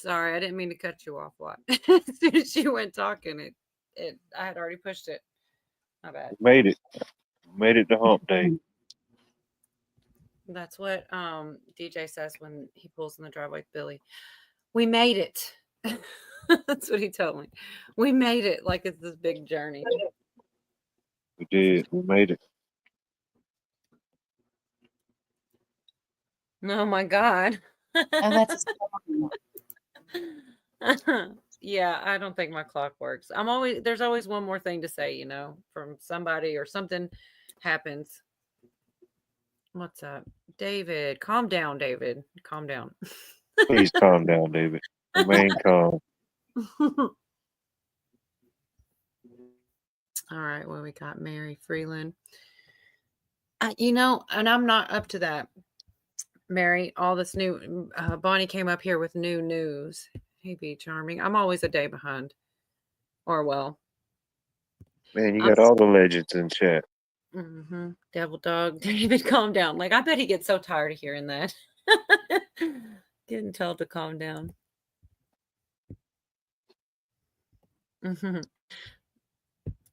Sorry, I didn't mean to cut you off. What? As soon as you went talking, I had already pushed it. My bad. Made it. Made it to hump day. That's what DJ says when he pulls in the driveway. Billy, we made it. That's what he told me. We made it. Like it's this big journey. We did. We made it. Oh my God. Oh, that's Yeah, I don't think my clock works. There's always one more thing to say, from somebody or something happens. What's up? David, calm down, David. Calm down. Please calm down, David. Remain calm. All right, well, we got Mary Freeland. And I'm not up to that. Mary, all this new, Bonnie came up here with new news. Hey, be charming. I'm always a day behind. Or well. Man, you got all the legends in chat. Devil dog. David, calm down. Like, I bet he gets so tired of hearing that. Didn't tell to calm down.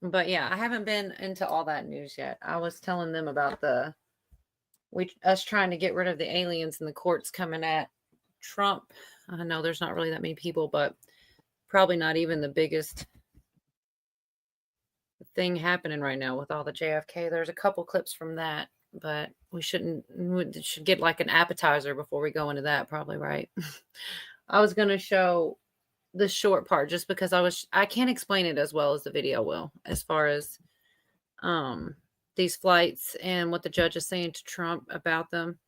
But yeah, I haven't been into all that news yet. I was telling them about us trying to get rid of the aliens and the courts coming at Trump. I know there's not really that many people, but probably not even the biggest thing happening right now with all the JFK. There's a couple clips from that, but we should get like an appetizer before we go into that, probably, right? I was going to show the short part just because I can't explain it as well as the video will, as far as these flights and what the judge is saying to Trump about them.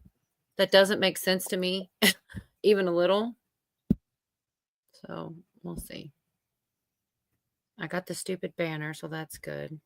That doesn't make sense to me, even a little. So we'll see. I got the stupid banner, so that's good.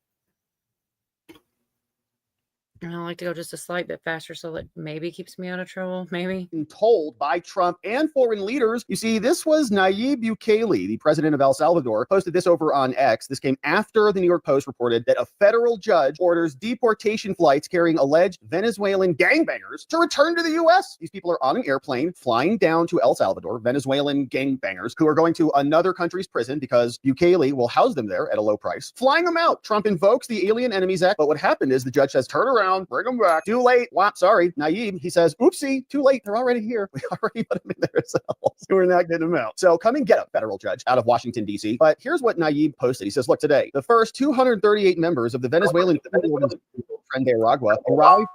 And I like to go just a slight bit faster so that maybe keeps me out of trouble. Maybe. Told by Trump and foreign leaders. You see, this was Nayib Bukele, the president of El Salvador, posted this over on X. This came after the New York Post reported that a federal judge orders deportation flights carrying alleged Venezuelan gangbangers to return to the U.S. These people are on an airplane flying down to El Salvador, Venezuelan gangbangers who are going to another country's prison because Bukele will house them there at a low price, flying them out. Trump invokes the Alien Enemies Act, but what happened is the judge says, turn around, bring them back. Too late. Wow, sorry, Nayib. He says, oopsie, too late. They're already here. We already put them in there ourselves. We're not getting them out. So come and get a federal judge out of Washington, D.C. But here's what Nayib posted. He says, look, today, the first 238 members of the Venezuelan Tren de Aragua arrived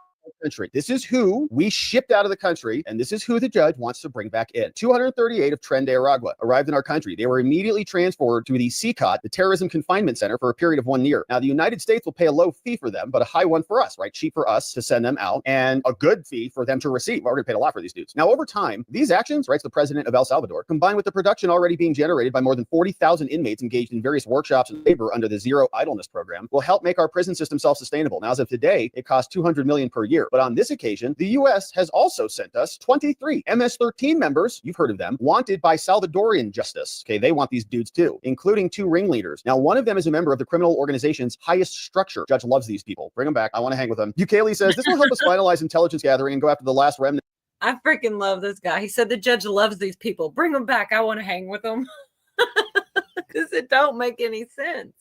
country. This is who we shipped out of the country, and this is who the judge wants to bring back in. 238 of Tren de Aragua arrived in our country. They were immediately transferred to the CCOT, the Terrorism Confinement Center, for a period of 1 year. Now, the United States will pay a low fee for them, but a high one for us, right? Cheap for us to send them out, and a good fee for them to receive. We're already paid a lot for these dudes. Now, over time, these actions, writes the president of El Salvador, combined with the production already being generated by more than 40,000 inmates engaged in various workshops and labor under the Zero Idleness program, will help make our prison system self-sustainable. Now, as of today, it costs $200 million per year. But on this occasion, the U.S. has also sent us 23 MS-13 members, you've heard of them, wanted by Salvadorian justice. Okay, they want these dudes too, including 2 ringleaders. Now, one of them is a member of the criminal organization's highest structure. Judge loves these people. Bring them back. I want to hang with them. Bukele says this will help us finalize intelligence gathering and go after the last remnant. I freaking love this guy. He said the judge loves these people. Bring them back. I want to hang with them. Because it don't make any sense.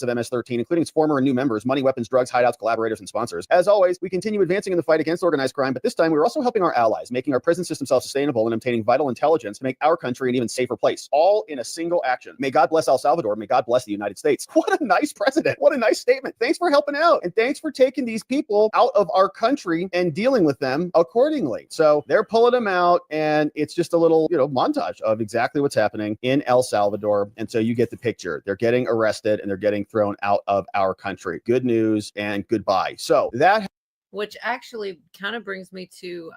Of MS-13, including its former and new members, money, weapons, drugs, hideouts, collaborators, and sponsors. As always, we continue advancing in the fight against organized crime, but this time we're also helping our allies, making our prison system self-sustainable and obtaining vital intelligence to make our country an even safer place, all in a single action. May God bless El Salvador. May God bless the United States. What a nice president. What a nice statement. Thanks for helping out, and thanks for taking these people out of our country and dealing with them accordingly. So they're pulling them out, and it's just a little, montage of exactly what's happening in El Salvador. And so you get the picture. They're getting arrested, and they're getting thrown out of our country. Good news and goodbye. So that, which actually kind of brings me to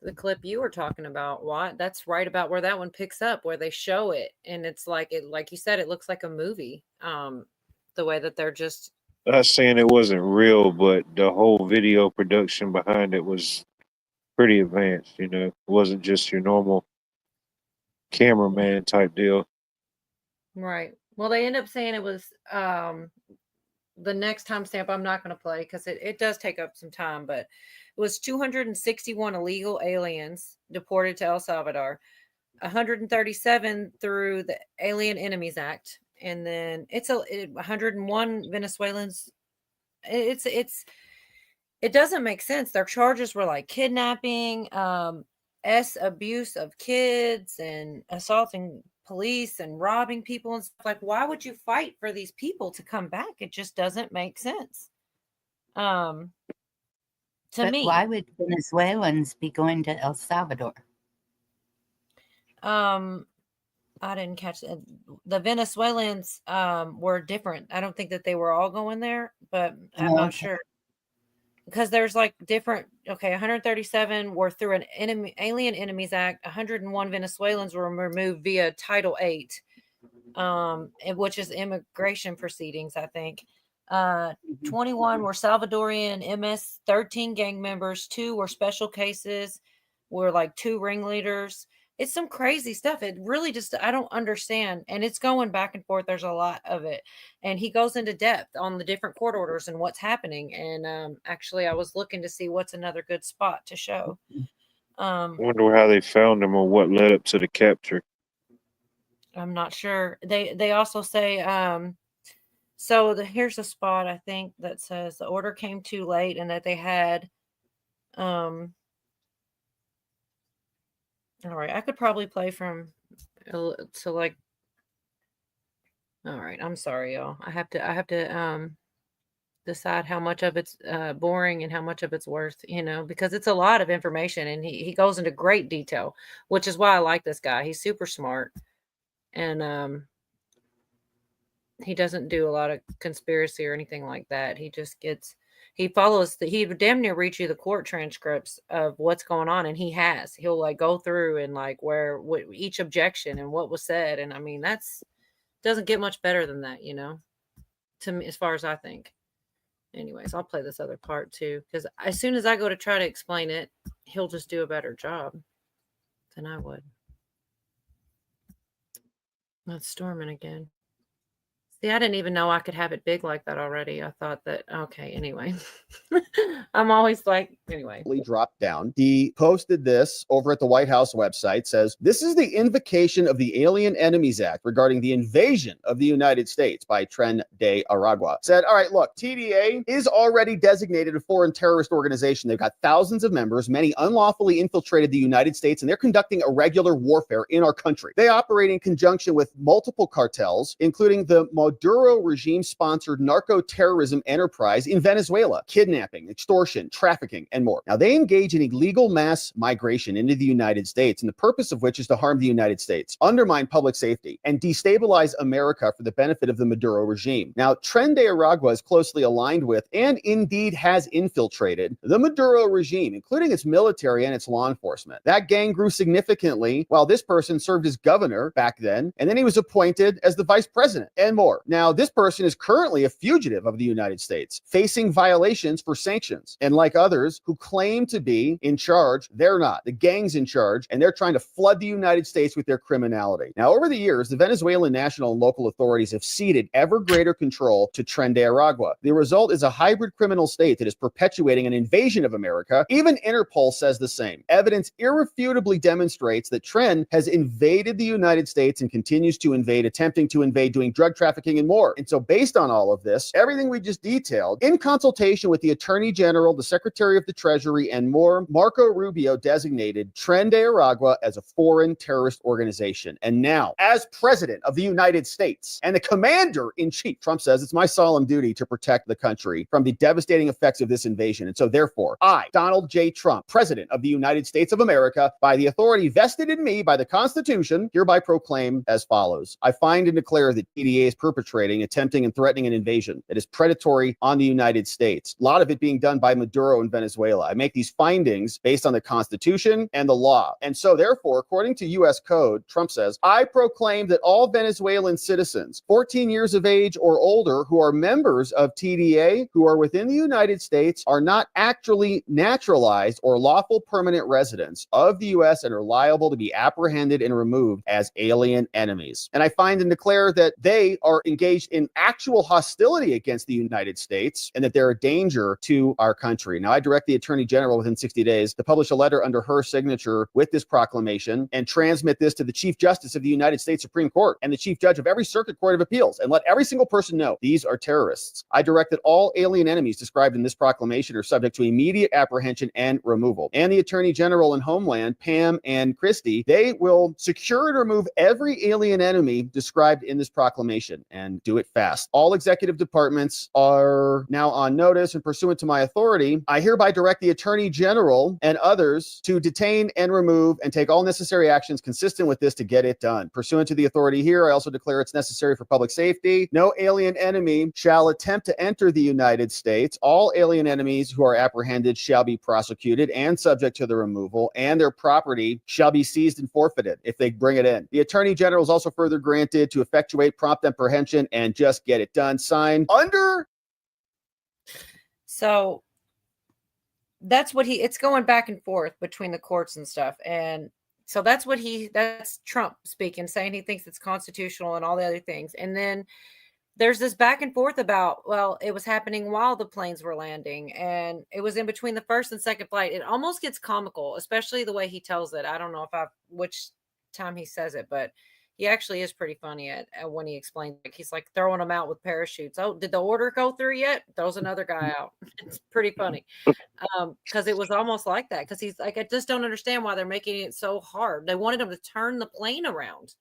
the clip you were talking about. What? That's right about where that one picks up, where they show it, and it's like you said, it looks like a movie. The way that they're just not saying it wasn't real, but the whole video production behind it was pretty advanced. It wasn't just your normal cameraman type deal. Right. Well, they end up saying it was the next timestamp I'm not going to play because it does take up some time, but it was 261 illegal aliens deported to El Salvador, 137 through the Alien Enemies Act, and then 101 Venezuelans. It doesn't make sense. Their charges were like kidnapping, abuse of kids, and assaulting police and robbing people and stuff. Like, why would you fight for these people to come back? It just doesn't make sense. To But me. why would Venezuelans be going to El Salvador? I didn't catch it. The Venezuelans were different. I don't think that they were all going there, but I'm not sure. Because there's like different, 137 were through an Alien Enemies Act. 101 Venezuelans were removed via Title 8, which is immigration proceedings, I think. 21 were Salvadorian MS, 13 gang members, 2 were special cases, were like 2 ringleaders. It's some crazy stuff. It really just, I don't understand. And it's going back and forth. There's a lot of it. And he goes into depth on the different court orders and what's happening. And actually, I was looking to see what's another good spot to show. I wonder how they found him or what led up to the capture. I'm not sure. They also say, here's a spot, I think, that says the order came too late and that they had, all right, I could probably play from all right, I'm sorry, y'all. I have to decide how much of it's boring and how much of it's worth, because it's a lot of information and he goes into great detail, which is why I like this guy. He's super smart, and he doesn't do a lot of conspiracy or anything like that. He just he would damn near read you the court transcripts of what's going on. And he'll like go through and like what each objection and what was said. And I mean, doesn't get much better than that, to me, as far as I think. Anyways, I'll play this other part too, because as soon as I go to try to explain it, he'll just do a better job than I would. That's storming again. See, I didn't even know I could have it big like that already. I thought that, okay, anyway. I'm always like, anyway. Dropped down. He posted this over at the White House website, says, this is the invocation of the Alien Enemies Act regarding the invasion of the United States by Tren de Aragua. Said, all right, look, TDA is already designated a foreign terrorist organization. They've got thousands of members. Many unlawfully infiltrated the United States, and they're conducting irregular warfare in our country. They operate in conjunction with multiple cartels, including the Maduro regime-sponsored narco-terrorism enterprise in Venezuela, kidnapping, extortion, trafficking, and more. Now, they engage in illegal mass migration into the United States, and the purpose of which is to harm the United States, undermine public safety, and destabilize America for the benefit of the Maduro regime. Now, Tren de Aragua is closely aligned with, and indeed has infiltrated, the Maduro regime, including its military and its law enforcement. That gang grew significantly while this person served as governor back then, and then he was appointed as the vice president, and more. Now, this person is currently a fugitive of the United States, facing violations for sanctions. And like others who claim to be in charge, they're not. The gang's in charge, and they're trying to flood the United States with their criminality. Now, over the years, the Venezuelan national and local authorities have ceded ever greater control to Tren de Aragua. The result is a hybrid criminal state that is perpetuating an invasion of America. Even Interpol says the same. Evidence irrefutably demonstrates that Tren has invaded the United States and continues to invade, attempting to invade, doing drug trafficking and more. And so based on all of this, everything we just detailed, in consultation with the Attorney General, the Secretary of the Treasury, and more, Marco Rubio designated Tren de Aragua as a foreign terrorist organization. And now, as President of the United States and the Commander-in-Chief, Trump says, it's my solemn duty to protect the country from the devastating effects of this invasion. And so therefore, I, Donald J. Trump, President of the United States of America, by the authority vested in me by the Constitution, hereby proclaim as follows. I find and declare that TDA is perpetrating, attempting, and threatening an invasion that is predatory on the United States. A lot of it being done by Maduro in Venezuela. I make these findings based on the Constitution and the law. And so therefore, according to U.S. Code, Trump says, I proclaim that all Venezuelan citizens 14 years of age or older who are members of TDA, who are within the United States, are not actually naturalized or lawful permanent residents of the U.S. and are liable to be apprehended and removed as alien enemies. And I find and declare that they are are engaged in actual hostility against the United States and that they're a danger to our country. Now, I direct the Attorney General within 60 days to publish a letter under her signature with this proclamation and transmit this to the Chief Justice of the United States Supreme Court and the Chief Judge of every Circuit Court of Appeals, and let every single person know these are terrorists. I direct that all alien enemies described in this proclamation are subject to immediate apprehension and removal. And the Attorney General and Homeland, Pam and Christie, they will secure and remove every alien enemy described in this proclamation, and do it fast. All executive departments are now on notice, and pursuant to my authority, I hereby direct the Attorney General and others to detain and remove and take all necessary actions consistent with this to get it done. Pursuant to the authority here, I also declare it's necessary for public safety. No alien enemy shall attempt to enter the United States. All alien enemies who are apprehended shall be prosecuted and subject to the removal, and their property shall be seized and forfeited if they bring it in. The Attorney General is also further granted to effectuate prompt apprehension and just get it done. Signed under. So that's what it's going back and forth between the courts and stuff. And so that's Trump speaking, saying he thinks it's constitutional and all the other things. And then there's this back and forth about, well, it was happening while the planes were landing and it was in between the first and second flight. It almost gets comical, especially the way he tells it. I don't know which time he says it, but he actually is pretty funny at when he explains. Like, he's like throwing them out with parachutes. Oh, did the order go through yet? Throws another guy out. It's pretty funny because it was almost like that. Because he's like, I just don't understand why they're making it so hard. They wanted him to turn the plane around,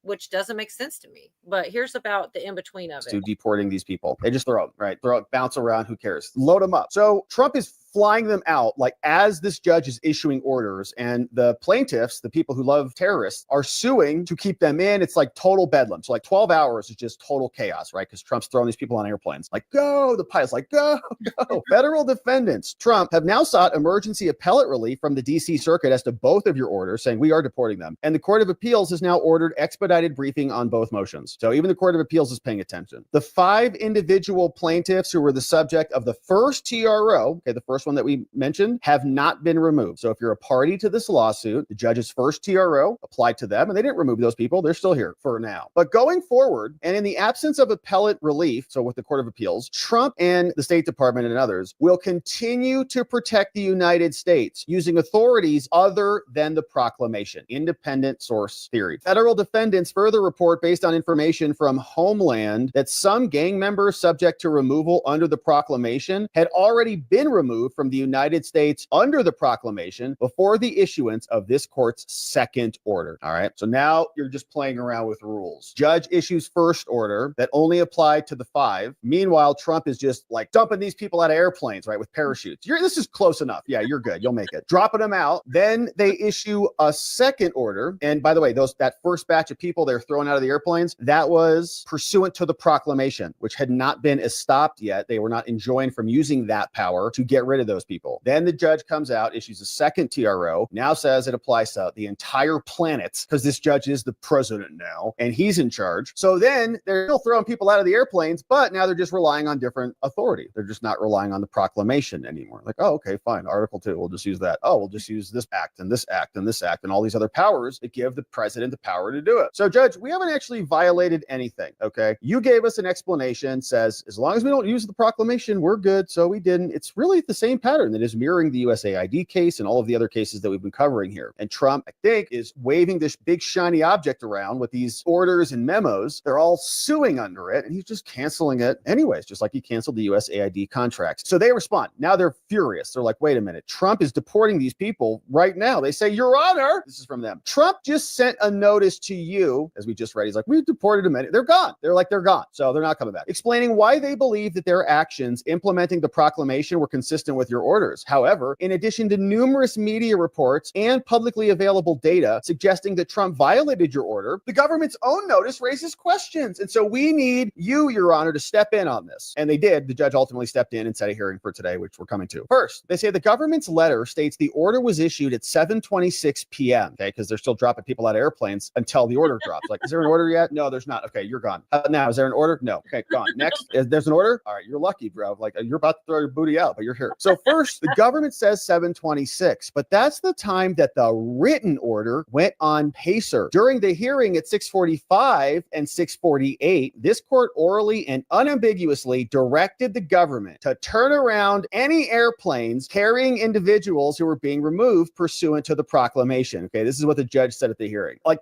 which doesn't make sense to me. But here's about the in-between of it. To deporting these people. They just throw them, bounce around, who cares? Load them up. So Trump is flying them out like as this judge is issuing orders, and the plaintiffs, the people who love terrorists, are suing to keep them in. It's like total bedlam. So like 12 hours is just total chaos, right? Because Trump's throwing these people on airplanes. Like, go! The pilot's like, go, go. Federal defendants, Trump, have now sought emergency appellate relief from the DC Circuit as to both of your orders, saying we are deporting them. And the Court of Appeals has now ordered expedited briefing on both motions. So even the Court of Appeals is paying attention. The 5 individual plaintiffs who were the subject of the first TRO, the first one that we mentioned, have not been removed. So if you're a party to this lawsuit, the judge's first TRO applied to them, and they didn't remove those people. They're still here for now. But going forward, and in the absence of appellate relief, so with the Court of Appeals, Trump and the State Department and others will continue to protect the United States using authorities other than the proclamation. Independent source theory. Federal defendants further report, based on information from Homeland, that some gang members subject to removal under the proclamation had already been removed from the United States under the proclamation before the issuance of this court's second order. All right. So now you're just playing around with rules. Judge issues first order that only applied to the 5. Meanwhile, Trump is just like dumping these people out of airplanes, right, with parachutes. This is close enough. Yeah, you're good. You'll make it. Dropping them out. Then they issue a second order. And by the way, that first batch of people they're throwing out of the airplanes, that was pursuant to the proclamation, which had not been stopped yet. They were not enjoined from using that power to get rid of those people. Then the judge comes out, issues a second TRO, now says it applies to the entire planet because this judge is the president now and he's in charge. So then they're still throwing people out of the airplanes, but now they're just relying on different authority. They're just not relying on the proclamation anymore. Like, oh, okay, fine. Article 2, we'll just use that. Oh, we'll just use this act and this act and this act and all these other powers that give the president the power to do it. So, Judge, we haven't actually violated anything, okay? You gave us an explanation, says, as long as we don't use the proclamation, we're good. So we didn't. It's really the same pattern that is mirroring the USAID case and all of the other cases that we've been covering here. And Trump, I think, is waving this big shiny object around with these orders and memos. They're all suing under it, and he's just canceling it anyways, just like he canceled the USAID contracts. So they respond. Now they're furious. They're like, wait a minute. Trump is deporting these people right now. They say, Your Honor, this is from them. Trump just sent a notice to you, as we just read. He's like, we deported them. They're gone. They're gone. So they're not coming back. Explaining why they believe that their actions implementing the proclamation were consistent with your orders. However, in addition to numerous media reports and publicly available data suggesting that Trump violated your order, the government's own notice raises questions. And so we need you, Your Honor, to step in on this. And they did. The judge ultimately stepped in and set a hearing for today, which we're coming to. First, they say the government's letter states the order was issued at 7:26 p.m., okay, because they're still dropping people out of airplanes until the order drops. Like, is there an order yet? No, there's not. Okay, you're gone. Now, is there an order? No. Okay, gone. Next, there's an order? All right, you're lucky, bro. Like, you're about to throw your booty out, but you're here. So So first, the government says 726, but that's the time that the written order went on PACER. During the hearing at 6:45 and 6:48, this court orally and unambiguously directed the government to turn around any airplanes carrying individuals who were being removed pursuant to the proclamation. Okay, this is what the judge said at the hearing. Like,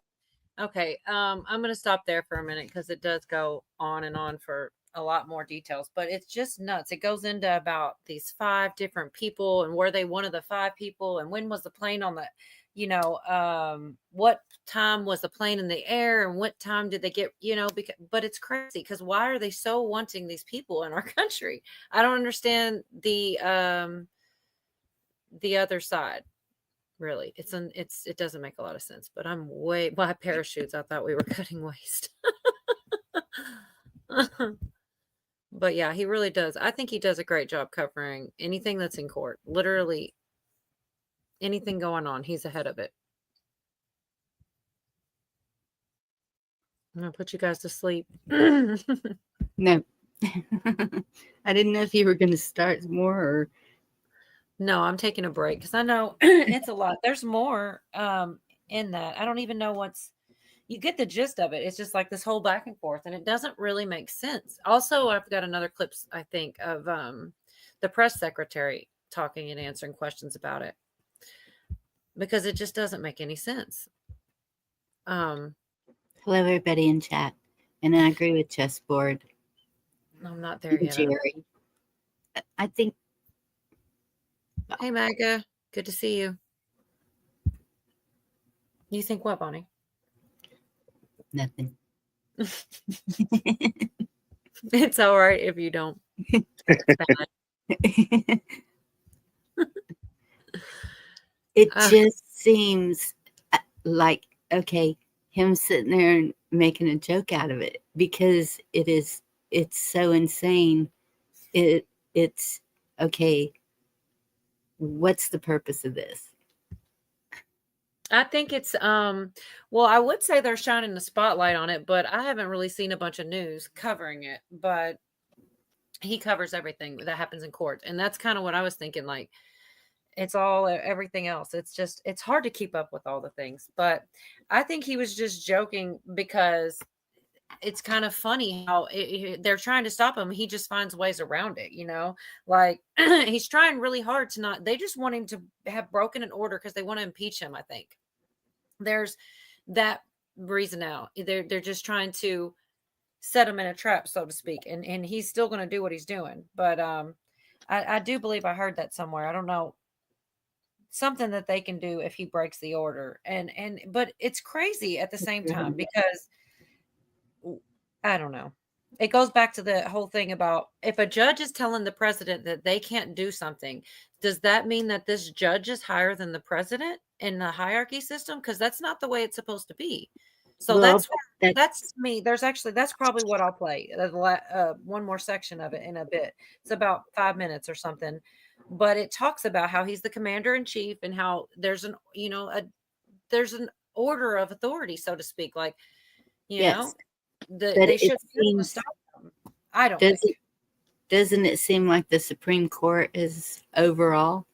Okay, I'm going to stop there for a minute because it does go on and on for a lot more details, but it's just nuts. It goes into about these 5 different people and were they one of the 5 people and when was the plane on the, what time was the plane in the air and what time did they get, but it's crazy because why are they so wanting these people in our country? I don't understand the other side. Really, it doesn't make a lot of sense, but I'm way by parachutes. I thought we were cutting waste. But yeah, he really does. I think he does a great job covering anything that's in court. Literally anything going on, he's ahead of it. I'm gonna put you guys to sleep. No. I didn't know if you were going to start more or. No, I'm taking a break because I know it's a lot. There's more in that. I don't even know you get the gist of it. It's just like this whole back and forth, and it doesn't really make sense. Also, I've got another clip, I think, of the press secretary talking and answering questions about it because it just doesn't make any sense. Hello, everybody in chat. And I agree with Chessboard. I'm not there yet. Jerry. I think. Hey, Magga. Good to see you. You think what, Bonnie? Nothing. It's all right if you don't. It just seems like, okay, him sitting there and making a joke out of it because it's so insane. It's okay. What's the purpose of this? I think it's well, I would say they're shining the spotlight on it, but I haven't really seen a bunch of news covering it. But he covers everything that happens in court, and that's kind of what I was thinking. Like, it's all everything else. It's hard to keep up with all the things. But I think he was just joking because it's kind of funny how they're trying to stop him. He just finds ways around it, like he's trying really hard to not, they just want him to have broken an order because they want to impeach him. I think there's that reason out. They're just trying to set him in a trap, so to speak. And he's still going to do what he's doing. But I do believe I heard that somewhere. I don't know. Something that they can do if he breaks the order. But it's crazy at the same time because I don't know. It goes back to the whole thing about if a judge is telling the president that they can't do something, does that mean that this judge is higher than the president in the hierarchy system? Because that's not the way it's supposed to be. So Well, that's me. That's probably what I'll play. One more section of it in a bit. It's about 5 minutes or something, but it talks about how he's the commander in chief and how there's an order of authority, so to speak. Like, yes. They should stop them. I don't think. Doesn't it seem like the Supreme Court is overall?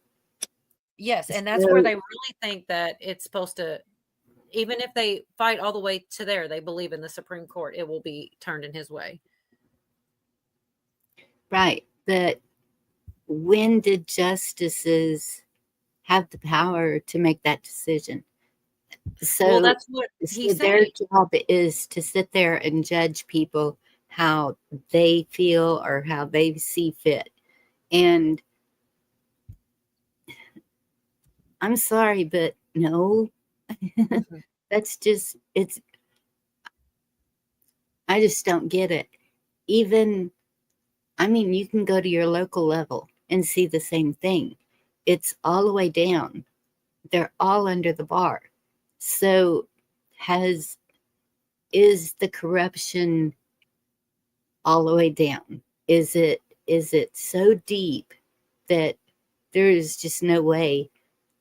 Yes, and that's where they really think that it's supposed to, even if they fight all the way to there, they believe in the Supreme Court, it will be turned in his way. Right. But when did justices have the power to make that decision? So that's what he their said. job is to sit there and judge people how they feel or how they see fit. And I'm sorry, but no, that's just, I just don't get it. You can go to your local level and see the same thing. It's all the way down. They're all under the bar. So is the corruption all the way down? Is it so deep that there is just no way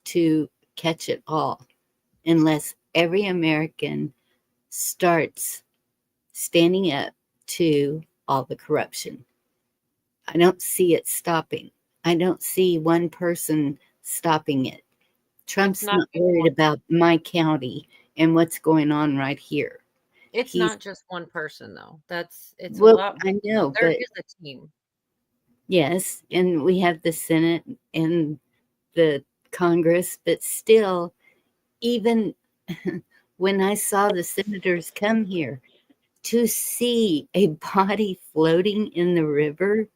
to catch it all unless every American starts standing up to all the corruption? I don't see it stopping. I don't see one person stopping it. Trump's not not just worried one. about my county and what's going on right here. It's He's not just one person though. It's a well, lot. I know, There but is a team. yes, and we have the Senate and the Congress, but still, even when I saw the senators come here, to see a body floating in the river,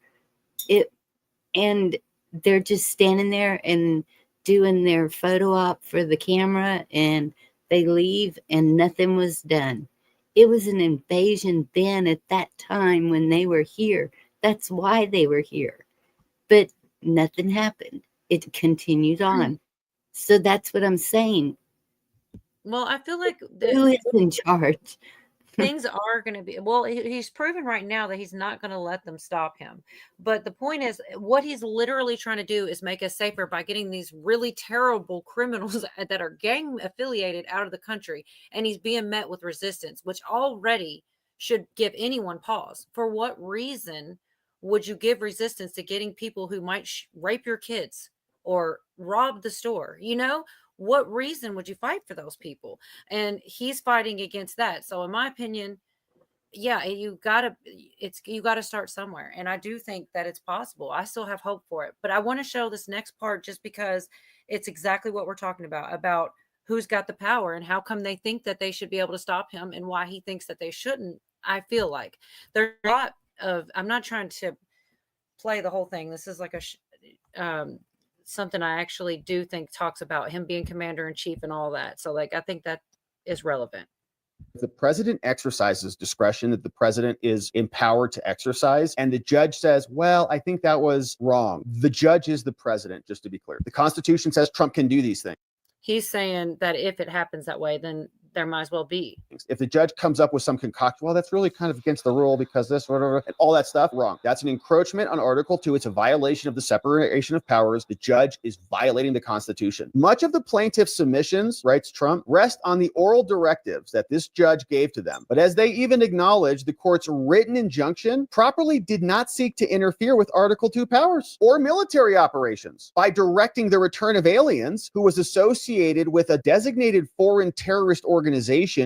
and they're just standing there and doing their photo op for the camera, and they leave and nothing was done. It was an invasion then at that time when they were here. That's why they were here. But nothing happened. It continued on. So that's what I'm saying. Well, I feel like Who is in charge? things are going to be well. He's proven right now that he's not going to let them stop him. But the point is, what he's literally trying to do is make us safer by getting these really terrible criminals that are gang affiliated out of the country, and he's being met with resistance, which already should give anyone pause. For what reason would you give resistance to getting people who might rape your kids or rob the store? What reason would you fight for those people? And he's fighting against that. So in my opinion, yeah, you gotta start somewhere. And I do think that it's possible. I still have hope for it. But I want to show this next part just because it's exactly what we're talking about who's got the power and how come they think that they should be able to stop him and why he thinks that they shouldn't. I feel like there's a lot of, I'm not trying to play the whole thing. This is like something I actually do think talks about him being commander in chief and all that. So I think that is relevant. The president exercises discretion that the president is empowered to exercise, and the judge says, well, I think that was wrong. The judge is the president, just to be clear. The Constitution says Trump can do these things. He's saying that if it happens that way, then there might as well be. If the judge comes up with some concoction, well, that's really kind of against the rule because this, whatever, and all that stuff, wrong. That's an encroachment on Article 2. It's a violation of the separation of powers. The judge is violating the Constitution. Much of the plaintiff's submissions, writes Trump, rest on the oral directives that this judge gave to them. But as they even acknowledge, the court's written injunction properly did not seek to interfere with Article 2 powers or military operations by directing the return of aliens who was associated with a designated foreign terrorist organization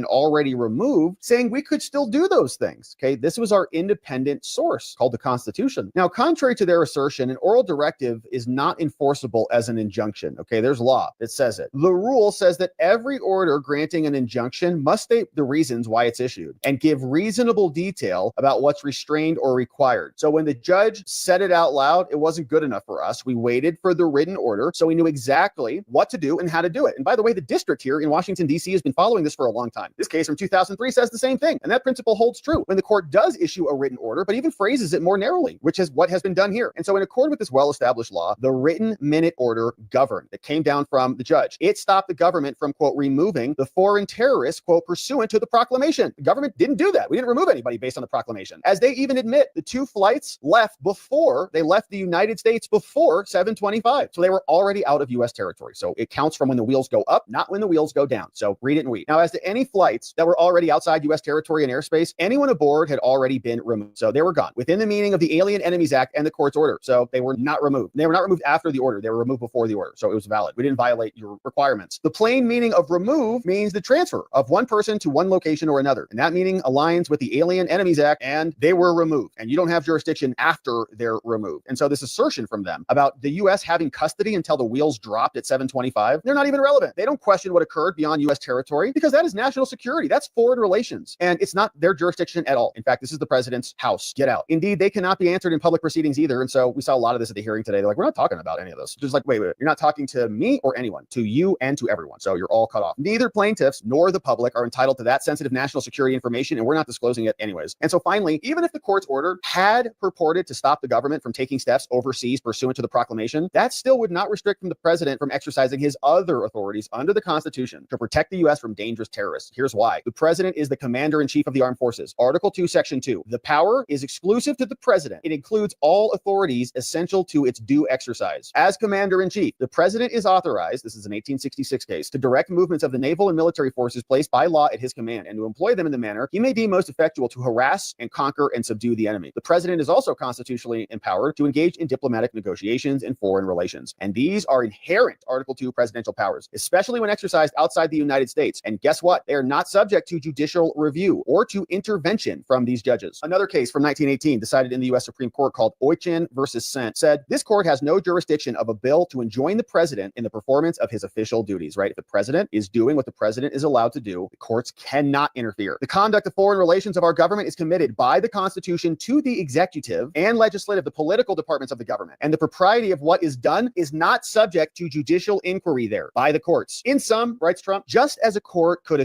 already removed, saying we could still do those things. Okay, this was our independent source called the Constitution. Now, contrary to their assertion, an oral directive is not enforceable as an injunction. Okay, there's law that says it. The rule says that every order granting an injunction must state the reasons why it's issued and give reasonable detail about what's restrained or required. So when the judge said it out loud, it wasn't good enough for us. We waited for the written order so we knew exactly what to do and how to do it. And by the way, the district here in Washington, D.C. has been following this for a long time. This case from 2003 says the same thing, and that principle holds true when the court does issue a written order, but even phrases it more narrowly, which is what has been done here. And so in accord with this well-established law, the written minute order governed that came down from the judge. It stopped the government from, quote, removing the foreign terrorists, quote, pursuant to the proclamation. The government didn't do that. We didn't remove anybody based on the proclamation. As they even admit, the two flights left before they left the United States before 7/25. So they were already out of U.S. territory. So it counts from when the wheels go up, not when the wheels go down. So read it and weed. Now, as to any flights that were already outside U.S. territory and airspace, anyone aboard had already been removed. So they were gone within the meaning of the Alien Enemies Act and the court's order. So they were not removed. They were not removed after the order. They were removed before the order. So it was valid. We didn't violate your requirements. The plain meaning of remove means the transfer of one person to one location or another. And that meaning aligns with the Alien Enemies Act, and they were removed. And you don't have jurisdiction after they're removed. And so this assertion from them about the U.S. having custody until the wheels dropped at 7/25, they're not even relevant. They don't question what occurred beyond U.S. territory because that is national security. That's foreign relations. And it's not their jurisdiction at all. In fact, this is the president's house. Get out. Indeed, they cannot be answered in public proceedings either. And so we saw a lot of this at the hearing today. They're like, we're not talking about any of this. Just like, wait, you're not talking to me or anyone, to you and to everyone. So you're all cut off. Neither plaintiffs nor the public are entitled to that sensitive national security information, and we're not disclosing it anyways. And so finally, even if the court's order had purported to stop the government from taking steps overseas pursuant to the proclamation, that still would not restrict the president from exercising his other authorities under the Constitution to protect the U.S. from danger dangerous terrorists. Here's why. The president is the commander-in-chief of the armed forces. Article 2, Section 2. The power is exclusive to the president. It includes all authorities essential to its due exercise. As commander-in-chief, the president is authorized, this is an 1866 case, to direct movements of the naval and military forces placed by law at his command and to employ them in the manner he may deem most effectual to harass and conquer and subdue the enemy. The president is also constitutionally empowered to engage in diplomatic negotiations and foreign relations. And these are inherent Article 2 presidential powers, especially when exercised outside the United States. And guess what? They are not subject to judicial review or to intervention from these judges. Another case from 1918 decided in the U.S. Supreme Court called Oichin versus Sent said, this court has no jurisdiction of a bill to enjoin the president in the performance of his official duties, right? If the president is doing what the president is allowed to do, the courts cannot interfere. The conduct of foreign relations of our government is committed by the Constitution to the executive and legislative, the political departments of the government. And the propriety of what is done is not subject to judicial inquiry there by the courts. In sum, writes Trump, just as a court could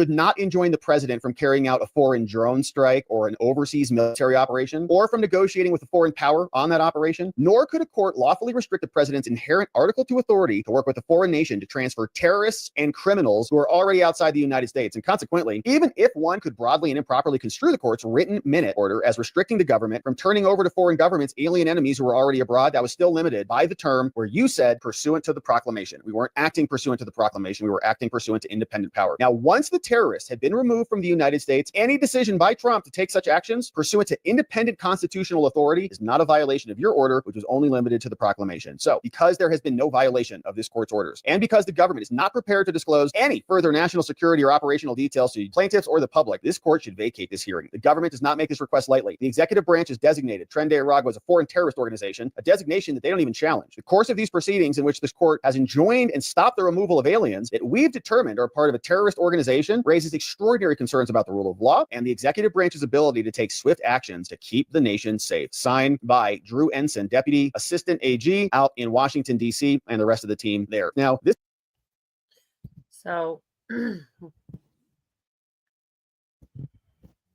not enjoin the president from carrying out a foreign drone strike or an overseas military operation, or from negotiating with a foreign power on that operation, nor could a court lawfully restrict the president's inherent Article 2 authority to work with a foreign nation to transfer terrorists and criminals who are already outside the United States. And consequently, even if one could broadly and improperly construe the court's written minute order as restricting the government from turning over to foreign governments alien enemies who were already abroad, that was still limited by the term where you said pursuant to the proclamation. We weren't acting pursuant to the proclamation. We were acting pursuant to independent power. Now, once the terrorists had been removed from the United States, any decision by Trump to take such actions pursuant to independent constitutional authority is not a violation of your order, which was only limited to the proclamation. So, because there has been no violation of this court's orders, and because the government is not prepared to disclose any further national security or operational details to plaintiffs or the public, this court should vacate this hearing. The government does not make this request lightly. The executive branch has designated Tren de Aragua as a foreign terrorist organization, a designation that they don't even challenge. The course of these proceedings in which this court has enjoined and stopped the removal of aliens that we've determined are part of a terrorist organization raises extraordinary concerns about the rule of law and the executive branch's ability to take swift actions to keep the nation safe. Signed by Drew Ensign, Deputy Assistant AG out in Washington, D.C., and the rest of the team there. Now, this. So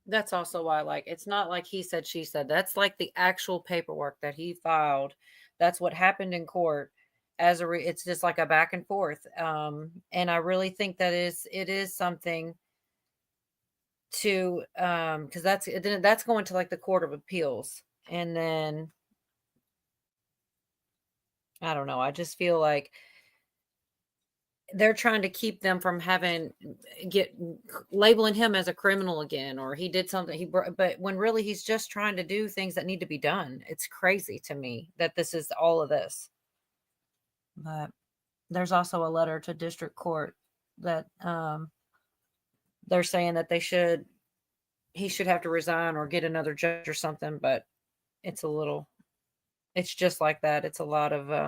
that's also why, like, it's not like he said, she said. That's like the actual paperwork that he filed. That's what happened in court. It's just like a back and forth. And I really think that it is something to, because that's going to like the Court of Appeals. And then, I don't know. I just feel like they're trying to keep them from labeling him as a criminal again, or he did something but when really he's just trying to do things that need to be done. It's crazy to me that this is all of this. But there's also a letter to district court that they're saying that he should have to resign or get another judge or something, but it's just like that. It's a lot of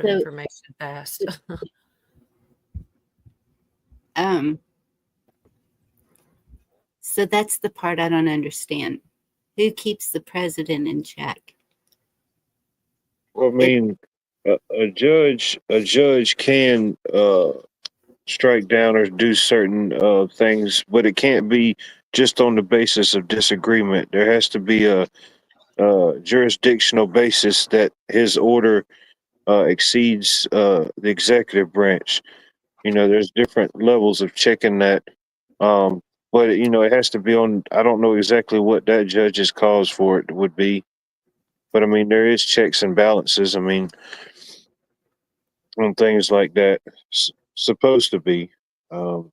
information fast. So that's the part I don't understand. Who keeps the president in check? Well, I mean, a judge can strike down or do certain things, but it can't be just on the basis of disagreement. There has to be a jurisdictional basis that his order exceeds the executive branch. There's different levels of checking that. But it has to be on. I don't know exactly what that judge's cause for it would be. But I mean, there is checks and balances. I mean, on things like that, supposed to be, Well,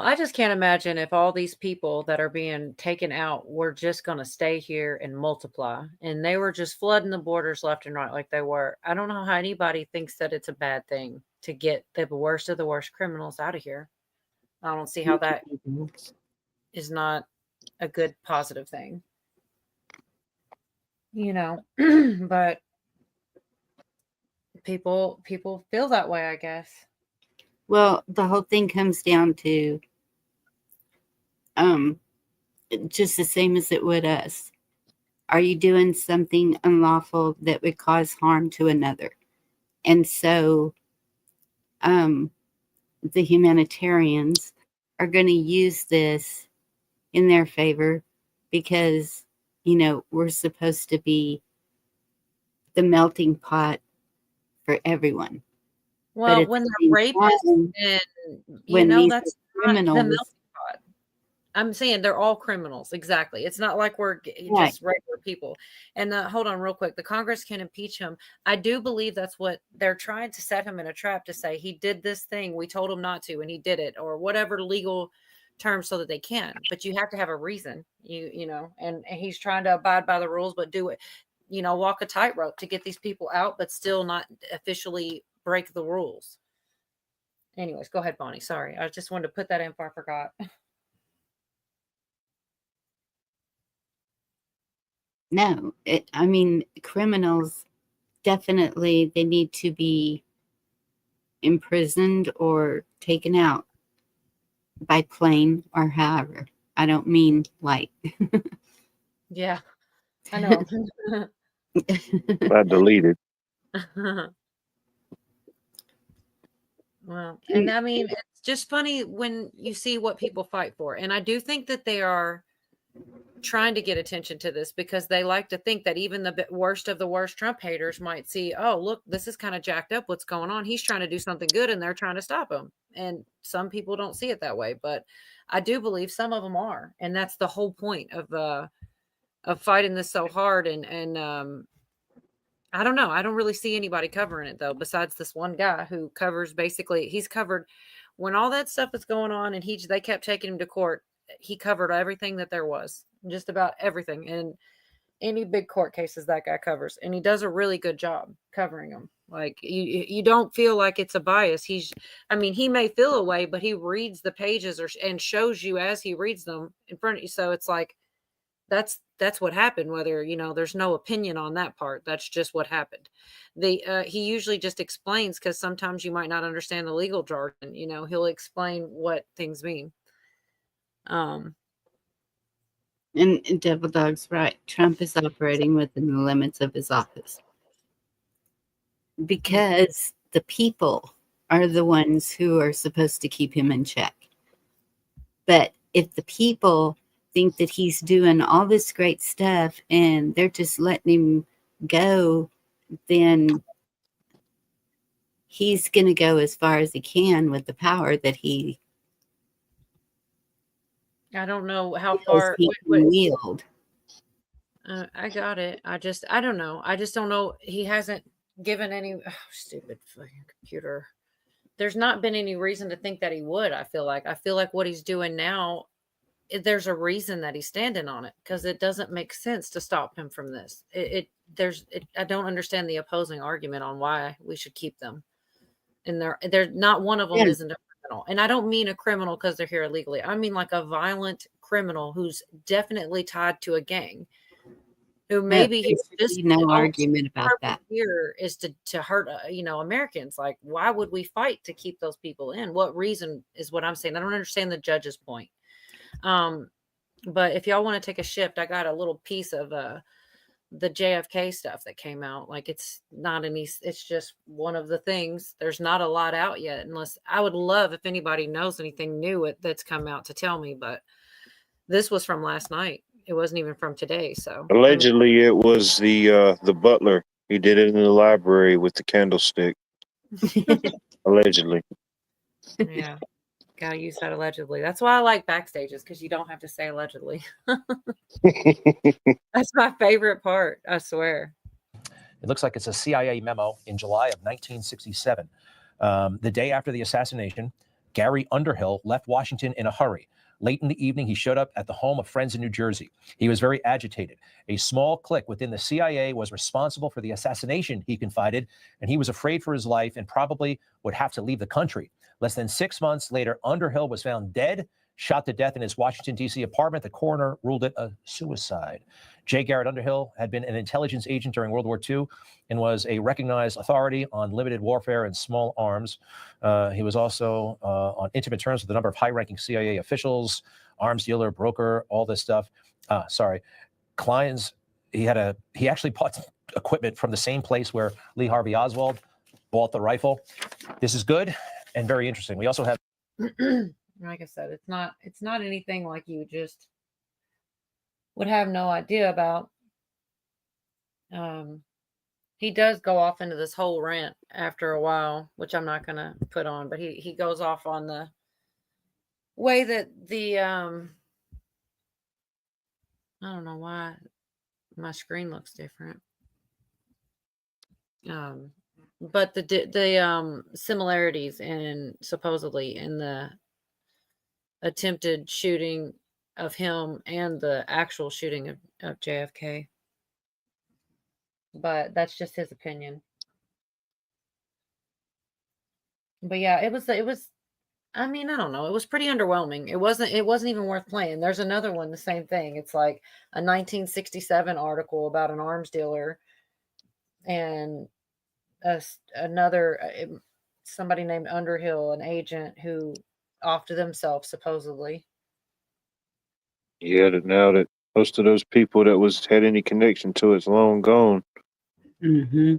I just can't imagine if all these people that are being taken out were just going to stay here and multiply, and they were just flooding the borders left and right like they were. I don't know how anybody thinks that it's a bad thing to get the worst of the worst criminals out of here. I don't see how that is not a good positive thing, but people feel that way, I guess. Well, the whole thing comes down to just the same as it would us. Are you doing something unlawful that would cause harm to another? And so the humanitarians are going to use this in their favor because, we're supposed to be the melting pot for everyone. Well, at when the they're same rapists time, and when these that's are not the melting criminals, pot. I'm saying they're all criminals. Exactly. It's not like we're right? just regular people. And hold on real quick. The Congress can impeach him. I do believe that's what they're trying to set him in a trap to say he did this thing. We told him not to, and he did it, or whatever legal term so that they can. But you have to have a reason, and he's trying to abide by the rules, but do it, walk a tightrope to get these people out, but still not officially break the rules. Anyways, go ahead, Bonnie. Sorry. I just wanted to put that in before I forgot. No, I mean, criminals definitely, they need to be imprisoned or taken out by plane or however. I don't mean like. Yeah, I know. I deleted. Well, and I mean, it's just funny when you see what people fight for. And I do think that they are trying to get attention to this because they like to think that even the worst of the worst Trump haters might see, oh, look, this is kind of jacked up. What's going on? He's trying to do something good and they're trying to stop him. And some people don't see it that way, but I do believe some of them are. And that's the whole point of fighting this so hard. And I don't know. I don't really see anybody covering it though, besides this one guy who covers he's covered when all that stuff is going on and they kept taking him to court. He covered everything that there was, just about everything. And any big court cases that guy covers, and he does a really good job covering them. Like you don't feel like it's a bias. He may feel a way, but he reads the pages and shows you as he reads them in front of you. So it's like, that's what happened, whether there's no opinion on that part. That's just what happened. He usually just explains, because sometimes you might not understand the legal jargon. He'll explain what things mean. And Devil Dog's right. Trump is operating within the limits of his office because the people are the ones who are supposed to keep him in check. But if the people think that he's doing all this great stuff and they're just letting him go, then he's going to go as far as he can with the power that he I don't know how far he can wield. I got it. I don't know. I just don't know. He hasn't given any stupid fucking computer. There's not been any reason to think that he would. I feel like what he's doing now, there's a reason that he's standing on it, because it doesn't make sense to stop him from this. I don't understand the opposing argument on why we should keep them. And they're not one of them isn't a criminal. And I don't mean a criminal because they're here illegally. I mean like a violent criminal who's definitely tied to a gang. Who maybe he's just no argument about that. Here is to hurt Americans. Like, why would we fight to keep those people in? What reason is what I'm saying? I don't understand the judge's point. But if y'all want to take a shift, I got a little piece of the JFK stuff that came out. Like, it's just one of the things. There's not a lot out yet, unless I would love if anybody knows anything new that's come out to tell me. But this was from last night. It wasn't even from today. So allegedly, it was the butler. He did it in the library with the candlestick. Allegedly. Yeah, gotta use that allegedly. That's why I like Backstages, because you don't have to say allegedly. That's my favorite part. I swear. It looks like it's a CIA memo in July of 1967. The day after the assassination, Gary Underhill left Washington in a hurry. Late in the evening, he showed up at the home of friends in New Jersey. He was very agitated. A small clique within the CIA was responsible for the assassination, he confided, and he was afraid for his life and probably would have to leave the country. Less than 6 months later, Underhill was found dead, shot to death in his Washington, D.C. apartment. The coroner ruled it a suicide. J. Garrett Underhill had been an intelligence agent during World War II and was a recognized authority on limited warfare and small arms. He was also on intimate terms with a number of high-ranking CIA officials, arms dealer, broker, all this stuff. Clients. He actually bought equipment from the same place where Lee Harvey Oswald bought the rifle. This is good and very interesting. We also have, like I said, it's not anything like you just would have no idea about. He does go off into this whole rant after a while, which I'm not gonna put on, but he goes off on the way that the I don't know why my screen looks different. But the similarities in supposedly in the attempted shooting of him and the actual shooting of JFK. But that's just his opinion. But yeah, it was I mean, I don't know. It was pretty underwhelming. It wasn't even worth playing. There's another one, the same thing. It's like a 1967 article about an arms dealer and another somebody named Underhill, an agent who offed themselves supposedly. Yeah, now that most of those people that was had any connection to it's long gone. Mm-hmm.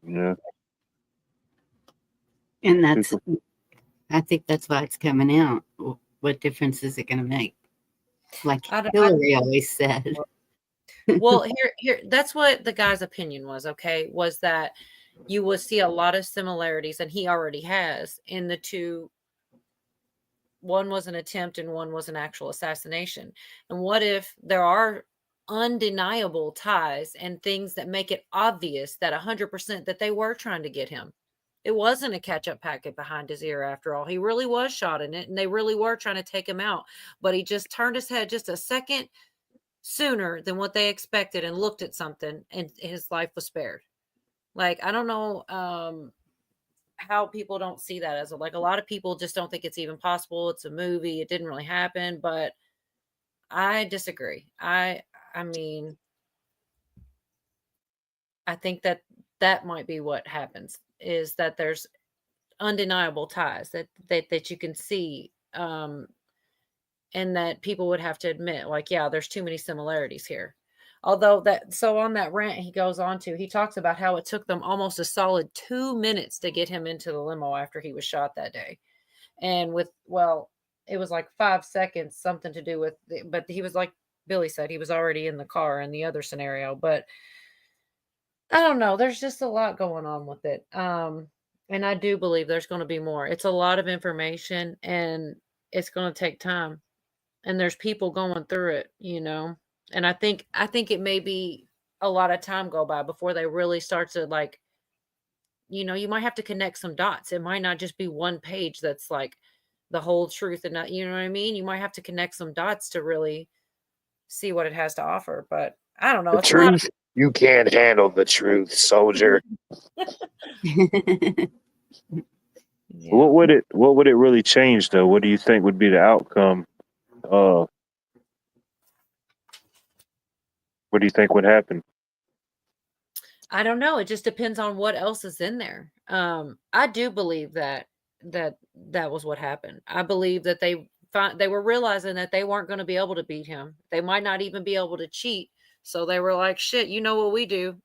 Yeah. And that's, I think that's why it's coming out. What difference is it going to make? Like Hillary always said. Well, here, that's what the guy's opinion was. Okay, was that you will see a lot of similarities, and he already has in the two. One was an attempt, and one was an actual assassination. And what if there are undeniable ties and things that make it obvious that 100% that they were trying to get him? It wasn't a catch-up packet behind his ear after all. He really was shot in it, and they really were trying to take him out. But he just turned his head just a second sooner than what they expected and looked at something, and his life was spared. Like, I don't know how people don't see that as like a lot of people just don't think it's even possible. It's a movie. It didn't really happen, but I disagree. I mean, I think that might be what happens, is that there's undeniable ties that you can see, and that people would have to admit, like, yeah, there's too many similarities here. Although so on that rant, he talks about how it took them almost a solid 2 minutes to get him into the limo after he was shot that day. And it was like 5 seconds, something to do with, but he was, like Billy said, he was already in the car in the other scenario. But I don't know. There's just a lot going on with it. And I do believe there's going to be more. It's a lot of information, and it's going to take time. And there's people going through it, And I think it may be a lot of time go by before they really start to, like, you might have to connect some dots. It might not just be one page that's like the whole truth, and not, you know what I mean? You might have to connect some dots to really see what it has to offer. But I don't know. The It's truth, you can't handle the truth, soldier. Yeah. What would it really change though? What do you think would be the outcome? What do you think would happen? I don't know. It just depends on what else is in there. I do believe that was what happened. I believe that they were realizing that they weren't going to be able to beat him. They might not even be able to cheat. So they were like, shit, you know what we do?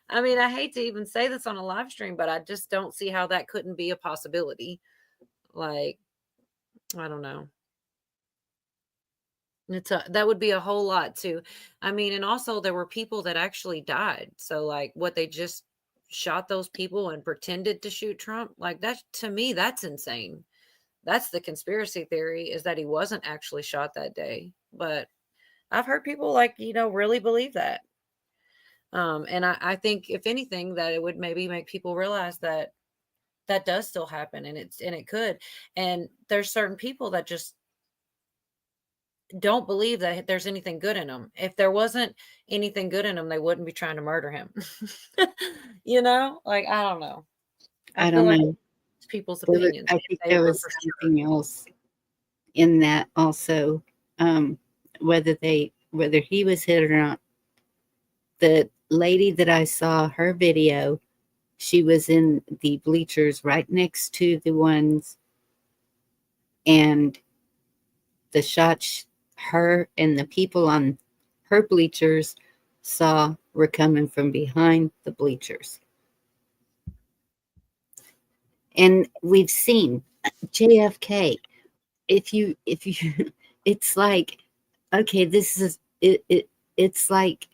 I mean, I hate to even say this on a live stream, but I just don't see how that couldn't be a possibility. Like, I don't know. That would be a whole lot too. I mean, and also there were people that actually died. So like, what, they just shot those people and pretended to shoot Trump? Like, that, to me, that's insane. That's the conspiracy theory, is that he wasn't actually shot that day. But I've heard people, like, really believe that. And I think, if anything, that it would maybe make people realize that does still happen, and it could. And there's certain people that just don't believe that there's anything good in them. If there wasn't anything good in him, they wouldn't be trying to murder him. Like, I don't know. I don't like know. It's people's opinions. I think there was something else in that also, whether he was hit or not. The lady that I saw her video, she was in the bleachers right next to the ones, and the shots her and the people on her bleachers saw were coming from behind the bleachers. And we've seen JFK. If you it's like, okay, this is it it's like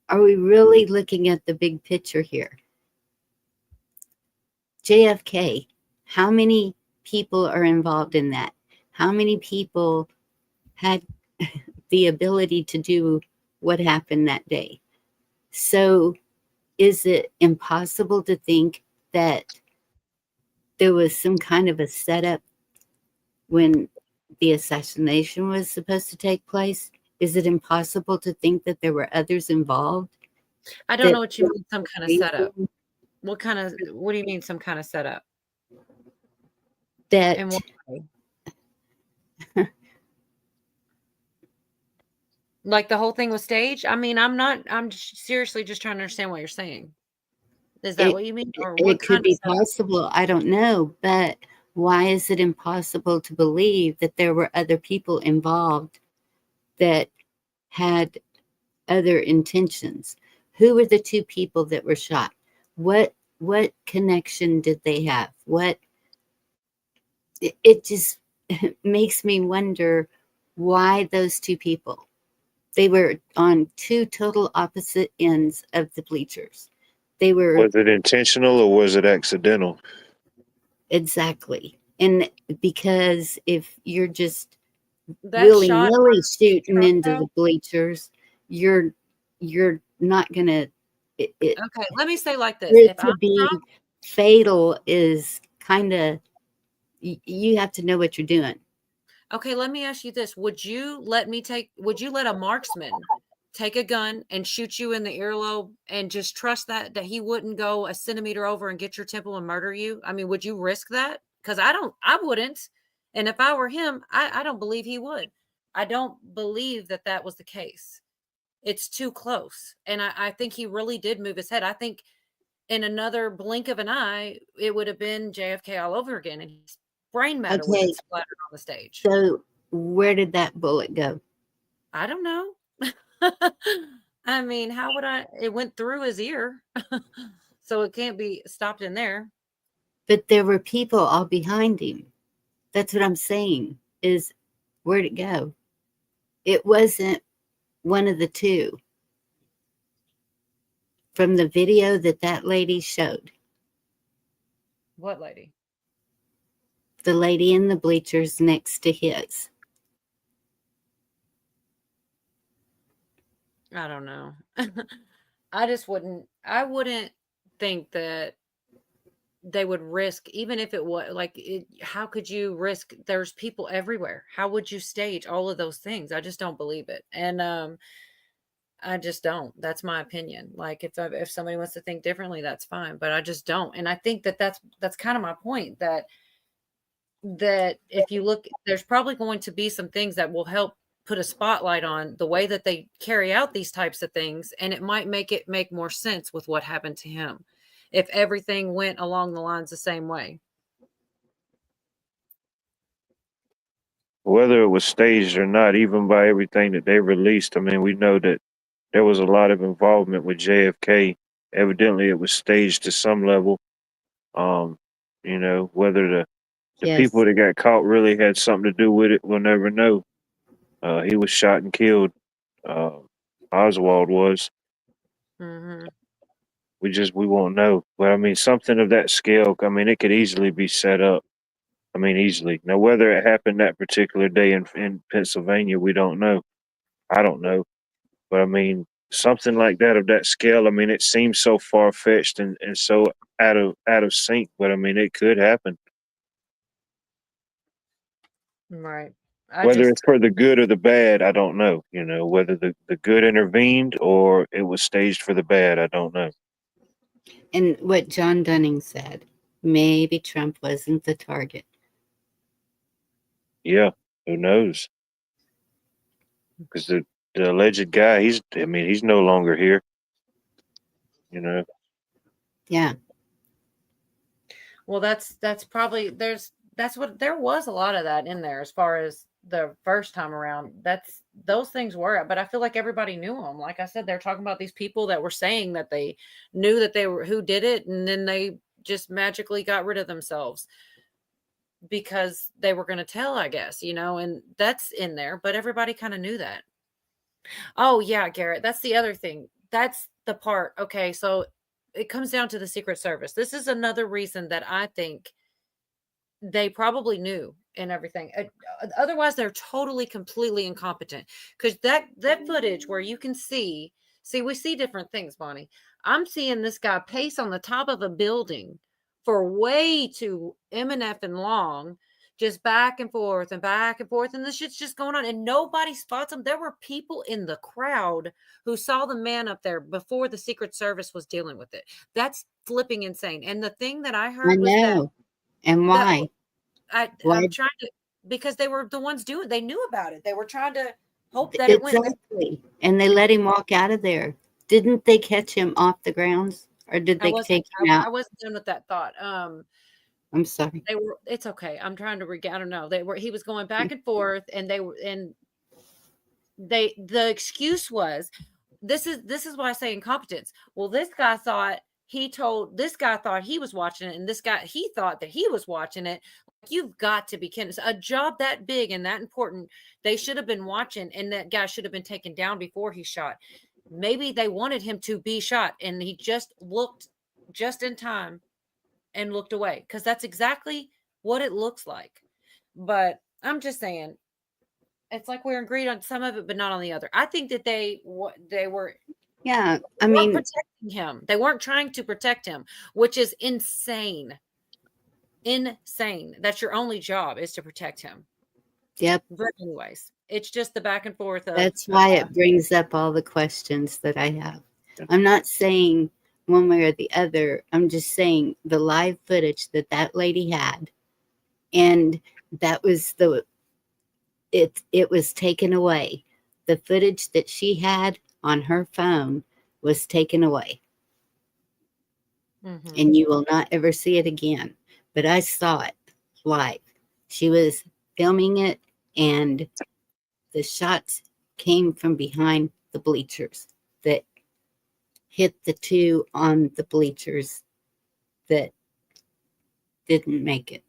are we really looking at the big picture here? JFK, how many people are involved in that? How many people had the ability to do what happened that day? So is it impossible to think that there was some kind of a setup when the assassination was supposed to take place? Is it impossible to think that there were others involved? I don't That know what you mean, some kind of setup. What do you mean some kind of setup? that And what way? Like the whole thing was staged? I mean, I'm seriously just trying to understand what you're saying. Is that it, what you mean? Or it what could kind of be setup? possible. I don't know. But why is it impossible to believe that there were other people involved that had other intentions? Who were the two people that were shot? What connection did they have? It just makes me wonder why those two people. They were on two total opposite ends of the bleachers. They were Was it intentional or was it accidental? exactly. And because if you're just That shot willy-nilly shooting truck into though? the bleachers, you're not gonna it, Okay, let me say like for this. it If I'm to be Trump, fatal is kind of you have to know what you're doing. okay, let me ask you this. Would you let a marksman take a gun and shoot you in the earlobe and just trust that he wouldn't go a centimeter over and get your temple and murder you? I mean, would you risk that? Because I wouldn't. And if I were him, I don't believe he would. I don't believe that was the case. It's too close. And I think he really did move his head. I think in another blink of an eye, it would have been JFK all over again, and his brain matter would have Okay, been splattered on the stage. so where did that bullet go? I don't know. I mean, how would it went through his ear. So it can't be stopped in there. But there were people all behind him. That's what I'm saying, is where'd it go? It wasn't one of the two from the video that lady showed. What lady? The lady in the bleachers next to his. I don't know. I wouldn't think that they would risk, even if it was like how could you risk? There's people everywhere. How would you stage all of those things? I just don't believe it. And I just don't. That's my opinion. Like if somebody wants to think differently, that's fine, but I just don't. And I think that's kind of my point, that if you look, there's probably going to be some things that will help put a spotlight on the way that they carry out these types of things, and it might make more sense with what happened to him if everything went along the lines the same way. Whether it was staged or not, even by everything that they released, I mean, we know that there was a lot of involvement with JFK. Evidently, it was staged to some level. Um, whether the Yes. people that got caught really had something to do with it, we'll never know. He was shot and killed. Oswald was. Hmm. We won't know. But I mean, something of that scale. I mean, it could easily be set up. I mean, easily. Now, whether it happened that particular day in Pennsylvania, we don't know. I don't know. But I mean, something like that of that scale. I mean, it seems so far fetched and so out of sync. But I mean, it could happen. Right. Whether it's for the good or the bad, I don't know. Whether the good intervened or it was staged for the bad, I don't know. And what John Dunning said, maybe Trump wasn't the target. Yeah, who knows? Because the alleged guy, he's no longer here. Yeah. Well, that's probably there was a lot of that in there as far as the first time around. Those things were, but I feel like everybody knew them. Like I said, they're talking about these people that were saying that they knew that they were who did it, and then they just magically got rid of themselves because they were going to tell, I guess, and that's in there, but everybody kind of knew that. Oh yeah, Garrett, that's the other thing. that's the part. Okay, so it comes down to the Secret Service. This is another reason that I think they probably knew and everything. Otherwise, they're totally, completely incompetent. Because that footage where you can see, we see different things, Bonnie. I'm seeing this guy pace on the top of a building for way too MNF and long, just back and forth and back and forth, and this shit's just going on, and nobody spots him. There were people in the crowd who saw the man up there before the Secret Service was dealing with it. That's flipping insane. And the thing that I I heard was know. And why? Why? I'm trying to, because they were the ones doing, they knew about it. They were trying to hope that it went. Exactly. And they let him walk out of there. Didn't they catch him off the grounds, or did they take him I out? wasn't done with that thought. I'm sorry. They were, it's okay. I'm trying to I don't know. He was going back and forth, and the excuse was, this is why I say incompetence. Well, this guy thought he was watching it, and this guy, he thought that he was watching it. You've got to be kidding. A job that big and that important, they should have been watching, and that guy should have been taken down before he shot. Maybe they wanted him to be shot, and he just looked just in time and looked away, because that's exactly what it looks like. But I'm just saying, it's like we're agreed on some of it, but not on the other. I think that they were. Yeah, I mean, protecting him. They weren't trying to protect him, which is insane. Insane. That's your only job, is to protect him. Yep. But anyways, it's just the back and forth. That's why it brings up all the questions that I have. I'm not saying one way or the other. I'm just saying the live footage that lady had, and that was it was taken away. The footage that she had on her phone was taken away. Mm-hmm. And you will not ever see it again. But I saw it live. She was filming it, and the shots came from behind the bleachers that hit the two on the bleachers that didn't make it.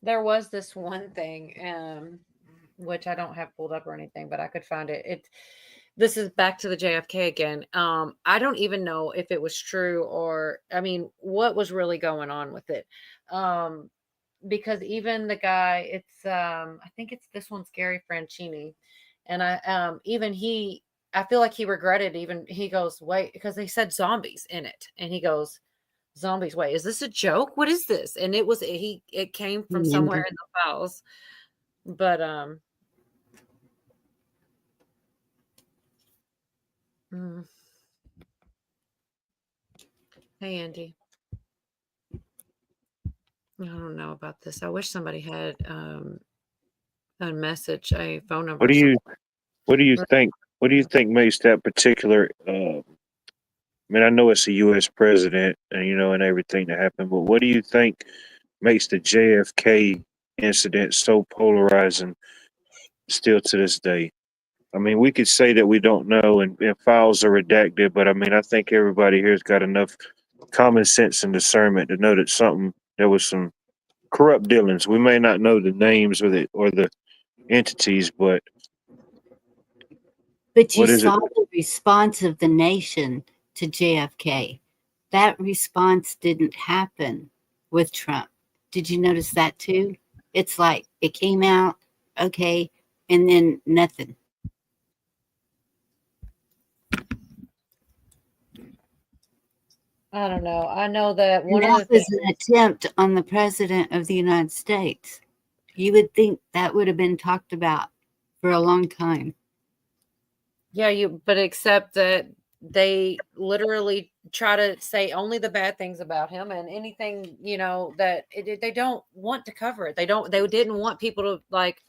There was this one thing, which I don't have pulled up or anything, but I could find it. This is back to the JFK again. I don't even know if it was true, or, I mean, what was really going on with it. Because even the guy, I think it's this one's Gary Franchini. And I feel like he regretted, he goes, wait, because they said zombies in it. And he goes, zombies, wait, is this a joke? What is this? And it came from somewhere in the files. But hey, Andy. I don't know about this. I wish somebody had a message, a phone number. What do you think? What do you think makes that particular? I mean, I know it's a U.S. president, and everything that happened, but what do you think makes the JFK incident so polarizing still to this day? I mean, we could say that we don't know, and files are redacted, but I mean, I think everybody here's got enough common sense and discernment to know that there was some corrupt dealings. We may not know the names or the entities, but you saw the response of the nation to JFK. That response didn't happen with Trump. Did you notice that too? It's like it came out, okay, and then nothing. I don't know. I know that that was an attempt on the president of the United States. You would think that would have been talked about for a long time. Yeah, but except that they literally try to say only the bad things about him, and anything, that they don't want to cover it. They didn't want people to like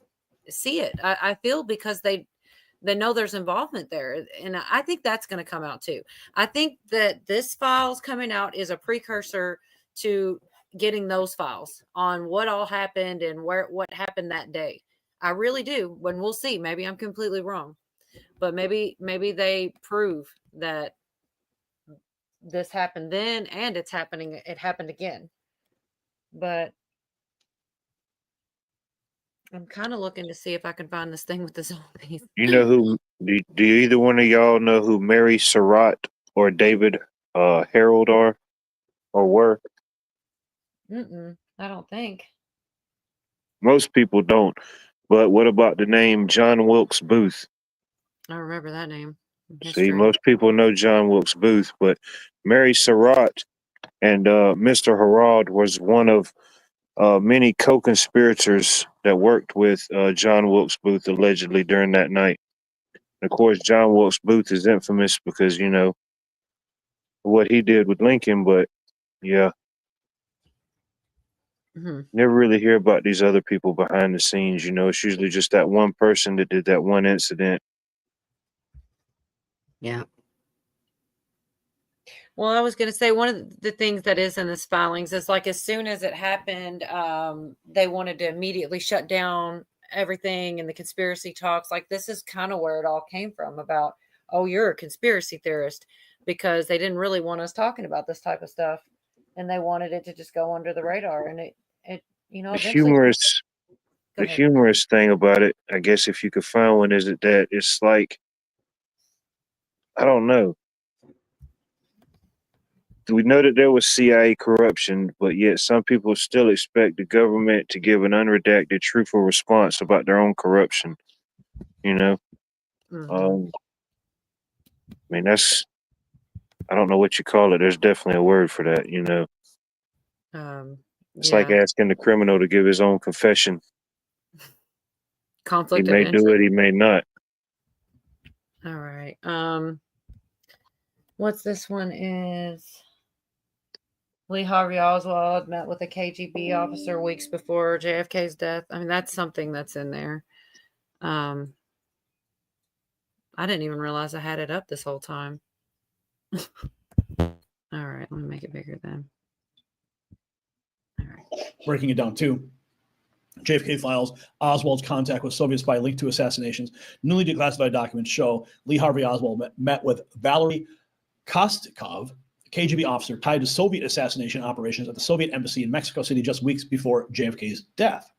see it. I feel because they know there's involvement there. And I think that's going to come out too. I think that this files coming out is a precursor to getting those files on what all happened and what happened that day. I really do. When we'll see, maybe I'm completely wrong, but maybe they prove that this happened then and it happened again. But I'm kind of looking to see if I can find this thing with the zombies. You know who? Do either one of y'all know who Mary Surratt or David Harold are or were? I don't think. Most people don't. But what about the name John Wilkes Booth? I remember that name. in See, history. most people know John Wilkes Booth, but Mary Surratt and Mr. Harald was one of many co-conspirators that worked with John Wilkes Booth allegedly during that night. And of course, John Wilkes Booth is infamous because, you know, what he did with Lincoln, but yeah, never really hear about these other people behind the scenes. You know, it's usually just that one person that did that one incident. Yeah. Well, I was going to say one of the things that is in this filings is like as soon as it happened, they wanted to immediately shut down everything and the conspiracy talks. Like this is kind of where it all came from about, oh, you're a conspiracy theorist, because they didn't really want us talking about this type of stuff, and they wanted it to just go under the radar. And it The eventually. humorous, Go the ahead. humorous thing about it, I guess, if you could find one, is that it's like, I don't know. We know that there was CIA corruption, but yet some people still expect the government to give an unredacted, truthful response about their own corruption. You know, Mhm. I mean, I don't know what you call it. There's definitely a word for that. You know, it's like Yeah, asking the criminal to give his own confession. He conflict of may do interest. it, he may not. All right. What's this one is? Lee Harvey Oswald met with a KGB officer weeks before JFK's death. I mean, that's something that's in there. I didn't even realize I had it up this whole time. All right, let me make it bigger then. All right. Breaking it down too. JFK files Oswald's contact with Soviet spy linked to assassinations. Newly declassified documents show Lee Harvey Oswald met with Valery Kostikov, a KGB officer tied to Soviet assassination operations at the Soviet embassy in Mexico City just weeks before JFK's death.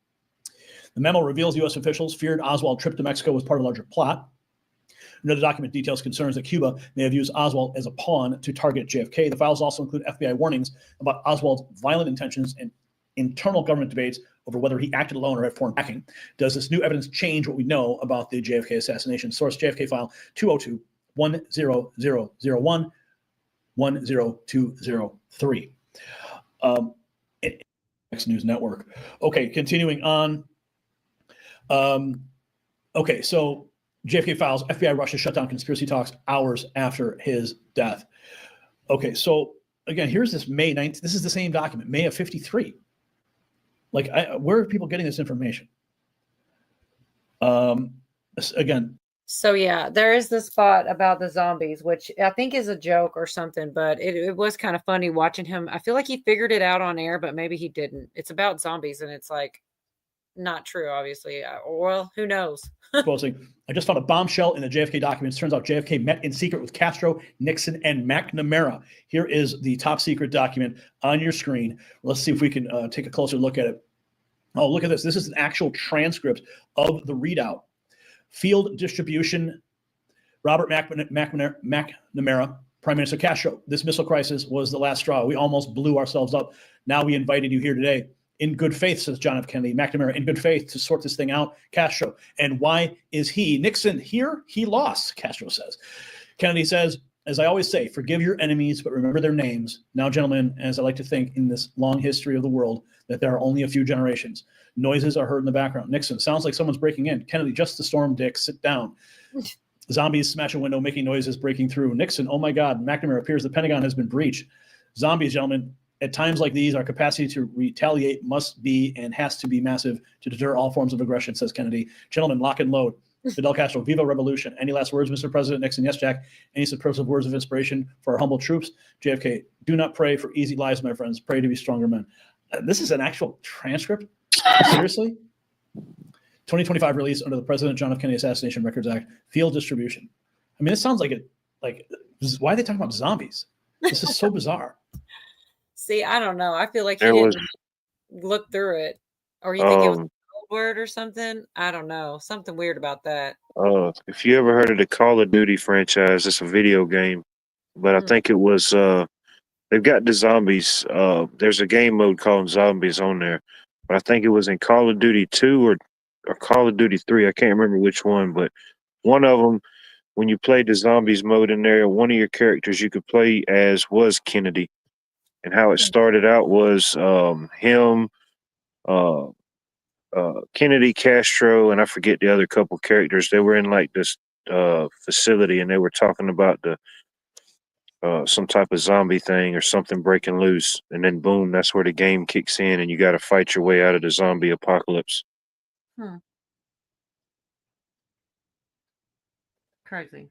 The memo reveals U.S. officials feared Oswald's trip to Mexico was part of a larger plot. Another document details concerns that Cuba may have used Oswald as a pawn to target JFK. The files also include FBI warnings about Oswald's violent intentions and internal government debates over whether he acted alone or had foreign backing. Does this new evidence change what we know about the JFK assassination? Source JFK file 202-10001. 10203. X News Network. Okay, continuing on. Okay, so JFK files, FBI Russia shut down conspiracy talks hours after his death. Okay, so again, here's this May 9th. This is the same document, May of 53. Like, where are people getting this information? Again. So yeah, there is this spot about the zombies, which I think is a joke or something, but it was kind of funny watching him. I feel like he figured it out on air, but maybe he didn't. It's about zombies, and it's like not true, obviously. Well, who knows? Posting. I just found a bombshell in the JFK documents. Turns out JFK met in secret with Castro, Nixon, and McNamara. Here is the top secret document on your screen. Let's see if we can take a closer look at it. Oh, look at this. This is an actual transcript of the readout. Field distribution, Robert McNamara, Prime Minister Castro. This missile crisis was the last straw. We almost blew ourselves up. Now we invited you here today. In good faith, says John F. Kennedy. McNamara, in good faith to sort this thing out. Castro. And why is he? Nixon here? He lost, Castro says. Kennedy says, as I always say, forgive your enemies, but remember their names. Now, gentlemen, as I like to think in this long history of the world, that there are only a few generations. Noises are heard in the background. Nixon, sounds like someone's breaking in. Kennedy, just the storm, Dick, sit down. Zombies smash a window, making noises, breaking through. Nixon, oh my God, McNamara appears the Pentagon has been breached. Zombies, gentlemen, at times like these, our capacity to retaliate must be and has to be massive to deter all forms of aggression, says Kennedy. Gentlemen, lock and load. Fidel Castro, Viva Revolution. Any last words, Mr. President? Nixon, yes, Jack. Any superlative words of inspiration for our humble troops? JFK, do not pray for easy lives, my friends. Pray to be stronger men. This is an actual transcript? Seriously? 2025 release under the President John F. Kennedy Assassination Records Act, field distribution. I mean, it sounds like why are they talking about zombies? This is so bizarre. See, I don't know. I feel like he There didn't was look through it. Or you think it was word or something. I don't know. Something weird about that. If you ever heard of the Call of Duty franchise, it's a video game, but I Hmm. think it was they've got the zombies. There's a game mode called Zombies on there, but I think it was in Call of Duty 2 or Call of Duty 3. I can't remember which one, but one of them, when you played the zombies mode in there, one of your characters you could play as was Kennedy. And how it started out was him, uh, Kennedy, Castro, and I forget the other couple characters. They were in like this facility, and they were talking about the some type of zombie thing or something breaking loose, and then boom, that's where the game kicks in, and you got to fight your way out of the zombie apocalypse. Crazy.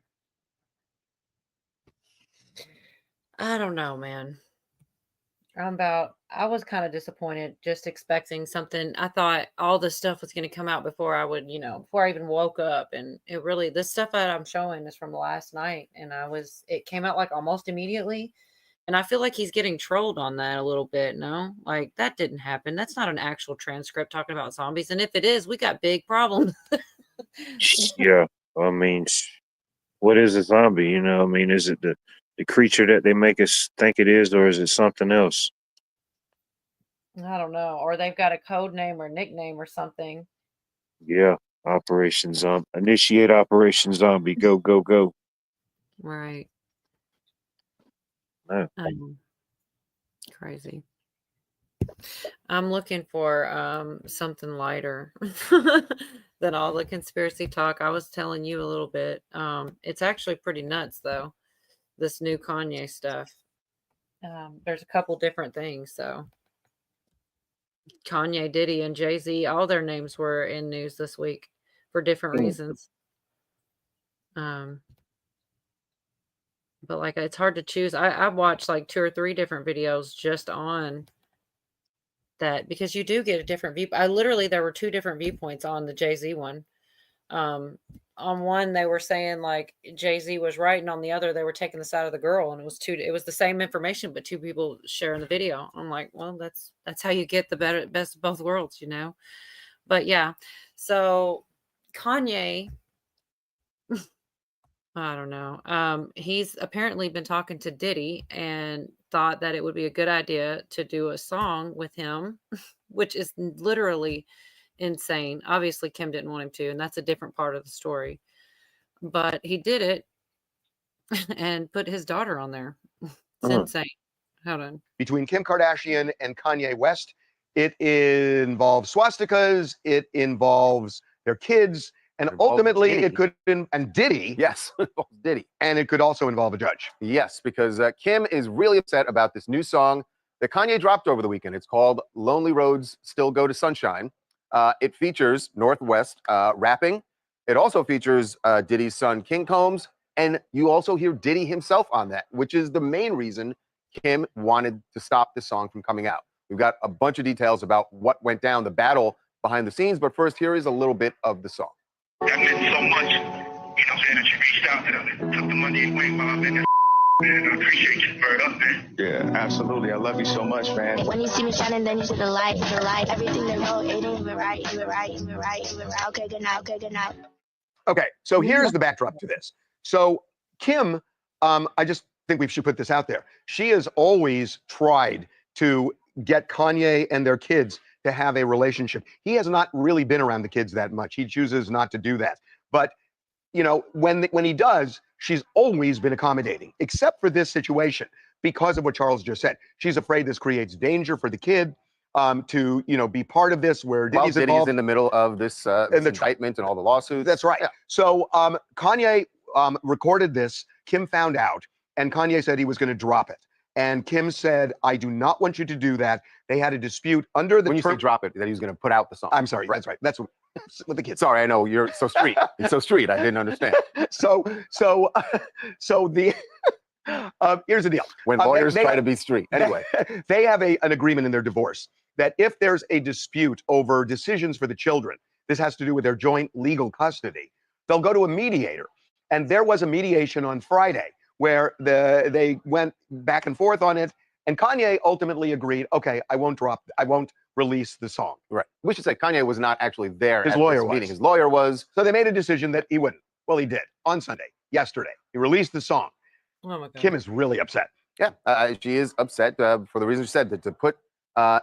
I don't know, man. I was kind of disappointed, just expecting something. I thought all this stuff was going to come out before I would, before I even woke up. And this stuff that I'm showing is from last night. And it came out like almost immediately. And I feel like he's getting trolled on that a little bit. No, like that didn't happen. That's not an actual transcript talking about zombies. And if it is, we got big problems. Yeah, I mean, what is a zombie? I mean, is it the creature that they make us think it is, or is it something else? I don't know. Or they've got a code name or nickname or something. Yeah, Operation Zombie. Initiate Operation Zombie. Go, go, go. Right. No. Crazy. I'm looking for something lighter than all the conspiracy talk. I was telling you a little bit. It's actually pretty nuts though, this new Kanye stuff. There's a couple different things. So Kanye, Diddy, and Jay-Z, all their names were in news this week for different reasons. But like it's hard to choose. I watched like 2 or 3 different videos just on that because you do get a different view. There were 2 different viewpoints on the Jay-Z one. On one they were saying like Jay-Z was right, and on the other they were taking the side of the girl, and it was the same information but 2 people sharing the video. I'm like, well, that's how you get the best of both worlds, But yeah, so Kanye, I don't know. He's apparently been talking to Diddy and thought that it would be a good idea to do a song with him, which is literally insane. Obviously, Kim didn't want him to, and that's a different part of the story. But he did it and put his daughter on there. It's insane. Hold on. Between Kim Kardashian and Kanye West, it involves swastikas, it involves their kids, and ultimately Diddy. it could, and Diddy. Yes, Diddy. And it could also involve a judge. Yes, because Kim is really upset about this new song that Kanye dropped over the weekend. It's called Lonely Roads Still Go to Sunshine. It features North West rapping. It also features Diddy's son, King Combs. And you also hear Diddy himself on that, which is the main reason Kim wanted to stop this song from coming out. We've got a bunch of details about what went down, the battle behind the scenes. But first, here is a little bit of the song. That meant so much, saying that you reached out to them and took the money away while I'm in there. Man, I appreciate you. Word up, man. Yeah, absolutely. I love you so much, man. When you see me shining, then you see the light. Everything they wrote, it ain't even right. Okay, good night. Okay, so here's the backdrop to this. So Kim, I just think we should put this out there. She has always tried to get Kanye and their kids to have a relationship. He has not really been around the kids that much. He chooses not to do that. But, when he does, she's always been accommodating, except for this situation, because of what Charles just said. She's afraid this creates danger for the kid to, be part of this where Diddy's involved in the middle of this indictment and all the lawsuits. That's right. Yeah. So Kanye recorded this. Kim found out, and Kanye said he was going to drop it. And Kim said, I do not want you to do that. They had a dispute under the When you say drop it, that he was going to put out the song. I'm sorry. Right. That's right. That's what the kids. Sorry, I know you're so street. It's so street. I didn't understand. So the here's the deal. When lawyers try to be street. Anyway, they have an agreement in their divorce that if there's a dispute over decisions for the children, this has to do with their joint legal custody, they'll go to a mediator. And there was a mediation on Friday where they went back and forth on it. And Kanye ultimately agreed, okay, I won't release the song. Right. We should say Kanye was not actually there. His at lawyer this was. meeting. His lawyer was. So they made a decision that he wouldn't. Well, he did on Sunday, yesterday. He released the song. Oh my God. Kim is really upset. Yeah, she is upset for the reasons you said, to put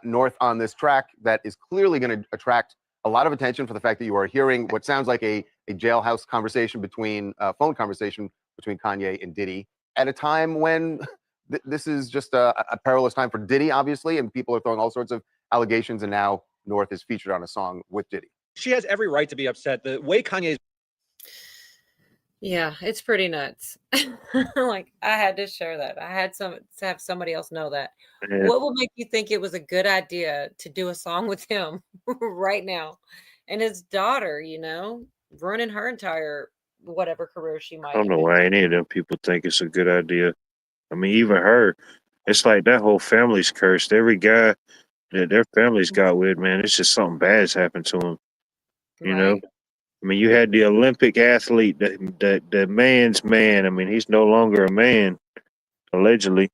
North on this track that is clearly going to attract a lot of attention for the fact that you are hearing what sounds like a jailhouse conversation phone conversation between Kanye and Diddy at a time when this is just a perilous time for Diddy, obviously, and people are throwing all sorts of allegations, and now North is featured on a song with Diddy. She has every right to be upset. The way Kanye's Yeah, it's pretty nuts. Like, I had to share that. I had to have somebody else know that. Yeah. What will make you think it was a good idea to do a song with him right now? And his daughter, ruining her entire whatever career she might I don't know even why any of them people think it's a good idea. I mean, even her, it's like that whole family's cursed. Every guy that their families got with, man, it's just something bad's happened to them. You know? Right. I mean, you had the Olympic athlete, the man's man. I mean, he's no longer a man, allegedly.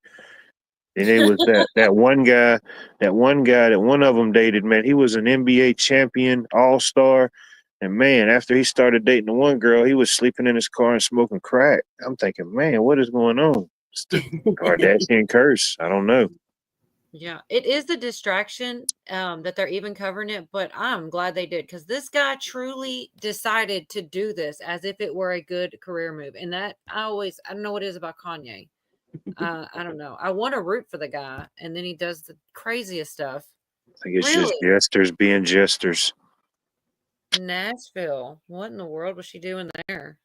And it was that one guy that one of them dated, man. He was an NBA champion, all-star. And man, after he started dating the one girl, he was sleeping in his car and smoking crack. I'm thinking, man, what is going on? It's the Kardashian curse. I don't know. Yeah, it is the distraction that they're even covering it, but I'm glad they did because this guy truly decided to do this as if it were a good career move. And that I don't know what it is about Kanye. I don't know. I want to root for the guy, and then he does the craziest stuff. I think it's just jesters being jesters. Nashville. What in the world was she doing there?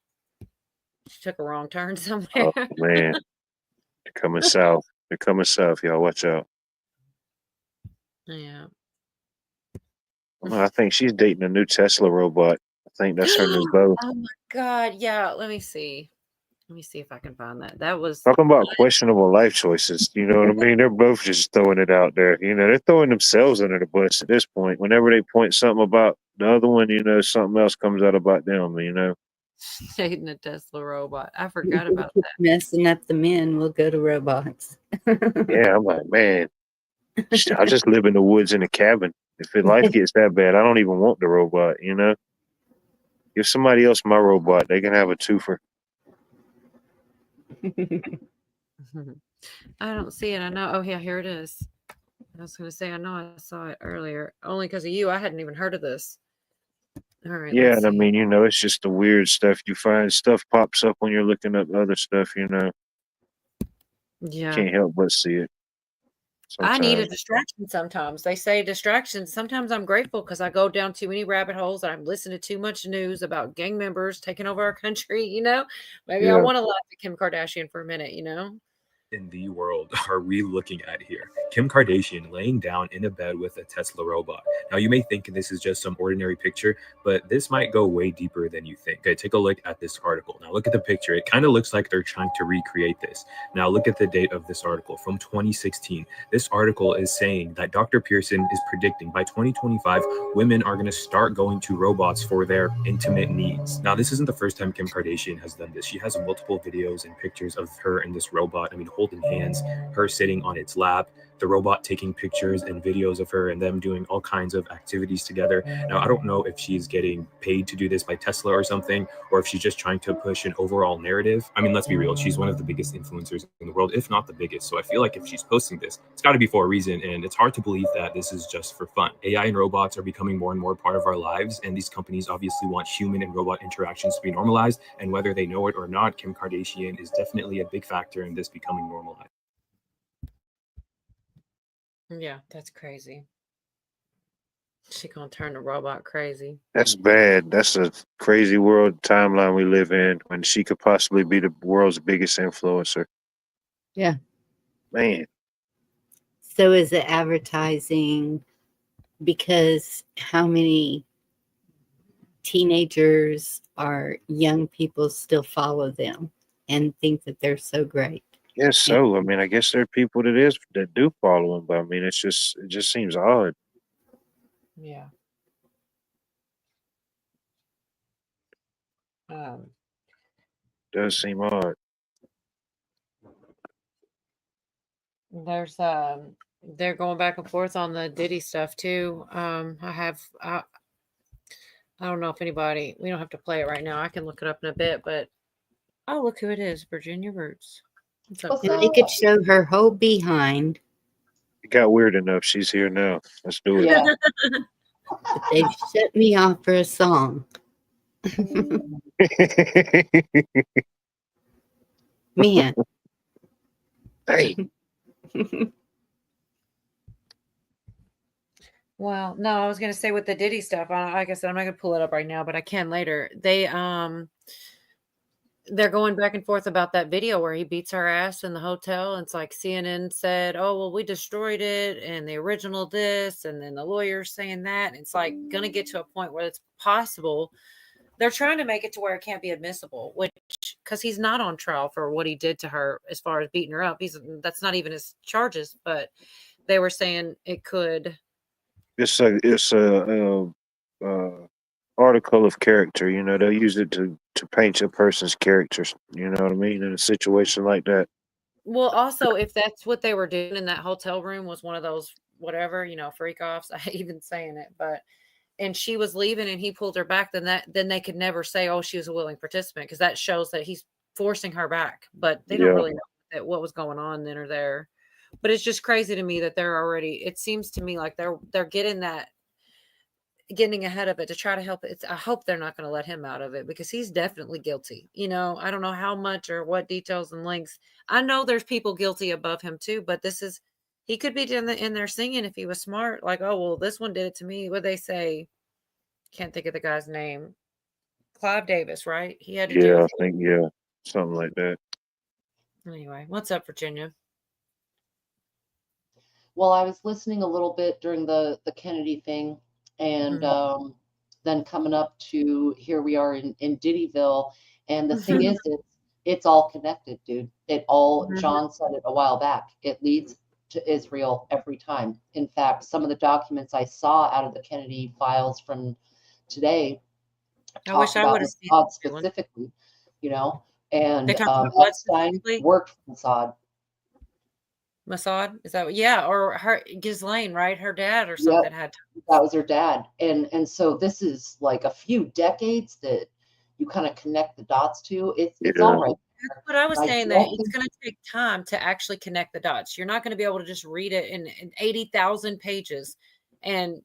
She took a wrong turn somewhere. Oh man, they're coming south. They're coming south, y'all. Watch out. Yeah. Well, I think she's dating a new Tesla robot. I think that's her new beau. Oh my God. Yeah. Let me see. Let me see if I can find that. That was Talking about questionable life choices. You know what I mean? They're both just throwing it out there. They're throwing themselves under the bus at this point. Whenever they point something about the other one, something else comes out about them, dating a Tesla robot. I forgot about that. Messing up the men will go to robots. Yeah, I'm like, man, I'll just live in the woods in a cabin. If life gets that bad, I don't even want the robot, Give somebody else my robot. They can have a twofer. I don't see it. I know. Oh, yeah, here it is. I was going to say, I know I saw it earlier. Only because of you. I hadn't even heard of this. All right. Yeah, let's and I see. mean, it's just the weird stuff you find. Stuff pops up when you're looking up other stuff, Yeah. Can't help but see it. I need a Sometimes. distraction sometimes. They say distractions. Sometimes I'm grateful because I go down too many rabbit holes and I'm listening to too much news about gang members taking over our country, Maybe I Yeah. want to laugh at Kim Kardashian for a minute, In the world are we looking at here? Kim Kardashian laying down in a bed with a Tesla robot. Now, you may think this is just some ordinary picture, but this might go way deeper than you think. Okay, take a look at this article. Now, look at the picture. It kind of looks like they're trying to recreate this. Now, look at the date of this article from 2016. This article is saying that Dr. Pearson is predicting by 2025, women are going to start going to robots for their intimate needs. Now, this isn't the first time Kim Kardashian has done this. She has multiple videos and pictures of her and this robot. I mean, holding hands, her sitting on its lap, the robot taking pictures and videos of her and them doing all kinds of activities together. Now, I don't know if she's getting paid to do this by Tesla or something, or if she's just trying to push an overall narrative. I mean, let's be real. She's one of the biggest influencers in the world, if not the biggest. So I feel like if she's posting this, it's got to be for a reason. And it's hard to believe that this is just for fun. AI and robots are becoming more and more part of our lives. And these companies obviously want human and robot interactions to be normalized. And whether they know it or not, Kim Kardashian is definitely a big factor in this becoming normalized. Yeah, that's crazy. She gonna turn the robot crazy. That's bad. That's a crazy world timeline we live in when she could possibly be the world's biggest influencer. Yeah. Man. So is it advertising? Because how many teenagers or young people still follow them and think that they're so great? Yes, so I mean, I guess there are people that do follow him, but I mean, it just seems odd. Yeah. Does seem odd. There's they're going back and forth on the Diddy stuff too. I don't know if anybody, we don't have to play it right now. I can look it up in a bit, but oh, look who it is. Virginia Roots. What's up, If girl? they could show her whole behind, It got weird enough. She's here now. Let's do it. Yeah. but they've shut me off for a song. Man. Hey. Well, no, I was gonna say with the Diddy stuff. Like I said, I'm not gonna pull it up right now, but I can later. They're going back and forth about that video where he beats her ass in the hotel. And it's like CNN said, "Oh, well, we destroyed it, and the original this," and then the lawyer's saying that. And it's like gonna get to a point where it's possible. They're trying to make it to where it can't be admissible, which because he's not on trial for what he did to her as far as beating her up. That's not even his charges, but they were saying it could. It's a article of character. You know, they'll use it to paint a person's characters. You know what I mean? In a situation like that. Well, also, if that's what they were doing in that hotel room was one of those whatever, freak offs. I hate even saying it, but and she was leaving and he pulled her back, then they could never say, oh, she was a willing participant, because that shows that he's forcing her back. But they don't really know what was going on then or there. But it's just crazy to me that they're already. It seems to me like they're getting ahead of it to try to help it. I hope they're not going to let him out of it, because he's definitely guilty. I don't know how much or what details and links. I know there's people guilty above him too, but he could be in there singing if he was smart. Like, oh, well, this one did it to me. What they say? Can't think of the guy's name. Clive Davis, right? He had to do. I think something like that. Anyway, what's up, Virginia? Well, I was listening a little bit during the Kennedy thing, and then coming up to here we are in Diddyville, and the thing is, it's all connected, dude. John said it a while back. It leads to Israel every time. In fact, some of the documents I saw out of the Kennedy files from today I wish I would have seen Mossad specifically, and Epstein worked for Mossad. Mossad, is that or her Ghislaine, right? Her dad or something had. That was her dad, and so this is like a few decades that you kind of connect the dots to. It's all right. That's what I was saying, that it's going to take time to actually connect the dots. You're not going to be able to just read it in 80,000 pages, and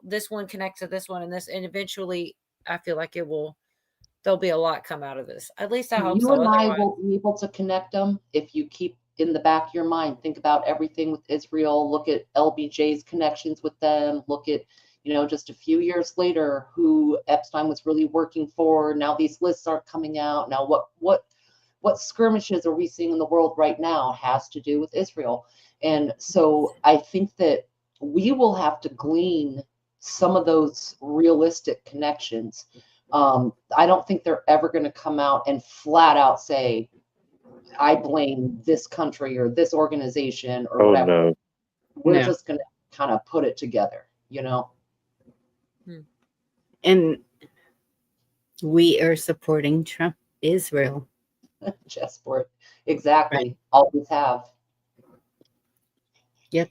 this one connects to this one and this, and eventually, I feel like there'll be a lot come out of this. At least I hope so. You and I will be able to connect them if you keep in the back of your mind, think about everything with Israel, look at LBJ's connections with them, look at, just a few years later, who Epstein was really working for. Now these lists aren't coming out. Now what skirmishes are we seeing in the world right now has to do with Israel. And so I think that we will have to glean some of those realistic connections. I don't think they're ever going to come out and flat out say, I blame this country or this organization or whatever. No. We're just going to kind of put it together, And we are supporting Trump, Israel. Chessport. Exactly. Right. Always have. Yep.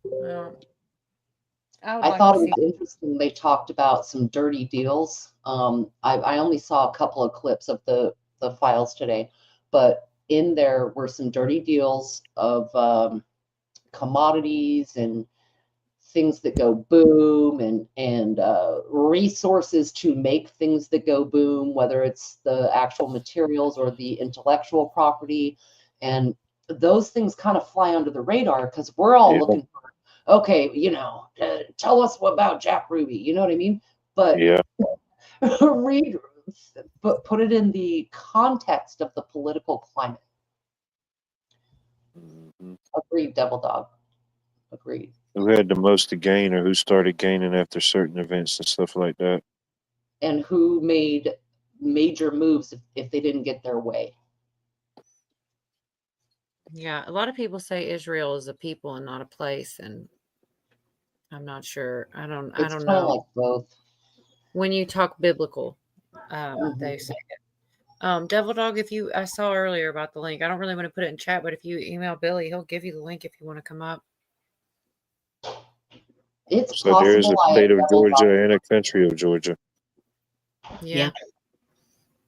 Well, I thought it was interesting. They talked about some dirty deals. I only saw a couple of clips of the files today, but in there were some dirty deals of commodities and things that go boom and resources to make things that go boom, whether it's the actual materials or the intellectual property. And those things kind of fly under the radar because we're all looking for, okay, tell us about Jack Ruby, you know what I mean? But put it in the context of the political climate. Agreed, Devil Dog. Agreed. Who had the most to gain, or who started gaining after certain events and stuff like that? And who made major moves if they didn't get their way? Yeah, a lot of people say Israel is a people and not a place, and I'm not sure. I don't know. Like both. When you talk biblical, they say it. Devil Dog, I saw earlier about the link. I don't really want to put it in chat, but if you email Billy, he'll give you the link if you want to come up. It's So there is a possible I state have of Devil Dog. Georgia and a country of Georgia. Yeah.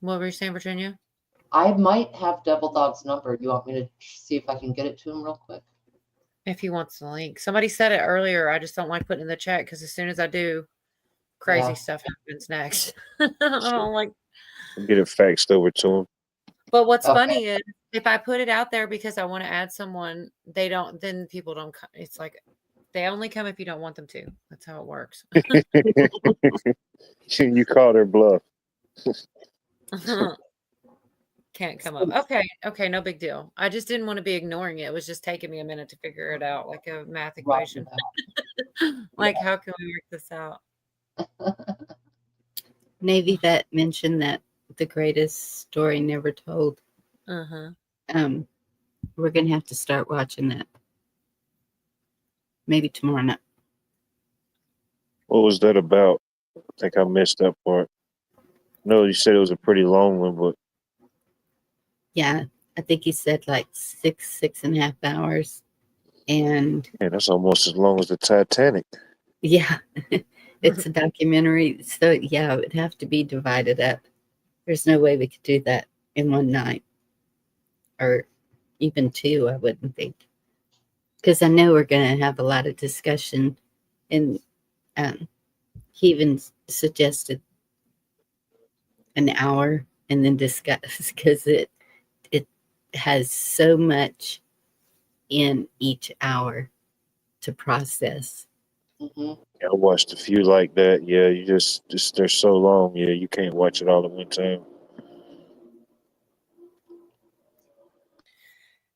What were you saying, Virginia? I might have Devil Dog's number. You want me to see if I can get it to him real quick? If he wants the link. Somebody said it earlier. I just don't like putting it in the chat because as soon as I do, crazy Yeah. stuff happens next. I don't like. Get it faxed over to him. But what's Okay. funny is if I put it out there because I want to add someone, then people don't come. It's like they only come if you don't want them to. That's how it works. You called her bluff. Can't come up. Okay, no big deal. I just didn't want to be ignoring it. It was just taking me a minute to figure it out, like a math equation. Like, how can we work this out? Navy vet mentioned that the greatest story never told. Uh-huh. We're gonna have to start watching that. Maybe tomorrow night. What was that about? I think I missed that part. No, you said it was a pretty long one, but Yeah, I think he said like 6.5 hours. And man, that's almost as long as the Titanic. yeah, it's a documentary. So yeah, it would have to be divided up. There's no way we could do that in one night. Or even two, I wouldn't think. Because I know we're going to have a lot of discussion. And he even suggested an hour and then discuss because it has so much in each hour to process. Mm-hmm. I watched a few like that. Yeah, you just they're so long. Yeah, you can't watch it all at one time.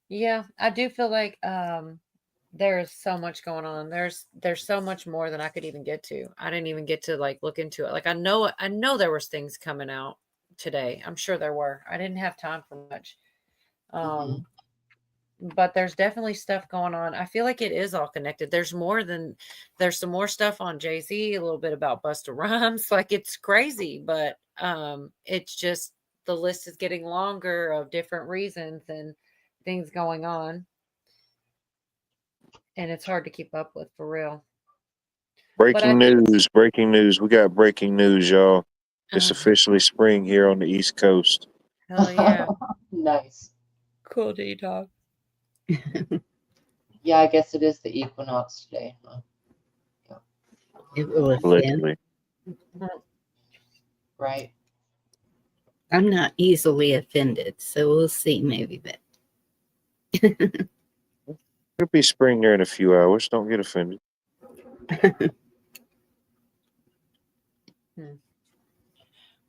Yeah, I do feel like there's so much going on. There's so much more than I could even get to. I didn't even get to like look into it. Like I know there was things coming out today. I'm sure there were. I didn't have time for much. But there's definitely stuff going on. I feel like it is all connected. There's some more stuff on Jay-Z, a little bit about Busta Rhymes. Like it's crazy, but it's just the list is getting longer of different reasons and things going on. And it's hard to keep up with for real. Breaking news. We got breaking news, y'all. It's officially spring here on the East Coast. Hell yeah. Nice. Cool, D-Dog. Yeah, I guess it is the equinox today. Huh? Yeah. It will Allegedly. Right. I'm not easily offended, so we'll see maybe. But It'll be spring there in a few hours. Don't get offended.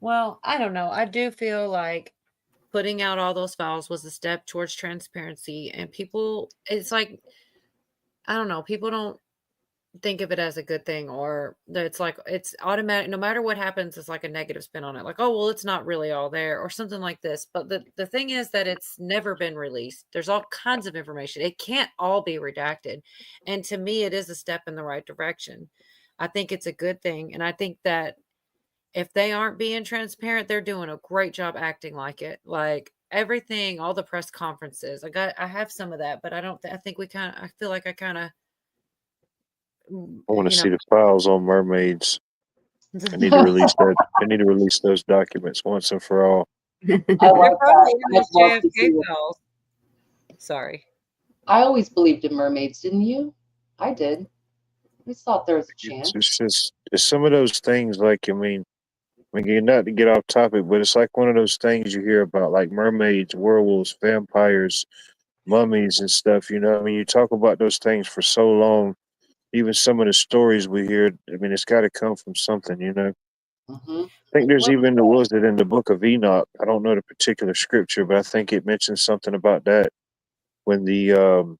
Well, I don't know. I do feel like putting out all those files was a step towards transparency, and people, it's like, I don't know, people don't think of it as a good thing, or that it's like it's automatic. No matter what happens, it's like a negative spin on it. Like, oh well, it's not really all there, or something like this. But the thing is that it's never been released. There's all kinds of information. It can't all be redacted, and to me, it is a step in the right direction. I think it's a good thing, and I think that if they aren't being transparent, they're doing a great job acting like it. Like everything, all the press conferences. I have some of that, but I don't. I think I feel like I kind of. I want to see the files on mermaids. I need to release that. I need to release those documents once and for all. I like probably in that. those JFK files. Sorry. I always believed in mermaids, didn't you? I did. We thought there was a chance. It's some of those things. Like I mean, not to get off topic, but it's like one of those things you hear about, like mermaids, werewolves, vampires, mummies, and stuff. You know, I mean, you talk about those things for so long. Even some of the stories we hear, I mean, it's got to come from something, you know. Mm-hmm. I think there's even was it in the book of Enoch. I don't know the particular scripture, but I think it mentions something about that when the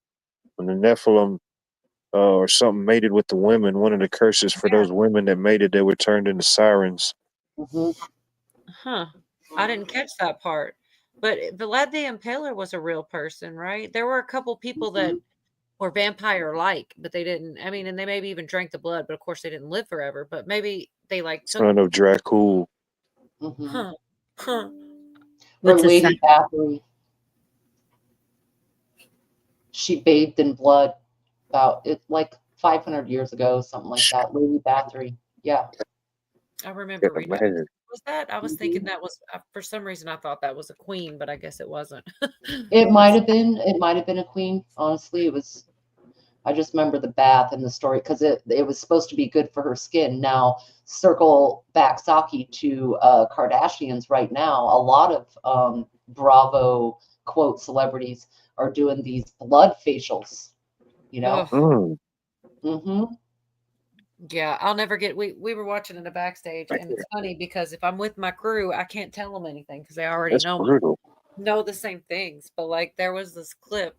Nephilim or something mated with the women. One of the curses for those women that mated, they were turned into sirens. Mm-hmm. Huh. I didn't catch that part. But Vlad the Impaler was a real person, right? There were a couple people that were vampire-like, but they didn't. I mean, and they maybe even drank the blood, but of course they didn't live forever. But maybe they like took. Son of Dracul. Mm-hmm. Huh. What's a Lady sign? Bathory. She bathed in blood about it like 500 years ago, something like that. Lady Bathory. Yeah. I remember reading it. Imagine. Was that? I was thinking that was for some reason I thought that was a queen, but I guess it wasn't. It might have been. It might have been a queen. Honestly, it was. I just remember the bath and the story because it was supposed to be good for her skin. Now, circle back Saki to Kardashians right now. A lot of Bravo quote celebrities are doing these blood facials. You know. Ugh. Mm-hmm. Yeah, I'll never get. We were watching in the backstage, and it's funny because if I'm with my crew, I can't tell them anything because they already That's know brutal. the same things. But like, there was this clip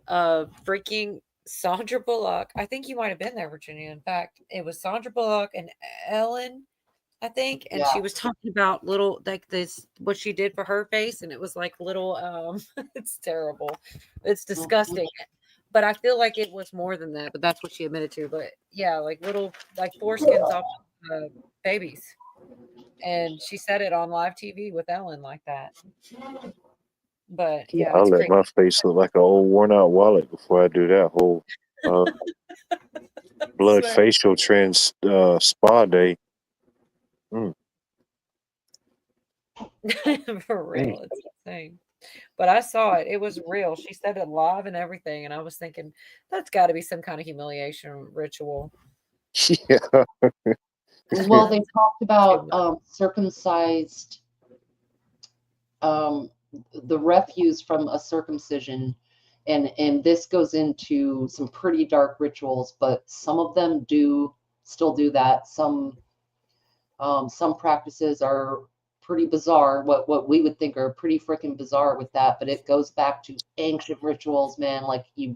of freaking Sandra Bullock. I think you might have been there, Virginia. In fact, it was Sandra Bullock and Ellen, I think, and she Yeah. was talking about little like this what she did for her face, and it was like little. It's terrible. It's disgusting. But I feel like it was more than that. But that's what she admitted to. But yeah, like little like foreskins off babies, and she said it on live TV with Ellen like that. But yeah, I'll it's let crazy. my face look like an old worn out wallet before I do that whole blood Swear. facial trans spa day. Mm. For real, it's insane. But I saw it. It was real. She said it live and everything. And I was thinking, that's got to be some kind of humiliation ritual. Yeah. Well, they talked about circumcised, the refuse from a circumcision, and this goes into some pretty dark rituals, but some of them do still do that. Some practices are pretty bizarre. What we would think are pretty freaking bizarre with that, but it goes back to ancient rituals, man. Like you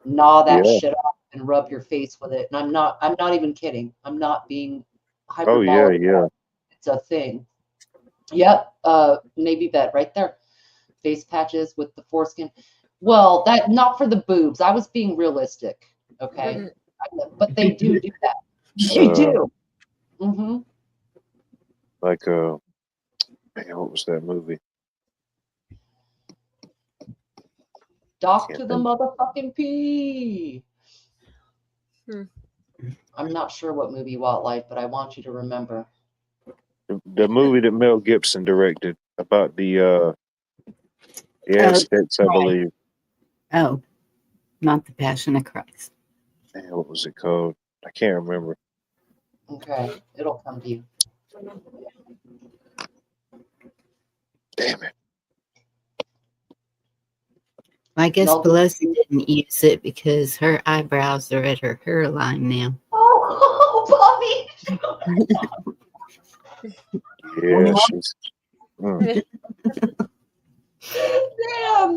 gnaw that Yeah. shit off and rub your face with it. And I'm not even kidding. I'm not being Oh yeah, hyperbolic. yeah. It's a thing. Yep. Navy bed right there. Face patches with the foreskin. Well, that not for the boobs. I was being realistic. Okay. But they do that. They do. Mm-hmm. Like man, what was that movie? Dock to the motherfucking P. I'm not sure what movie Wildlife, but I want you to remember. The movie that Mel Gibson directed about the Aztecs, I believe. Oh, not the Passion of Christ. Man, what was it called? I can't remember. Okay, it'll come to you. Damn it. I guess Mel Pelosi didn't use it because her eyebrows are at her hairline now. Oh, Bobby! Yeah, she's. Damn,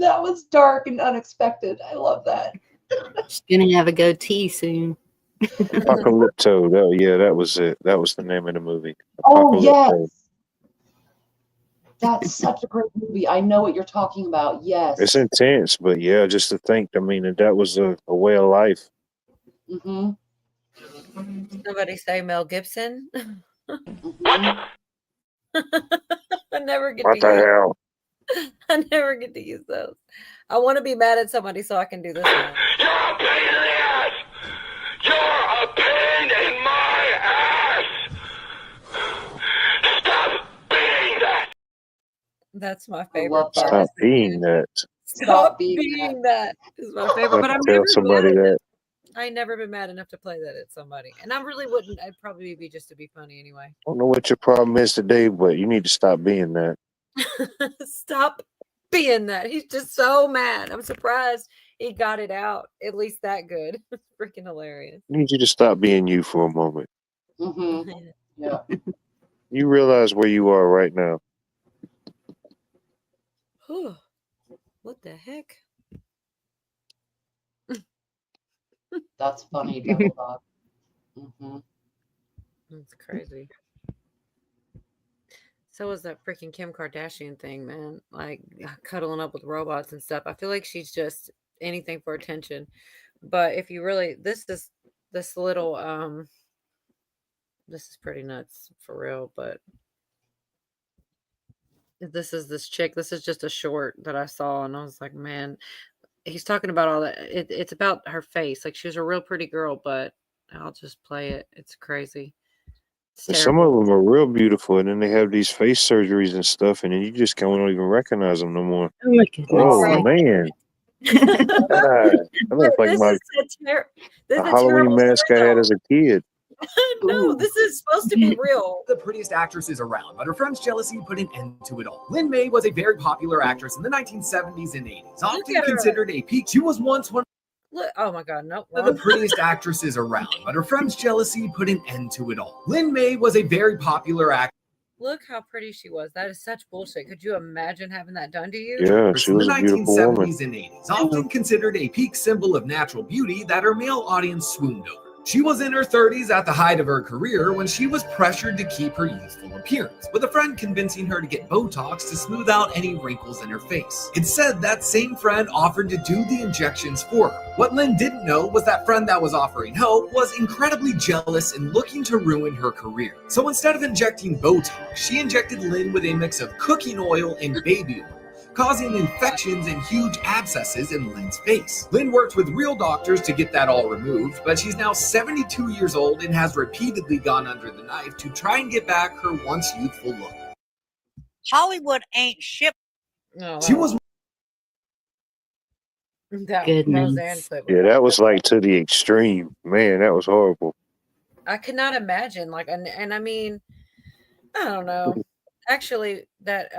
that was dark and unexpected. I love that. She's gonna have a goatee soon. Apocalypto. That was it. That was the name of the movie. Oh, Apocalypto. yes. That's such a great movie. I know what you're talking about. Yes. It's intense, but yeah, just to think, I mean, that was a way of life. Mm-hmm. Somebody say Mel Gibson. Mm-hmm. I never get What to the use. hell? I never get to use those. I want to be mad at somebody so I can do this one. You're a pain in the ass! You're a pain in my ass! Stop being that! That's my I favorite love that. part. Stop being that. Stop being that is my favorite. I But have I've to tell never somebody been mad. that. I ain't never been mad enough to play that at somebody, and I really wouldn't. I'd probably be just to be funny anyway. I don't know what your problem is today, but you need to stop being that. Stop being that. He's just so mad. I'm surprised he got it out at least that good. Freaking hilarious. I need you to stop being you for a moment. Mm-hmm. Yeah. You realize where you are right now. What the heck? That's funny, Devil Dog. Mm-hmm. That's crazy. So is that freaking Kim Kardashian thing, man. Like cuddling up with robots and stuff. I feel like she's just anything for attention. But if you really this little this is pretty nuts for real, but this chick. This is just a short that I saw, and I was like, man, he's talking about all that. It's about her face. Like, she was a real pretty girl, but I'll just play it. It's crazy. It's And some terrible. of them are real beautiful, and then they have these face surgeries and stuff, and then you just can't even recognize them no more. Oh my goodness. Oh Right. man, God, that looks like This my is this a is a Halloween terrible mask I had as a kid. No, this is supposed to be real. The prettiest actresses around, but her friend's jealousy put an end to it all. Lin May was a very popular actress in the 1970s and 80s, often at her. considered a peak. She was once one Look, oh my God, no. of the prettiest actresses around, but her friend's jealousy put an end to it all. Lin May was a very popular actress. Look how pretty she was. That is such bullshit. Could you imagine having that done to you? Yeah, she In was the a beautiful woman. 1970s and 80s, often considered a peak symbol of natural beauty that her male audience swooned over. She was in her 30s at the height of her career when she was pressured to keep her youthful appearance, with a friend convincing her to get Botox to smooth out any wrinkles in her face. It's said that same friend offered to do the injections for her. What Lin didn't know was that friend that was offering help was incredibly jealous and looking to ruin her career. So instead of injecting Botox, she injected Lin with a mix of cooking oil and baby oil, causing infections and huge abscesses in Lin's face. Lin worked with real doctors to get that all removed, but she's now 72 years old and has repeatedly gone under the knife to try and get back her once youthful look. Hollywood ain't shit. No, She was that Goodness. Roseanne clip. Yeah, that was like to the extreme. Man, that was horrible. I could not imagine. Like, and I mean, I don't know. Actually, that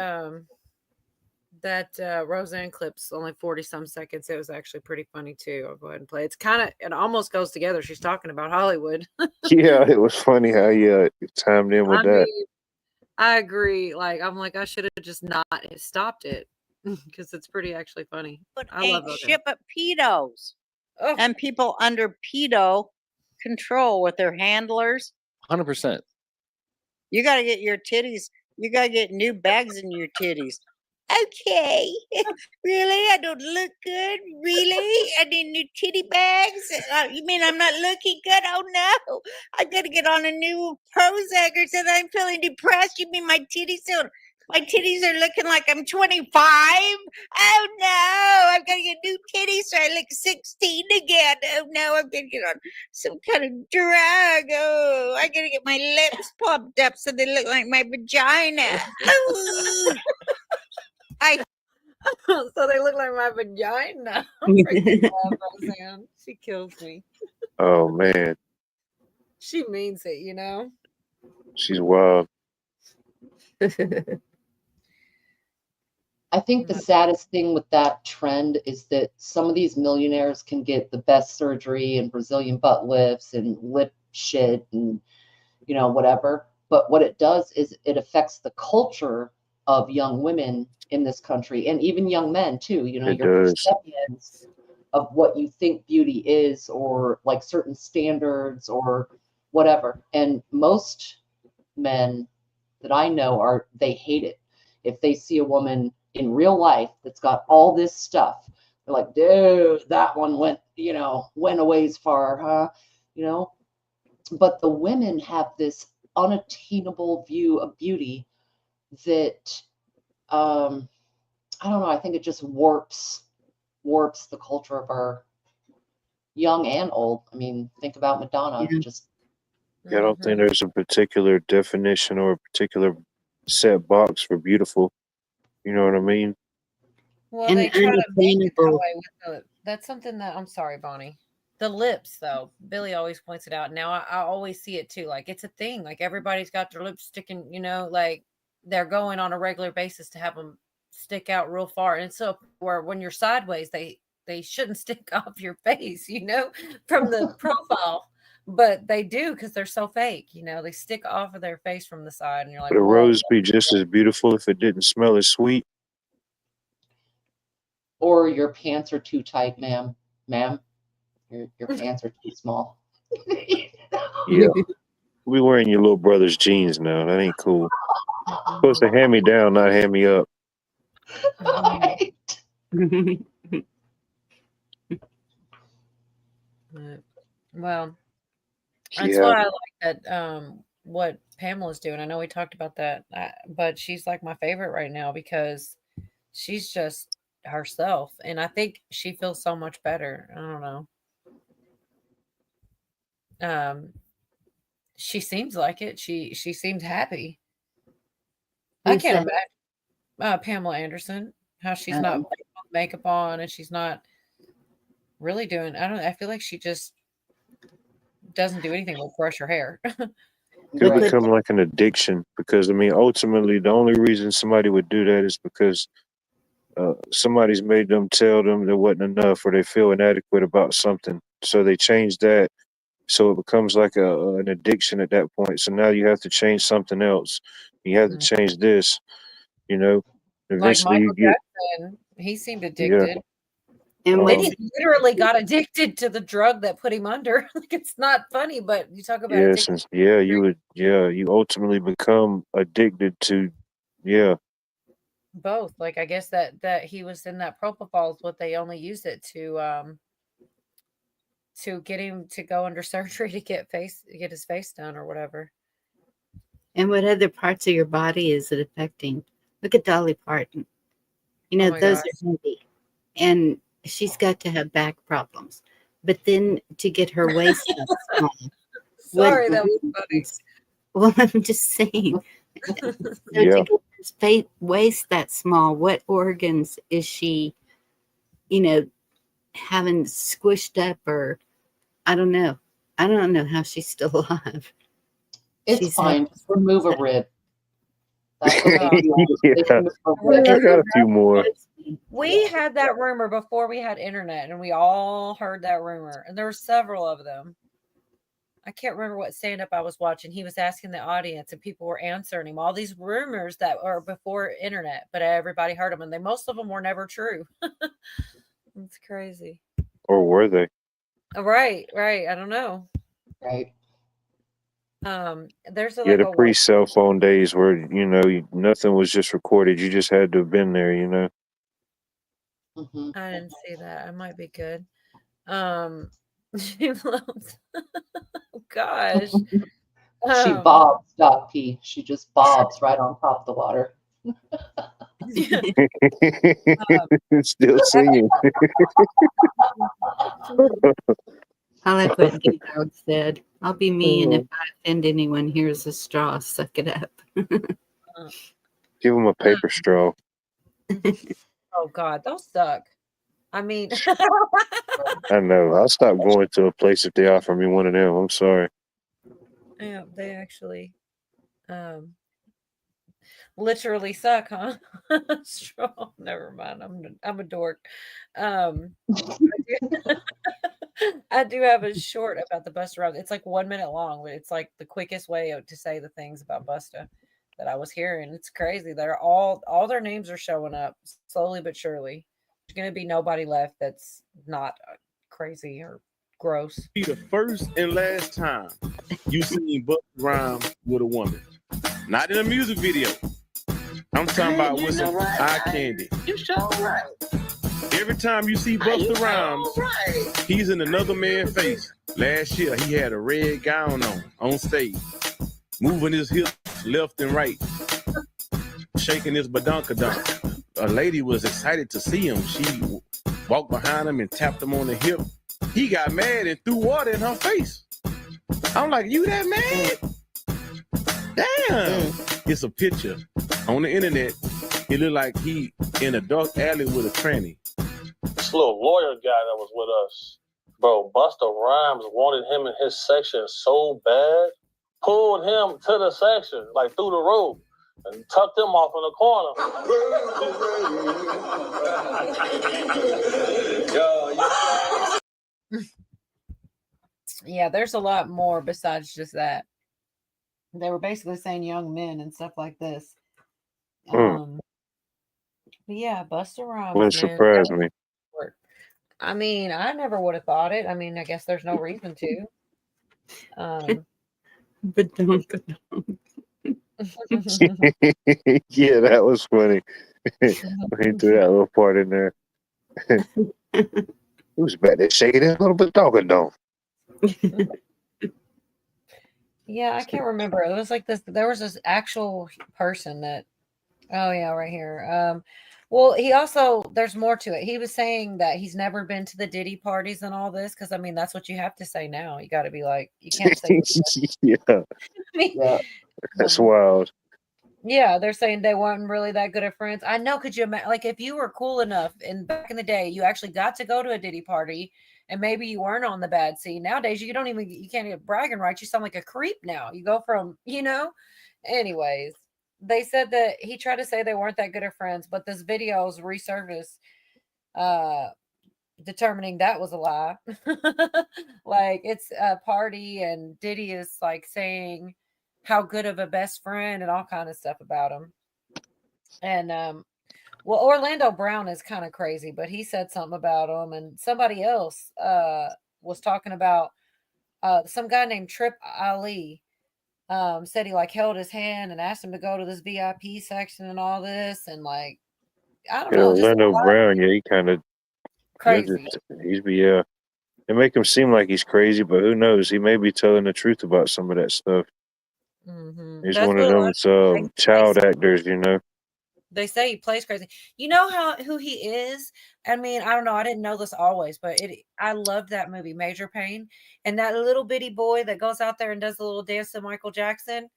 Roseanne clip's only 40 some seconds. It was actually pretty funny too. I'll go ahead and play. It almost goes together. She's talking about Hollywood. Yeah, it was funny how you timed in with I that. mean, I agree. Like, I'm like, I should have just not stopped it because it's pretty actually funny. I love Ain't Roseanne. shit but pedos. Oh. And people under pedo control with their handlers. 100%. You got to get your titties. You got to get new bags in your titties. Okay. Really? I don't look good? Really? I need new titty bags? You mean I'm not looking good? Oh, no. I got to get on a new Prozac or something. I'm feeling depressed. You mean my titties are looking like I'm 25? Oh, no. I've got to get new titties so I look 16 again. Oh, no. I'm going to get on some kind of drug. Oh, I got to get my lips pumped up so they look like my vagina. Ooh. So they look like my vagina. I freaking love Roseanne. She kills me. Oh man, She means it, you know. she's wild. I think the saddest thing with that trend is that some of these millionaires can get the best surgery and Brazilian butt lifts and lip shit and, whatever. But what it does is it affects the culture of young women in this country and even young men too. It Your does. perceptions of what you think beauty is, or like certain standards or whatever. And most men that I know they hate it. If they see a woman in real life that's got all this stuff, they're like, dude, that one went a ways far, huh? But the women have this unattainable view of beauty that I don't know, I think it just warps the culture of our young and old. I mean, think about Madonna. Just Yeah, I don't think there's a particular definition or a particular set box for beautiful. You know what I mean? Well, And they try to make it that unattainable. way with that's something that I'm sorry, Bonnie. The lips, though, Billy always points it out. Now I always see it too. Like, it's a thing. Like, everybody's got their lips sticking. Like they're going on a regular basis to have them stick out real far. And so, where when you're sideways, they shouldn't stick off your face, from the profile. But they do because they're so fake. They stick off of their face from the side, and you're like, Would a "Whoa." rose be just as beautiful if it didn't smell as sweet? or your pants are too tight, ma'am. Your pants are too small. Yeah. We wearing your little brother's jeans now. That ain't cool. Supposed to hand me down, not hand me up. Well, that's Yeah. why I like that what Pamela's doing. I know we talked about that, but she's like my favorite right now because she's just herself, and I think she feels so much better. I don't know. She seems like it. She seems happy. I Who's can't that? imagine Pamela Anderson, how she's not putting makeup on and she's not really doing. I don't. I feel like she just doesn't do anything but brush her hair. Could become like an addiction because I mean, ultimately, the only reason somebody would do that is because somebody's made them tell them there wasn't enough, or they feel inadequate about something, so they change that. So it becomes like an addiction at that point. So now you have to change something else. You have to change this. You know, Like eventually you Michael get Jackson, he seemed yeah. addicted. And Then what's he literally got addicted to the drug that put him under. Like it's not funny, but you talk about Yes, addiction. you ultimately become addicted to Both. Like I guess that he was in that propofol is what they only used it to get him to go under surgery to get his face done or whatever. and what other parts of your body is it affecting? Look at Dolly Parton. You know, my those gosh. are heavy. And she's got to have back problems. But then to get her waist up small. Sorry, that was funny. Well, I'm just saying. So Yeah. to get her waist that small, what organs is she, having squished up, or I don't know. I don't know how she's still alive. It's fine. Just remove a rib. That's what they do. Yeah. They remove a I rib. got a few more. We had that rumor before we had internet, and we all heard that rumor, and there were several of them. I can't remember what stand-up I was watching. He was asking the audience, and people were answering him all these rumors that are before internet, but everybody heard them, and most of them were never true. It's crazy. Or were they? Right. I don't know. Right. There's Yeah, like the a pre-cell phone days where nothing was just recorded. You just had to have been there. Mm-hmm. I didn't see that. I might be good. She loves. Oh, gosh. She bobs, Doc P. She just bobs right on top of the water. Still singing. I like what Gay Dog said. I'll be me, and if I offend anyone, here's a straw. Suck it up. Give them a paper straw. Oh God, those suck. I mean, I know. I'll stop going to a place if they offer me one of them. I'm sorry. yeah, they actually, literally suck, huh? Straw. Never mind. I'm a dork. I do have a short about the Busta Rhymes. It's like 1 minute long, but it's like the quickest way to say the things about Busta that I was hearing. It's crazy. They're all their names are showing up slowly but surely. There's gonna be nobody left that's not crazy or gross. Be the first and last time you seen Busta Rhymes with a woman, not in a music video. I'm talking about with some eye candy. You sure right. Every time you see Busta Rhymes, he's in another man's face. Last year, he had a red gown on stage, moving his hips left and right, shaking his badonkadonk. A lady was excited to see him. She walked behind him and tapped him on the hip. He got mad and threw water in her face. I'm like, you that mad? Damn. It's a picture on the internet. It looked like he in a dark alley with a tranny. This little lawyer guy that was with us, bro, Busta Rhymes wanted him in his section so bad, pulled him to the section, like through the road, and tucked him off in the corner. Yeah, there's a lot more besides just that. They were basically saying young men and stuff like this. But yeah, Busta Rhymes. Wouldn't Man, surprise me. I mean, I never would have thought it. I mean, I guess there's no reason to. But don't. Yeah, that was funny. He threw that little part in there. Who's back there shaking it a little bit dog. Yeah, I can't remember. It was like this. There was this actual person that. Oh yeah, right here. Well, he also there's more to it. He was saying that he's never been to the Diddy parties and all this because I mean that's what you have to say now. You got to be like you can't say. Yeah, I mean, Yeah. that's wild. yeah, they're saying they weren't really that good of friends. I know. Could you imagine? Like if you were cool enough and back in the day, you actually got to go to a Diddy party. And maybe you weren't on the bad scene. Nowadays, you can't even bragging rights. You sound like a creep now. You go from, anyways, they said that he tried to say they weren't that good of friends, but this video's resurfaced, determining that was a lie. Like it's a party and Diddy is like saying how good of a best friend and all kind of stuff about him. And, well, Orlando Brown is kind of crazy, but he said something about him, and somebody else was talking about some guy named Trip Ali. Said he like held his hand and asked him to go to this VIP section and all this, and like I don't Yeah, know, just a Orlando lot of Brown, yeah, he kind of crazy. They make him seem like he's crazy, but who knows? He may be telling the truth about some of that stuff. He's That's one of what a lot them of people child actors, you know. They say he plays crazy. You know who he is? I mean, I don't know. I didn't know this always, but I loved that movie, Major Payne. And that little bitty boy that goes out there and does the little dance to Michael Jackson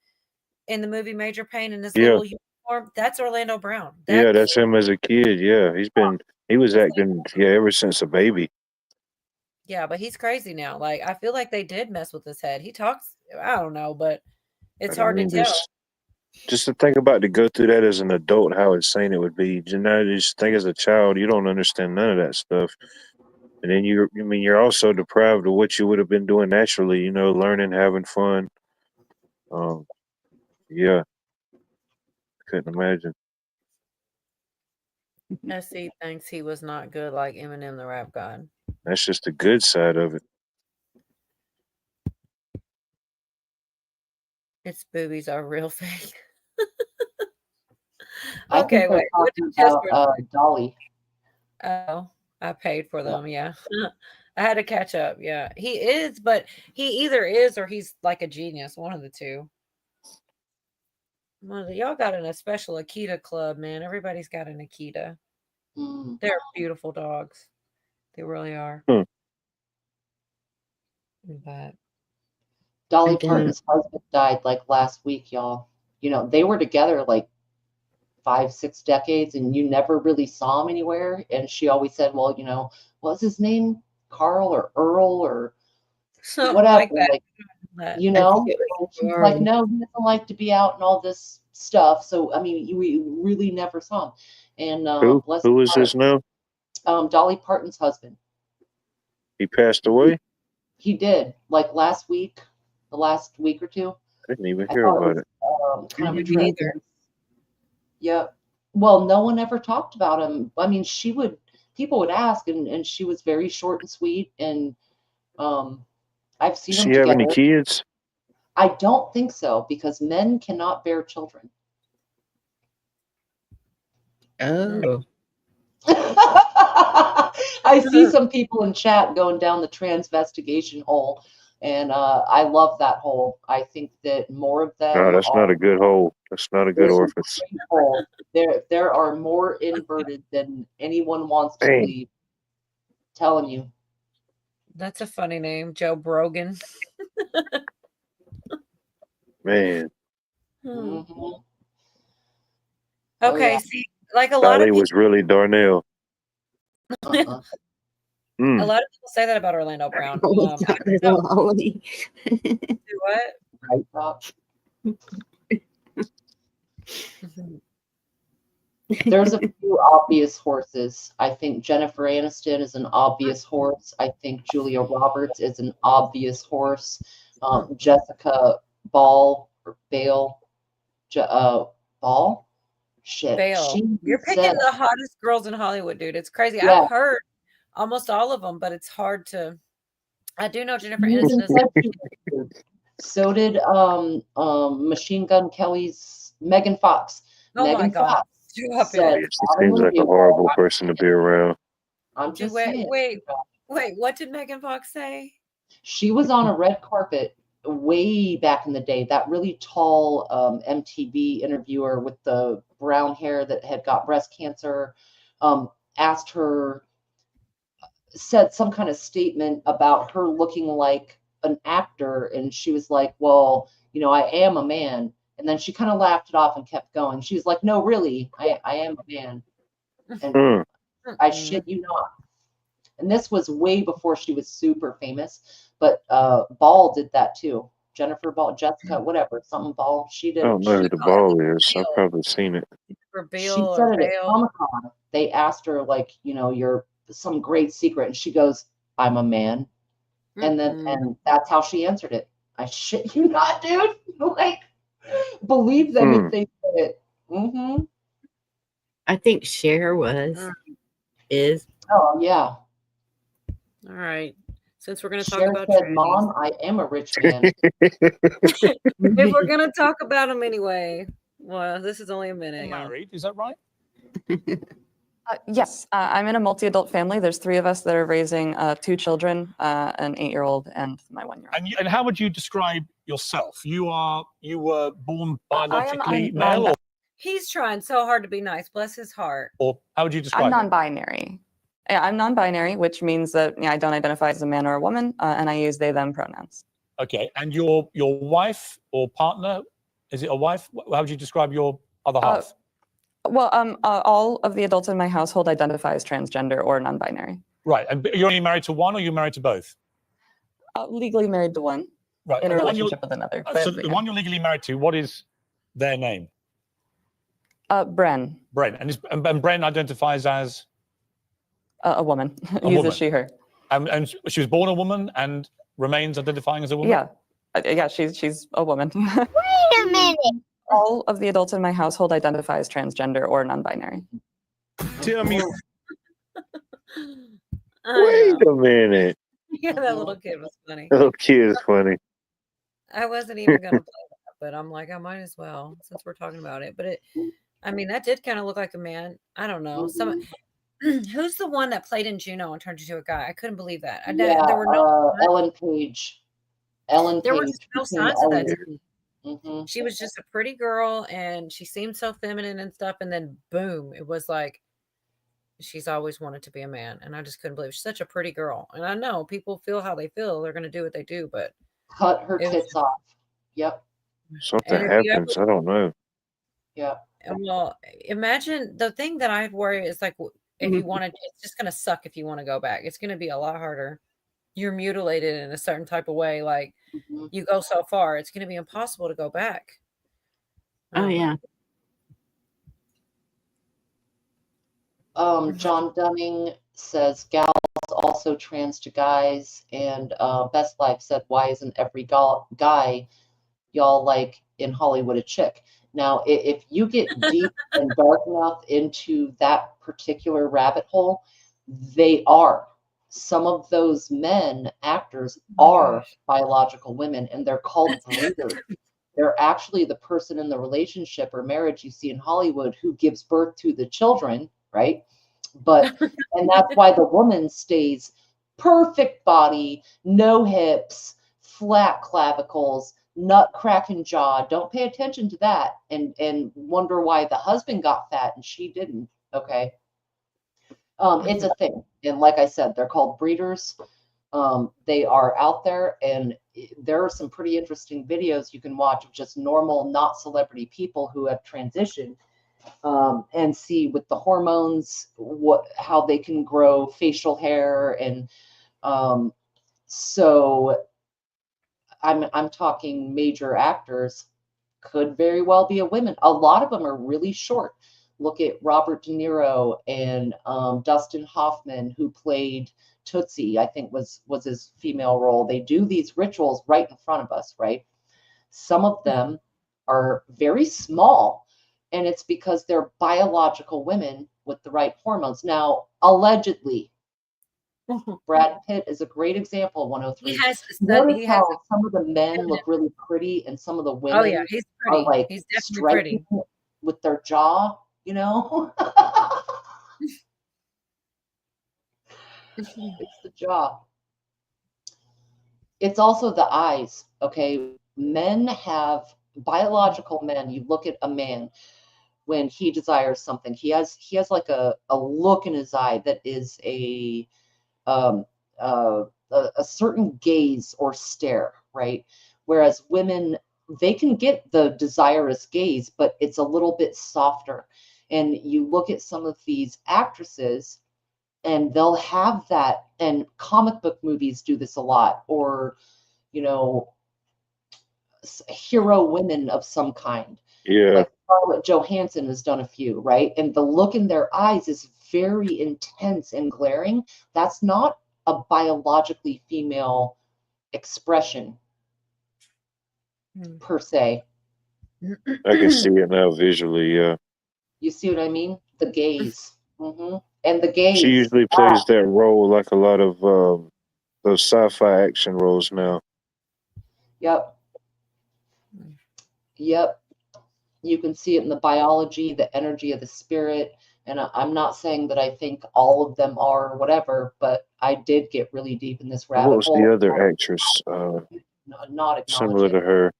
in the movie Major Payne in this Yeah. little uniform, that's Orlando Brown. Yeah, that's him as a kid. Yeah, he was acting, ever since a baby. Yeah, but he's crazy now. Like I feel like they did mess with his head. He talks, I don't know, but it's But, I hard mean, to tell. just to think about to go through that as an adult, how insane it would be. Just think as a child, you don't understand none of that stuff. And then you're also deprived of what you would have been doing naturally, learning, having fun. Yeah, couldn't imagine. SC thinks he was not good like Eminem the rap god. That's just the good side of it. Its boobies are real fake. I Okay, think they're wait. What talking did Jasper about say? Dolly. Oh, I paid for them. Yeah. I had to catch up. Yeah. He is, but he either is or he's like a genius. One of the two. Y'all got a special Akita club, man. Everybody's got an Akita. They're beautiful dogs. They really are. But Dolly Parton's husband died like last week, y'all. They were together like 5-6 decades and you never really saw him anywhere. And she always said, well, what's his name? Carl or Earl or something whatever. like that. And she's like, no, he doesn't like to be out and all this stuff. So, I mean, we really never saw him. And who is this now? Dolly Parton's husband. He passed away? He did, like the last week or two. I didn't even hear about it. Kind of either. Yeah. Well, no one ever talked about him. I mean, people would ask, and she was very short and sweet. And I've seen them together. Does she have any kids? I don't think so, because men cannot bear children. Oh. I see some people in chat going down the transvestigation hole, and I love that hole. I think that more of them. No, that's not a good hole. That's not a good orifice. Hole. There are more inverted than anyone wants to believe. Telling you. That's a funny name, Joe Brogan. Man. Mm-hmm. Okay, see, like a lot of Dolly people, was really Darnell. a lot of people say that about Orlando Brown. I don't know. Do what? There's a few obvious horses. I think Jennifer Aniston is an obvious horse. I think Julia Roberts is an obvious horse. Jessica Ball or Bale. Ball? Shit. Bale. You're picking the hottest girls in Hollywood, dude. It's crazy. Yeah. I've heard almost all of them, but it's hard to. I do know Jennifer Aniston is. So did Machine Gun Kelly's Megan Fox. Oh Megan my God. Fox She seems like a horrible person to be around. I'm just wait, saying. wait. What did Megan Fox say? She was on a red carpet way back in the day, that really tall MTV interviewer with the brown hair that had got breast cancer asked her, said some kind of statement about her looking like an actor, and she was like, well, you know, I am a man. And then she kind of laughed it off and kept going. She was like, no, really, I am a man. And I shit you not. And this was way before she was super famous, but Ball did that too. Jennifer Ball, Jessica, whatever, something Ball. She did. I don't know who She, the ball is. I've probably seen it. For she Bill said or it at Bale. Comic-Con. They asked her, like, you know, you're some great secret. And she goes, I'm a man. And then, and that's how she answered it. I shit you not, dude. Like, believe them if they say it. Mm-hmm. I think Cher is. Oh, yeah. All right. Since we're going to talk Cher about said, trannies. Mom, I am a rich man. If we're going to talk about them anyway, well, this is only a minute. Married, is that right? Yes, I'm in a multi-adult family. There's 3 of us that are raising 2 children, an 8-year-old and my 1-year-old. And how would you describe yourself? You were born I am biologically un- male, non- He's trying so hard to be nice. Bless his heart. or how would you I'm describe it? non-binary. Yeah, I'm non-binary, which means that I don't identify as a man or a woman, and I use they/them pronouns. Okay, and your wife or partner, is it a wife? How would you describe your other half? Well, all of the adults in my household identify as transgender or non-binary. Right, and you're only married to one, or you're married to both? Legally married to one, Right, in a and the one you're- relationship with another. So the one you're legally married to, what is their name? Bren, Bren, and Bren identifies as a woman, a uses woman. she, her. And she was born a woman and remains identifying as a woman? Yeah, she's a woman. Wait a minute. All of the adults in my household identify as transgender or non-binary. Tell me. Wait a minute. Yeah, that little kid was funny. Little kid is funny. I wasn't even going to play that, but I'm like, I might as well since we're talking about it. But I mean, that did kind of look like a man. I don't know. Who's the one that played in Juno and turned into a guy? I couldn't believe that. Yeah, there were no Ellen Page. there were Page no became signs of that. Ellen. To me. Mm-hmm. She was just a pretty girl, and she seemed so feminine and stuff. And then, boom! It was like she's always wanted to be a man, and I just couldn't believe she's such a pretty girl. And I know people feel how they feel; they're going to do what they do. But Cut her it was tits off. Yep. Something And if you happens. I don't know. Yeah. well, imagine the thing that I worry is like if you want to, it's just going to suck if you want to go back. It's going to be a lot harder. You're mutilated in a certain type of way. Like you go so far, it's going to be impossible to go back. Oh yeah. John Dunning says gals also trans to guys, and Best Life said, why isn't every guy y'all like in Hollywood a chick? Now, if you get deep and dark enough into that particular rabbit hole, they are. Some of those men, actors, are biological women, and they're called breeders. They're actually the person in the relationship or marriage you see in Hollywood who gives birth to the children, right? But, and that's why the woman stays perfect body, no hips, flat clavicles, nut cracking jaw. Don't pay attention to that and wonder why the husband got fat and she didn't. Okay. It's a thing. And like I said, they're called breeders. They are out there, and there are some pretty interesting videos you can watch of just normal, not celebrity people who have transitioned, and see with the hormones how they can grow facial hair. And so I'm talking major actors could very well be a woman. A lot of them are really short. Look at Robert De Niro and Dustin Hoffman, who played Tootsie, I think was his female role. They do these rituals right in front of us, right? Some of them are very small, and it's because they're biological women with the right hormones. Now, allegedly, Brad Pitt is a great example of 103. He has Notice how some of the men look really pretty, and some of the women Oh yeah, he's pretty. are like He's definitely pretty. striking with their jaw, you know? It's the jaw. it's also the eyes. Okay, men have biological men. You look at a man when he desires something, he has like a look in his eye that is a certain gaze or stare, right? Whereas women, they can get the desirous gaze, but it's a little bit softer. And you look at some of these actresses and they'll have that, and comic book movies do this a lot, or, you know, hero women of some kind. Yeah. Like Scarlett Johansson has done a few, right? And the look in their eyes is very intense and glaring. That's not a biologically female expression per se. I can see it now visually. Yeah. You see what I mean? The gaze. And the gaze. She usually plays that role like a lot of those sci-fi action roles now. Yep. Yep. You can see it in the biology, the energy of the spirit. And I'm not saying that I think all of them are or whatever, but I did get really deep in this rabbit What was hole. the other actress Not similar acknowledge to it. her?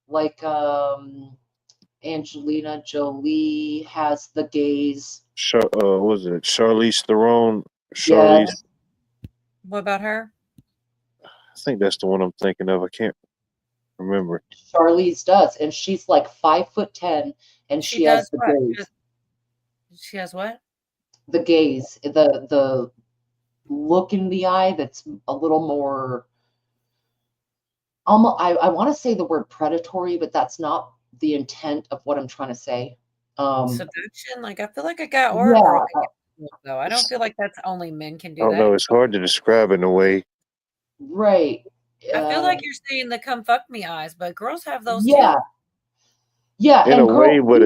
Like Angelina Jolie has the gaze. What was it Charlize Theron? Yes. What about her? I think that's the one I'm thinking of. I can't remember. Charlize does, and she's like 5'10", and she has the gaze. She has what? The gaze, the look in the eye that's a little more. Almost, I want to say the word predatory, but that's not the intent of what I'm trying to say. Seduction, like I feel like a guy or a girl can get though. I don't feel like that's only men can I do don't that. know. It's hard to describe in a way. Right. I feel like you're saying the "come fuck me" eyes, but girls have those Yeah. too. Yeah, In and a way, girls but do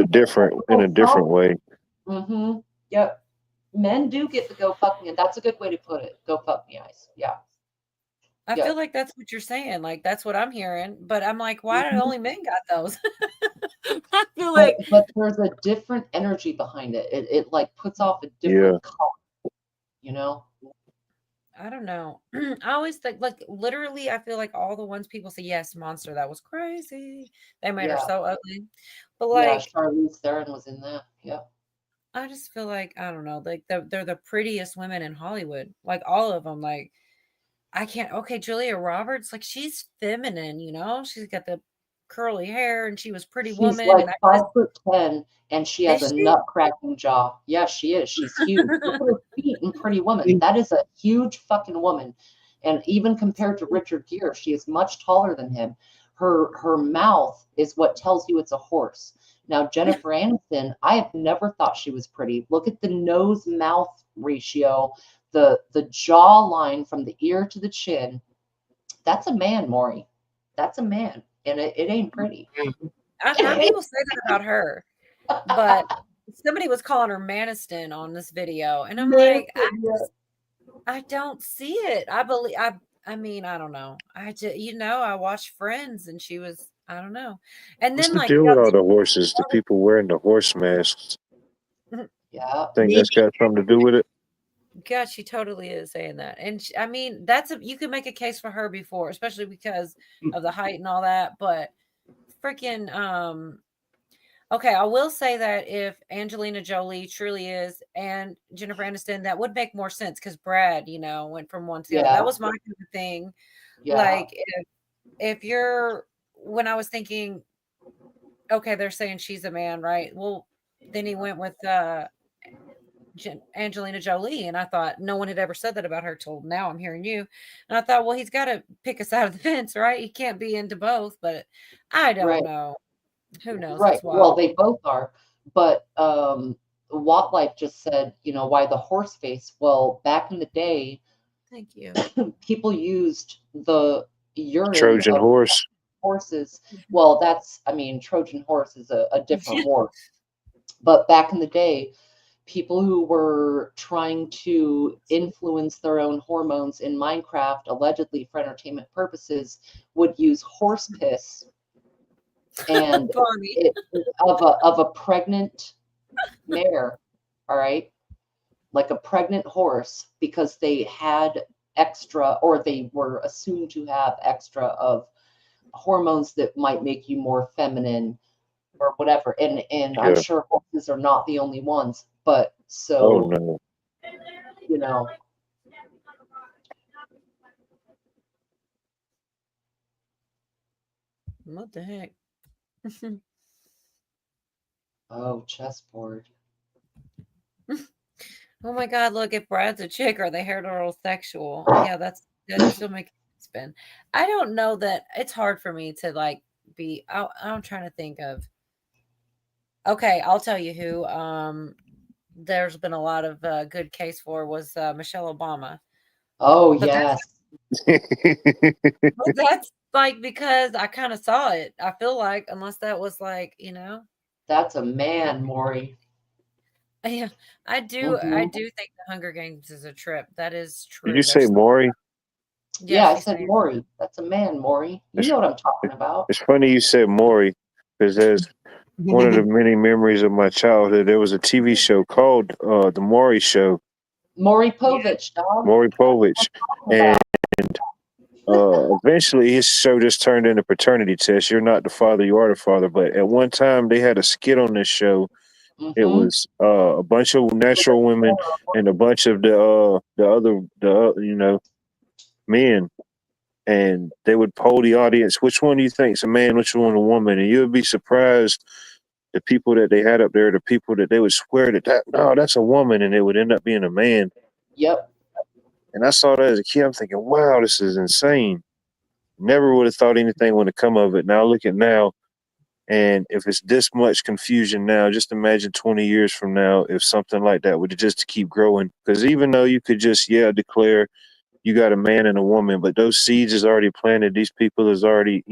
in a different way. Yep. Men do get the go fuck me, and that's a good way to put it. Go fuck me eyes. Yeah. I Yeah. feel like that's what you're saying. Like that's what I'm hearing. But I'm like, why do only men got those? I feel like But there's a different energy behind it. It like puts off a different color, you know? I don't know. I always think like literally I feel like all the ones people say, yes, monster, that was crazy. They made her Yeah. so ugly. But Yeah, like Charlize Theron was in that. Yeah. I just feel like I don't know, like they're the prettiest women in Hollywood. Like all of them. Like I can't. Okay, Julia Roberts, like she's feminine, you know. She's got the curly hair, and she was Pretty She's Woman. like And I just, 5'10", and she has is a she? nut cracking jaw. Yeah, she is. She's huge. Look at her feet in Pretty Woman. That is a huge fucking woman. And even compared to Richard Gere, she is much taller than him. Her mouth is what tells you it's a horse. Now, Jennifer Aniston, I have never thought she was pretty. Look at the nose mouth ratio, the jawline from the ear to the chin. That's a man, Maury. That's a man, and it ain't pretty. I've heard people say that about her, but somebody was calling her Maniston on this video, and I'm like, I don't see it. I mean, I don't know. I just, I watched Friends, and she was, I don't know. And What's then the like, deal with all the horses? The people wearing the horse masks. Yeah. Think that's got something to do with it? God, she totally is saying that. And I mean, you could make a case for her before, especially because of the height and all that. But freaking, okay, I will say that if Angelina Jolie truly is and Jennifer Aniston, that would make more sense because Brad, went from one to the other. That was my kind of thing. Yeah. Like if you're, when I was thinking, okay, they're saying she's a man, right? Well, then he went with Angelina Jolie, and I thought no one had ever said that about her till now I'm hearing you. And I thought, well, he's got to pick a side of the fence, right? He can't be into both, but I don't know. Who knows? Right. That's wild. Well, they both are. But Wildlife just said, why the horse face? Well, back in the day, thank you. People used the urine Trojan of horse. Horses. Well, Trojan horse is a different horse. But back in the day, people who were trying to influence their own hormones in Minecraft, allegedly for entertainment purposes, would use horse piss and of a pregnant mare, all right, like a pregnant horse, because they had extra, or they were assumed to have extra of hormones that might make you more feminine or whatever. And I'm Yeah. sure horses are not the only ones, but Oh so, no. you know, What the heck? oh, chessboard. Oh my God, look, if Brad's a chick, are they heterosexual? Yeah, that still makes spin. I don't know that it's hard for me to like be I'm trying to think of okay, I'll tell you who there's been a lot of good case for was Michelle Obama. Oh, But yes. but that's like because I kind of saw it. I feel like unless that was like, you know. That's a man, Maury. Yeah, I do Mhm. think the Hunger Games is a trip. That is Did true. you say Maury? Yeah, I she's said saying Maury. That's a man, Maury. You It's, know what I'm talking about. it's funny you said Maury because there's one of the many memories of my childhood. There was a TV show called The Maury Show. Maury Povich, dog. Maury Povich, and eventually his show just turned into Paternity Test. You're not the father, you are the father. But at one time they had a skit on this show. It was a bunch of natural women and a bunch of the other men, and they would poll the audience, which one do you think's a man, which one a woman, and you would be surprised the people that they had up there, the people that they would swear that no, that's a woman, and it would end up being a man. Yep. And I saw that as a kid. I'm thinking, wow, this is insane. Never would have thought anything would have come of it. Now look at now. And if it's this much confusion now, just imagine 20 years from now if something like that would just keep growing. Because even though you could just, declare you got a man and a woman, but those seeds is already planted. These people is already,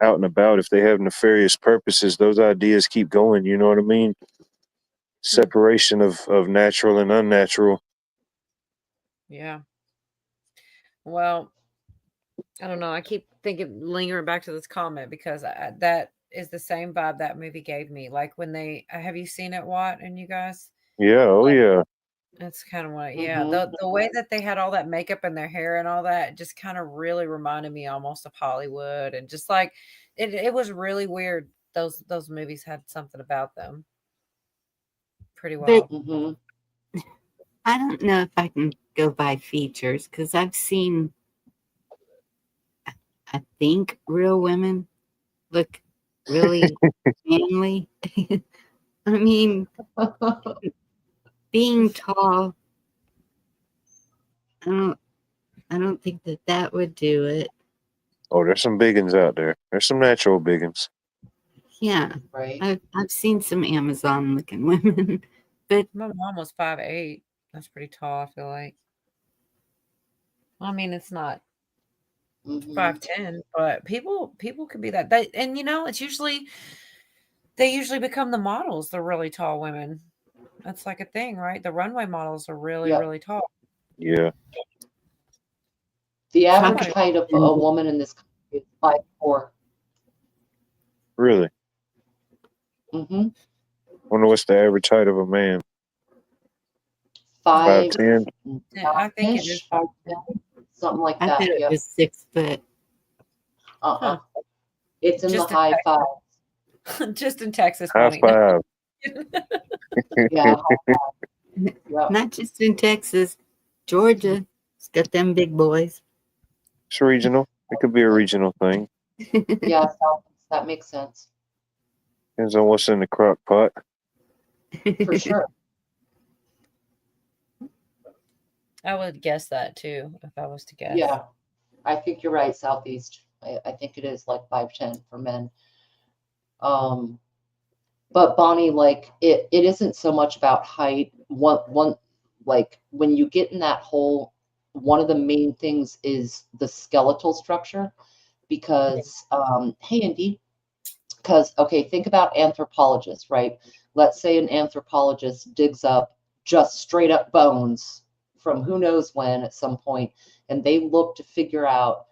out and about. If they have nefarious purposes, those ideas keep going. You know what I mean? Separation of natural and unnatural. Yeah. Well, I don't know. I keep lingering back to this comment because that is the same vibe that movie gave me. Like when have you seen it, Watt, and you guys? Yeah. Oh, yeah. That's kind of what, yeah. The way that they had all that makeup in their hair and all that just kind of really reminded me almost of Hollywood, and just like it was really weird. Those movies had something about them. Pretty But wild. I don't know if I can go by features because I've seen, I think, real women look really manly. I mean, being tall, I don't think that would do it. Oh, there's some biggins out there. There's some natural biggins. Yeah, right. I've seen some Amazon looking women, but my mom was 5'8". That's pretty tall. I feel like. I mean, it's not 5'10", but people could be that. And it's usually they usually become the models. The really tall women. That's like a thing, right? The runway models are really really tall. Yeah. The average height of a woman in this country is 5'4". Really? Mm-hmm. Wonder what's the average height of a man? 5'10". Yeah, I think it is 5'10", something like I that. thought it was 6 foot. It's in Just the high in fives. Just in Texas, High honey. five. Yeah. Not just in Texas, Georgia. It's got them big boys. It's regional. It could be a regional thing. Yeah, that makes sense. Depends on what's in the crock pot. For sure. I would guess that too, if I was to guess. Yeah, I think you're right, Southeast. I think it is like 5'10" for men. But Bonnie, like it isn't so much about height. One like when you get in that hole, one of the main things is the skeletal structure, because hey Indy, because okay, think about anthropologists, right? Let's say an anthropologist digs up just straight up bones from who knows when at some point, and they look to figure out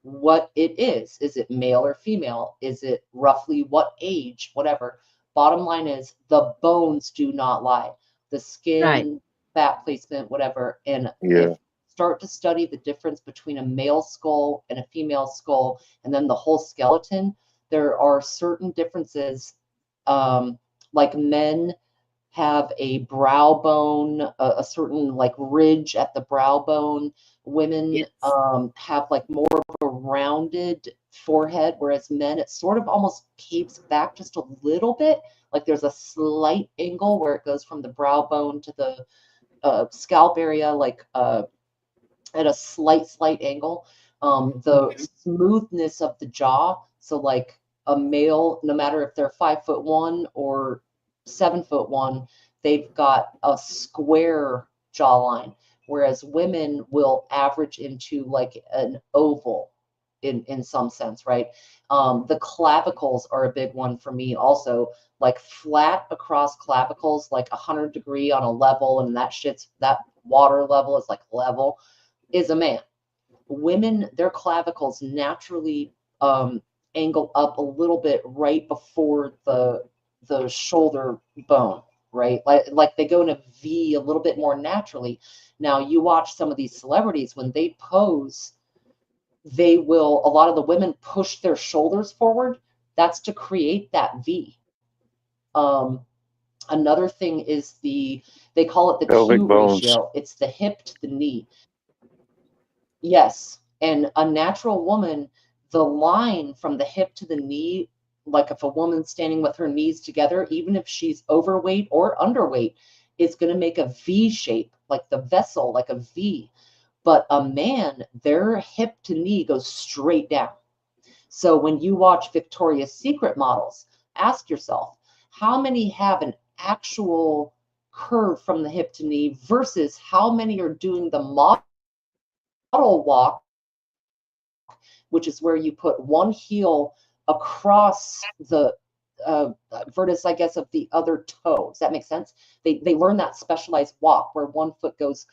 what it is. Is it male or female? Is it roughly what age? Whatever. Bottom line is the bones do not lie. The skin, fat placement, whatever. And if start to study the difference between a male skull and a female skull, and then the whole skeleton, there are certain differences. Like men have a brow bone, a certain like ridge at the brow bone. Women have like more of a rounded forehead, whereas men, it sort of almost caves back just a little bit. Like there's a slight angle where it goes from the brow bone to the scalp area, like at a slight angle. The smoothness of the jaw. So like a male, no matter if they're 5'1" or 7'1", they've got a square jawline, whereas women will average into like an oval in some sense, right? The clavicles are a big one for me also, like flat across clavicles, like 100 degree on a level, and that water level is like level, is a man. Women, their clavicles naturally angle up a little bit right before the shoulder bone, right? Like they go in a V a little bit more naturally. Now you watch some of these celebrities, when they pose, a lot of the women push their shoulders forward. That's to create that V. Another thing is they call it the pelvic Q bones. ratio. It's the hip to the knee. Yes. And a natural woman, the line from the hip to the knee, like if a woman's standing with her knees together, even if she's overweight or underweight, is going to make a V shape, like the vessel, like a V. But a man, their hip to knee goes straight down. So when you watch Victoria's Secret models, ask yourself, how many have an actual curve from the hip to knee versus how many are doing the model walk, which is where you put one heel across the vertex, I guess, of the other toe. Does that make sense? They learn that specialized walk where one foot goes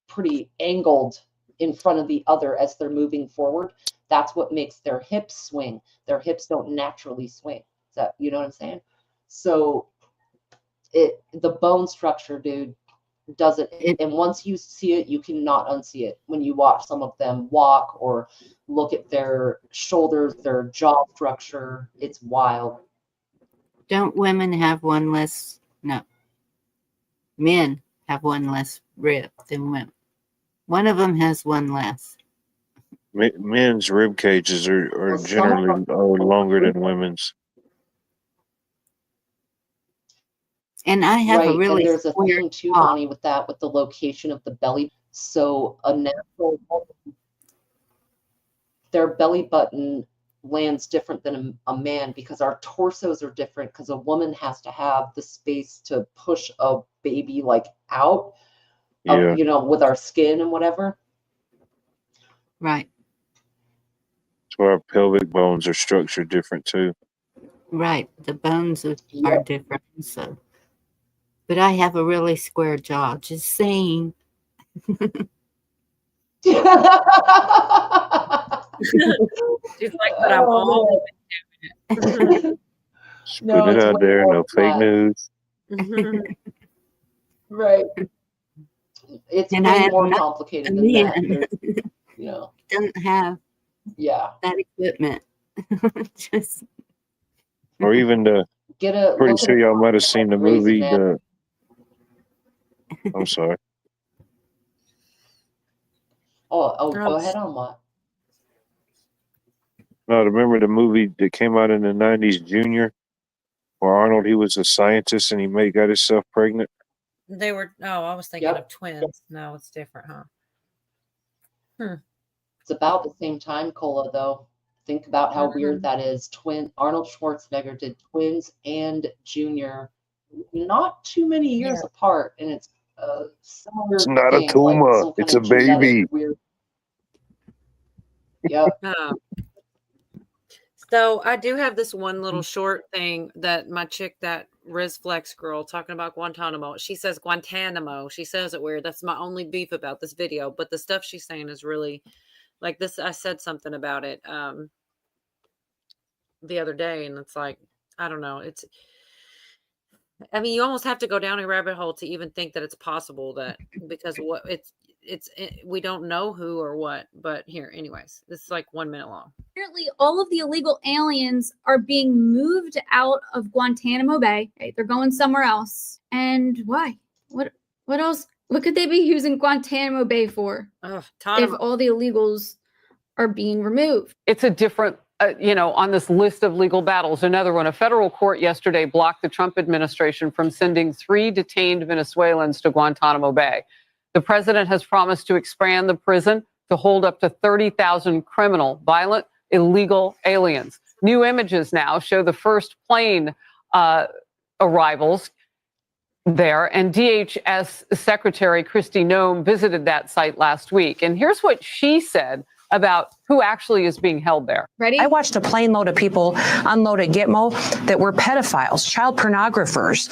pretty angled in front of the other as they're moving forward. That's what makes their hips swing. Their hips don't naturally swing. Is that, you know what I'm saying? So the bone structure, dude, does it. And once you see it, you cannot unsee it. When you watch some of them walk or look at their shoulders, their jaw structure, it's wild. Don't women have one less? No. Men have one less rib than women. One of them has one less. Men's rib cages are generally longer than women's. And I have a really and there's a thing too, Bonnie, with that, with the location of the belly. So a natural woman, their belly button lands different than a man because our torsos are different, because a woman has to have the space to push a baby like out, you know, with our skin and whatever. Right. So our pelvic bones are structured different too. Right. The bones are different. So, but I have a really square jaw. Just saying. She's like, but I'm always doing it. Put it out there, no fake news. Right. It's And way more complicated than that. You know, doesn't have that equipment. Just or even pretty sure y'all might have seen the movie. I'm sorry. Go ahead on what? No, remember the movie that came out in the 90s, Junior, where Arnold, he was a scientist and he got himself pregnant? They were, I was thinking of twins. No, it's different, huh? It's about the same time, Cola, though. Think about how weird that is. Arnold Schwarzenegger did Twins and Junior not too many years apart, and it's a similar It's not thing, a tumor. like It's a baby. Weird. Yep. So I do have this one little short thing that my chick, that RizFlex girl, talking about Guantanamo. She says Guantanamo. She says it weird. That's my only beef about this video. But the stuff she's saying is really like this. I said something about it the other day, and it's like, I don't know. I mean, you almost have to go down a rabbit hole to even think that it's possible that because what we don't know who or what. But here, anyways, this is like 1 minute long. Apparently, all of the illegal aliens are being moved out of Guantanamo Bay. Right? They're going somewhere else. And why? What else? What could they be using Guantanamo Bay for? If all the illegals are being removed. It's a different, on this list of legal battles. Another one, a federal court yesterday blocked the Trump administration from sending 3 detained Venezuelans to Guantanamo Bay. The president has promised to expand the prison to hold up to 30,000 criminal, violent, illegal aliens. New images now show the first plane arrivals there, and DHS Secretary Kristi Noem visited that site last week. And here's what she said about who actually is being held there. Ready? I watched a plane load of people unload at Gitmo that were pedophiles, child pornographers.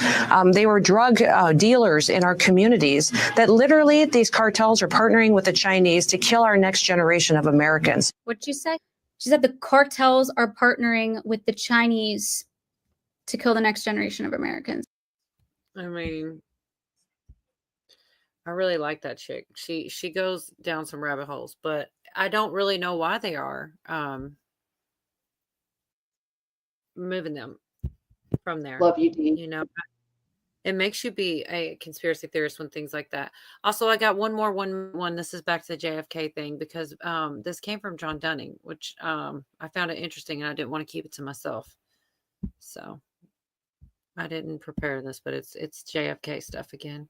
They were drug dealers in our communities that literally these cartels are partnering with the Chinese to kill our next generation of Americans. What'd you say? She said the cartels are partnering with the Chinese to kill the next generation of Americans. I mean, I really like that chick. She goes down some rabbit holes, but I don't really know why they are moving them from there. Love you, Dee. You know, it makes you be a conspiracy theorist when things like that. Also, I got one more one. This is back to the JFK thing because this came from John Dunning, which I found it interesting, and I didn't want to keep it to myself. So I didn't prepare this, but it's JFK stuff again.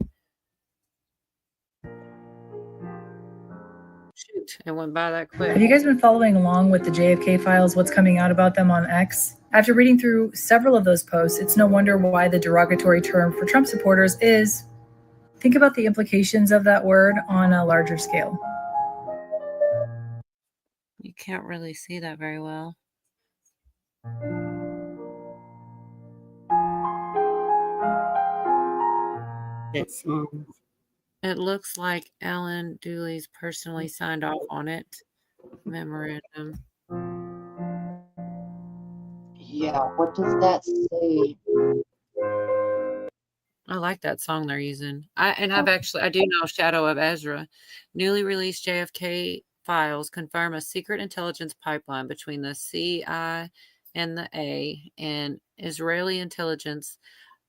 Shoot, it went by that quick. Have you guys been following along with the JFK files, what's coming out about them on X? After reading through several of those posts, it's no wonder why the derogatory term for Trump supporters is, think about the implications of that word on a larger scale. You can't really see that very well. It's It looks like Alan Dooley's personally signed off on it. Memorandum. Yeah, what does that say? I like that song they're using. I do know Shadow of Ezra. Newly released JFK files confirm a secret intelligence pipeline between the CIA and the A and Israeli intelligence,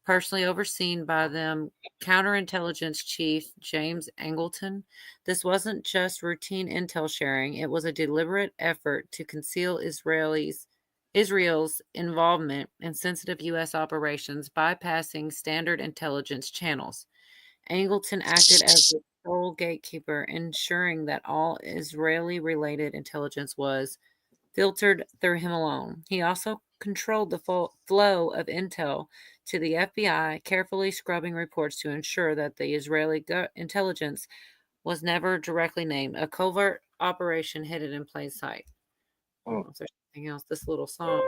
personally overseen by them counterintelligence chief James Angleton. This wasn't just routine intel sharing. It was a deliberate effort to conceal Israel's involvement in sensitive U.S. operations, bypassing standard intelligence channels. Angleton acted as the sole gatekeeper, ensuring that all Israeli-related intelligence was filtered through him alone. He also controlled the flow of intel to the FBI, carefully scrubbing reports to ensure that the Israeli intelligence was never directly named. A covert operation hidden in plain sight. Oh, is there something else? This little song.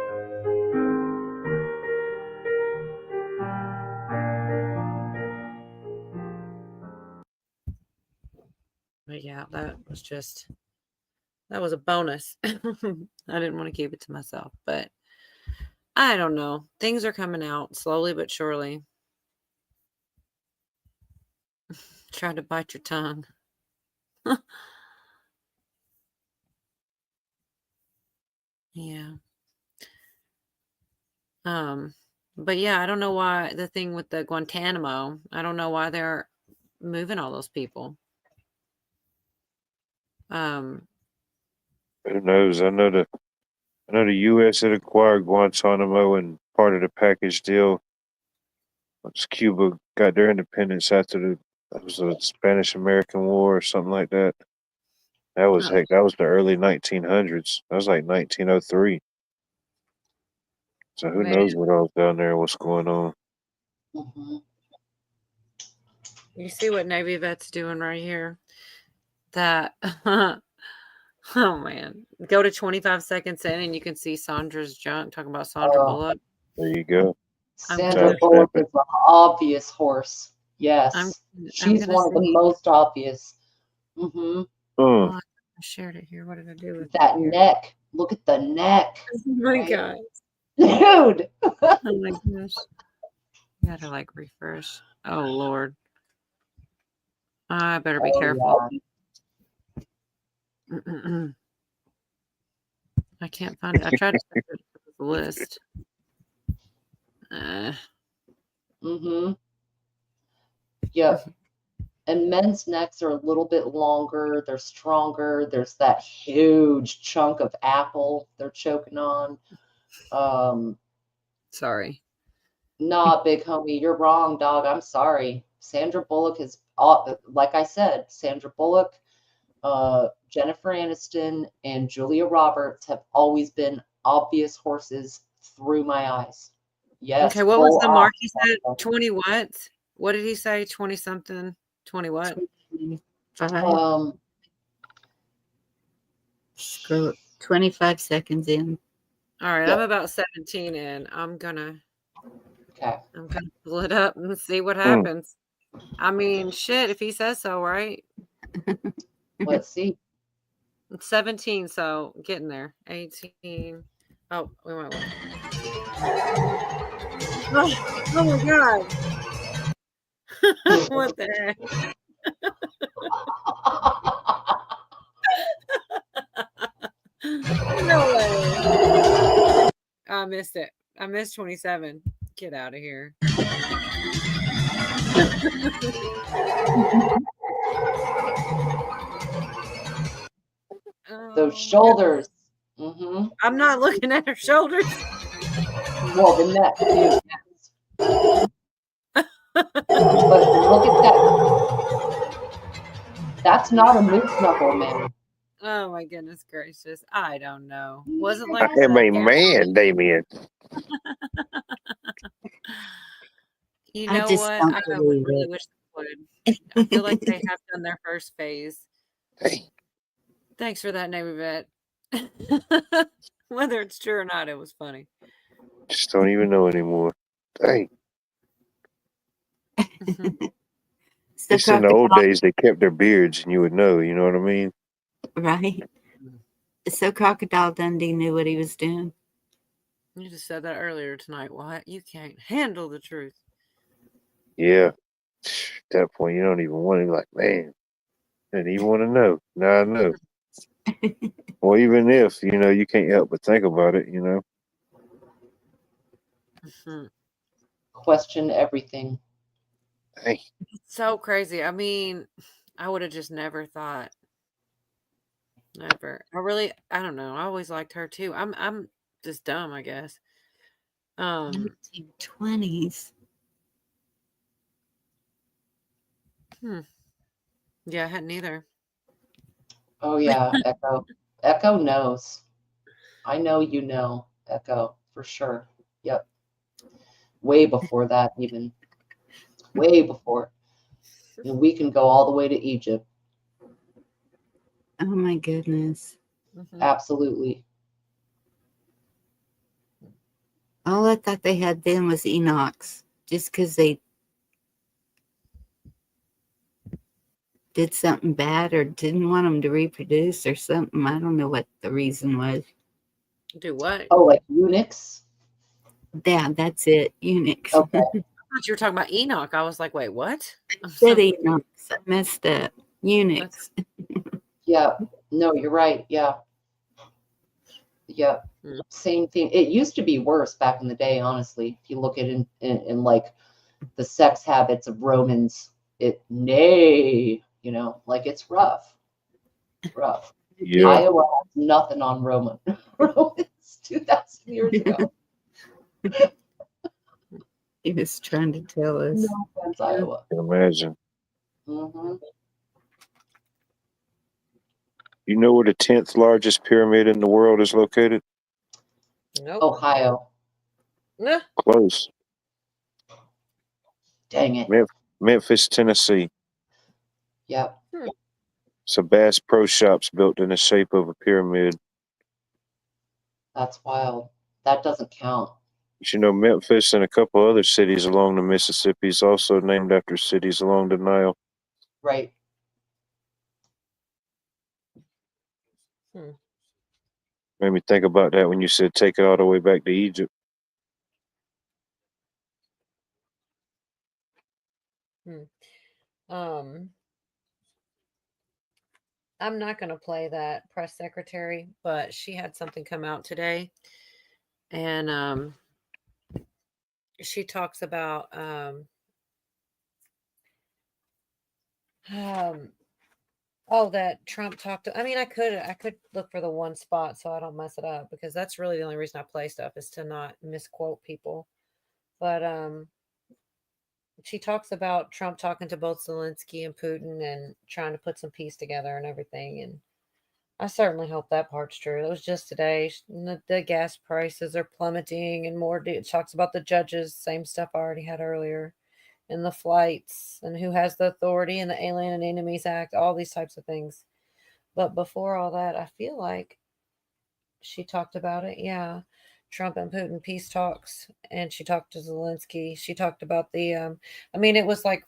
But yeah, that was a bonus. I didn't want to keep it to myself, but I don't know. Things are coming out slowly but surely. Try to bite your tongue. Yeah. But yeah, I don't know why the thing with the Guantanamo, I don't know why they're moving all those people. Who knows? I know the U.S. had acquired Guantanamo, and part of the package deal was Cuba got their independence after the Spanish-American War or something like that. That was the early 1900s. That was like 1903. So who knows what else down there, what's going on? Mm-hmm. You see what Navy vet's doing right here? That, oh man. Go to 25 seconds in and you can see Sandra's junk, talking about Sandra Bullock. There you go. Sandra Bullock is an obvious horse. Yes. She's one of the most obvious. Mm-hmm. Oh, I shared it here. What did I do with that neck? Look at the neck. Oh my God. Dude. Oh my gosh. Gotta like refresh. Oh Lord. I better be Oh, careful. yeah. I can't find it. I tried to search it for the list. Yep. And men's necks are a little bit longer. They're stronger. There's that huge chunk of apple they're choking on. Sorry. Nah, big homie, you're wrong, dog. I'm sorry. Sandra Bullock is, like I said, Sandra Bullock, Jennifer Aniston, and Julia Roberts have always been obvious horses through my eyes. Yes. Okay, what was full the mark out. he said? 20 what? What did he say? 20 something? 20 what? Scroll 25 seconds in. All right, Yep. I'm about 17 in. I'm gonna Okay. pull it up and see what happens. I mean, shit, if he says so, right? Let's see. It's 17, so getting there. 18. Oh, we went one. Oh my god. What the heck? No way. I missed it. I missed 27. Get out of here. Those shoulders. I'm not looking at her shoulders. Well, the neck, too. But look at that. That's not a moose knuckle, man. Oh my goodness gracious. I don't know. Wasn't I like am a man, Damien. You I know just what? don't I believe really it. wish they would. I feel like they have done their first phase. Thanks for that, name vet. Whether it's true or not, it was funny. Just don't even know anymore. Dang. So It's in the old Crocodile, days they kept their beards and you would know, you know what I mean? right? So Crocodile Dundee knew what he was doing. You just said that earlier tonight. What? You can't handle the truth. Yeah. At that point you don't even want to be like, man, I didn't even want to know. Now I know. Well, even if, you know, you can't help but think about it, you know. Question everything. Hey. It's so crazy. I mean, I would have just never thought. Never. I don't know. I always liked her too. I'm just dumb, I guess. 1920s. Yeah, I hadn't either. Oh, yeah, Echo. Echo knows. I know you know, Echo, for sure. Yep. Way before that, even. Way before. And we can go all the way to Egypt. Oh my goodness. Absolutely. All I thought they had then was Enochs, just because they did something bad or didn't want them to reproduce or something. I don't know what the reason was. Do what? Oh, like eunuchs? Yeah, that's it. Eunuchs. Okay. I thought you were talking about Enoch. I was like, wait, what? Said Enochs. I messed up. Eunuchs. Yeah. No, you're right. Yeah. Yeah. Same thing. It used to be worse back in the day, honestly. If you look at it in like the sex habits of Romans, you know, like it's rough. Rough. Yeah. Iowa has nothing on Romans 2,000 years ago. He was trying to tell us. No offense, Iowa. I can imagine. You know where the 10th largest pyramid in the world is located? Nope. Ohio. Close. Dang it. Memphis, Tennessee. Yep. So Bass Pro Shops built in the shape of a pyramid. That's wild. That doesn't count. You know, Memphis and a couple other cities along the Mississippi is also named after cities along the Nile. Right. Made me think about that when you said take it all the way back to Egypt. I'm not going to play that press secretary, but she had something come out today, and she talks about that Trump talked to. I mean, I could look for the one spot so I don't mess it up, because that's really the only reason I play stuff, is to not misquote people. But she talks about Trump talking to both Zelensky and Putin and trying to put some peace together and everything. And I certainly hope that part's true. It was just today. The gas prices are plummeting, and more. It talks about the judges, same stuff I already had earlier, and the flights, and who has the authority, and the Alien and Enemies Act, all these types of things. But before all that, I feel like she talked about it. Yeah. Trump and Putin peace talks, and she talked to Zelensky. She talked about the I mean, it was like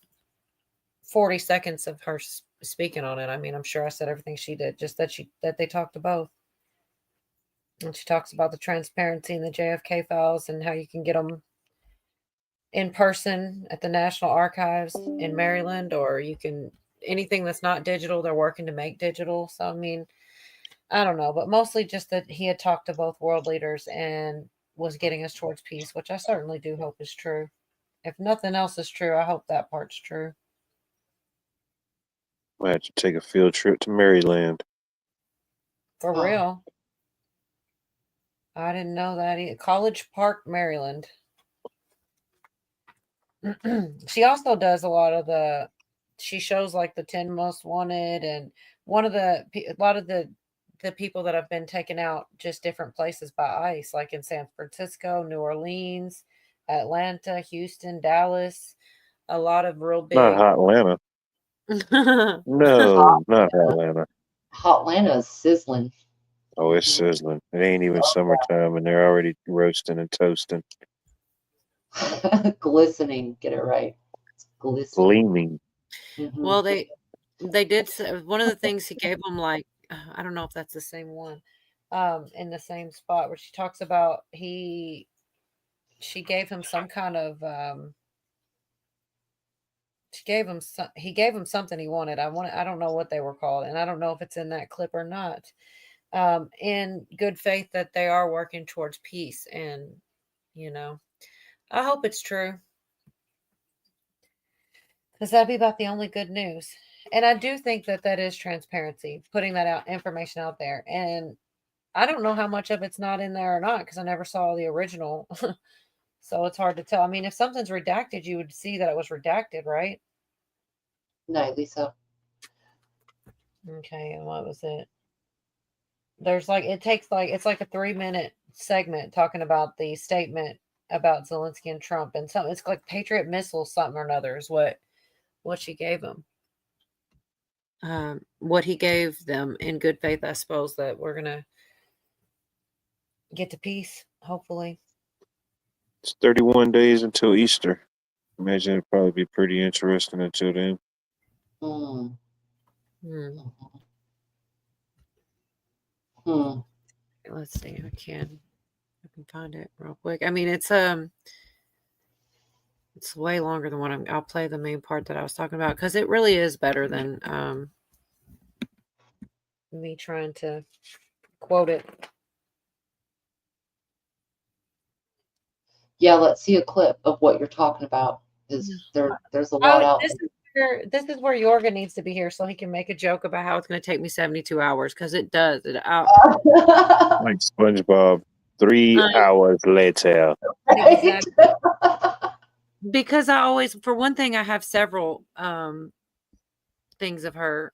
40 seconds of her speaking on it. I mean, I'm sure I said everything she did, just that they talked to both. And she talks about the transparency in the JFK files and how you can get them in person at the National Archives in Maryland, or you can, anything that's not digital, they're working to make digital. So I mean, I don't know, but mostly just that he had talked to both world leaders and was getting us towards peace, which I certainly do hope is true. If nothing else is true, I hope that part's true. I have to take a field trip to Maryland. For real. I didn't know that either. College Park, Maryland. She also does a lot of she shows like the 10 most wanted, and a lot of the people that have been taken out, just different places by ICE, like in San Francisco, New Orleans, Atlanta, Houston, Dallas, a lot of real big. Not Hotlanta. No, not Hotlanta. Hotlanta is sizzling. Oh, it's sizzling. It ain't even summertime, and they're already roasting and toasting. Glistening, get it right. It's glistening. Gleaming. Mm-hmm. Well, they did one of the things he gave them, like, I don't know if that's the same one, in the same spot where she talks about she gave him some kind of he gave him something he wanted. I don't know what they were called, and I don't know if it's in that clip or not. In good faith that they are working towards peace, and I hope it's true, because that'd be about the only good news. And I do think that is transparency, putting that information out there. And I don't know how much of it's not in there or not, because I never saw the original. So it's hard to tell. I mean, if something's redacted, you would see that it was redacted, right? No, Lisa. Okay, and what was it? There's it's like a 3-minute segment talking about the statement about Zelensky and Trump, and something. It's like Patriot missiles, something or another is what she gave them. What he gave them in good faith, I suppose, that we're gonna get to peace, hopefully. It's 31 days until Easter. Imagine it'd probably be pretty interesting until then. Let's see. I can find it real quick. I mean, it's way longer than I'll play the main part that I was talking about, because it really is better than me trying to quote it. Yeah, let's see a clip of what you're talking about. There's a lot out there. This is where Yorga needs to be here, so he can make a joke about how it's going to take me 72 hours, because it does. Like SpongeBob, 3 hours later. Exactly. Because I always, for one thing, I have several things of her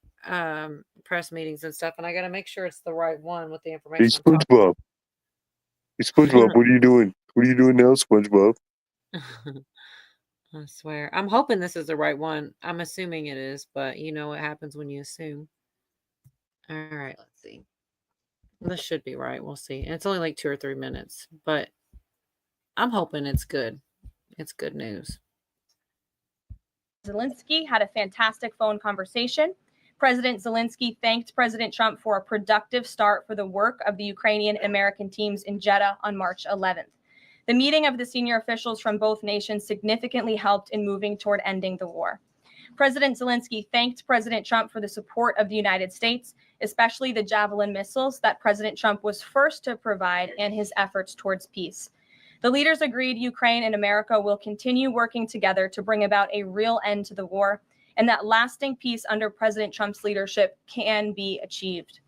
press meetings and stuff, and I got to make sure it's the right one with the information. Hey, SpongeBob. Hey, SpongeBob, what are you doing? What are you doing now, SpongeBob? I swear. I'm hoping this is the right one. I'm assuming it is, but you know what happens when you assume. All right, let's see. This should be right. We'll see. And it's only like 2 or 3 minutes, but I'm hoping it's good. It's good news. Zelensky had a fantastic phone conversation. President Zelensky thanked President Trump for a productive start for the work of the Ukrainian and American teams in Jeddah on March 11th. The meeting of the senior officials from both nations significantly helped in moving toward ending the war. President Zelensky thanked President Trump for the support of the United States, especially the Javelin missiles that President Trump was first to provide and his efforts towards peace. The leaders agreed Ukraine and America will continue working together to bring about a real end to the war, and that lasting peace under President Trump's leadership can be achieved.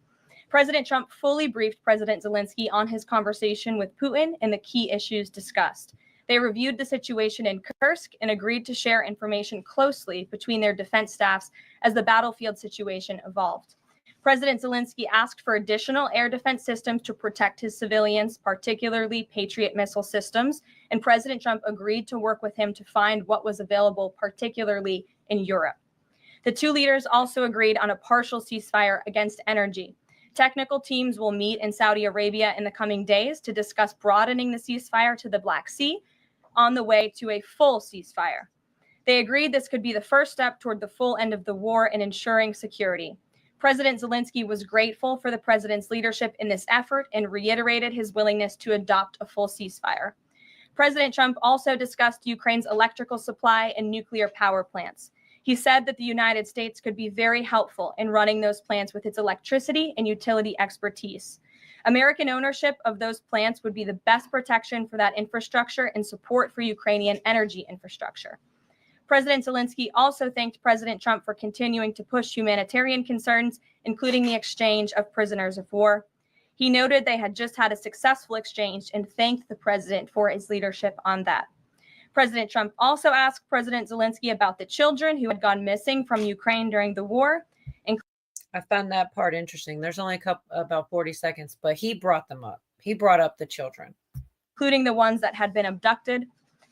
President Trump fully briefed President Zelensky on his conversation with Putin and the key issues discussed. They reviewed the situation in Kursk and agreed to share information closely between their defense staffs as the battlefield situation evolved. President Zelensky asked for additional air defense systems to protect his civilians, particularly Patriot missile systems, and President Trump agreed to work with him to find what was available, particularly in Europe. The two leaders also agreed on a partial ceasefire against energy. Technical teams will meet in Saudi Arabia in the coming days to discuss broadening the ceasefire to the Black Sea on the way to a full ceasefire. They agreed this could be the first step toward the full end of the war and ensuring security. President Zelensky was grateful for the president's leadership in this effort and reiterated his willingness to adopt a full ceasefire. President Trump also discussed Ukraine's electrical supply and nuclear power plants. He said that the United States could be very helpful in running those plants with its electricity and utility expertise. American ownership of those plants would be the best protection for that infrastructure and support for Ukrainian energy infrastructure. President Zelensky also thanked President Trump for continuing to push humanitarian concerns, including the exchange of prisoners of war. He noted they had just had a successful exchange and thanked the president for his leadership on that. President Trump also asked President Zelensky about the children who had gone missing from Ukraine during the war. I found that part interesting. There's only about 40 seconds, but he brought them up. He brought up the children, including the ones that had been abducted.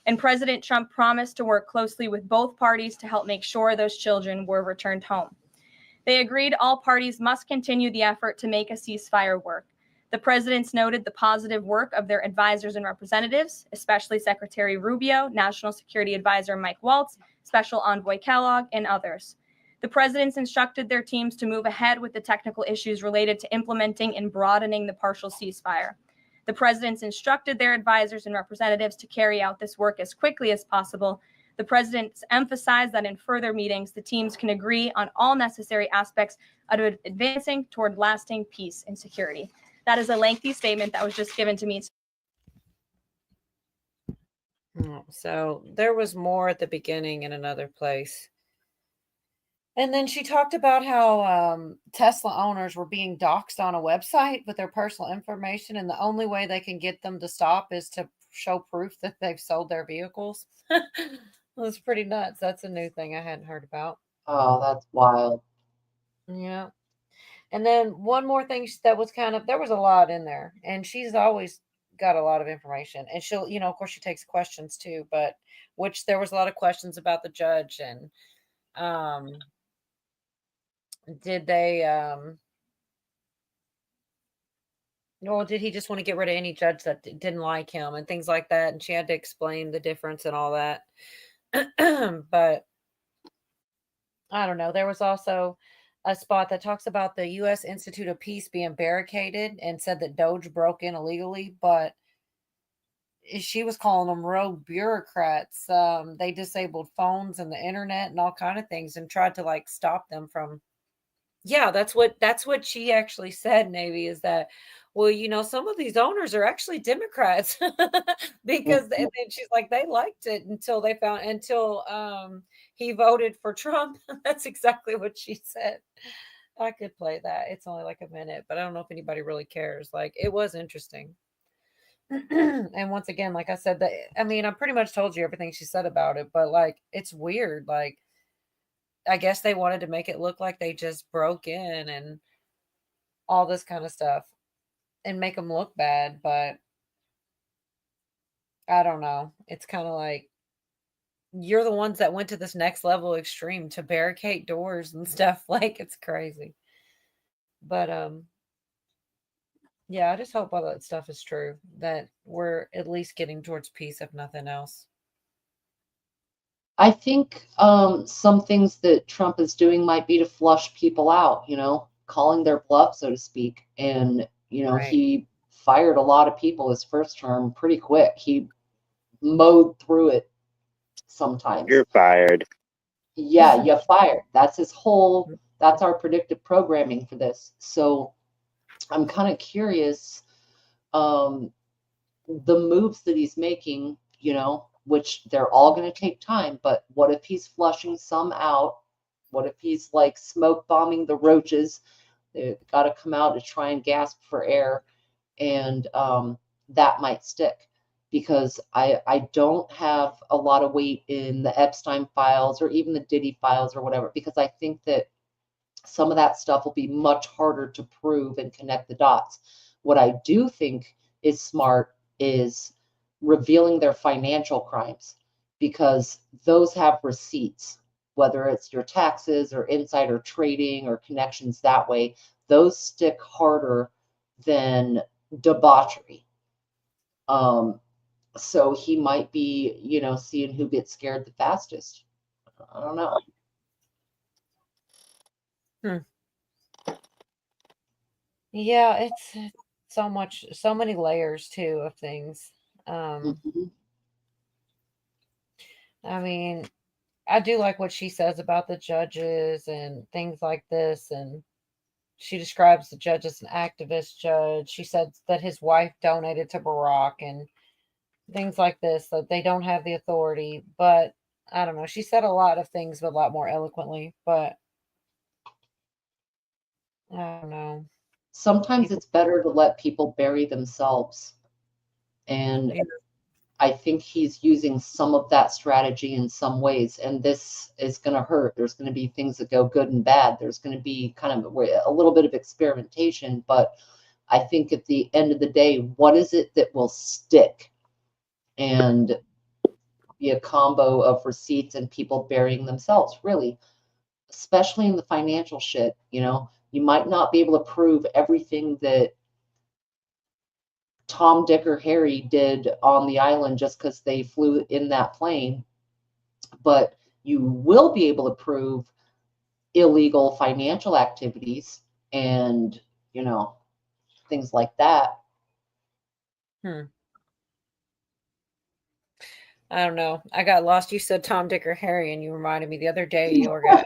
And President Trump promised to work closely with both parties to help make sure those children were returned home. They agreed all parties must continue the effort to make a ceasefire work. The presidents noted the positive work of their advisors and representatives, especially Secretary Rubio, National Security Advisor Mike Waltz, Special Envoy Kellogg, and others. The presidents instructed their teams to move ahead with the technical issues related to implementing and broadening the partial ceasefire. The presidents instructed their advisors and representatives to carry out this work as quickly as possible. The presidents emphasized that in further meetings, the teams can agree on all necessary aspects of advancing toward lasting peace and security. That is a lengthy statement that was just given to me. So there was more at the beginning in another place. And then she talked about how Tesla owners were being doxxed on a website with their personal information, and the only way they can get them to stop is to show proof that they've sold their vehicles. That's pretty nuts. That's a new thing I hadn't heard about. Oh, that's wild. Yeah. And then one more thing that was there was a lot in there, and she's always got a lot of information, and she'll, of course she takes questions too, but which there was a lot of questions about the judge and, did they, did he just want to get rid of any judge that didn't like him and things like that? And she had to explain the difference and all that. But I don't know. There was also a spot that talks about the U.S. Institute of Peace being barricaded and said that Doge broke in illegally, but she was calling them rogue bureaucrats. They disabled phones and the internet and all kind of things and tried to stop them from. Yeah, that's what she actually said, Navy, is that, well, some of these owners are actually Democrats because and then she's like, they liked it until he voted for Trump. That's exactly what she said. I could play that. It's only like a minute, but I don't know if anybody really cares. It was interesting. And once again, like I said, I pretty much told you everything she said about it, but it's weird. I guess they wanted to make it look like they just broke in and all this kind of stuff and make them look bad. But I don't know. It's kind of like you're the ones that went to this next level extreme to barricade doors and stuff. It's crazy. But, yeah, I just hope all that stuff is true, that we're at least getting towards peace, if nothing else. I think some things that Trump is doing might be to flush people out, calling their bluff, so to speak. And, Right. He fired a lot of people his first term pretty quick. He mowed through it sometimes. You're fired. yeah, you fired. That's our predictive programming for this. So I'm kind of curious, the moves that he's making, which they're all going to take time, but what if he's flushing some out? What if he's like smoke bombing the roaches? They've got to come out to try and gasp for air, and that might stick, because I don't have a lot of weight in the Epstein files or even the Diddy files or whatever, because I think that some of that stuff will be much harder to prove and connect the dots. What I do think is smart is revealing their financial crimes, because those have receipts, whether it's your taxes or insider trading or connections that way. Those stick harder than debauchery. So he might be, seeing who gets scared the fastest. I don't know. Yeah, it's so many layers too of things. I mean, I do like what she says about the judges and things like this, and she describes the judge as an activist judge. She said that his wife donated to Barack and things like this, that they don't have the authority. But I don't know. She said a lot of things, but a lot more eloquently. But I don't know. Sometimes it's better to let people bury themselves. And I think he's using some of that strategy in some ways. And this is going to hurt. There's going to be things that go good and bad. There's going to be kind of a little bit of experimentation. But I think at the end of the day, what is it that will stick? And be a combo of receipts and people burying themselves, really, especially in the financial shit. You might not be able to prove everything that Tom, Dick, or Harry did on the island just because they flew in that plane, but you will be able to prove illegal financial activities and, things like that. I don't know. I got lost. You said Tom, Dick, or Harry, and you reminded me the other day, Yorga.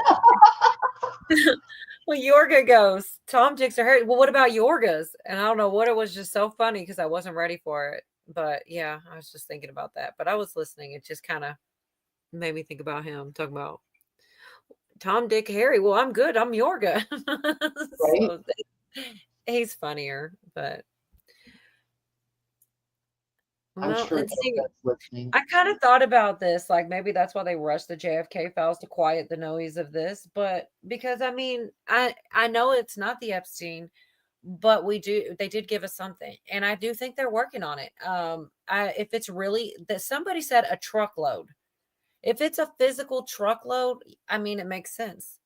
Well, Yorga goes, Tom, Dick, or Harry. Well, what about Yorga's? And I don't know what, it was just so funny because I wasn't ready for it. But yeah, I was just thinking about that. But I was listening. It just kind of made me think about him, talking about Tom, Dick, Harry. Well, I'm good. I'm Yorga. Right? So, he's funnier, but I'm sure that's listening. I kind of thought about this, like maybe that's why they rushed the JFK files to quiet the noise of this. But because I mean, I know it's not the Epstein, but they did give us something, and I do think they're working on it. If it's really that somebody said a truckload, if it's a physical truckload, I mean, it makes sense.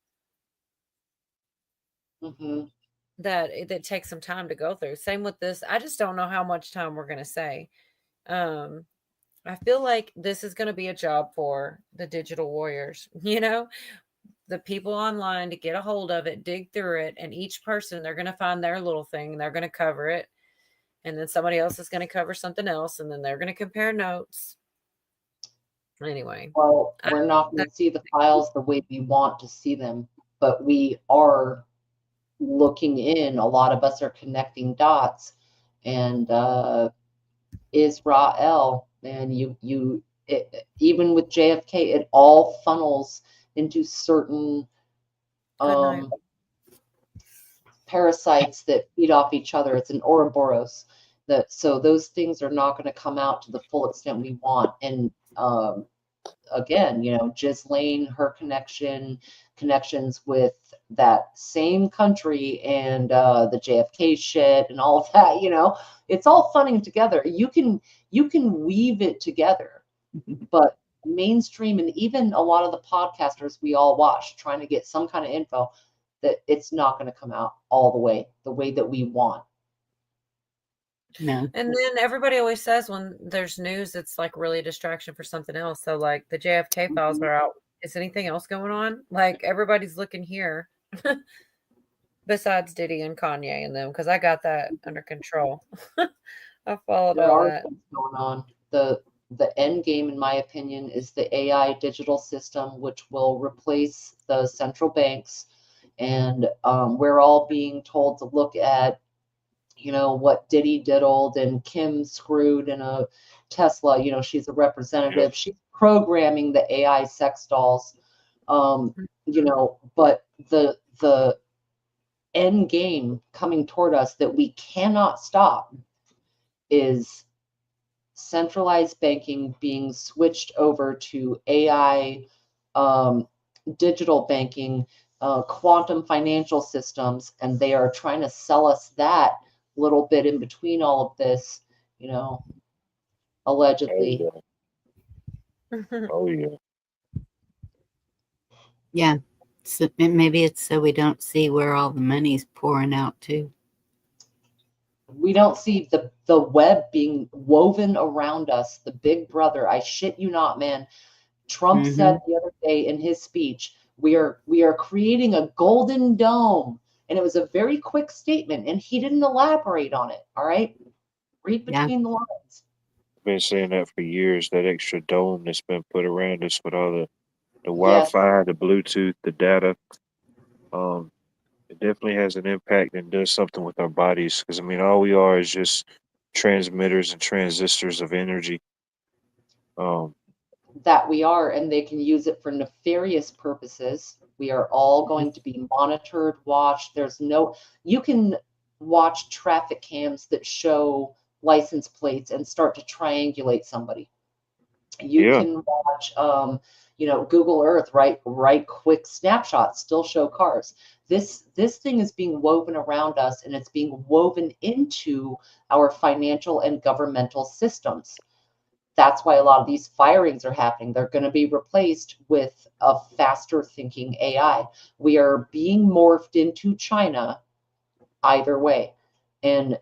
That it takes some time to go through. Same with this. I just don't know how much time we're going to say. I feel like this is going to be a job for the digital warriors, the people online to get a hold of it, dig through it, and each person, they're going to find their little thing and they're going to cover it. And then somebody else is going to cover something else, and then they're going to compare notes. Anyway. Well, we're not going to see the files the way we want to see them, but we are looking in. A lot of us are connecting dots, and Israel, and even with JFK, it all funnels into certain parasites that feed off each other. It's an Ouroboros. So those things are not going to come out to the full extent we want. And again, Ghislaine, her connections with that same country and the JFK shit and all of that, it's all funning together. You can weave it together, but mainstream and even a lot of the podcasters we all watch trying to get some kind of info, that it's not going to come out all the way that we want. No. And then everybody always says when there's news, it's like really a distraction for something else. So like the JFK files are out. Is anything else going on? Like everybody's looking here besides Diddy and Kanye and them, because I got that under control. I followed There all are that. things going on. The the end game, in my opinion, is the AI digital system, which will replace the central banks. And we're all being told to look at, you know, what Diddy diddled and Kim screwed in a Tesla. You know, she's a representative. She's programming the AI sex dolls. You know, but the end game coming toward us that we cannot stop is centralized banking being switched over to AI, digital banking, quantum financial systems, and they are trying to sell us that little bit in between all of this, you know, allegedly. Oh yeah. Yeah. So maybe it's so we don't see where all the money's pouring out to. We don't see the web being woven around us, the big brother. I shit you not, man. Trump said the other day in his speech, we are creating a golden dome. And it was a very quick statement, and he didn't elaborate on it. All right. Read between the lines. I've been saying that for years, that extra dome that's been put around us with all the Wi-Fi, the Bluetooth, the data. It definitely has an impact and does something with our bodies. Because I mean, all we are is just transmitters and transistors of energy. That we are, and they can use it for nefarious purposes. We are all going to be monitored, watched. You can watch traffic cams that show license plates and start to triangulate somebody. You can watch, you know, Google Earth, right quick snapshots, still show cars. This thing is being woven around us, and it's being woven into our financial and governmental systems. That's why a lot of these firings are happening. They're going to be replaced with a faster thinking AI. We are being morphed into China either way. And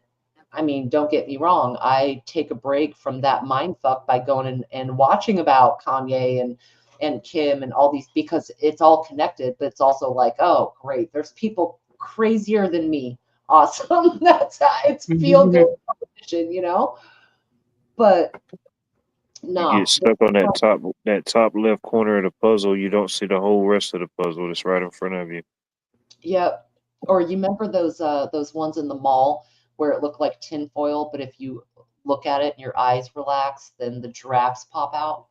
I mean, don't get me wrong. I take a break from that mindfuck by going and watching about Kanye and Kim and all these, because it's all connected, but it's also like, oh, great. There's people crazier than me. Awesome. That's how it's feel good television, you know? But no. You get stuck on that top left corner of the puzzle, you don't see the whole rest of the puzzle that's right in front of you. Yep. Or you remember those ones in the mall where it looked like tinfoil, but if you look at it and your eyes relax, then the giraffes pop out?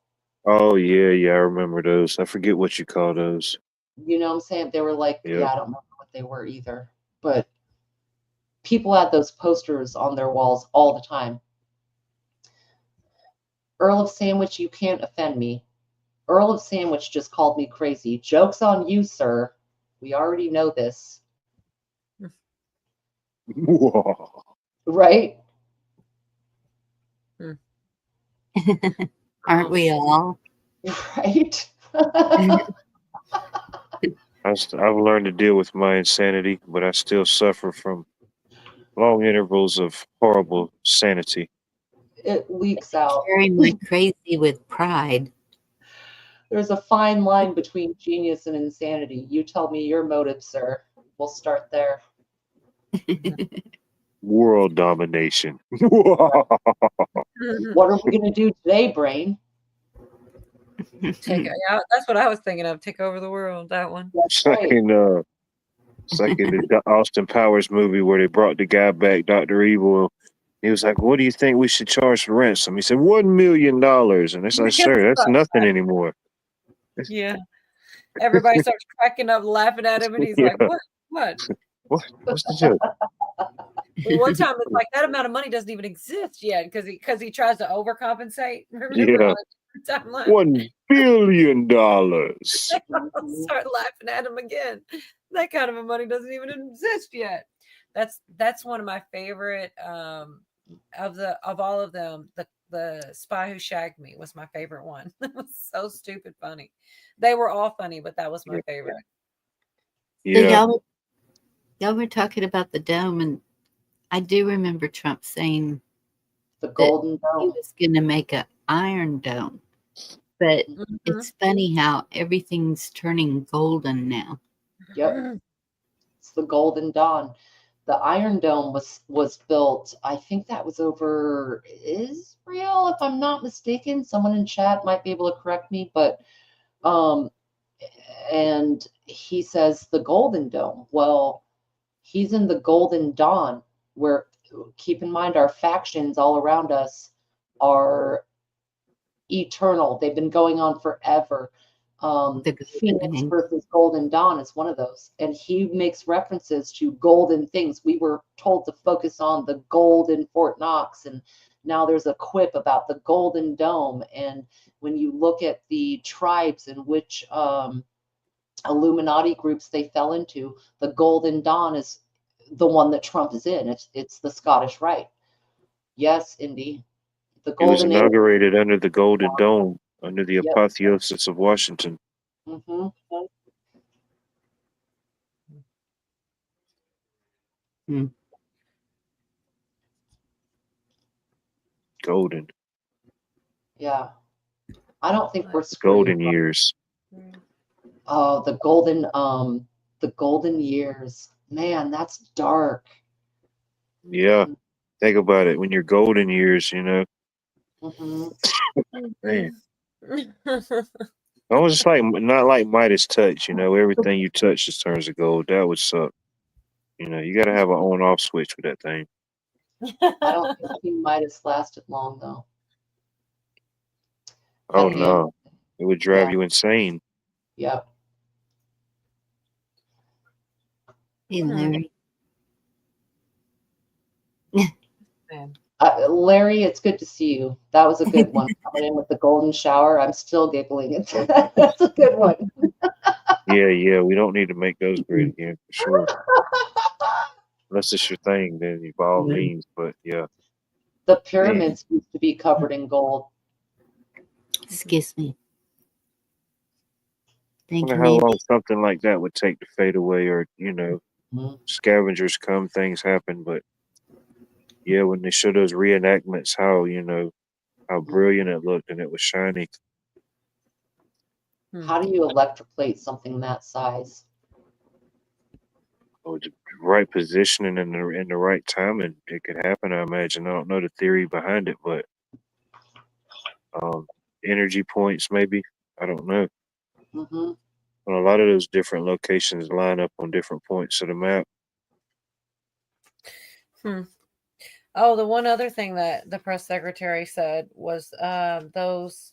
Oh yeah, I remember those. I forget what you call those. You know what I'm saying? They were like, Yep. yeah, I don't remember what they were either. But people had those posters on their walls all the time. Earl of Sandwich, you can't offend me. Earl of Sandwich just called me crazy. Joke's on you, sir. We already know this. Whoa. Right? Aren't we all? Right? I've learned to deal with my insanity, but I still suffer from long intervals of horrible sanity. It leaks out. Sharing my crazy with pride. There's a fine line between genius and insanity. You tell me your motive, sir. We'll start there. World domination. What are we going to do today, brain? That's what I was thinking of. Take over the world. That one. It's like in the Austin Powers movie where they brought the guy back, Dr. Evil. He was like, "What do you think we should charge for ransom?" He said, $1 million. And it's like, "Sir, that's nothing anymore." Yeah. Everybody starts cracking up, laughing at him, and he's like, "What? What's the joke?" Well, one time it's like that amount of money doesn't even exist yet because he tries to overcompensate. Remember Yeah. $1 billion. Start laughing at him again. That kind of a money doesn't even exist yet. That's one of my favorite of all of them. The Spy Who Shagged Me was my favorite one. It was so stupid funny. They were all funny, but that was my favorite. Yeah. So y'all were talking about the dome, and I do remember Trump saying the golden dome. He was going to make an iron dome. But it's funny how everything's turning golden now. Yep. It's the golden dawn. the Iron Dome was built. I think that was over Israel, if I'm not mistaken. Someone in chat might be able to correct me, but and he says the Golden Dome. Well, he's in the Golden Dawn, where, keep in mind, our factions all around us are eternal. They've been going on forever. Phoenix versus Golden Dawn is one of those, and he makes references to golden things. We were told to focus on the gold in Fort Knox, and now there's a quip about the Golden Dome. And when you look at the tribes in which Illuminati groups they fell into, the Golden Dawn is the one that Trump is in. It's the Scottish Rite. Yes, Indy. The It was Golden inaugurated under the Golden Dome, under the apotheosis of Washington. Mm-hmm. Golden. Yeah. I don't think we're screwed. Golden years. Oh, the golden years. Man, that's dark. Yeah. Think about it. When you're golden years, you know. Mm-hmm. Man. I was just like, not like Midas touch, you know. Everything you touch just turns to gold. That would suck. You know, you got to have an on-off switch with that thing. I don't think he might have lasted long, though. Oh, Again. no. It would drive Yeah. you insane. Yep. Hey, Larry. Larry, it's good to see you. That was a good one. Coming in with the golden shower. I'm still giggling. That's a good one. Yeah. We don't need to make those great again, for sure. Unless it's your thing, then by all means. But, yeah. The pyramids used to be covered in gold. Excuse me. I Thank wonder you, how Mandy. long something like that would take to fade away, or, you know, scavengers come, things happen. But, yeah, when they show those reenactments, how, you know, how brilliant it looked and it was shiny. How do you electroplate something that size? Oh, the right positioning and in the right time, and it could happen, I imagine. I don't know the theory behind it, but energy points, maybe. I don't know. Mm-hmm. But a lot of those different locations line up on different points of the map. Oh, the one other thing that the press secretary said was those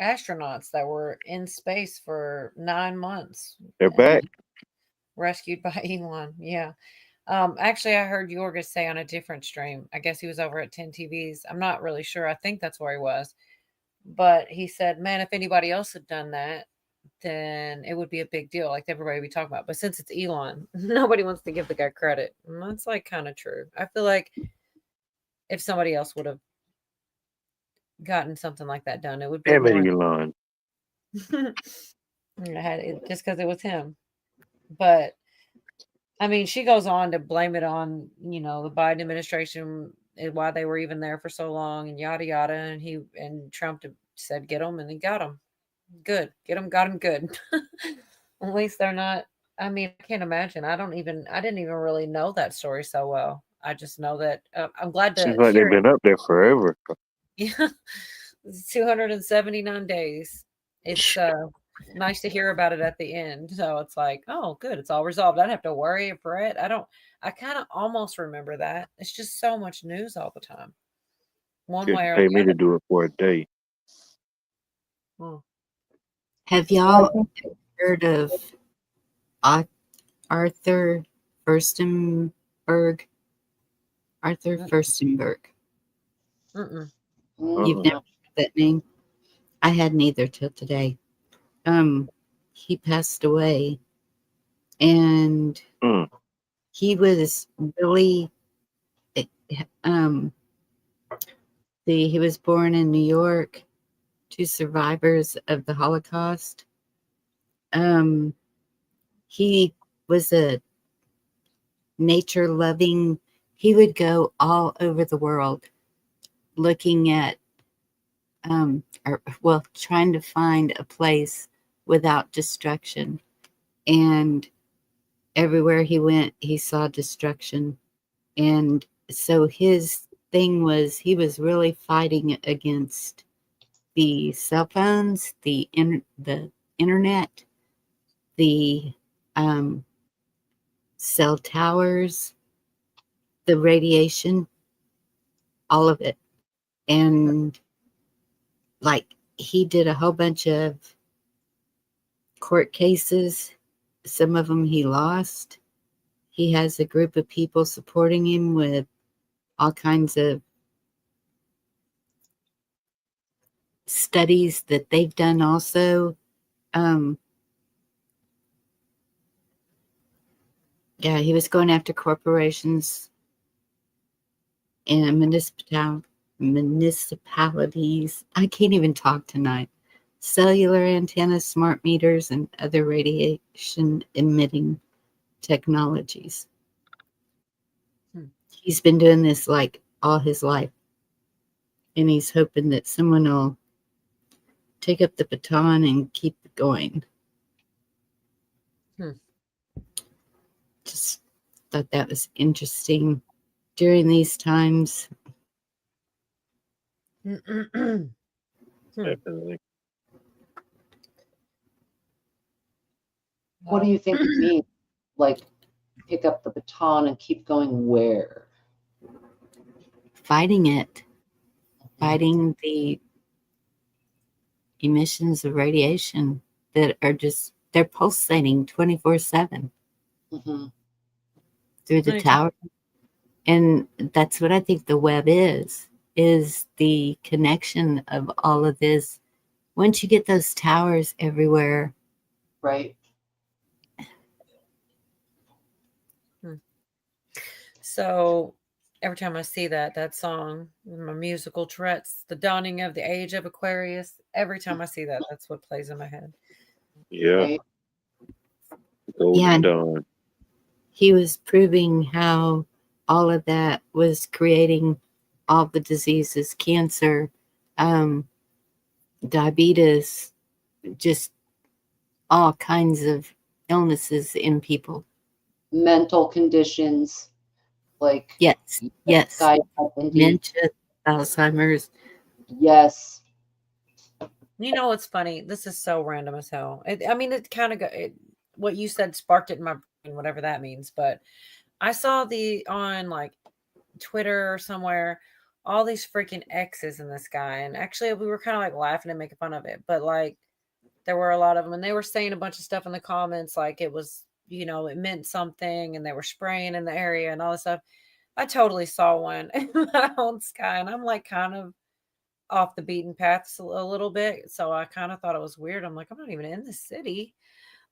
astronauts that were in space for 9 months. They're back. Rescued by Elon. Yeah. Actually, I heard Yorgis say on a different stream. I guess he was over at 10 TVs. I'm not really sure. I think that's where he was. But he said, man, if anybody else had done that, then it would be a big deal, like everybody we talk about. But since it's Elon, nobody wants to give the guy credit. And that's like kind of true. I feel like if somebody else would have gotten something like that done, it would be Damn it, more. Elon. Just because it was him. But I mean, she goes on to blame it on, you know, the Biden administration and why they were even there for so long and yada yada. And Trump said get them, and he got them. Good. Get them, got them good. At least they're not. I mean, I can't imagine. I didn't even really know that story so well. I just know that I'm glad to Seems like hear they've been up there forever. Yeah, 279 days. It's nice to hear about it at the end. So it's like, oh, good, it's all resolved. I don't have to worry or fret. I kind of almost remember that. It's just so much news all the time. One way Couldn't or pay the me to other. do it for a day. Have y'all heard of Arthur Furstenberg? Arthur Furstenberg. Mm-mm. You've never heard that name? I hadn't either till today. He passed away, and he was really he was born in New York to survivors of the Holocaust. He was a nature loving. He would go all over the world looking at trying to find a place without destruction. And everywhere he went, he saw destruction. And so his thing was he was really fighting against the cell phones, the internet, the cell towers, the radiation, all of it. And like he did a whole bunch of court cases. Some of them he lost. He has a group of people supporting him with all kinds of studies that they've done also. Yeah, he was going after corporations and municipalities. I can't even talk tonight. Cellular antennas, smart meters, and other radiation emitting technologies. He's been doing this like all his life. And he's hoping that someone will take up the baton and keep it going. Just thought that was interesting during these times. Definitely. What do you think it means? Like, pick up the baton and keep going where? Fighting it. Fighting the emissions of radiation that are just, they're pulsating 24/7 through the tower. And that's what I think the web is the connection of all of this. Once you get those towers everywhere. Right. So every time I see that song, my musical Tourette's, The Dawning of the Age of Aquarius, every time I see that, that's what plays in my head. Yeah. Right. Golden Dawn. He was proving how all of that was creating all the diseases, cancer, diabetes, just all kinds of illnesses in people. Mental conditions, like yes, dementia, Alzheimer's. Yes. You know what's funny? This is so random as hell. I mean, it kind of what you said sparked it in my brain, whatever that means. But I saw on like Twitter or somewhere, all these freaking X's in the sky. And actually, we were kind of like laughing and making fun of it. But like, there were a lot of them, and they were saying a bunch of stuff in the comments, like it was, it meant something, and they were spraying in the area and all this stuff. I totally saw one in my own sky, and I'm like kind of off the beaten path a little bit. So I kind of thought it was weird. I'm like, I'm not even in the city.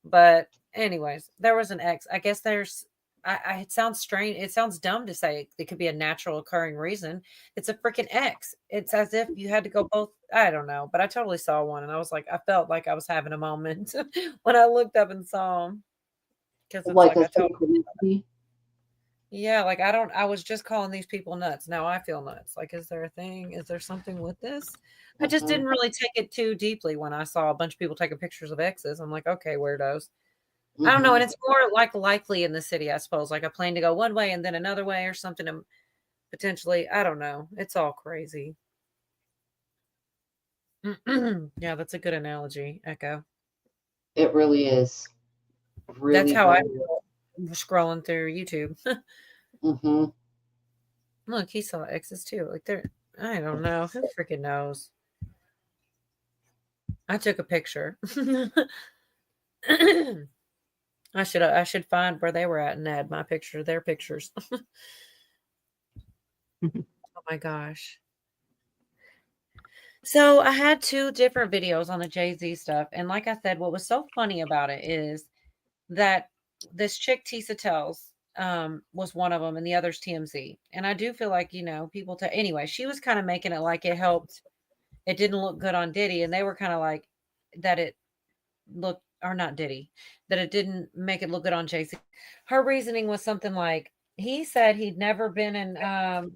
But anyways, there was an X. I guess it sounds strange. It sounds dumb to say it could be a natural occurring reason. It's a freaking X. It's as if you had to go both. I don't know, but I totally saw one, and I was like, I felt like I was having a moment when I looked up and saw him. Because it's like like a synchronicity. Yeah, like I was just calling these people nuts. Now I feel nuts. Like, is there a thing? Is there something with this? I just didn't really take it too deeply when I saw a bunch of people taking pictures of X's. I'm like, okay, weirdos. I don't know. And it's more like likely in the city, I suppose, like a plane to go one way and then another way or something. And potentially, I don't know. It's all crazy. Yeah, that's a good analogy, Echo. It really is. Really, that's how I really feel scrolling through YouTube. Look, he saw X's too. Like I don't know. Who freaking knows? I took a picture. I should find where they were at and add my picture to their pictures. Oh my gosh. So I had 2 different videos on the Jay-Z stuff. And like I said, what was so funny about it is that this chick Tisa Tells was one of them, and the other's TMZ. And I do feel like, people anyway, she was kind of making it like it helped. It didn't look good on Diddy. And they were kind of like that it looked, or not Diddy, that it didn't make it look good on Jay-Z. Her reasoning was something like, he said he'd never been in,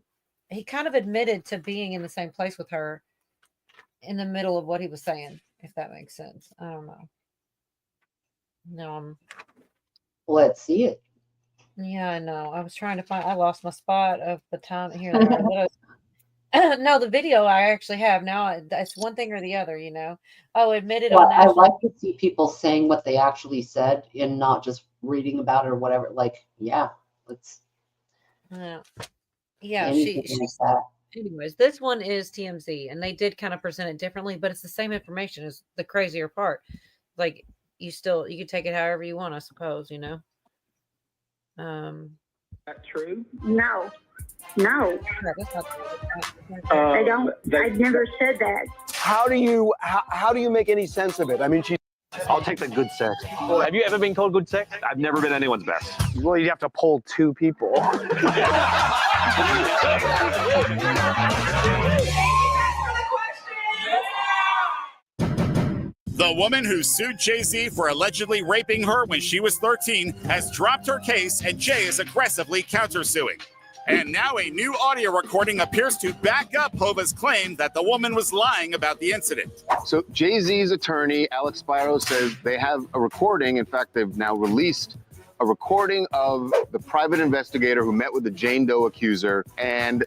he kind of admitted to being in the same place with her in the middle of what he was saying, if that makes sense. I don't know. No, Let's see it. Yeah, I know. I was trying to find. I lost my spot of the time here. They are. No, the video I actually have now. It's one thing or the other, you know. Oh, admitted on Well, I national. like to see people saying what they actually said and not just reading about it or whatever. Like, yeah, let's Yeah, yeah. anything She. like that. Anyways, this one is TMZ, and they did kind of present it differently, but it's the same information. Is the crazier part. Like you can take it however you want, I suppose. You know. That true? No. Yeah, that's not I don't. I've never said that. How do you make any sense of it? I mean, I'll take the good sex. Well, have you ever been called good sex? I've never been anyone's best. Well, you'd have to pull two people. The woman who sued Jay-Z for allegedly raping her when she was 13 has dropped her case, and Jay is aggressively countersuing. And now a new audio recording appears to back up Hova's claim that the woman was lying about the incident. So Jay-Z's attorney, Alex Spiro, says they have a recording. In fact, they've now released a recording of the private investigator who met with the Jane Doe accuser. And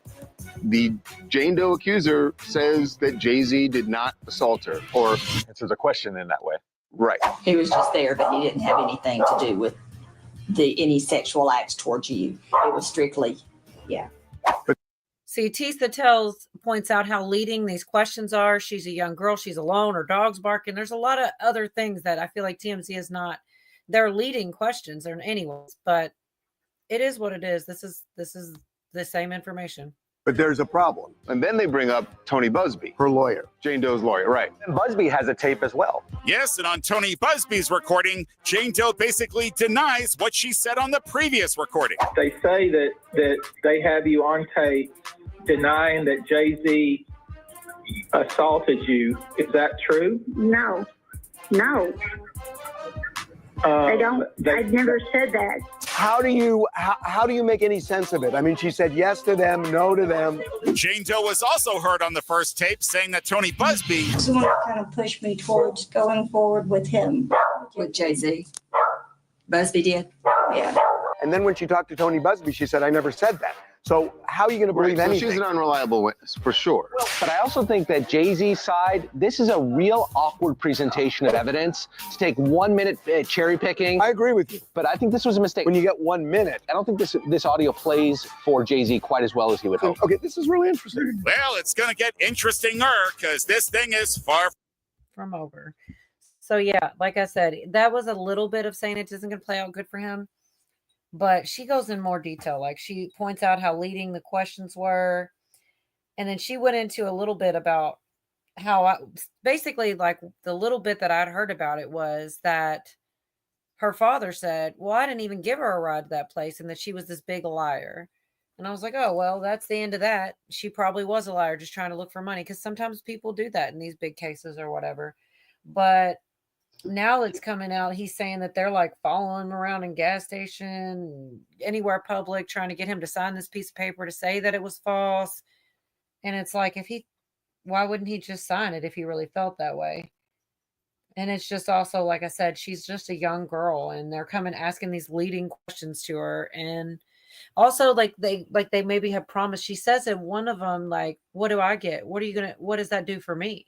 the Jane Doe accuser says that Jay-Z did not assault her, or answers a question in that way. Right. He was just there, but he didn't have anything to do with any sexual acts towards you. It was strictly, yeah. See, Tisa points out how leading these questions are. She's a young girl. She's alone. Her dog's barking. There's a lot of other things that I feel like TMZ is not. They're leading questions, or anyways, but it is what it is. This is the same information. But there's a problem. And then they bring up Tony Busby, her lawyer, Jane Doe's lawyer, right? And Busby has a tape as well. Yes, and on Tony Busby's recording, Jane Doe basically denies what she said on the previous recording. They say that they have you on tape denying that Jay-Z assaulted you. Is that true? No. I don't. I've never said that. How do you make any sense of it? I mean, she said yes to them, no to them. Jane Doe was also heard on the first tape saying that Tony Busby Someone kind of pushed me towards going forward with him. With Jay-Z. Busby did? Yeah. And then when she talked to Tony Busby, she said, I never said that. So how are you going to believe So anything? she's an unreliable witness, for sure. But I also think that Jay-Z's side, this is a real awkward presentation of evidence to take 1 minute cherry picking. I agree with you. But I think this was a mistake. When you get 1 minute. I don't think this audio plays for Jay-Z quite as well as he would hope. Okay, this is really interesting. Well, it's going to get interestinger because this thing is far from over. So yeah, like I said, that was a little bit of saying it isn't going to play out good for him. But she goes in more detail. Like she points out how leading the questions were. And then she went into a little bit about how basically like the little bit that I'd heard about it was that her father said, well, I didn't even give her a ride to that place, and that she was this big liar. And I was like, oh, well, that's the end of that. She probably was a liar just trying to look for money, because sometimes people do that in these big cases or whatever. But now it's coming out. He's saying that they're like following him around in gas station, anywhere public, trying to get him to sign this piece of paper to say that it was false. And it's like, why wouldn't he just sign it if he really felt that way? And it's just also, like I said, she's just a young girl, and they're coming asking these leading questions to her. And also they maybe have promised. She says in one of them, like, what do I get? What does that do for me?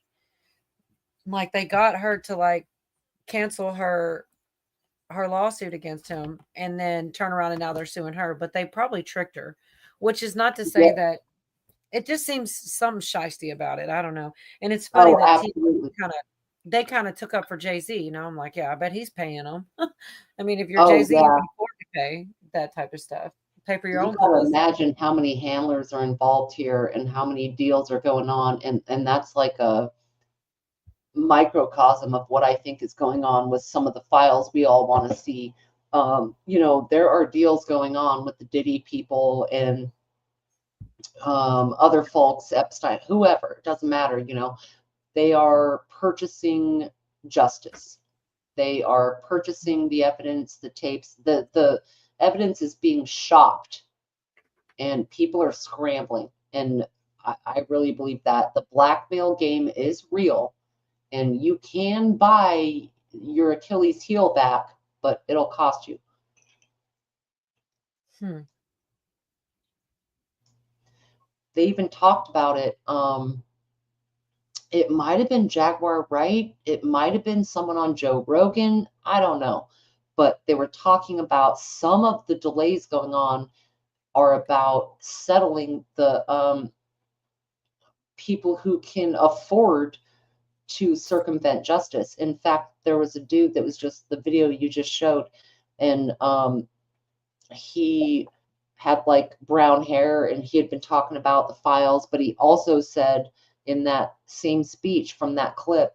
Like they got her to like cancel her lawsuit against him and then turn around and now they're suing her, but they probably tricked her, which is not to say that it just seems some shiesty about it. I don't know. And it's funny that they kind of took up for Jay-Z, you know. I'm like, yeah, I bet he's paying them. I mean, if you're Jay-Z, you can afford to pay that type of stuff. Pay for your own publicity. Imagine how many handlers are involved here and how many deals are going on, and that's like a microcosm of what I think is going on with some of the files we all want to see. There are deals going on with the Diddy people and other folks, Epstein, whoever, it doesn't matter. They are purchasing justice. They are purchasing the evidence, the tapes. The evidence is being shopped, and people are scrambling. And I really believe that the blackmail game is real. And you can buy your Achilles heel back, but it'll cost you. They even talked about it. It might have been Jaguar Wright. It might have been someone on Joe Rogan. I don't know. But they were talking about some of the delays going on are about settling the people who can afford to circumvent justice. In fact, there was a dude that was just the video you just showed, and he had like brown hair, and he had been talking about the files, but he also said in that same speech from that clip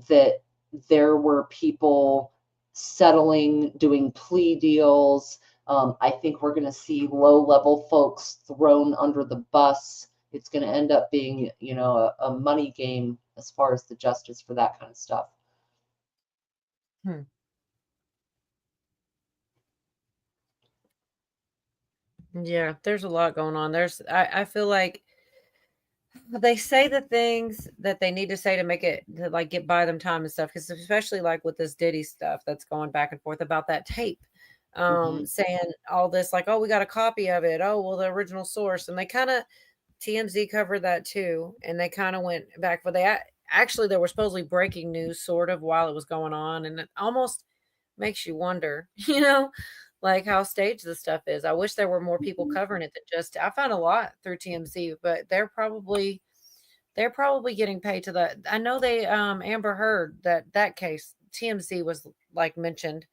that there were people settling, doing plea deals. I think we're going to see low-level folks thrown under the bus. It's going to end up being, you know, a money game as far as the justice for that kind of stuff. Yeah, there's a lot going on. I feel like they say the things that they need to say to make it to like get by them time and stuff. Because especially like with this Diddy stuff that's going back and forth about that tape, saying all this like, oh, we got a copy of it. Oh, well, the original source, and they kind of TMZ covered that too, and they kind of went back. But they actually there was supposedly breaking news sort of while it was going on, and it almost makes you wonder, you know, like how staged this stuff is. I wish there were more people covering it than just. I found a lot through TMZ, but they're probably getting paid to that. I know they Amber Heard that case TMZ was like mentioned,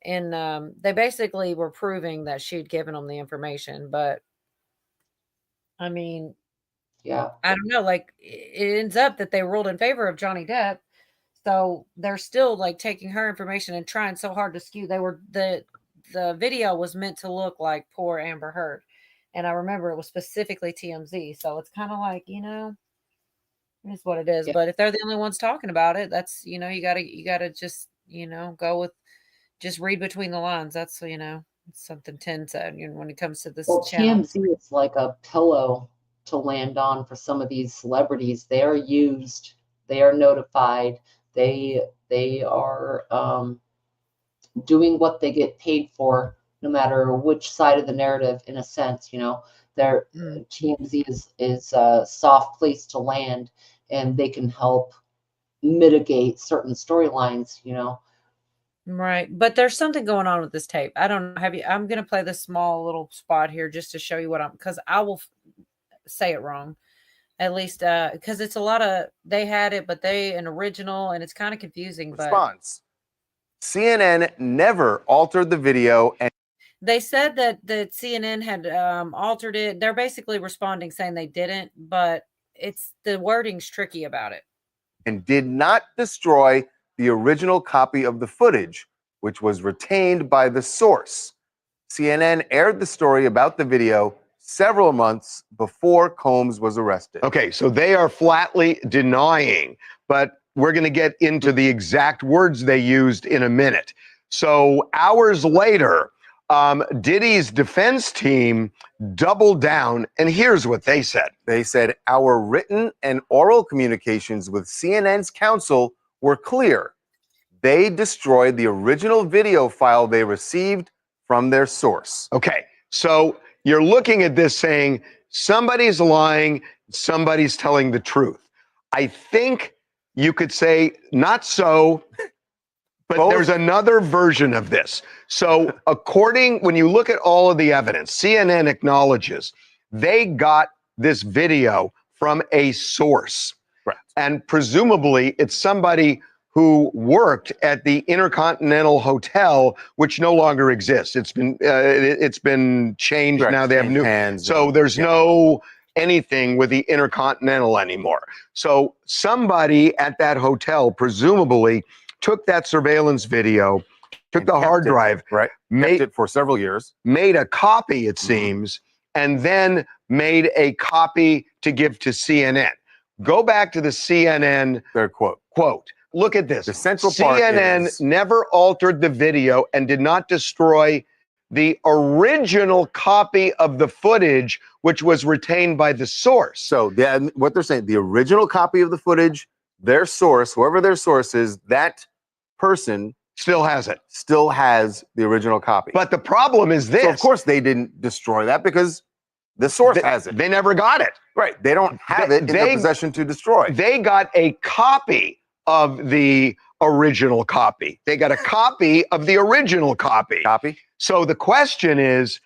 and they basically were proving that she'd given them the information. But I mean, yeah, I don't know. Like it ends up that they ruled in favor of Johnny Depp, so they're still like taking her information and trying so hard to skew. The video was meant to look like poor Amber Heard. And I remember it was specifically TMZ. So it's kind of like, you know, it's what it is. Yeah. But if they're the only ones talking about it, that's, you know, you gotta just, you know, go with, just read between the lines. That's, you know, something Tim said, you know, when it comes to this channel. TMZ is like a pillow to land on for some of these celebrities. They are used, they are notified, they are doing what they get paid for, no matter which side of the narrative, in a sense. You know, their TMZ is a soft place to land, and they can help mitigate certain storylines, you know. Right. But there's something going on with this tape. I don't know. I'm going to play this small little spot here just to show you what because I will say it wrong. At least because it's a lot of, they had it, but an original, and it's kind of confusing. Response. CNN never altered the video, and they said that the CNN had altered it. They're basically responding saying they didn't, but it's the wording's tricky about it. And did not destroy the original copy of the footage, which was retained by the source. CNN aired the story about the video several months before Combs was arrested. Okay, so they are flatly denying, but we're going to get into the exact words they used in a minute. So hours later, Diddy's defense team doubled down, and here's what they said. They said, our written and oral communications with CNN's counsel were clear. They destroyed the original video file they received from their source. Okay, so you're looking at this saying somebody's lying, somebody's telling the truth. I think you could say not so, but there's another version of this. So when you look at all of the evidence, CNN acknowledges they got this video from a source. Right. And presumably it's somebody who worked at the Intercontinental Hotel, which no longer exists. It's been changed. Correct. Now they have new hands. So there's no anything with the Intercontinental anymore. So somebody at that hotel presumably took that surveillance video, took the hard drive, made it for several years, made a copy, it seems, and then made a copy to give to CNN. Go back to the CNN their quote. Look at this. The central part CNN is never altered the video and did not destroy the original copy of the footage, which was retained by the source. So what they're saying, the original copy of the footage, their source, whoever their source is, that person Still has it. Still has the original copy. But the problem is this. So of course they didn't destroy that because the source has it. They never got it. Right. They don't have it in their possession to destroy. They got a copy of the original copy. They got a copy of the original copy. So the question is,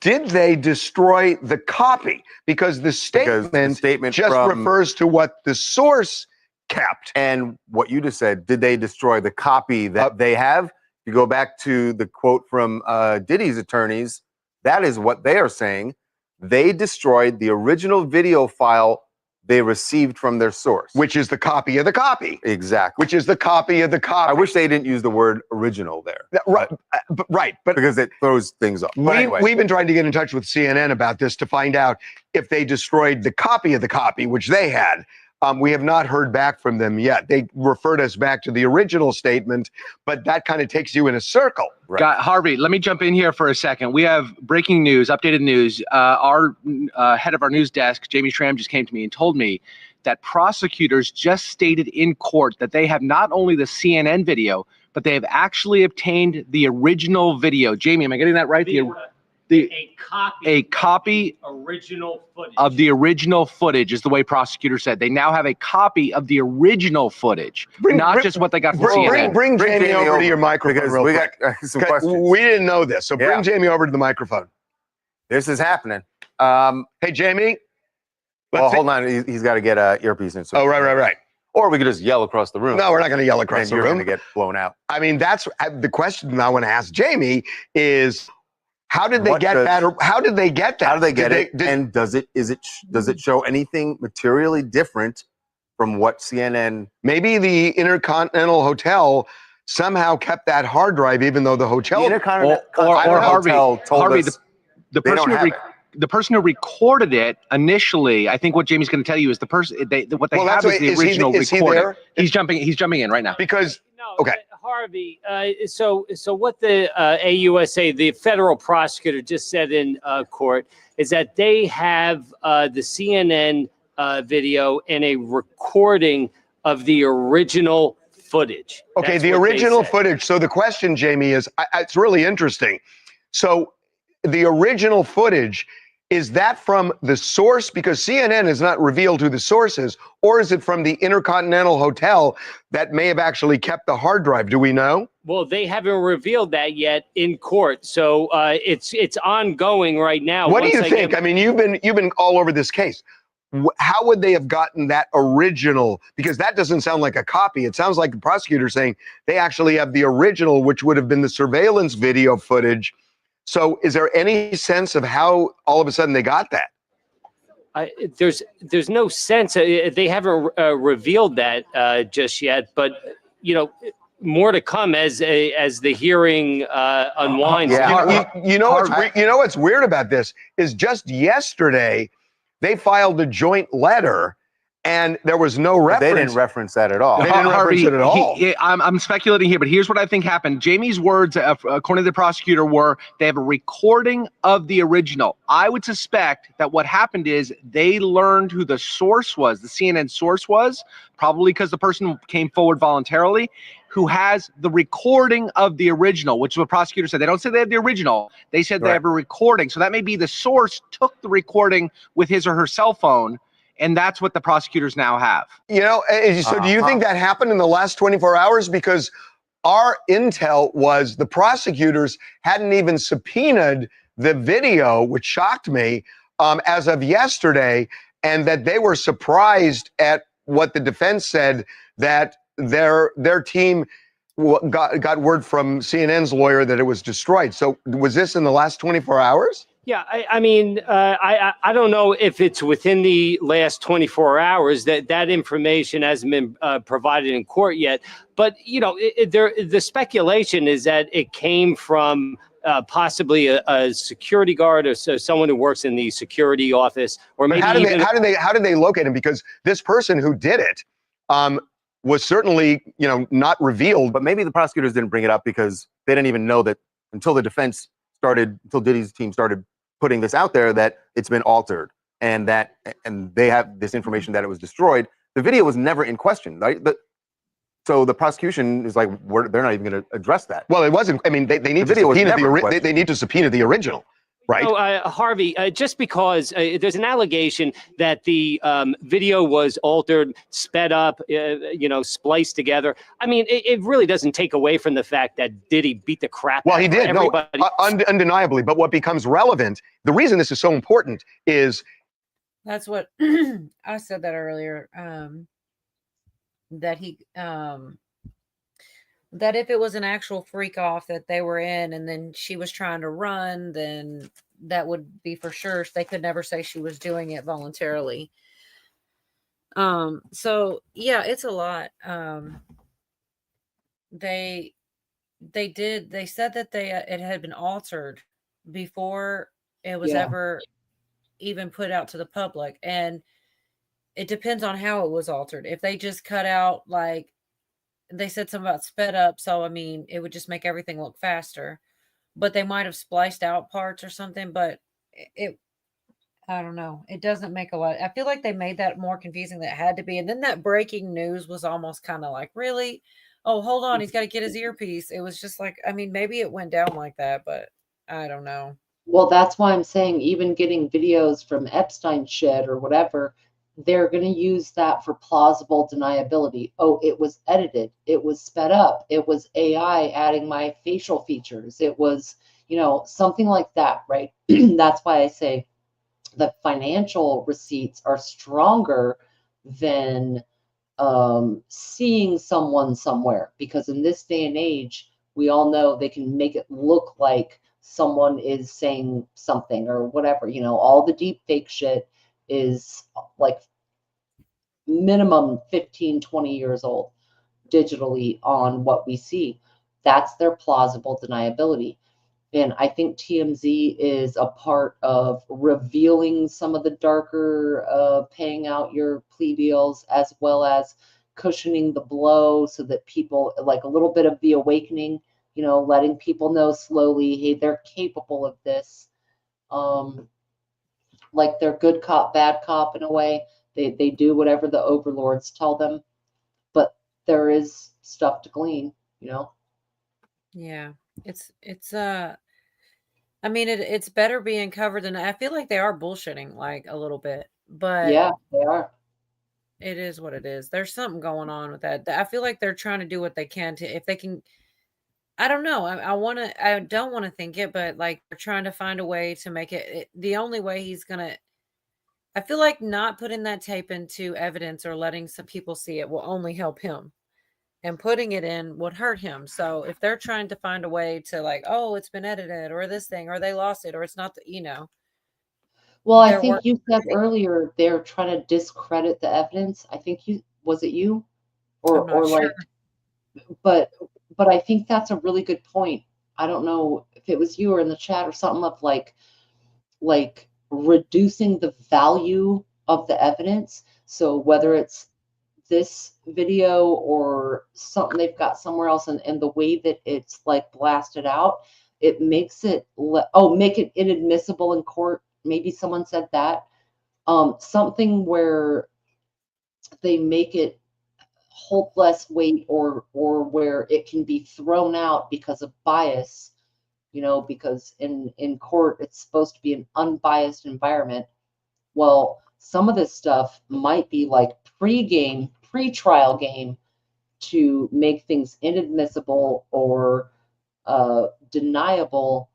did they destroy the copy? Because the statement just refers to what the source kept. And what you just said, did they destroy the copy that they have? If you go back to the quote from Diddy's attorneys, that is what they are saying. They destroyed the original video file they received from their source. Which is the copy of the copy. Exactly. Which is the copy of the copy. I wish they didn't use the word original there. Right. But because it throws things up. But anyway. We've been trying to get in touch with CNN about this to find out if they destroyed the copy of the copy, which they had. We have not heard back from them yet. They referred us back to the original statement, but that kind of takes you in a circle. Right. Harvey, let me jump in here for a second. We have breaking news, updated news. Our head of our news desk, Jamie Schramm, just came to me and told me that prosecutors just stated in court that they have not only the CNN video, but they have actually obtained the original video. Jamie, am I getting that right? A copy original footage of the original footage is the way prosecutors said. They now have a copy of the original footage, not just what they got from CNN. Bring Jamie over to your microphone real quick. We got some questions. We didn't know this, so bring Jamie over to the microphone. This is happening. Hey, Jamie. Well, hold on. He's got to get an earpiece in. Oh, right. Or we could just yell across the room. No, we're not going to yell across the room. You're going to get blown out. I mean, that's the question I want to ask Jamie is, how did they get that? How did they get that? How did they get it? And does it show anything materially different from what CNN? Maybe the Intercontinental Hotel somehow kept that hard drive, even though the hotel. The Intercontinental Harvey, told us the person who recorded it initially, I think what Jamie's going to tell you is the person what they have is the original recording. He's jumping in right now because Harvey, so what the AUSA, the federal prosecutor, just said in court is that they have the CNN video and a recording of the original footage. Okay, the original footage. So the question, Jamie, is it's really interesting. So the original footage, is that from the source? Because CNN has not revealed who the source is, or is it from the Intercontinental Hotel that may have actually kept the hard drive? Do we know? Well, they haven't revealed that yet in court, so it's ongoing right now. What do you think? I mean, you've been all over this case. How would they have gotten that original? Because that doesn't sound like a copy. It sounds like the prosecutor saying they actually have the original, which would have been the surveillance video footage. So is there any sense of how all of a sudden they got that? There's no sense. They haven't revealed that just yet, but more to come as the hearing unwinds. You know what's weird about this is just yesterday they filed a joint letter. And there was no reference. They didn't reference that at all. They didn't reference it at all. I'm speculating here, but here's what I think happened. Jamie's words, according to the prosecutor, were they have a recording of the original. I would suspect that what happened is they learned who the source was, the CNN source was, probably because the person came forward voluntarily, who has the recording of the original, which is what prosecutor said. They don't say they have the original. They said they have a recording. So that may be the source took the recording with his or her cell phone. And that's what the prosecutors now have. So do you think that happened in the last 24 hours? Because our intel was the prosecutors hadn't even subpoenaed the video, which shocked me, as of yesterday, and that they were surprised at what the defense said, that their team got word from CNN's lawyer that it was destroyed. So was this in the last 24 hours? Yeah, I mean, I don't know if it's within the last 24 hours that information hasn't been provided in court yet. But, the speculation is that it came from possibly a security guard or someone who works in the security office. Or maybe how did they locate him? Because this person who did it was certainly, not revealed. But maybe the prosecutors didn't bring it up because they didn't even know that until Diddy's team started putting this out there, that it's been altered and they have this information that it was destroyed. The video was never in question, right? So the prosecution is like, they're not even going to address that. Well, it wasn't. I mean, they need The to video was subpoena never they need to subpoena the original, right? No, Harvey, just because there's an allegation that the video was altered, sped up, spliced together. I mean, it really doesn't take away from the fact that Diddy beat the crap out Well, he of did. No, everybody. undeniably. But what becomes relevant, the reason this is so important is That's what I said that earlier. That he that if it was an actual freak off that they were in and then she was trying to run, then that would be for sure. They could never say she was doing it voluntarily. So yeah, it's a lot. They said that it had been altered before it was Yeah. ever even put out to the public, and it depends on how it was altered. If they just cut out, like they said something about sped up, so I mean it would just make everything look faster, but they might have spliced out parts or something. But I don't know, it doesn't make a lot. I feel like they made that more confusing than it had to be. And then that breaking news was almost kind of like, really? Oh, hold on, he's got to get his earpiece. It was just like, I mean, maybe it went down like that, but I don't know. Well, that's why I'm saying even getting videos from Epstein shit or whatever, they're going to use that for plausible deniability. Oh, it was edited. It was sped up. It was AI adding my facial features. It was, something like that, right? That's why I say the financial receipts are stronger than seeing someone somewhere, because in this day and age, we all know they can make it look like someone is saying something or whatever. All the deep fake shit is like minimum 15, 20 years old digitally on what we see. That's their plausible deniability. And I think TMZ is a part of revealing some of the darker paying out your plea deals, as well as cushioning the blow so that people, like a little bit of the awakening, letting people know slowly, hey, they're capable of this. Like they're good cop, bad cop in a way. They do whatever the overlords tell them, but there is stuff to glean, Yeah, it's I mean, it's better being covered than, I feel like they are bullshitting like a little bit, but Yeah, they are. it is what it is. There's something going on with that. I feel like they're trying to do what they can to, if they can, I don't know. I don't want to think it, but like they're trying to find a way to make it the only way he's going to, I feel like not putting that tape into evidence or letting some people see it will only help him, and putting it in would hurt him. So if they're trying to find a way to like, oh, it's been edited or this thing, or they lost it, or it's not, Well, I they're think working. you said earlier they're trying to discredit the evidence. I think was it you? I'm Or not like, sure. but I think that's a really good point. I don't know if it was you or in the chat or something of like reducing the value of the evidence. So whether it's this video or something they've got somewhere else, and the way that it's like blasted out, it makes it make it inadmissible in court. Maybe someone said that. Something where they make it hold less weight, or where it can be thrown out because of bias, because in court it's supposed to be an unbiased environment. Well, some of this stuff might be like pre-trial game to make things inadmissible or deniable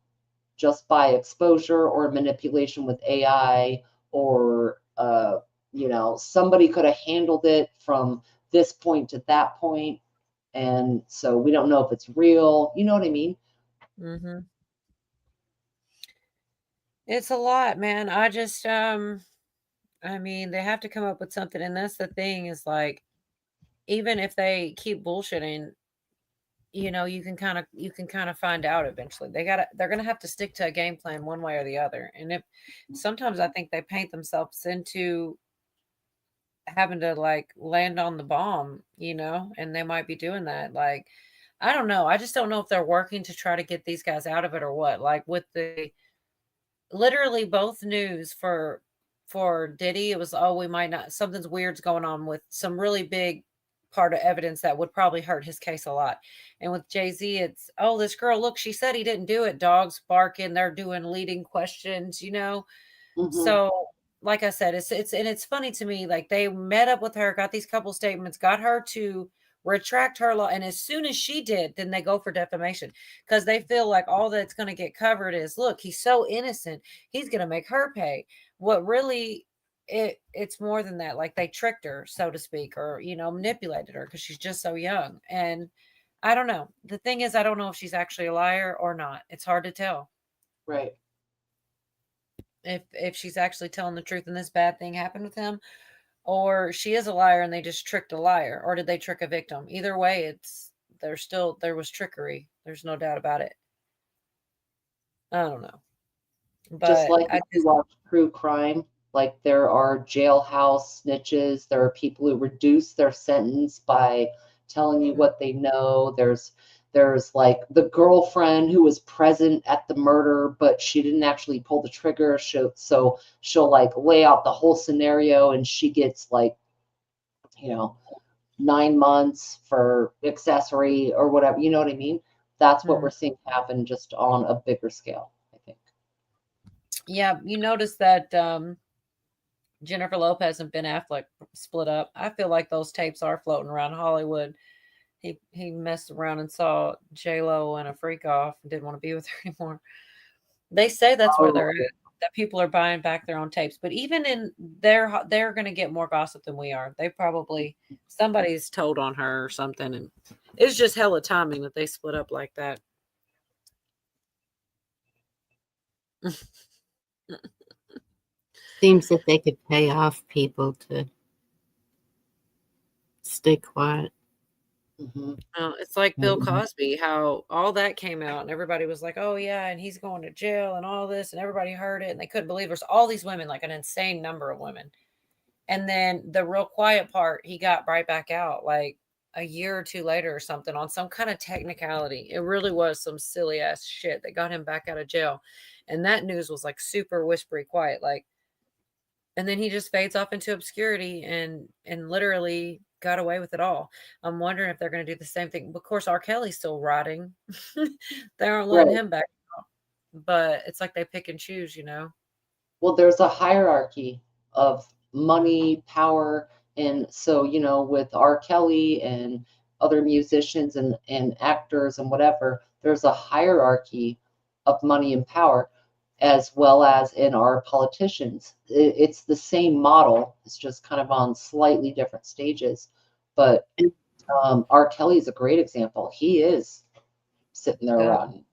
just by exposure or manipulation with AI, or somebody could have handled it from this point to that point, and so we don't know if it's real. You know what I mean? Mm-hmm. It's a lot, man. I just I mean, they have to come up with something, and that's the thing, is like, even if they keep bullshitting, you can kind of find out eventually. They're gonna have to stick to a game plan one way or the other. And if sometimes I think they paint themselves into having to like land on the bomb, and they might be doing that. Like, I don't know. I just don't know if they're working to try to get these guys out of it or what. Like with literally both news for Diddy, it was, oh, we might not, something's weird's going on with some really big part of evidence that would probably hurt his case a lot. And with Jay-Z, it's, oh, this girl, look, she said he didn't do it. Dogs barking, they're doing leading questions, you know? So like I said, it's funny to me, like they met up with her, got these couple statements, got her to retract her law. And as soon as she did, then they go for defamation because they feel like all that's going to get covered is, look, he's so innocent. He's going to make her pay. What really, it's more than that. Like they tricked her, so to speak, or, you know, manipulated her because she's just so young. And I don't know. The thing is, I don't know if she's actually a liar or not. It's hard to tell. Right. If she's actually telling the truth and this bad thing happened with him, or she is a liar and they just tricked a liar, or did they trick a victim? Either way, there was trickery. There's no doubt about it. I don't know. But Just like if you watch true crime, like there are jailhouse snitches, there are people who reduce their sentence by telling you what they know. There's like the girlfriend who was present at the murder, but she didn't actually pull the trigger. So she'll like lay out the whole scenario and she gets like, you know, 9 months for accessory or whatever. You know what I mean? That's what we're seeing happen, just on a bigger scale, I think. Yeah, you notice that Jennifer Lopez and Ben Affleck split up. I feel like those tapes are floating around Hollywood. He messed around and saw J-Lo and a freak off and didn't want to be with her anymore. They say that's where they're at, that people are buying back their own tapes. But even in they're going to get more gossip than we are. They probably, somebody's told on her or something. And it's just hella timing that they split up like that. Seems that they could pay off people to stay quiet. It's like Bill Cosby, how all that came out and everybody was like, oh yeah, and he's going to jail and all this, and everybody heard it and they couldn't believe there's all these women, like an insane number of women. And then the real quiet part, he got right back out like a year or two later or something on some kind of technicality. It really was some silly ass shit that got him back out of jail. And that news was like super whispery quiet, like, and then he just fades off into obscurity and literally got away with it all. I'm wondering if they're going to do the same thing. Of course, R. Kelly's still rotting. They aren't letting him back out. But it's like they pick and choose, you know? Well, there's a hierarchy of money, power. And so, you know, with R. Kelly and other musicians and actors and whatever, there's a hierarchy of money and power, as well as in our politicians. It's the same model. It's just kind of on slightly different stages. But R. Kelly is a great example. He is sitting there rotting.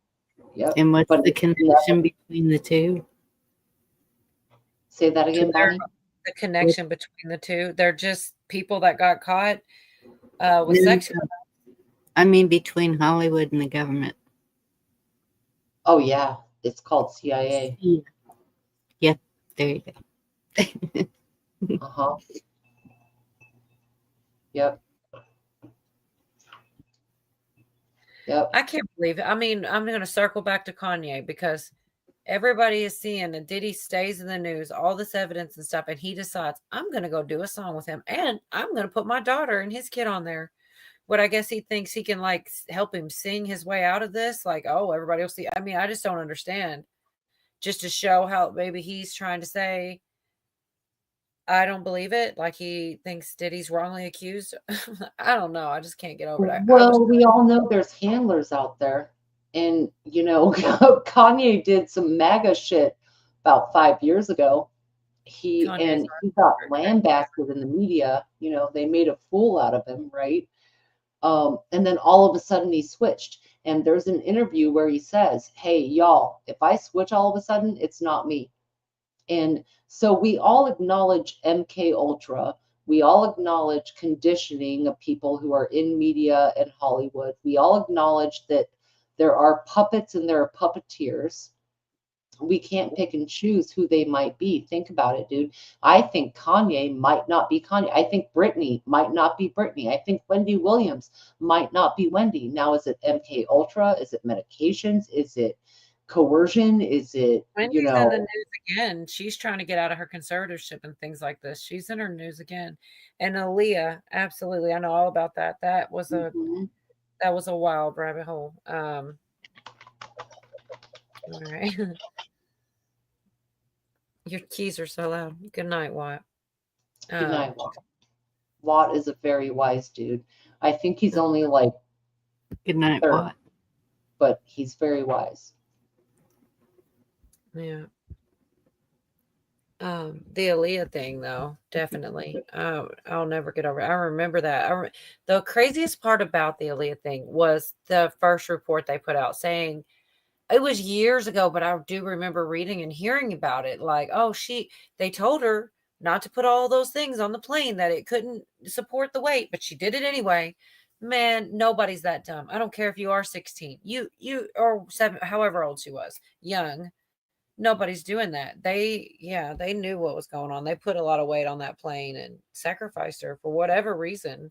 Yep. And what's the connection between the two? Say that again, Bonnie. The connection between the two. They're just people that got caught with sex. I mean, between Hollywood and the government. Oh, yeah. It's called CIA. Yep, there you go. Yep. Yep. I can't believe it. I mean, I'm going to circle back to Kanye because everybody is seeing that Diddy stays in the news, all this evidence and stuff, and he decides, I'm going to go do a song with him, and I'm going to put my daughter and his kid on there. But I guess he thinks he can like help him sing his way out of this. Like, oh, everybody will see. I mean, I just don't understand. Just to show how maybe he's trying to say, I don't believe it. Like he thinks Diddy's wrongly accused. I don't know. I just can't get over that. Well, we all know there's handlers out there. And, you know, Kanye did some MAGA shit about 5 years ago. He got lambasted in the media. You know, they made a fool out of him, right? And then all of a sudden he switched. And there's an interview where he says, hey, y'all, if I switch all of a sudden, it's not me. And so we all acknowledge MK Ultra. We all acknowledge conditioning of people who are in media and Hollywood. We all acknowledge that there are puppets and there are puppeteers. We can't pick and choose who they might be. Think about it, dude. I think Kanye might not be Kanye. I think Britney might not be Britney. I think Wendy Williams might not be Wendy. Now, is it MK Ultra? Is it medications? Is it coercion? Is it, Wendy's in the news again. She's trying to get out of her conservatorship and things like this. She's in her news again. And Aaliyah, absolutely. I know all about that. That was a wild rabbit hole. All right. Your keys are so loud. Good night, Watt. Good night, Watt. Watt is a very wise dude. I think he's only like good night, third, Watt. but he's very wise. Yeah. The Aaliyah thing, though, definitely. I'll never get over it. I remember that. The craziest part about the Aaliyah thing was the first report they put out saying, it was years ago, but I do remember reading and hearing about it. Like, oh, they told her not to put all those things on the plane, that it couldn't support the weight, but she did it anyway. Man, nobody's that dumb. I don't care if you are 16, you or 7, however old she was, young. Nobody's doing that. They knew what was going on. They put a lot of weight on that plane and sacrificed her for whatever reason.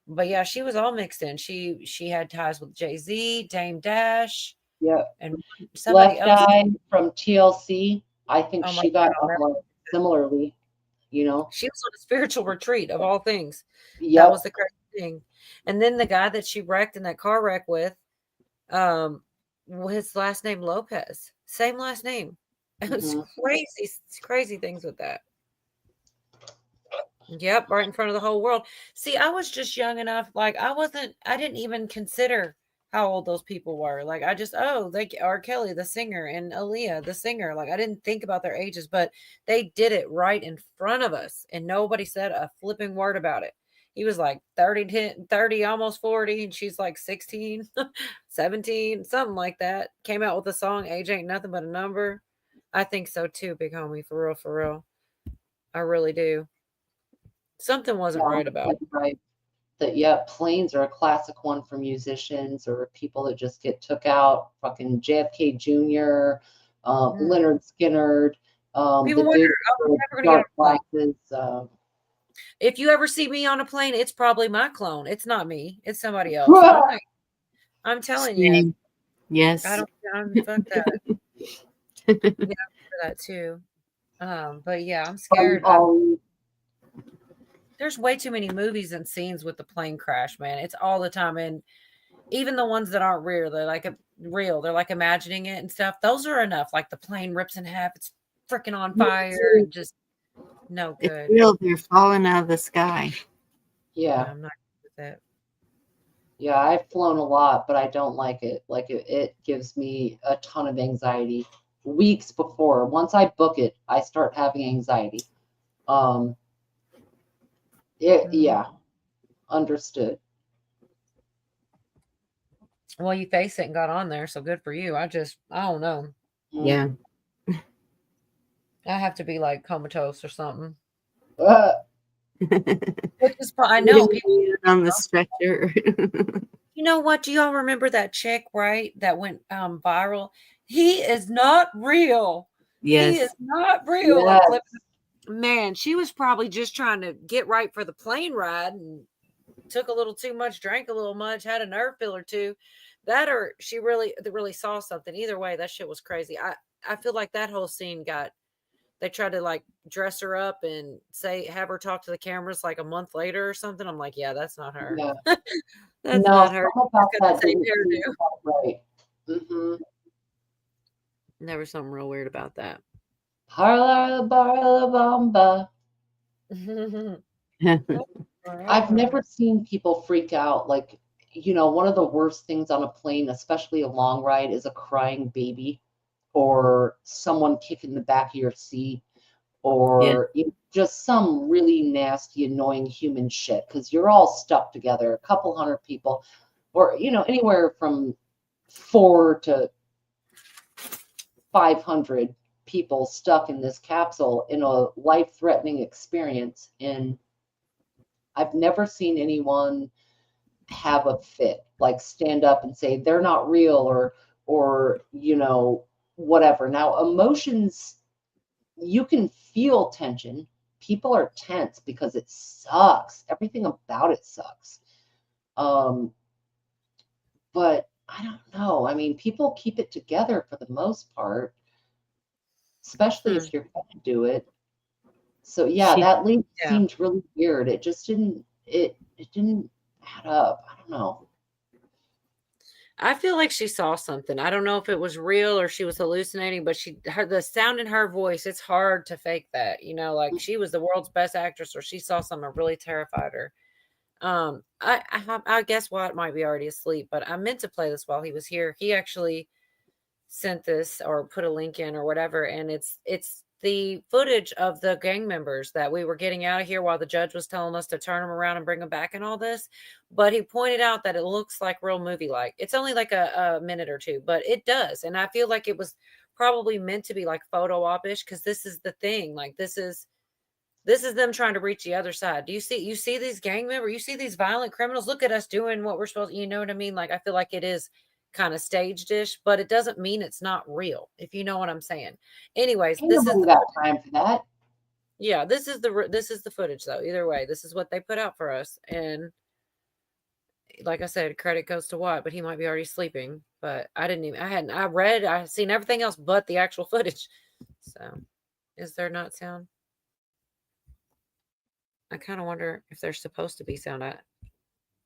But yeah, she was all mixed in. She had ties with Jay-Z, Dame Dash. Yeah. And somebody Left else Eye from TLC. I think Oh my she got God, like similarly, she was on a spiritual retreat of all things. Yep. That was the crazy thing. And then the guy that she wrecked in that car wreck with, his last name Lopez, same last name. It was crazy things with that. Yep, right in front of the whole world. See, I was just young enough. Like I didn't even consider how old those people were. Like I just, like R. Kelly, the singer, and Aaliyah, the singer. Like I didn't think about their ages, but they did it right in front of us, and nobody said a flipping word about it. He was like 30, almost 40, and she's like 16, 17, something like that. Came out with a song, Age Ain't Nothing But a Number. I think so too, big homie, for real. I really do. Something wasn't right about it. Right. That planes are a classic one for musicians or people that just get took out. Fucking JFK Jr., Leonard Skinner, People the wonder, dude with never gonna get dark on a plane. glasses. If you ever see me on a plane, it's probably my clone. It's not me. It's somebody else. I'm telling you. Yes. I don't fuck that. Yeah, for that too. But yeah, I'm scared. There's way too many movies and scenes with the plane crash, man. It's all the time, and even the ones that aren't real, they're like they're like imagining it and stuff. Those are enough. Like the plane rips in half, it's freaking on fire, and just no good. It's real. They're falling out of the sky. Yeah. I'm not good with it. Yeah, I've flown a lot, but I don't like it. Like it gives me a ton of anxiety weeks before. Once I book it, I start having anxiety. Yeah, understood. Well, you faced it and got on there, so good for you. I don't know. Yeah. I have to be like comatose or something. Which is, I know people on the stretcher. You know what? Do y'all remember that chick, right? That went viral. He is not real. Yes. He is not real. Yes. Man, she was probably just trying to get right for the plane ride and took a little too much, drank a little much, had a nerve pill or two. That or she really saw something. Either way, that shit was crazy. I feel like that whole scene they tried to like dress her up and have her talk to the cameras like a month later or something. I'm like, yeah, that's not her. Yeah. That's No, not her. something about She's got that the same didn't seem hairdo. quite right. There was something real weird about that. Parla Barla Bamba. I've never seen people freak out. Like, one of the worst things on a plane, especially a long ride, is a crying baby or someone kicking the back of your seat or just some really nasty, annoying human shit because you're all stuck together, a couple hundred people, or, anywhere from 4 to 500 people stuck in this capsule in a life-threatening experience. And I've never seen anyone have a fit, like stand up and say they're not real or whatever. Now, emotions, you can feel tension. People are tense because it sucks. Everything about it sucks. But I don't know. I mean, people keep it together for the most part, especially if you're going to do it. So yeah, that leak seemed really weird. It just didn't. It didn't add up. I don't know. I feel like she saw something. I don't know if it was real or she was hallucinating, but the sound in her voice, it's hard to fake that. Like she was the world's best actress, or she saw something that really terrified her. I guess Wyatt might be already asleep, but I meant to play this while he was here. He actually sent this or put a link in or whatever, and it's the footage of the gang members that we were getting out of here while the judge was telling us to turn them around and bring them back and all this. But he pointed out that it looks like real movie-like. It's only like a minute or two, but it does. And I feel like it was probably meant to be like photo op-ish, because this is the thing. Like this is them trying to reach the other side. You see these gang members, you see these violent criminals. Look at us doing what we're supposed to, you know what I mean? Like I feel like it is kind of staged-ish, but it doesn't mean it's not real, if you know what I'm saying. Anyways, this is got time for that. Yeah, this is the footage though. Either way, this is what they put out for us, and like I said, credit goes to Watt, but he might be already sleeping. But I seen everything else but the actual footage. So, is there not sound? I kind of wonder if there's supposed to be sound.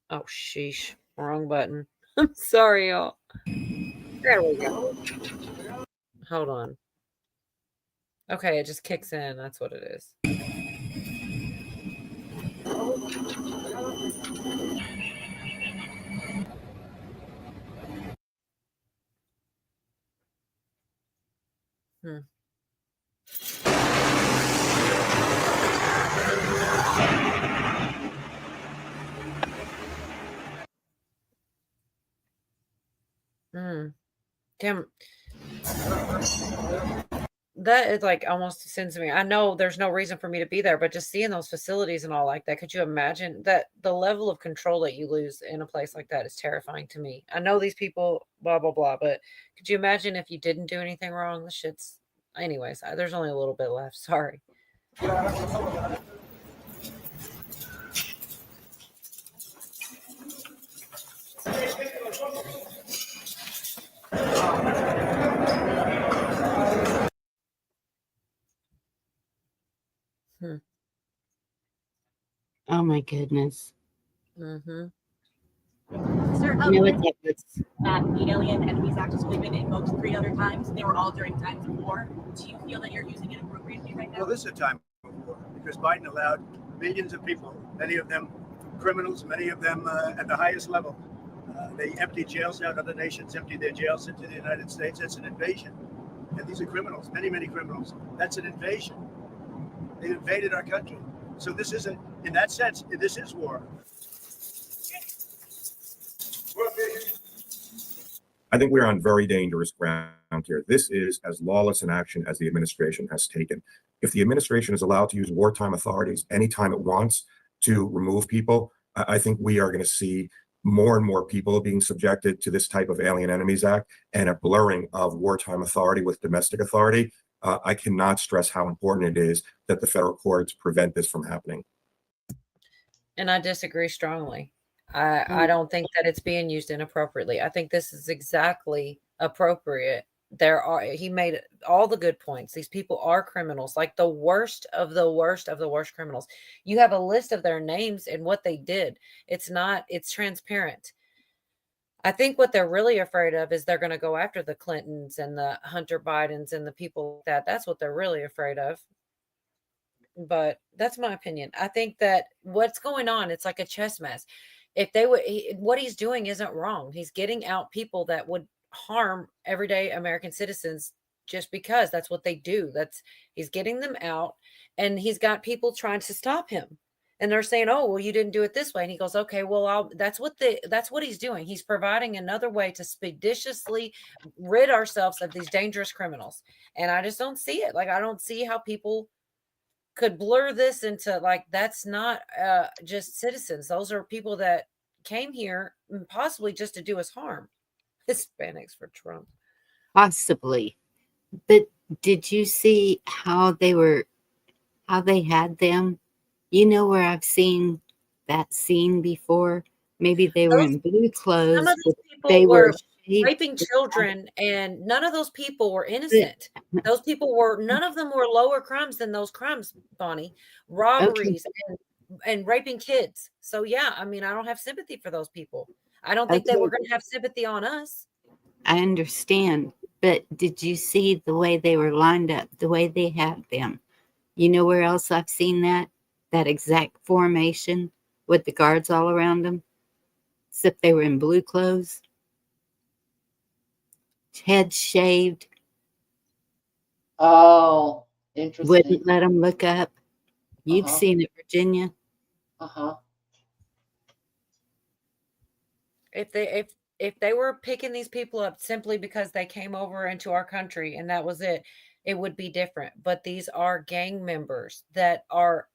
Oh sheesh, wrong button. I'm sorry, y'all. There we go. Hold on. Okay, it just kicks in. That's what it is. Damn. That is like almost sends me. I know there's no reason for me to be there, but just seeing those facilities and all like that, could you imagine that the level of control that you lose in a place like that is terrifying to me. I know these people, blah, blah, blah, but could you imagine if you didn't do anything wrong? The shit's, anyways, there's only a little bit left. Sorry. Oh my goodness. Mm-hmm. Sir, You know what that was? the Alien Enemies Act has only been invoked 3 other times. They were all during times of war. Do you feel that you're using it appropriately right now? Well, this is a time of war because Biden allowed millions of people, many of them criminals, many of them at the highest level. They empty jails out. Other nations empty their jails into the United States. That's an invasion. And these are criminals, many, many criminals. That's an invasion. They invaded our country. So this isn't, in that sense, this is war. I think we're on very dangerous ground here. This is as lawless an action as the administration has taken. If the administration is allowed to use wartime authorities anytime it wants to remove people, I think we are going to see more and more people being subjected to this type of Alien Enemies Act and a blurring of wartime authority with domestic authority. I cannot stress how important it is that the federal courts prevent this from happening. And I disagree strongly. I don't think that it's being used inappropriately. I think this is exactly appropriate. He made all the good points. These people are criminals, like the worst of the worst of the worst criminals. You have a list of their names and what they did. It's transparent. I think what they're really afraid of is they're going to go after the Clintons and the Hunter Bidens and the people that's what they're really afraid of. But that's my opinion. I think that what's going on, it's like a chess match. If they would, what he's doing isn't wrong. He's getting out people that would harm everyday American citizens just because that's what they do. He's getting them out, and he's got people trying to stop him. And they're saying, "Oh, well, you didn't do it this way." And he goes, "Okay, well, that's what he's doing. He's providing another way to expeditiously rid ourselves of these dangerous criminals." And I just don't see it. Like, I don't see how people could blur this into like, that's not just citizens. Those are people that came here possibly just to do us harm. Hispanics for Trump. Possibly. But did you see how they had them? You know where I've seen that scene before? Maybe they were in blue clothes, but they were raping children, and none of those people were innocent. Those people were, none of them were lower crimes than those crimes, Bonnie. Robberies and raping kids. So yeah, I mean, I don't have sympathy for those people. I don't think they were going to have sympathy on us. I understand, but did you see the way they were lined up, the way they had them? You know where else I've seen that? That exact formation with the guards all around them, except they were in blue clothes, heads shaved. Oh, interesting. Wouldn't let them look up. You've Uh-huh. seen it, Virginia. Uh-huh. If they were picking these people up simply because they came over into our country and that was it, it would be different. But these are gang members that are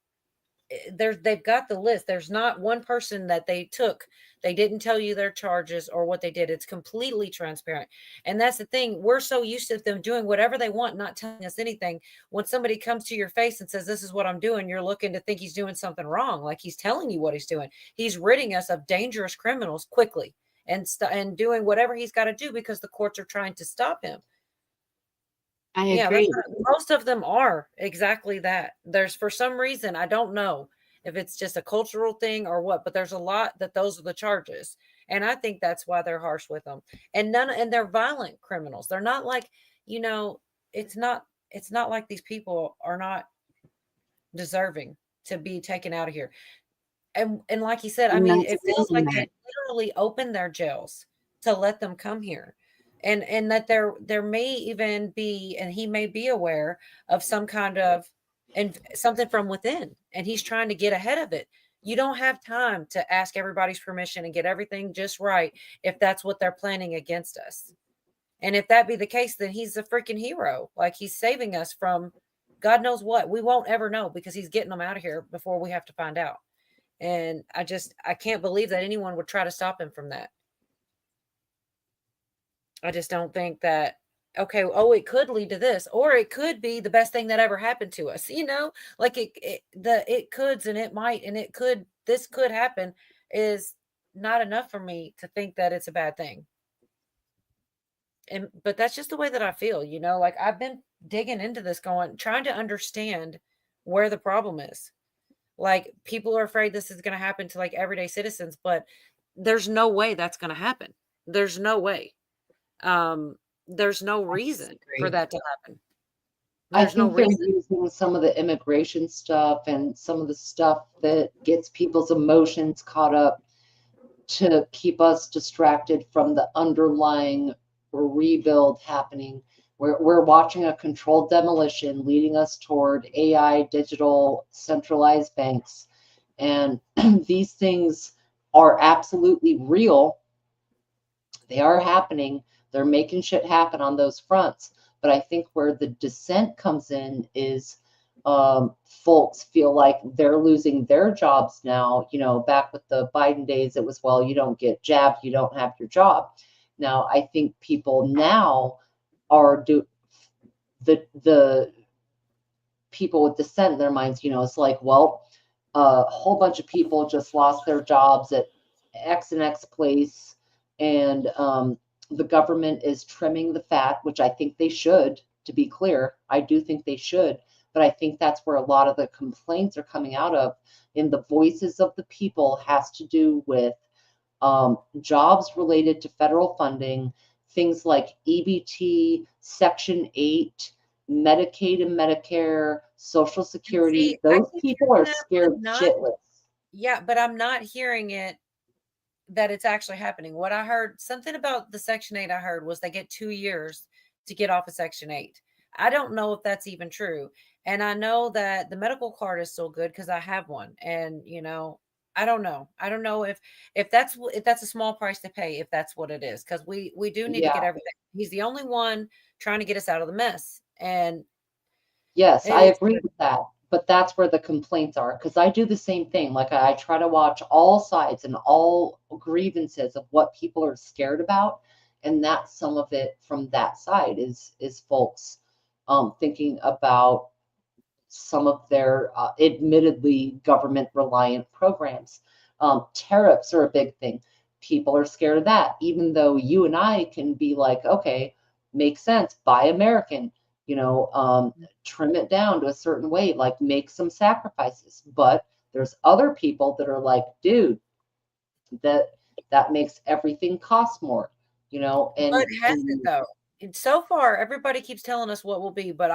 they've got the list. There's not one person that they took. They didn't tell you their charges or what they did. It's completely transparent. And that's the thing. We're so used to them doing whatever they want, not telling us anything. When somebody comes to your face and says, this is what I'm doing, you're looking to think he's doing something wrong. Like he's telling you what he's doing. He's ridding us of dangerous criminals quickly and doing whatever he's got to do because the courts are trying to stop him. I agree. Most of them are exactly that. There's, for some reason, I don't know if it's just a cultural thing or what, but there's a lot that those are the charges. And I think that's why they're harsh with them. And they're violent criminals. They're not like, it's not like these people are not deserving to be taken out of here. And like he said, I mean, it feels like they literally opened their jails to let them come here. And that there may even be, and he may be aware of some kind of, and something from within, and he's trying to get ahead of it. You don't have time to ask everybody's permission and get everything just right if that's what they're planning against us. And if that be the case, then he's a freaking hero. Like he's saving us from God knows what. We won't ever know because he's getting them out of here before we have to find out. And I can't believe that anyone would try to stop him from that. I just don't think that, okay, it could lead to this, or it could be the best thing that ever happened to us. Like it coulds and it might, and this could happen is not enough for me to think that it's a bad thing. But that's just the way that I feel, like I've been digging into this trying to understand where the problem is. Like people are afraid this is going to happen to like everyday citizens, but there's no way that's going to happen. There's no way. There's no reason for that to happen. There's no reason. They're using some of the immigration stuff and some of the stuff that gets people's emotions caught up to keep us distracted from the underlying rebuild happening. We're watching a controlled demolition leading us toward AI, digital, centralized banks. And these things are absolutely real. They are happening. They're making shit happen on those fronts. But I think where the dissent comes in is folks feel like they're losing their jobs now. Back with the Biden days, it was, well, you don't get jabbed, you don't have your job. Now, I think people now are the people with dissent in their minds, it's like, well, a whole bunch of people just lost their jobs at X and X place. And the government is trimming the fat, which I think they should, to be clear. I do think they should. But I think that's where a lot of the complaints are coming out of in the voices of the people has to do with jobs related to federal funding, things like EBT, Section 8, Medicaid and Medicare, Social Security. Those people are scared shitless. Yeah, but I'm not hearing it that it's actually happening. What I heard, something about the Section 8 I heard was they get 2 years to get off of Section 8. I don't know if that's even true. And I know that the medical card is still good because I have one. And, I don't know. I don't know if that's a small price to pay, if that's what it is. Because we do need to get everything. He's the only one trying to get us out of the mess. And yes, I agree with that. But that's where the complaints are, because I do the same thing. Like I try to watch all sides and all grievances of what people are scared about. And that's some of it from that side is folks thinking about some of their admittedly government reliant programs. Tariffs are a big thing. people are scared of that, even though you and I can be like, okay, makes sense, buy American, trim it down to a certain way, like make some sacrifices. But there's other people that are like, dude, that makes everything cost more, and But has it though? So far, everybody keeps telling us what will be, but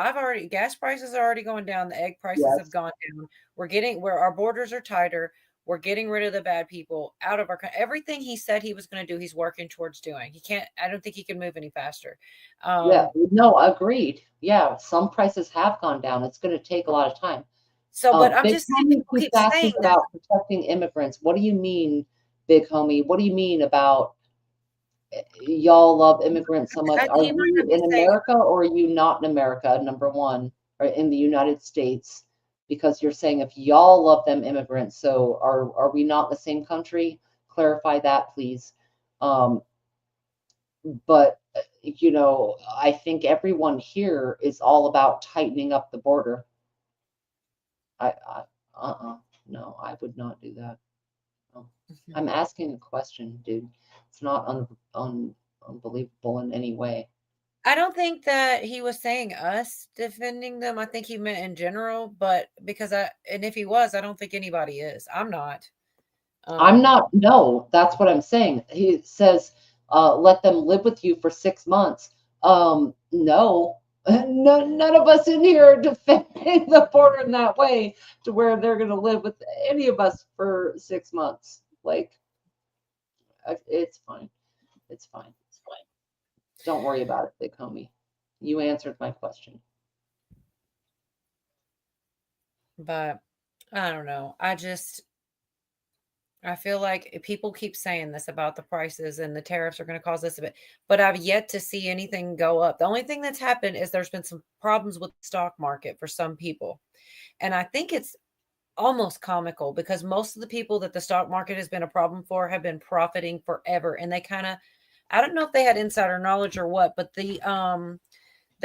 gas prices are already going down. The egg prices have gone down. Where our borders are tighter. We're getting rid of the bad people out of our country. Everything he said he was going to do, he's working towards doing. I don't think he can move any faster. No, agreed. Yeah, some prices have gone down. It's going to take a lot of time. So, but I'm Big just saying, people keep saying that. about protecting immigrants. What do you mean, big homie? What do you mean about y'all love immigrants so much? Are you in America or are you not in America, number one, or in the United States? Because you're saying if y'all love them immigrants, so are we not in the same country? Clarify that, please. But I think everyone here is all about tightening up the border. No, I would not do that. No. I'm asking a question, dude. It's not unbelievable in any way. I don't think that he was saying us defending them. I think he meant in general, but and if he was, I don't think anybody is. I'm not. I'm not. No, that's what I'm saying. He says, let them live with you for 6 months. No, none of us in here are defending the border in that way to where they're going to live with any of us for 6 months. Like, it's fine. It's fine. It's fine. Don't worry about it, big homie. You answered my question. But I don't know. I feel like people keep saying this about the prices and the tariffs are going to cause this a bit, but I've yet to see anything go up. The only thing that's happened is there's been some problems with the stock market for some people. And I think it's almost comical because most of the people that the stock market has been a problem for have been profiting forever. And they I don't know if they had insider knowledge or what, but they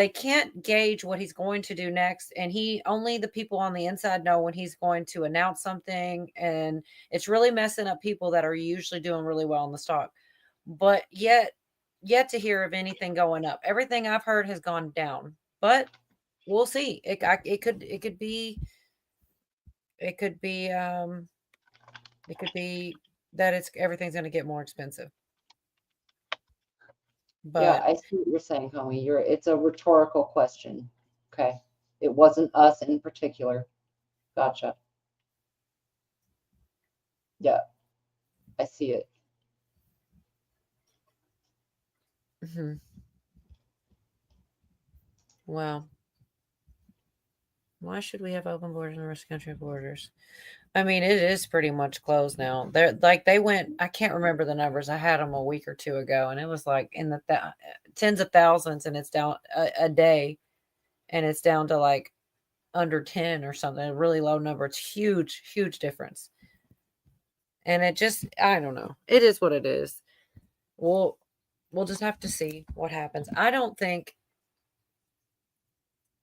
can't gauge what he's going to do next. And only the people on the inside know when he's going to announce something. And it's really messing up people that are usually doing really well in the stock. But yet to hear of anything going up. Everything I've heard has gone down, but we'll see. It could be that everything's going to get more expensive. But yeah, I see what you're saying, homie. It's a rhetorical question. Okay. It wasn't us in particular. Gotcha. Yeah. I see it. Mm-hmm. Well, why should we have open borders in the rest of the country borders? I mean, it is pretty much closed now. They went, I can't remember the numbers. I had them a week or two ago, and it was like in the tens of thousands, and it's down a day, and it's down to like under 10 or something, a really low number. It's huge, huge difference. And it just, I don't know. It is what it is. We'll just have to see what happens. I don't think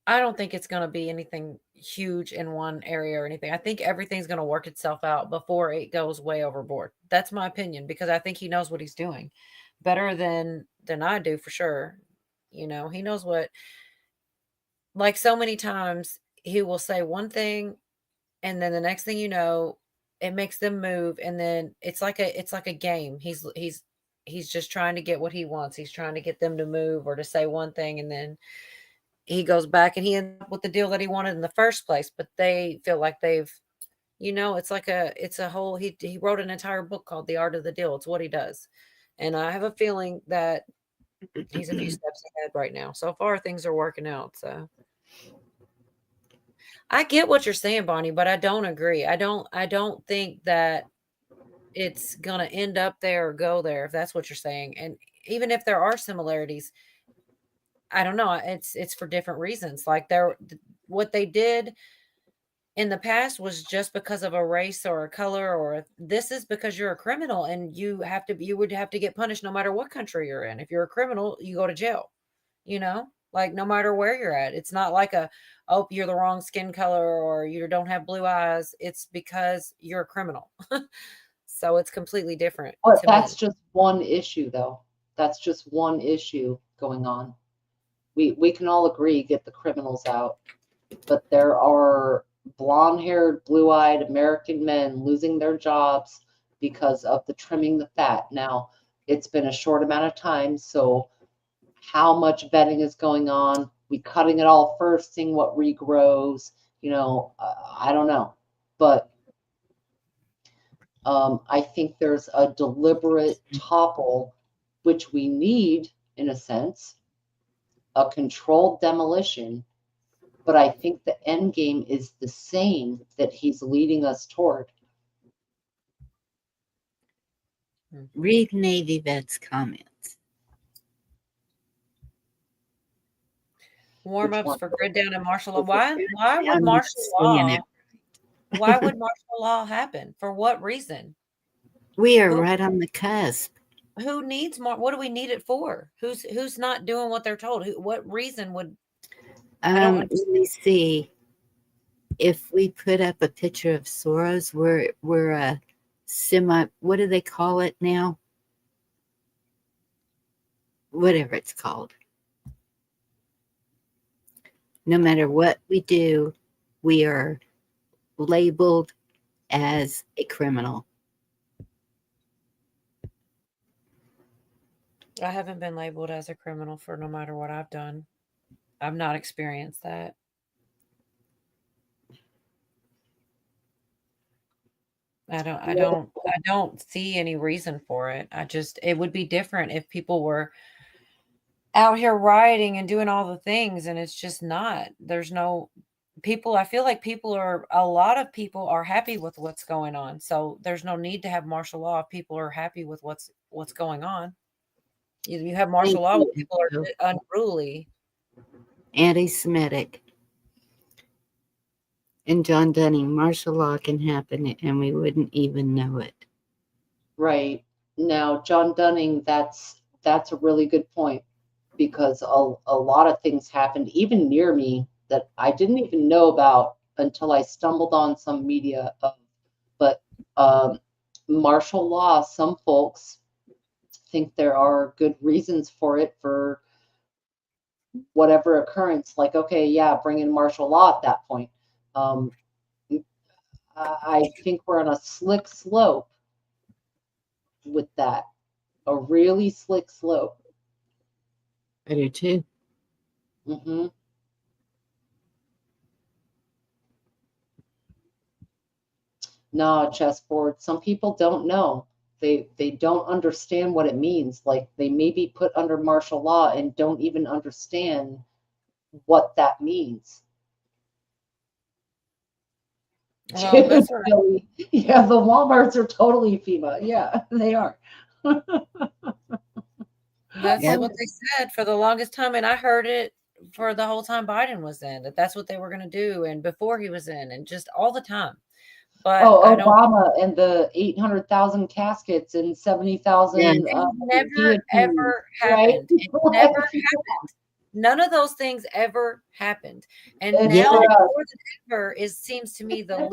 it's going to be anything huge in one area or anything. I think everything's going to work itself out before it goes way overboard. That's my opinion, because I think he knows what he's doing better than I do, for sure. He knows what, like so many times he will say one thing and then the next thing you know, it makes them move. And then it's like a game. He's just trying to get what he wants. He's trying to get them to move or to say one thing, and then he goes back and he ends up with the deal that he wanted in the first place, but they feel like they've, it's a whole, he wrote an entire book called The Art of the Deal. It's what he does. And I have a feeling that he's a few steps ahead right now. So far things are working out. So I get what you're saying, Bonnie, but I don't agree. I don't think that it's going to end up there or go there, if that's what you're saying. And even if there are similarities, I don't know. It's for different reasons. Like what they did in the past was just because of a race or a color, or this is because you're a criminal and you would have to get punished no matter what country you're in. If you're a criminal, you go to jail, like no matter where you're at. It's not like you're the wrong skin color or you don't have blue eyes. It's because you're a criminal. So it's completely different. But to that's me. just one issue, though. That's just one issue going on. We can all agree, get the criminals out, but there are blonde-haired, blue-eyed American men losing their jobs because of the trimming the fat. Now, it's been a short amount of time, so how much vetting is going on? We cutting it all first, seeing what regrows. I don't know, but I think there's a deliberate topple, which we need in a sense, a controlled demolition. But I think the end game is the same that he's leading us toward. Read Navy Vet's comments. Warm-ups for grid down and martial law. Why I'm would not martial saying law? it. Why would martial law happen? For what reason? We are right on the cusp. Who needs more? What do we need it for? Who's not doing what they're told? What reason would? I don't Let me see. If we put up a picture of Soros, we're a semi. What do they call it now? Whatever it's called. No matter what we do, we are labeled as a criminal. I haven't been labeled as a criminal for no matter what I've done. I've not experienced that. I don't see any reason for it. It would be different if people were out here rioting and doing all the things, and it's just not. There's no people. I feel like a lot of people are happy with what's going on. So there's no need to have martial law if people are happy with what's going on. You have martial law when people are unruly. Anti-Semitic. And John Dunning, martial law can happen and we wouldn't even know it. Right. Now, John Dunning, that's a really good point, because a lot of things happened even near me that I didn't even know about until I stumbled on some media of. But martial law, some folks think there are good reasons for it, for whatever occurrence. Like, okay, yeah, bring in martial law at that point. I think we're on a slick slope with that, a really slick slope. I do too. Mm-hmm. No, chessboard. Some people don't know. They don't understand what it means. Like, they may be put under martial law and don't even understand what that means. Well, that's what Yeah, the Walmarts are totally FEMA. Yeah, they are. That's what they said for the longest time, and I heard it for the whole time Biden was in, that's what they were going to do, and before he was in, and just all the time. But Obama and the 800,000 caskets and 70,000. Never ever happened. It never happened. None of those things ever happened, and now more than ever seems to me the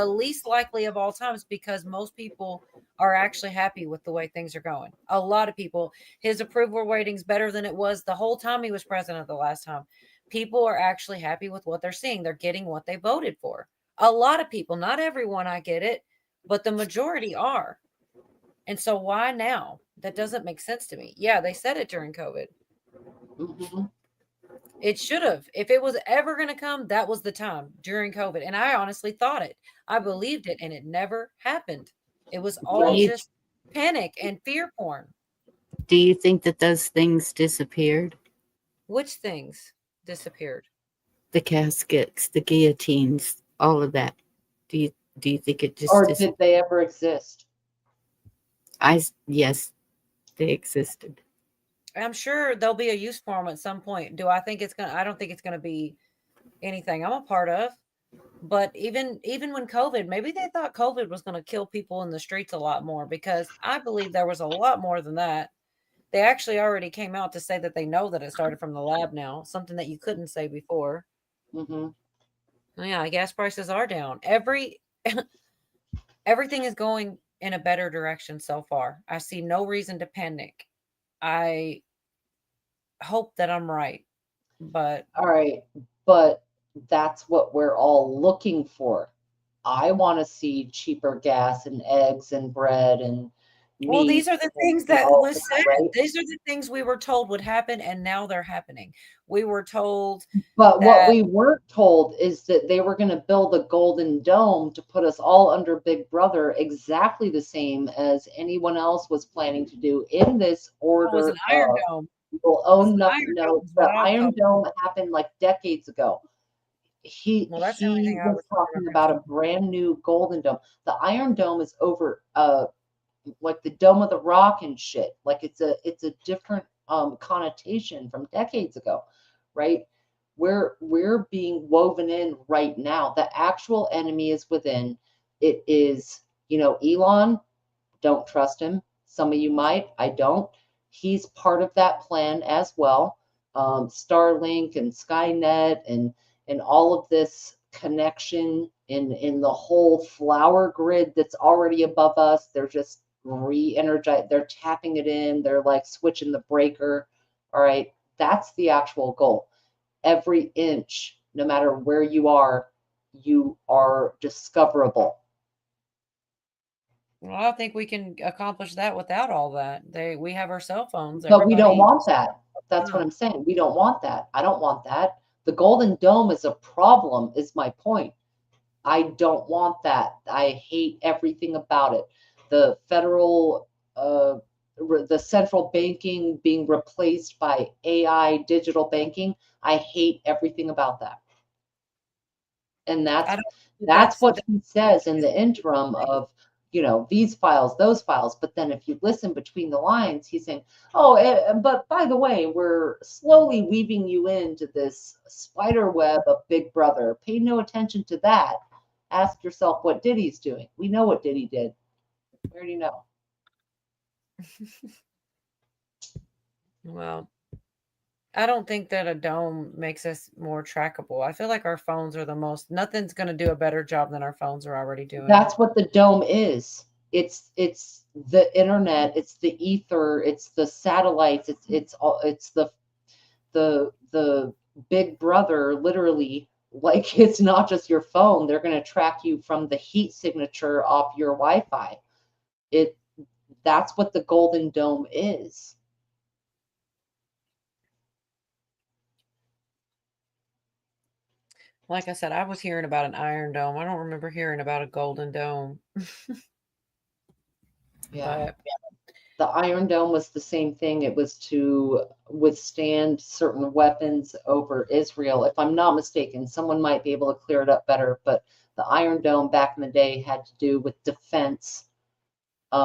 least likely of all times, because most people are actually happy with the way things are going. A lot of people, his approval rating's better than it was the whole time he was president the last time. People are actually happy with what they're seeing. They're getting what they voted for. A lot of people, not everyone, I get it, but the majority are. And so why now? That doesn't make sense to me. Yeah, they said it during COVID. Mm-hmm. It should have. If it was ever going to come, that was the time, during COVID. And I honestly thought it. I believed it, and it never happened. It was all just panic and fear porn. Do you think that those things disappeared? Which things disappeared? The caskets, the guillotines, all of that. Do you think it just did they ever exist? Yes, they existed. I'm sure there'll be a use for them at some point. I don't think it's gonna be anything I'm a part of. But even when COVID, maybe they thought COVID was gonna kill people in the streets a lot more, because I believe there was a lot more than that. They actually already came out to say that they know that it started from the lab now, something that you couldn't say before. Mm-hmm. Yeah, gas prices are down. Everything is going in a better direction so far. I see no reason to panic. I hope that I'm right, but All right, but that's what we're all looking for. I want to see cheaper gas and eggs and bread and well, meat. these are the things and that all was that, said. right? These are the things we were told would happen, and now they're happening. We were told But what that we weren't told is that they were going to build a golden dome to put us all under Big Brother, exactly the same as anyone else was planning to do in this it was order an Iron of Dome. people It was own an nothing. Iron No, Dome. Is the what I was Iron told. Dome happened like decades ago. Well, that's the only He thing I was was talking about a brand new golden dome. The Iron Dome is over like the Dome of the Rock and shit. Like it's a different connotation from decades ago, right? We're being woven in right now. The actual enemy is within. It is, Elon, don't trust him. Some of you might, I don't. He's part of that plan as well. Starlink and Skynet and all of this connection in the whole flower grid that's already above us. They're just re-energized. They're tapping it in. They're like switching the breaker. All right. That's the actual goal. Every inch, no matter where you are discoverable. Well, I don't think we can accomplish that without all that. We have our cell phones. But we don't Everybody, want that. That's what I'm saying. We don't want that. I don't want that. The Golden Dome is a problem, is my point. I don't want that. I hate everything about it. The federal, the central banking being replaced by AI digital banking. I hate everything about that. And that's what he says in the interim of, these files, those files. But then if you listen between the lines, he's saying, but by the way, we're slowly weaving you into this spider web of Big Brother. Pay no attention to that. Ask yourself what Diddy's doing. We know what Diddy did. We already know. well, I don't think that a dome makes us more trackable. I feel like our phones are nothing's going to do a better job than our phones are already doing. That's what the dome is. It's the internet. It's the ether. It's the satellites. It's the Big Brother, literally. Like, it's not just your phone. They're going to track you from the heat signature off your Wi-Fi. That's what the Golden Dome is. Like I said, I was hearing about an Iron Dome. I don't remember hearing about a Golden Dome. Yeah. The Iron Dome was the same thing. It was to withstand certain weapons over Israel. If I'm not mistaken, someone might be able to clear it up better, but the Iron Dome back in the day had to do with defense. For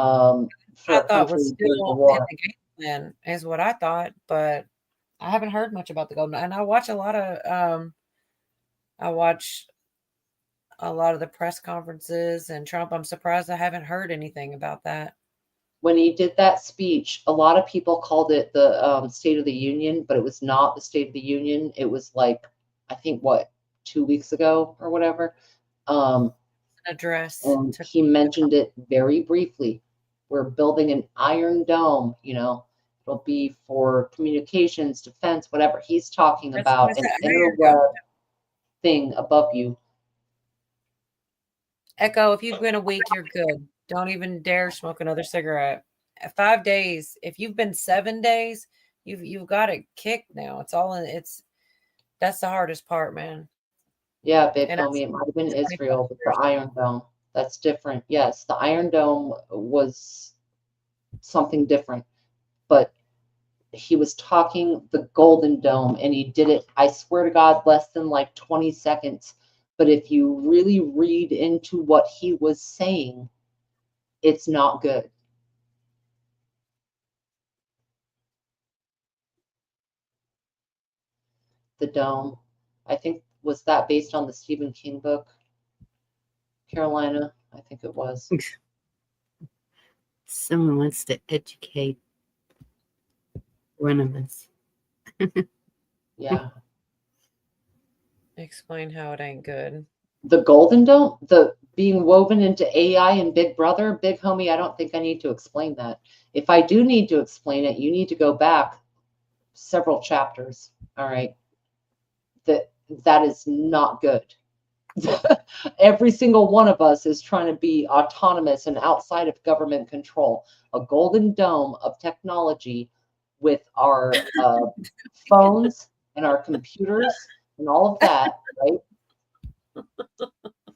I thought was countries during the still war. in the game plan, is what I thought, but I haven't heard much about the Golden. And I watch a lot of the press conferences and Trump. I'm surprised I haven't heard anything about that. When he did that speech, a lot of people called it the State of the Union, but it was not the State of the Union. It was like, I think, 2 weeks ago or whatever. Address. And he mentioned it very briefly. We're building an Iron Dome, it'll be for communications, defense, whatever. He's talking about an interweb thing above you. Echo, if you've been a week, you're good. Don't even dare smoke another cigarette. 5 days. If you've been 7 days, you've got it kicked now. That's the hardest part, man. Yeah, babe told me it might have been Israel with the Iron Dome. That's different. Yes, the Iron Dome was something different, but he was talking the Golden Dome, and he did it, I swear to God, less than like 20 seconds. But if you really read into what he was saying, it's not good. The Dome, I think, was that based on the Stephen King book? Carolina, I think it was. Someone wants to educate one of us. Yeah. Explain how it ain't good. The Golden Dome, being woven into AI and Big Brother, big homie, I don't think I need to explain that. If I do need to explain it, you need to go back several chapters. All right. That is not good. Every single one of us is trying to be autonomous and outside of government control. A golden dome of technology with our phones and our computers and all of that, right?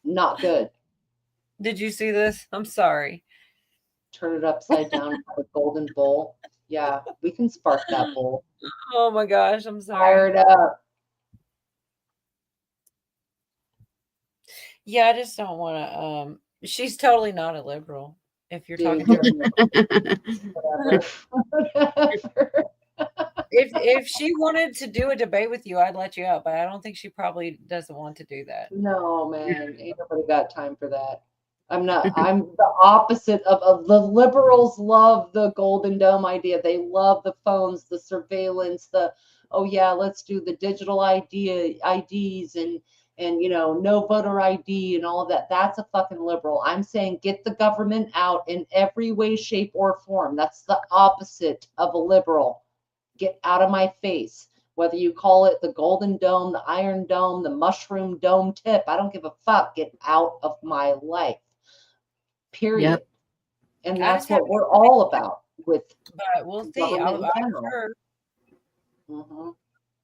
Not good. Did you see this? I'm sorry. Turn it upside down, have a golden bowl. Yeah, we can spark that bowl. Oh my gosh, I'm sorry. Fire it up. Yeah, I just don't want to. She's totally not a liberal. If you're talking to her. If she wanted to do a debate with you, I'd let you out, but I don't think she probably doesn't want to do that. No, man, ain't nobody got time for that. I'm the opposite of the liberals love the golden dome idea. They love the phones, the surveillance, oh yeah, let's do the digital IDs and no voter ID and all of that. That's a fucking liberal. I'm saying get the government out in every way, shape, or form. That's the opposite of a liberal. Get out of my face. Whether you call it the golden dome, the iron dome, the mushroom dome tip, I don't give a fuck. Get out of my life. Period. Yep. And that's what we're all about with But we'll see. government in general.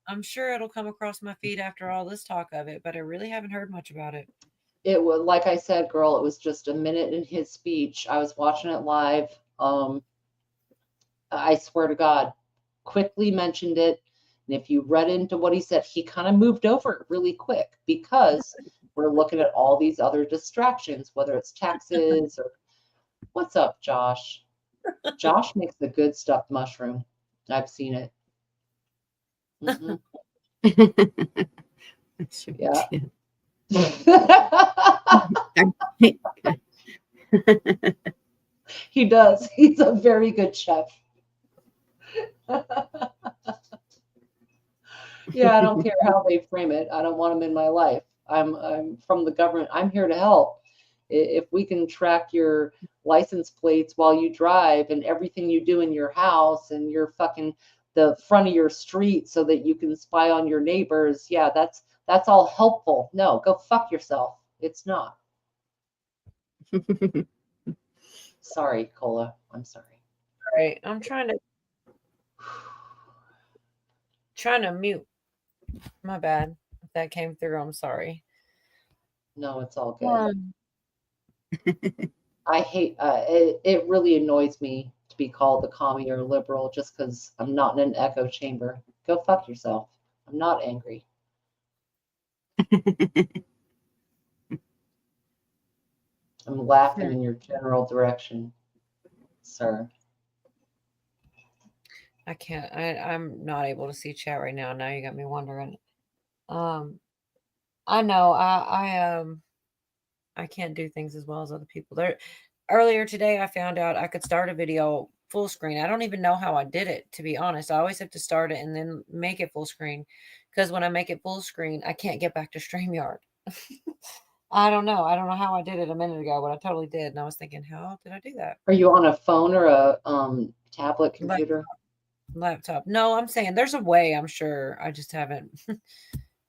I'm sure it'll come across my feed after all this talk of it, but I really haven't heard much about it. It was, like I said, girl, it was just a minute in his speech. I was watching it live. I swear to God, quickly mentioned it. And if you read into what he said, he kind of moved over it really quick because we're looking at all these other distractions, whether it's taxes or what's up, Josh? Josh makes the good stuffed mushroom. I've seen it. Yeah. He does. He's a very good chef. Yeah, I don't care how they frame it. I don't want him in my life. I'm from the government. I'm here to help. If we can track your license plates while you drive and everything you do in your house and your fucking the front of your street so that you can spy on your neighbors, yeah, that's all helpful. No, go fuck yourself. It's not. Sorry, Cola. I'm sorry. All right, I'm trying to mute. My bad. If that came through, I'm sorry. No, it's all good. I hate it really annoys me to be called the commie or liberal just because I'm not in an echo chamber. Go fuck yourself. I'm not angry. I'm laughing in your general direction, sir. I can't. I'm not able to see chat right now. Now you got me wondering. I know. I can't do things as well as other people. Earlier today, I found out I could start a video full screen. I don't even know how I did it, to be honest. I always have to start it and then make it full screen because when I make it full screen, I can't get back to StreamYard. I don't know. I don't know how I did it a minute ago, but I totally did. And I was thinking, how did I do that? Are you on a phone or a tablet computer? Laptop. No, I'm saying there's a way, I'm sure. I just haven't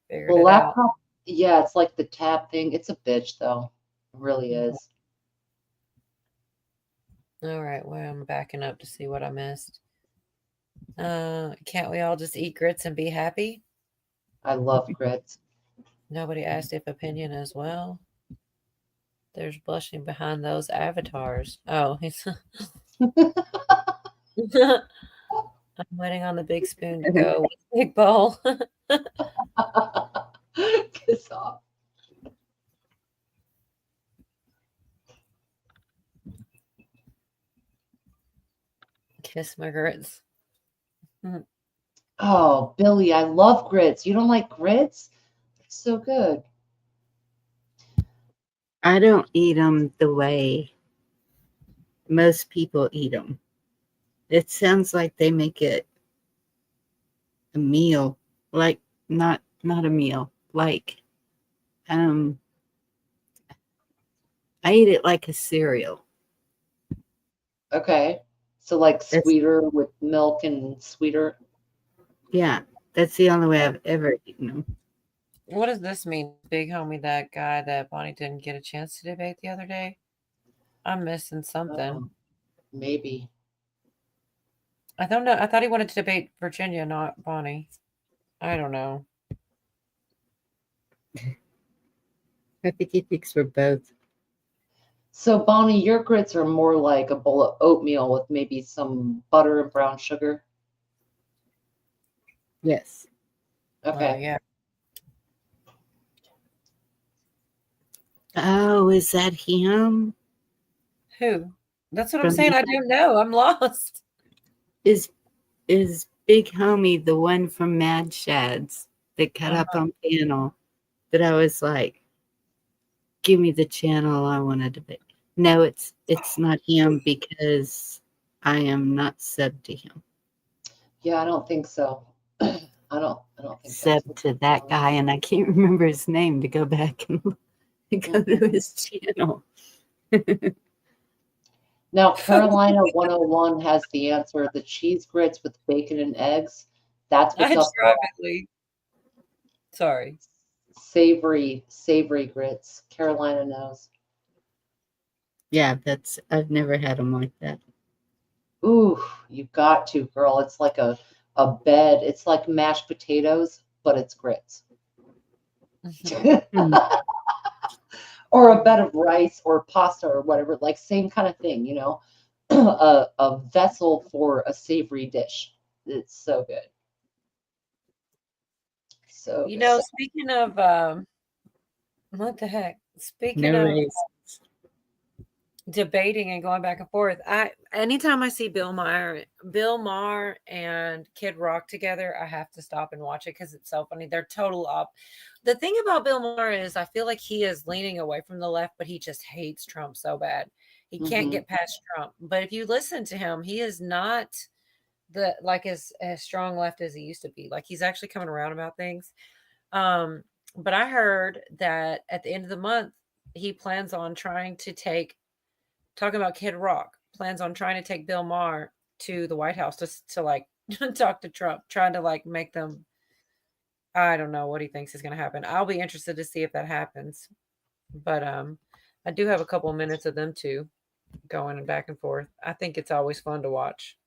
figured Well, it laptop, out. yeah, it's like the tab thing. It's a bitch, though. It really is. All right. Well, I'm backing up to see what I missed. Can't we all just eat grits and be happy? I love grits. Nobody asked if opinion as well. There's blushing behind those avatars. Oh, he's. I'm waiting on the big spoon to go with the big bowl. Piss off. Kiss my grits. Oh, Billy, I love grits. You don't like grits? It's so good. I don't eat them the way most people eat them. It sounds like they make it a meal, like not a meal, like I eat it like a cereal. Okay. So like sweeter with milk and sweeter. Yeah, that's the only way I've ever eaten them. What does this mean, big homie? That guy that Bonnie didn't get a chance to debate the other day. I'm missing something. Maybe. I don't know. I thought he wanted to debate Virginia, not Bonnie. I don't know. I think he thinks we're both. So Bonnie, your grits are more like a bowl of oatmeal with maybe some butter and brown sugar. Yes. Okay. Yeah. Oh, is that him? Who? That's what I'm From saying. the- I don't know. I'm lost. Is Big Homie the one from Mad Shads that cut up on panel? That I was like, give me the channel I want to debate. No, it's not him because I am not sub to him. Yeah, I don't think so. I don't think Sub to that guy, and I can't remember his name to go back and go to his channel. Now, Carolina 101 has the answer. The cheese grits with bacon and eggs. That's what's up. Privately. Sorry. Savory grits. Carolina knows. Yeah, I've never had them like that. Ooh, you've got to, girl. It's like a bed. It's like mashed potatoes, but it's grits. Or a bed of rice or pasta or whatever, like same kind of thing, you know, a vessel for a savory dish. It's so good. So You know, speaking of what the heck? Speaking No of raisins. debating and going back and forth, anytime I see Bill Maher and Kid Rock together, I have to stop and watch it because it's so funny. They're total up. The thing about Bill Maher is I feel like he is leaning away from the left, but he just hates Trump so bad. He can't get past Trump. But if you listen to him, he is not as strong left as he used to be. Like he's actually coming around about things. But I heard that at the end of the month, he plans on talking about Kid Rock, plans on trying to take Bill Maher to the White House to like talk to Trump, trying to like make them. I don't know what he thinks is going to happen. I'll be interested to see if that happens. But I do have a couple of minutes of them two going and back and forth. I think it's always fun to watch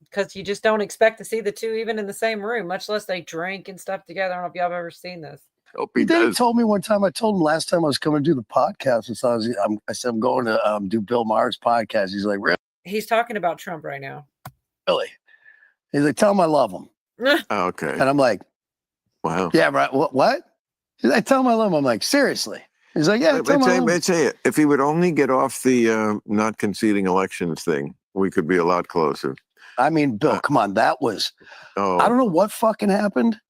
because you just don't expect to see the two even in the same room, much less they drink and stuff together. I don't know if y'all have ever seen this. He told me one time. I told him last time I was coming to do the podcast. And I said I'm going to do Bill Maher's podcast. He's like, really? He's talking about Trump right now. Really? He's like, tell him I love him. Okay. And I'm like, wow. Yeah, right. What? He's like, tell him I love him. I'm like, seriously? He's like, yeah. Tell him I love him. I'd say if he would only get off the not conceding elections thing, we could be a lot closer. I mean, Bill, come on. That was. Oh. I don't know what fucking happened.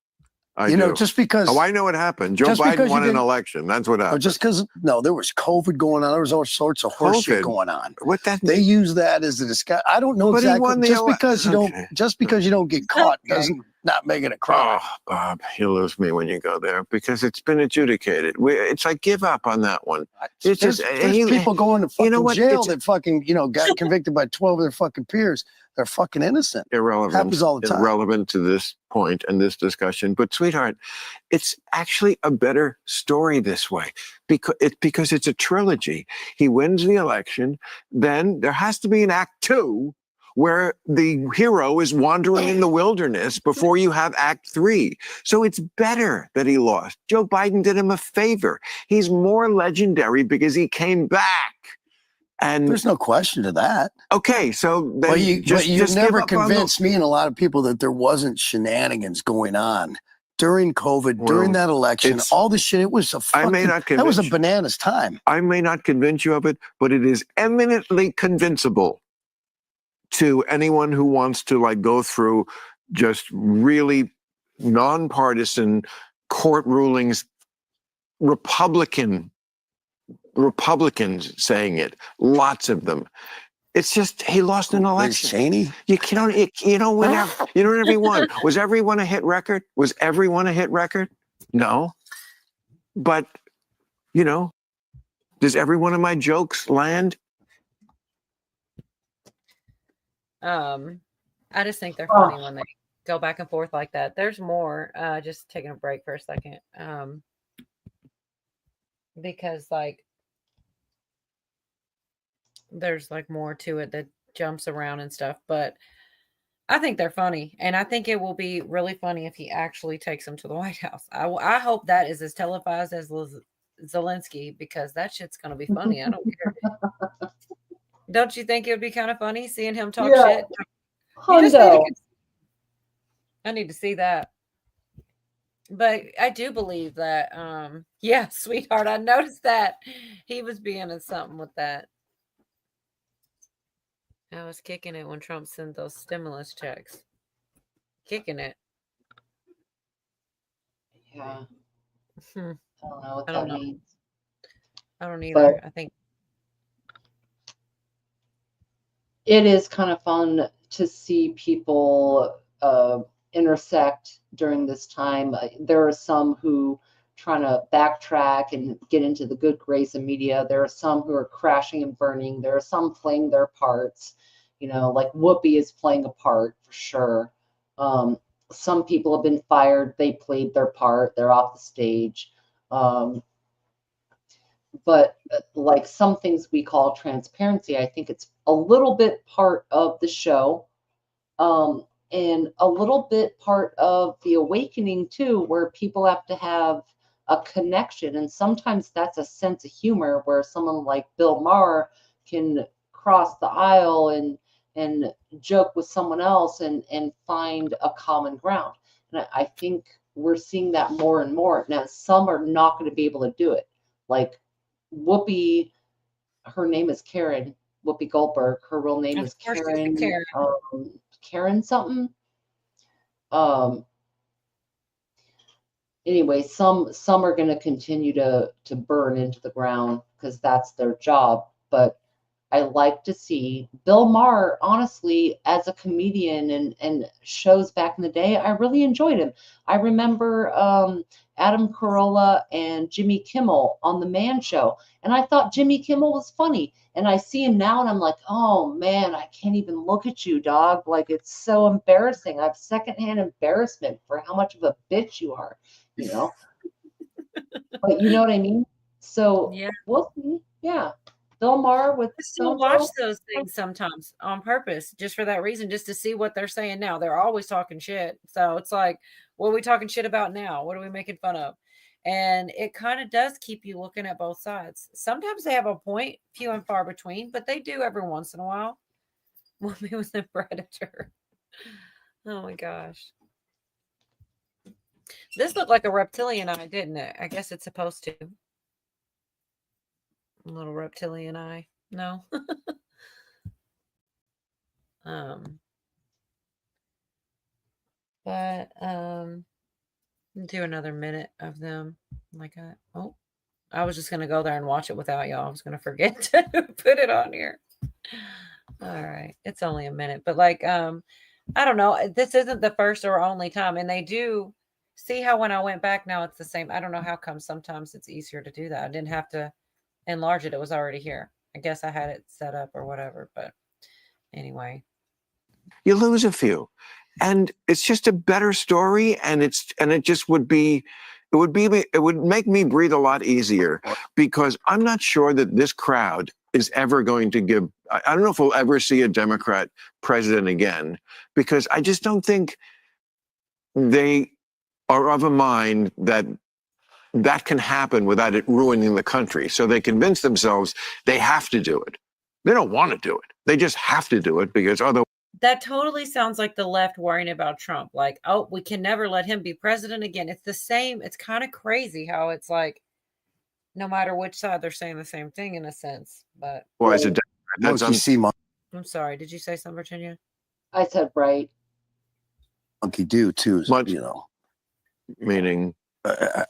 I you know, do. just because. Oh, I know what happened. Joe Biden won an election. That's what happened. Just because, no, there was COVID going on. There was all sorts of horse shit going on. What that? They use that as a disguise. I don't know But he exactly. won the Just because you don't get caught doesn't not make it a crime. Oh, Bob, you lose me when you go there because it's been adjudicated. It's like give up on that one. It's There's people going to fucking jail that fucking got convicted by 12 of their fucking peers. They're fucking innocent. Irrelevant. Happens all the time. Irrelevant to this point and this discussion. But sweetheart, it's actually a better story this way because it's a trilogy. He wins the election, then there has to be an act 2 where the hero is wandering in the wilderness before you have act 3. So it's better that he lost. Joe Biden did him a favor. He's more legendary because he came back. And there's no question to that. Okay, so then But you just never give up on convinced me and a lot of people that there wasn't shenanigans going on during COVID, during that election, all the shit. It was a fucking, that was a bananas time. I may not convince you of it, but it is eminently convincible to anyone who wants to like go through just really nonpartisan court rulings, Republicans saying it, lots of them. It's just he lost an election. Cheney? You know, whenever everyone was everyone a hit record? Was everyone a hit record? No. But Does every one of my jokes land? I just think they're funny when they go back and forth like that. There's more. Just taking a break for a second. Because like there's like more to it that jumps around and stuff, but I think they're funny, and I think it will be really funny if he actually takes them to the White House. I hope that is as televised as Zelensky, because that shit's gonna be funny. I don't care. Don't you think it would be kind of funny seeing him talk shit? I need to see that. But I do believe that, yeah, sweetheart, I noticed that he was being in something with that. I was kicking it when Trump sent those stimulus checks. Kicking it. Yeah. I don't know what I don't that know. means. I don't either. But I think it is kind of fun to see people intersect during this time. There are some who trying to backtrack and get into the good grace of media. There are some who are crashing and burning. There are some playing their parts. You know, like Whoopi is playing a part for sure. Some people have been fired. They played their part. They're off the stage. But like some things we call transparency, I think it's a little bit part of the show, and a little bit part of the awakening too, where people have to have a connection. And sometimes that's a sense of humor where someone like Bill Maher can cross the aisle and joke with someone else and find a common ground. And I think we're seeing that more and more. Now, some are not going to be able to do it. Like Whoopi, her name is Karen, Whoopi Goldberg. Her real name is Karen. Karen something. Anyway, some are going to continue to burn into the ground because that's their job. But I like to see Bill Maher, honestly, as a comedian and shows back in the day, I really enjoyed him. I remember Adam Carolla and Jimmy Kimmel on The Man Show, and I thought Jimmy Kimmel was funny. And I see him now, and I'm like, oh, man, I can't even look at you, dog. Like, it's so embarrassing. I have secondhand embarrassment for how much of a bitch you are, you know? But you know what I mean? So yeah. We'll see. Yeah. Bill Maher with I still watch those things sometimes on purpose, just for that reason, just to see what they're saying now. They're always talking shit. So it's like, what are we talking shit about now? What are we making fun of? And it kind of does keep you looking at both sides. Sometimes they have a point, few and far between, but they do every once in a while. Whoopi was a predator. Oh my gosh. This looked like a reptilian eye, didn't it? I guess it's supposed to. A little reptilian eye. No. But do another minute of them. Like I was just gonna go there and watch it without y'all. I was gonna forget to put it on here. All right. It's only a minute. But like I don't know. This isn't the first or only time. And they do see how when I went back now it's the same. I don't know how come sometimes it's easier to do that. I didn't have to enlarge it. It was already here. I guess I had it set up or whatever, but anyway. You lose a few. And it's just a better story, and it would make me breathe a lot easier, because I'm not sure that this crowd is ever going to give, I don't know if we'll ever see a Democrat president again, because I just don't think they are of a mind that can happen without it ruining the country. So they convince themselves they have to do it. They don't want to do it. They just have to do it because otherwise. That totally sounds like the left worrying about Trump. Like, oh, we can never let him be president again. It's the same. It's kind of crazy how it's like, no matter which side, they're saying the same thing in a sense. But why is it? I'm sorry. Did you say something, Virginia? I said right. Monkey do too, you know. Meaning.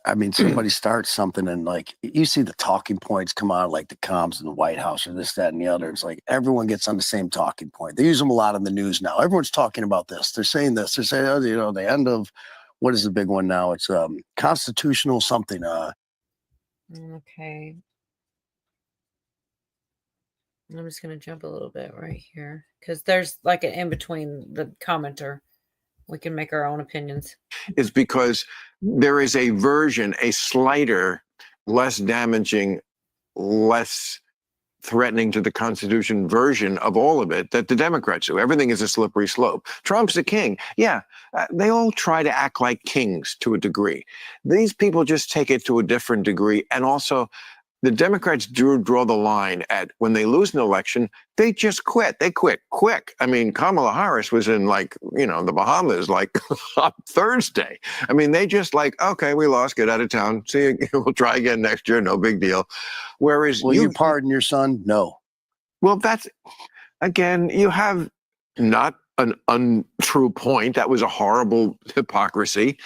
I mean, somebody starts something and like you see the talking points come out, like the comms in the White House or this, that, and the other. It's like everyone gets on the same talking point. They use them a lot in the news now. Everyone's talking about this. They're saying this. They're saying, you know, the end of what is the big one now? It's constitutional something. Okay. I'm just going to jump a little bit right here because there's like an in between the commenter. We can make our own opinions. Is because there is a version, a slighter, less damaging, less threatening to the Constitution version of all of it that the Democrats do. Everything is a slippery slope. Trump's the king. Yeah, they all try to act like kings to a degree. These people just take it to a different degree. And also, the Democrats do draw the line at when they lose an election, they just quit. They quit quick. I mean, Kamala Harris was in the Bahamas on Thursday. I mean, they just okay, we lost, get out of town. See you. We'll try again next year. No big deal. Whereas will you pardon your son? No. Well, that's, again, you have not an untrue point. That was a horrible hypocrisy.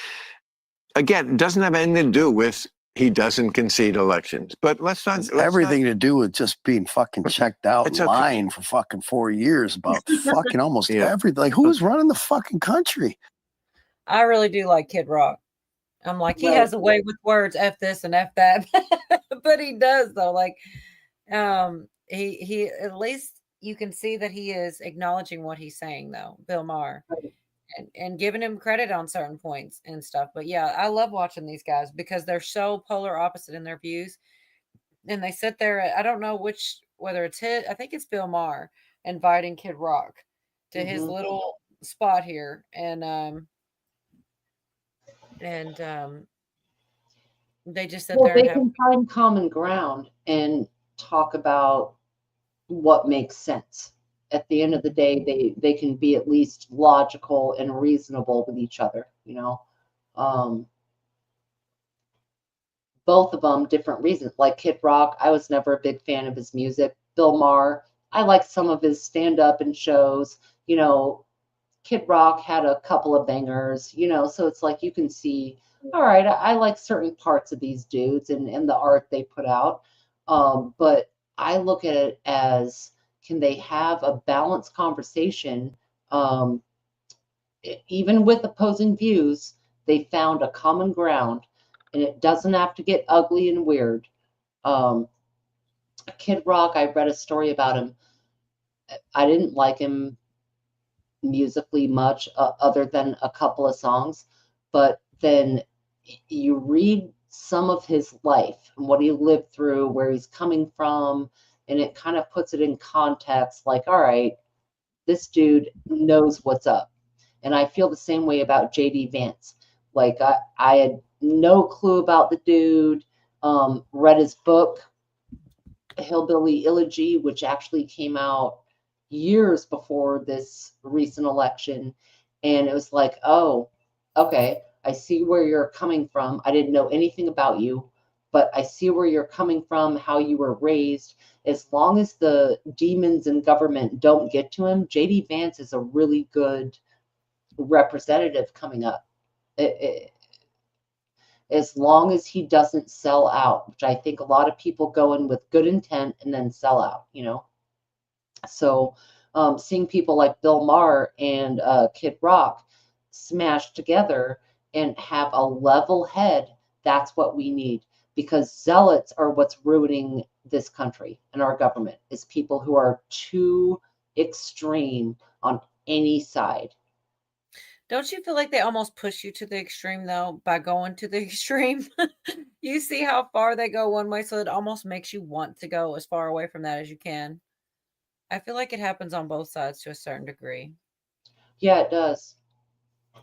Again, it doesn't have anything to do with he doesn't concede elections. But let's everything to do with just being fucking checked out in line for fucking 4 years about fucking almost everything. Like, who's running the fucking country? I really do like Kid Rock. I'm like, he has a way with words, F this and F that. But he does, though. He at least you can see that he is acknowledging what he's saying, though, Bill Maher. Right. And giving him credit on certain points and stuff. But yeah, I love watching these guys because they're so polar opposite in their views. And they sit there, I don't know whether it's I think it's Bill Maher inviting Kid Rock to his little spot here. And they just sit there. They can find common ground and talk about what makes sense. At the end of the day, they can be at least logical and reasonable with each other, both of them different reasons. Like Kid Rock, I was never a big fan of his music. Bill Maher, I like some of his stand-up and shows. Kid Rock had a couple of bangers, so it's like you can see, all right, I like certain parts of these dudes and the art they put out. But I look at it as, can they have a balanced conversation? Even with opposing views, they found a common ground, and it doesn't have to get ugly and weird. Kid Rock, I read a story about him. I didn't like him musically much, other than a couple of songs. But then you read some of his life and what he lived through, where he's coming from, and it kind of puts it in context, like, all right, this dude knows what's up. And I feel the same way about JD Vance. Like, I had no clue about the dude, read his book, Hillbilly Elegy, which actually came out years before this recent election. And it was like, oh, okay, I see where you're coming from. I didn't know anything about you, but I see where you're coming from, how you were raised. As long as the demons in government don't get to him, JD Vance is a really good representative coming up. As long as he doesn't sell out, which I think a lot of people go in with good intent and then sell out, So seeing people like Bill Maher and Kid Rock smash together and have a level head, that's what we need. Because zealots are what's ruining this country and our government, is people who are too extreme on any side. Don't you feel like they almost push you to the extreme, though, by going to the extreme? You see how far they go one way, so it almost makes you want to go as far away from that as you can. I feel like it happens on both sides to a certain degree. Yeah, it does.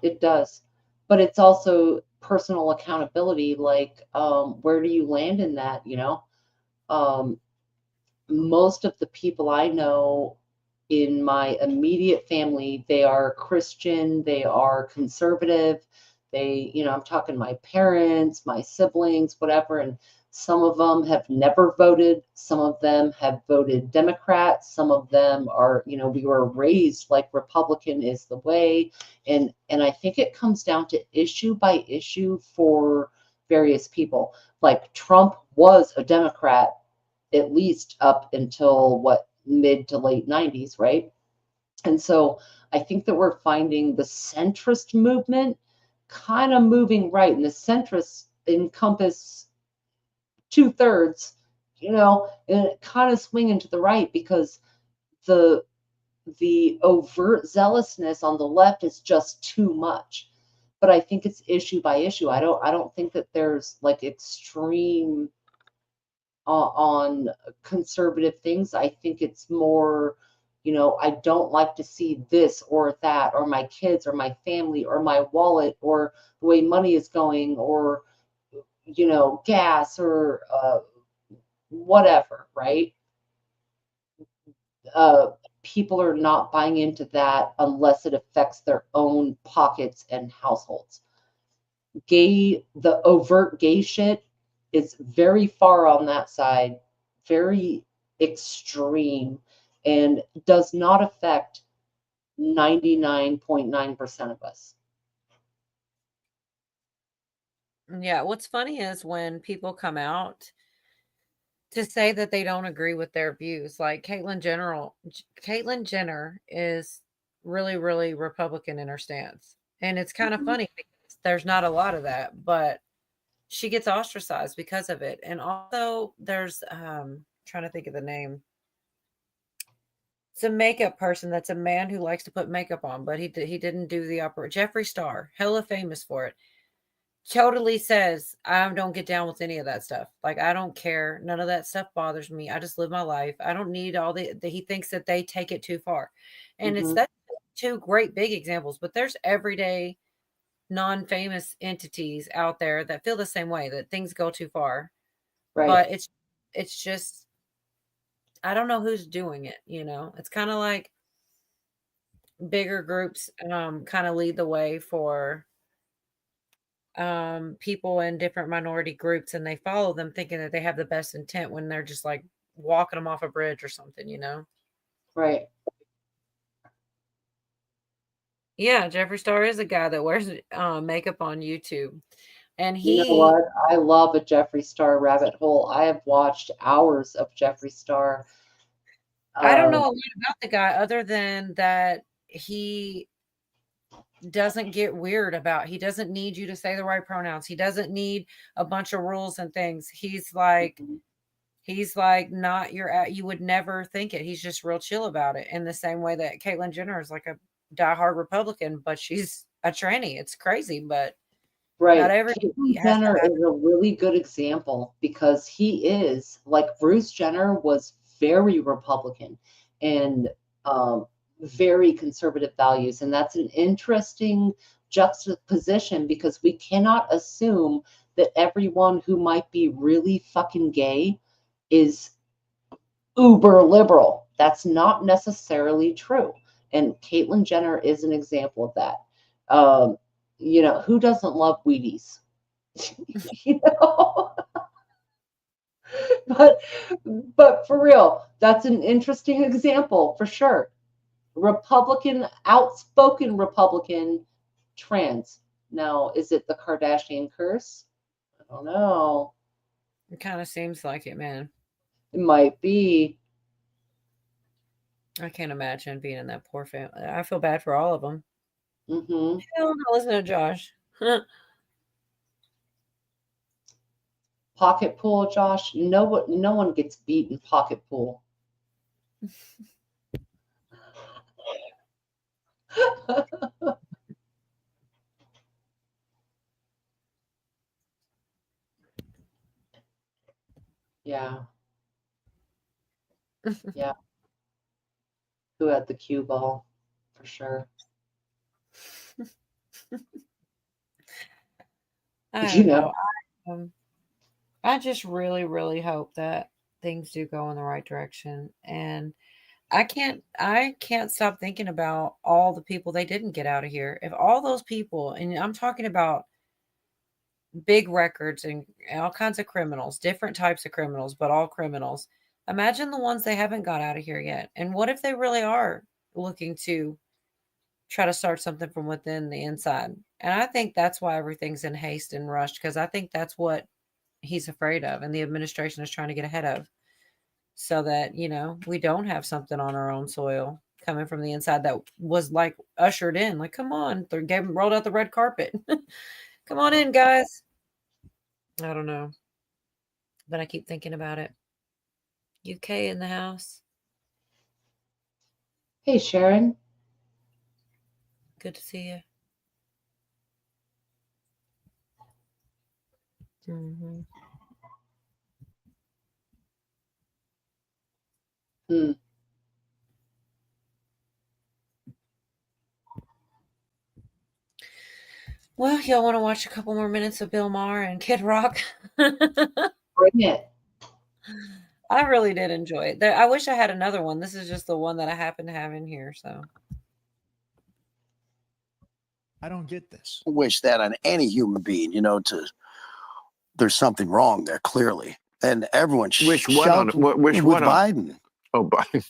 It does. But it's also personal accountability. Like, where do you land in that, most of the people I know in my immediate family, they are Christian, they are conservative, I'm talking my parents, my siblings, whatever, and some of them have never voted, some of them have voted Democrat, some of them are, we were raised like Republican is the way, and I think it comes down to issue by issue for various people. Like Trump was a Democrat, at least up until mid to late 90s, right? And so I think that we're finding the centrist movement kind of moving right, and the centrists encompass 2/3 you know, and it kind of swinging to the right because the overt zealousness on the left is just too much. But I think it's issue by issue. I don't think that there's like extreme on conservative things. I think it's more, you know, I don't like to see this or that, or my kids or my family or my wallet or the way money is going, or, you know, gas or whatever, right? People are not buying into that unless it affects their own pockets and households. The overt gay shit is very far on that side, very extreme, and does not affect 99.9% of us. Yeah, what's funny is when people come out to say that they don't agree with their views, like Caitlyn Jenner is really, really Republican in her stance. And it's kind of funny because there's not a lot of that, but she gets ostracized because of it. And also there's trying to think of the name. It's a makeup person that's a man who likes to put makeup on, but he didn't do the opera. Jeffree Star, hella famous for it. Totally says, I don't get down with any of that stuff. Like, I don't care. None of that stuff bothers me. I just live my life. I don't need all he thinks that they take it too far. And it's that two great big examples, but there's everyday non-famous entities out there that feel the same way, that things go too far. Right. But it's just, I don't know who's doing it, you know. It's kind of like bigger groups kind of lead the way for people in different minority groups, and they follow them thinking that they have the best intent when they're just like walking them off a bridge or something, you know? Right. Yeah, Jeffree Star is a guy that wears makeup on YouTube. And You know what? I love a Jeffree Star rabbit hole. I have watched hours of Jeffree Star. I don't know a lot about the guy other than that he doesn't get weird about, he doesn't need you to say the right pronouns. He doesn't need a bunch of rules and things. He's like not you would never think it. He's just real chill about it, in the same way that Caitlyn Jenner is like a diehard Republican, but she's a tranny. It's crazy, but right. not every Caitlyn Jenner is a really good example because he is, like, Bruce Jenner was very Republican and very conservative values. And that's an interesting juxtaposition because we cannot assume that everyone who might be really fucking gay is uber liberal. That's not necessarily true. And Caitlyn Jenner is an example of that. You know, who doesn't love Wheaties? You know? But for real, that's an interesting example for sure. Republican, outspoken Republican, trans. Now, is it the Kardashian curse? I don't know. It kind of seems like it, man. It might be. I can't imagine being in that poor family. I feel bad for all of them. Mm-hmm. Hell no, listen to Josh. Pocket pool, Josh. No one gets beat in pocket pool. Yeah. Yeah. Who had the cue ball, for sure. I You don't know. know. I just really, really hope that things do go in the right direction. And I can't stop thinking about all the people they didn't get out of here. If all those people, and I'm talking about big records and all kinds of criminals, different types of criminals, but all criminals. Imagine the ones they haven't got out of here yet. And what if they really are looking to try to start something from within the inside? And I think that's why everything's in haste and rushed, because I think that's what he's afraid of and the administration is trying to get ahead of, so that, you know, we don't have something on our own soil coming from the inside that was like ushered in. Like, come on, they rolled out the red carpet. Come on in, guys. I don't know, but I keep thinking about it. UK in the house. Hey, Sharon. Good to see you. Mm-hmm. Hmm. Well, y'all want to watch a couple more minutes of Bill Maher and Kid Rock? Bring it. I really did enjoy it. I wish I had another one. This is just the one that I happen to have in here. So I don't get this. Wish that on any human being, there's something wrong there, clearly. And everyone Wish what on wish with what on? Biden. Oh, Biden.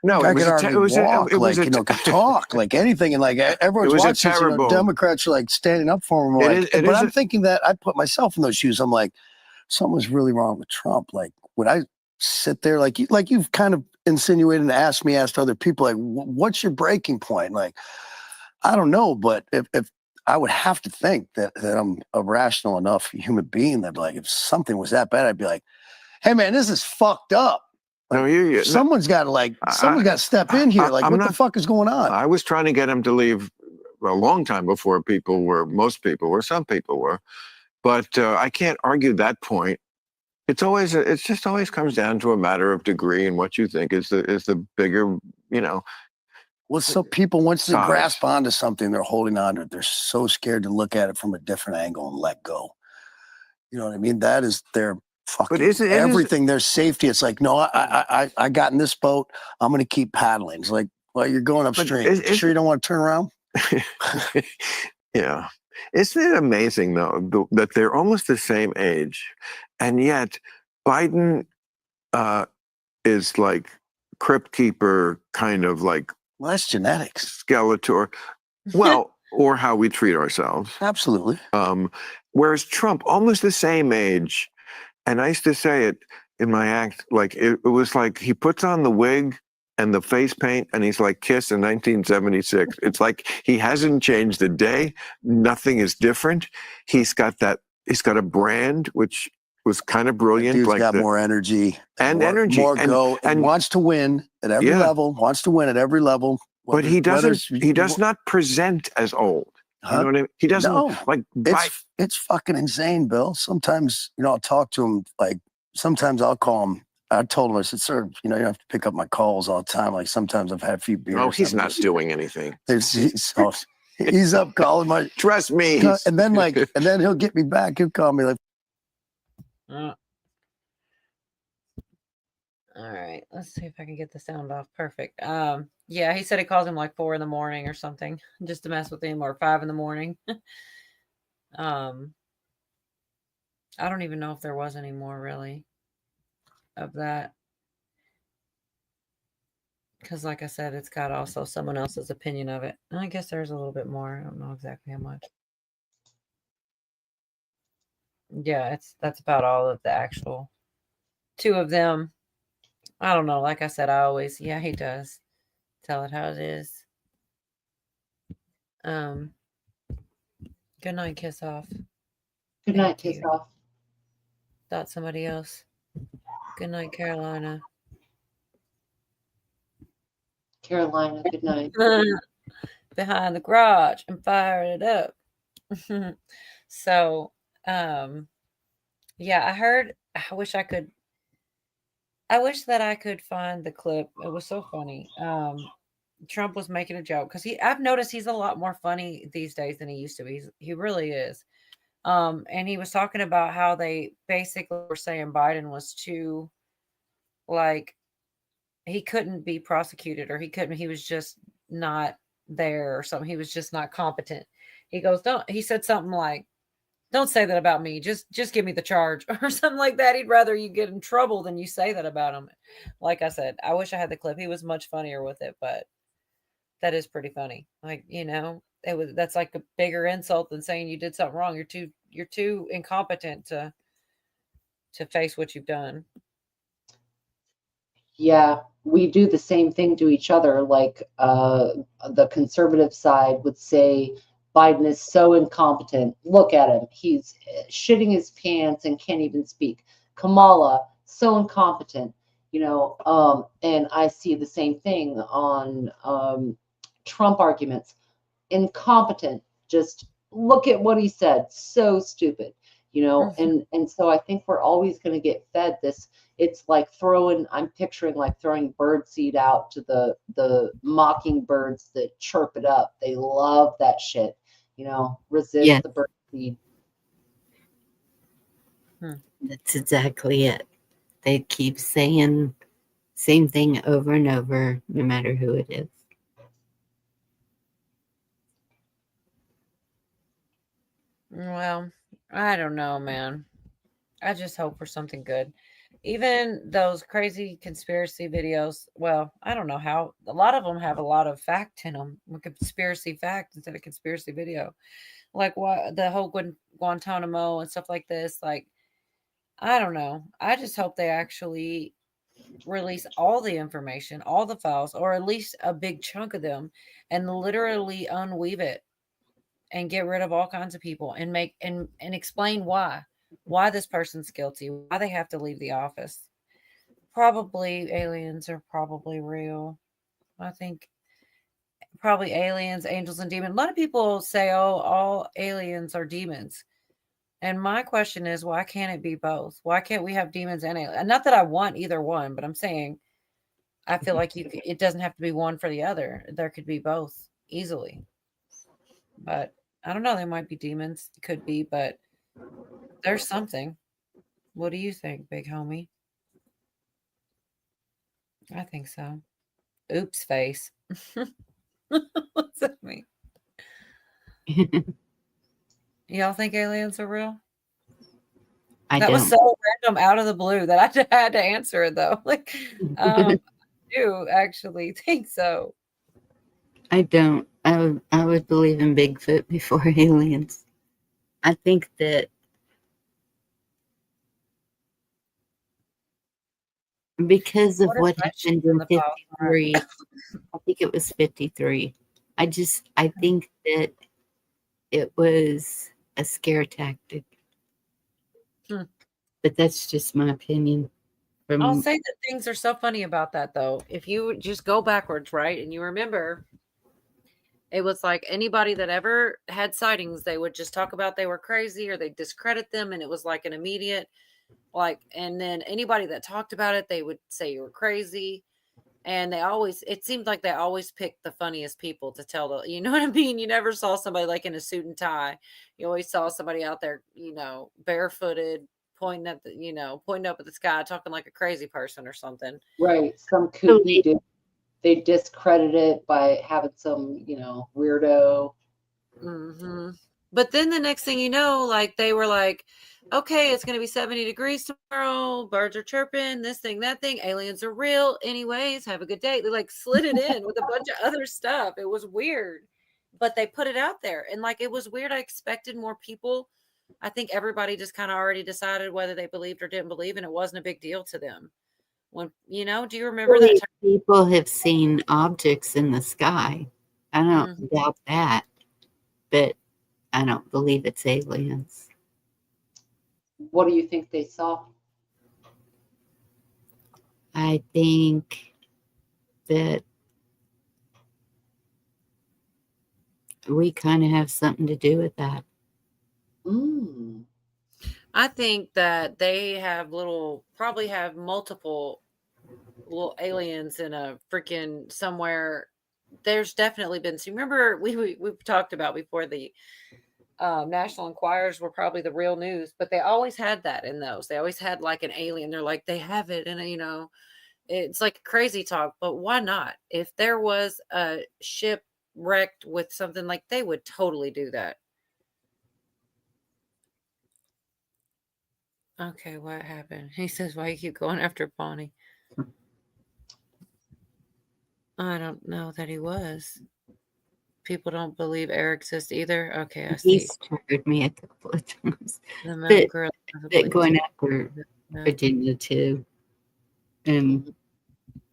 No, Guy it was could a hardly it was walk, a, it was like, a, could talk, like anything. And like everyone's It was a watching this, terrible- Democrats are like standing up for him. It Like, is- it but is I'm a- thinking that I put myself in those shoes. I'm like, something was really wrong with Trump. Like, would I sit there like you've kind of insinuated and asked other people, like, what's your breaking point? Like, I don't know, but if I would have to think that I'm a rational enough human being that, like, if something was that bad, I'd be like, hey man, this is fucked up. No, Someone's got to step in here. Like, what the fuck is going on? I was trying to get him to leave a long time before most people were, some people were, but I can't argue that point. It just always comes down to a matter of degree and what you think is the bigger, Well, so people, once they size. grasp onto something, they're holding on to it. They're so scared to look at it from a different angle and let go. You know what I mean? That is their fucking everything. Their safety. It's like, no, I got in this boat. I'm going to keep paddling. It's like, well, you're going upstream. Sure you don't want to turn around? Yeah. Isn't it amazing, though, that they're almost the same age, and yet Biden is like crypt keeper, kind of like, well, that's genetics, Skeletor. Well, or how we treat ourselves. Absolutely. Whereas Trump, almost the same age, and I used to say it in my act, like it was like he puts on the wig and the face paint, and he's like Kiss in 1976. It's like he hasn't changed a day. Nothing is different. He's got a brand, which was kind of brilliant. Dude's like got more energy more go, and wants to win at every level. Wants to win at every level. But he doesn't. He does not present as old. You know what I mean? He doesn't It's fucking insane, Bill. Sometimes, I'll talk to him. Like, sometimes I'll call him. I told him, I said, sir, you don't have to pick up my calls all the time. Like, sometimes I've had a few beers. Oh, he's not doing anything. He's up calling my. Trust me. And then he'll get me back. He'll call me like. All right, let's see if I can get the sound off. Perfect. Yeah, he said he calls him like 4 a.m. or something, just to mess with him, or 5 a.m. I don't even know if there was any more really of that, because like I said, it's got also someone else's opinion of it. And I guess there's a little bit more. I don't know exactly how much. Yeah, that's about all of the actual 2 of them. I don't know. Like I said, he does tell it how it is. Good night, Kiss Off. Good night, Kiss Off. Thought somebody else. Good night, Carolina. Carolina, good night. Behind the garage and fired it up. So, yeah, I wish that I could find the clip. It was so funny. Trump was making a joke because I've noticed he's a lot more funny these days than he used to be. He really is. And he was talking about how they basically were saying Biden was too, like, he couldn't be prosecuted, or he was just not there or something. He was just not competent. He goes, he said something like, don't say that about me. Just give me the charge or something like that. He'd rather you get in trouble than you say that about him. Like I said, I wish I had the clip. He was much funnier with it, but that is pretty funny. Like, that's like a bigger insult than saying you did something wrong. You're too incompetent to face what you've done. Yeah, we do the same thing to each other. Like the conservative side would say, Biden is so incompetent. Look at him. He's shitting his pants and can't even speak. Kamala, so incompetent, and I see the same thing on Trump arguments. Incompetent. Just look at what he said. So stupid, and so I think we're always going to get fed this. It's like I'm picturing like throwing bird seed out to the mockingbirds that chirp it up. They love that shit, resist Yes. the bird seed. That's exactly it. They keep saying same thing over and over, no matter who it is. Well, I don't know, man. I just hope for something good. Even those crazy conspiracy videos, well, I don't know how. A lot of them have a lot of fact in them, conspiracy fact instead of conspiracy video. Like what the whole Guantanamo and stuff like this. Like, I don't know. I just hope they actually release all the information, all the files, or at least a big chunk of them, and literally unweave it and get rid of all kinds of people and make and explain why this person's guilty, why they have to leave the office. Probably aliens are probably real. I think probably aliens, angels, and demons. A lot of people say, oh, all aliens are demons. And my question is, why can't it be both? Why can't we have demons and aliens? Not that I want either one, but I'm saying I feel like it doesn't have to be one for the other. There could be both easily. But I don't know. They might be demons. Could be, but there's something. What do you think, big homie? I think so. Oops, face. What's that mean? Y'all think aliens are real? That was so random out of the blue that I had to answer it though. Like, I do actually think so. I don't. I would believe in Bigfoot before aliens. I think that because of what happened in 53, I think it was 53. I think that it was a scare tactic. But that's just my opinion. I'll say that things are so funny about that though. If you just go backwards, right? And you remember it was like anybody that ever had sightings, they would just talk about they were crazy or they discredit them. And it was like an immediate, and then anybody that talked about it, they would say you were crazy. And it seemed like they always picked the funniest people to tell you know what I mean? You never saw somebody like in a suit and tie. You always saw somebody out there, barefooted, pointing up at the sky, talking like a crazy person or something. Right. Some kooky they discredit it by having some, weirdo. Mm-hmm. But then the next thing you know, like they were like, okay, it's going to be 70 degrees tomorrow. Birds are chirping, this thing, that thing. Aliens are real. Anyways, have a good day. They like slid it in with a bunch of other stuff. It was weird, but they put it out there. And it was weird. I expected more people. I think everybody just kind of already decided whether they believed or didn't believe, and it wasn't a big deal to them. When, do you remember that time? People have seen objects in the sky. I don't doubt that, but I don't believe it's aliens. What do you think they saw? I think that we kind of have something to do with that. I think that they have probably have multiple little aliens in a freaking somewhere. There's definitely been. So remember we've talked about before the National Enquirers were probably the real news, but they always had that in those. They always had like an alien. They're like they have it, and it's like crazy talk. But why not? If there was a ship wrecked with something, like they would totally do that. Okay, what happened? He says, why you keep going after Bonnie? I don't know that he was. People don't believe air exists either. Okay, I see. He's triggered me a couple of times. But going after Virginia too. And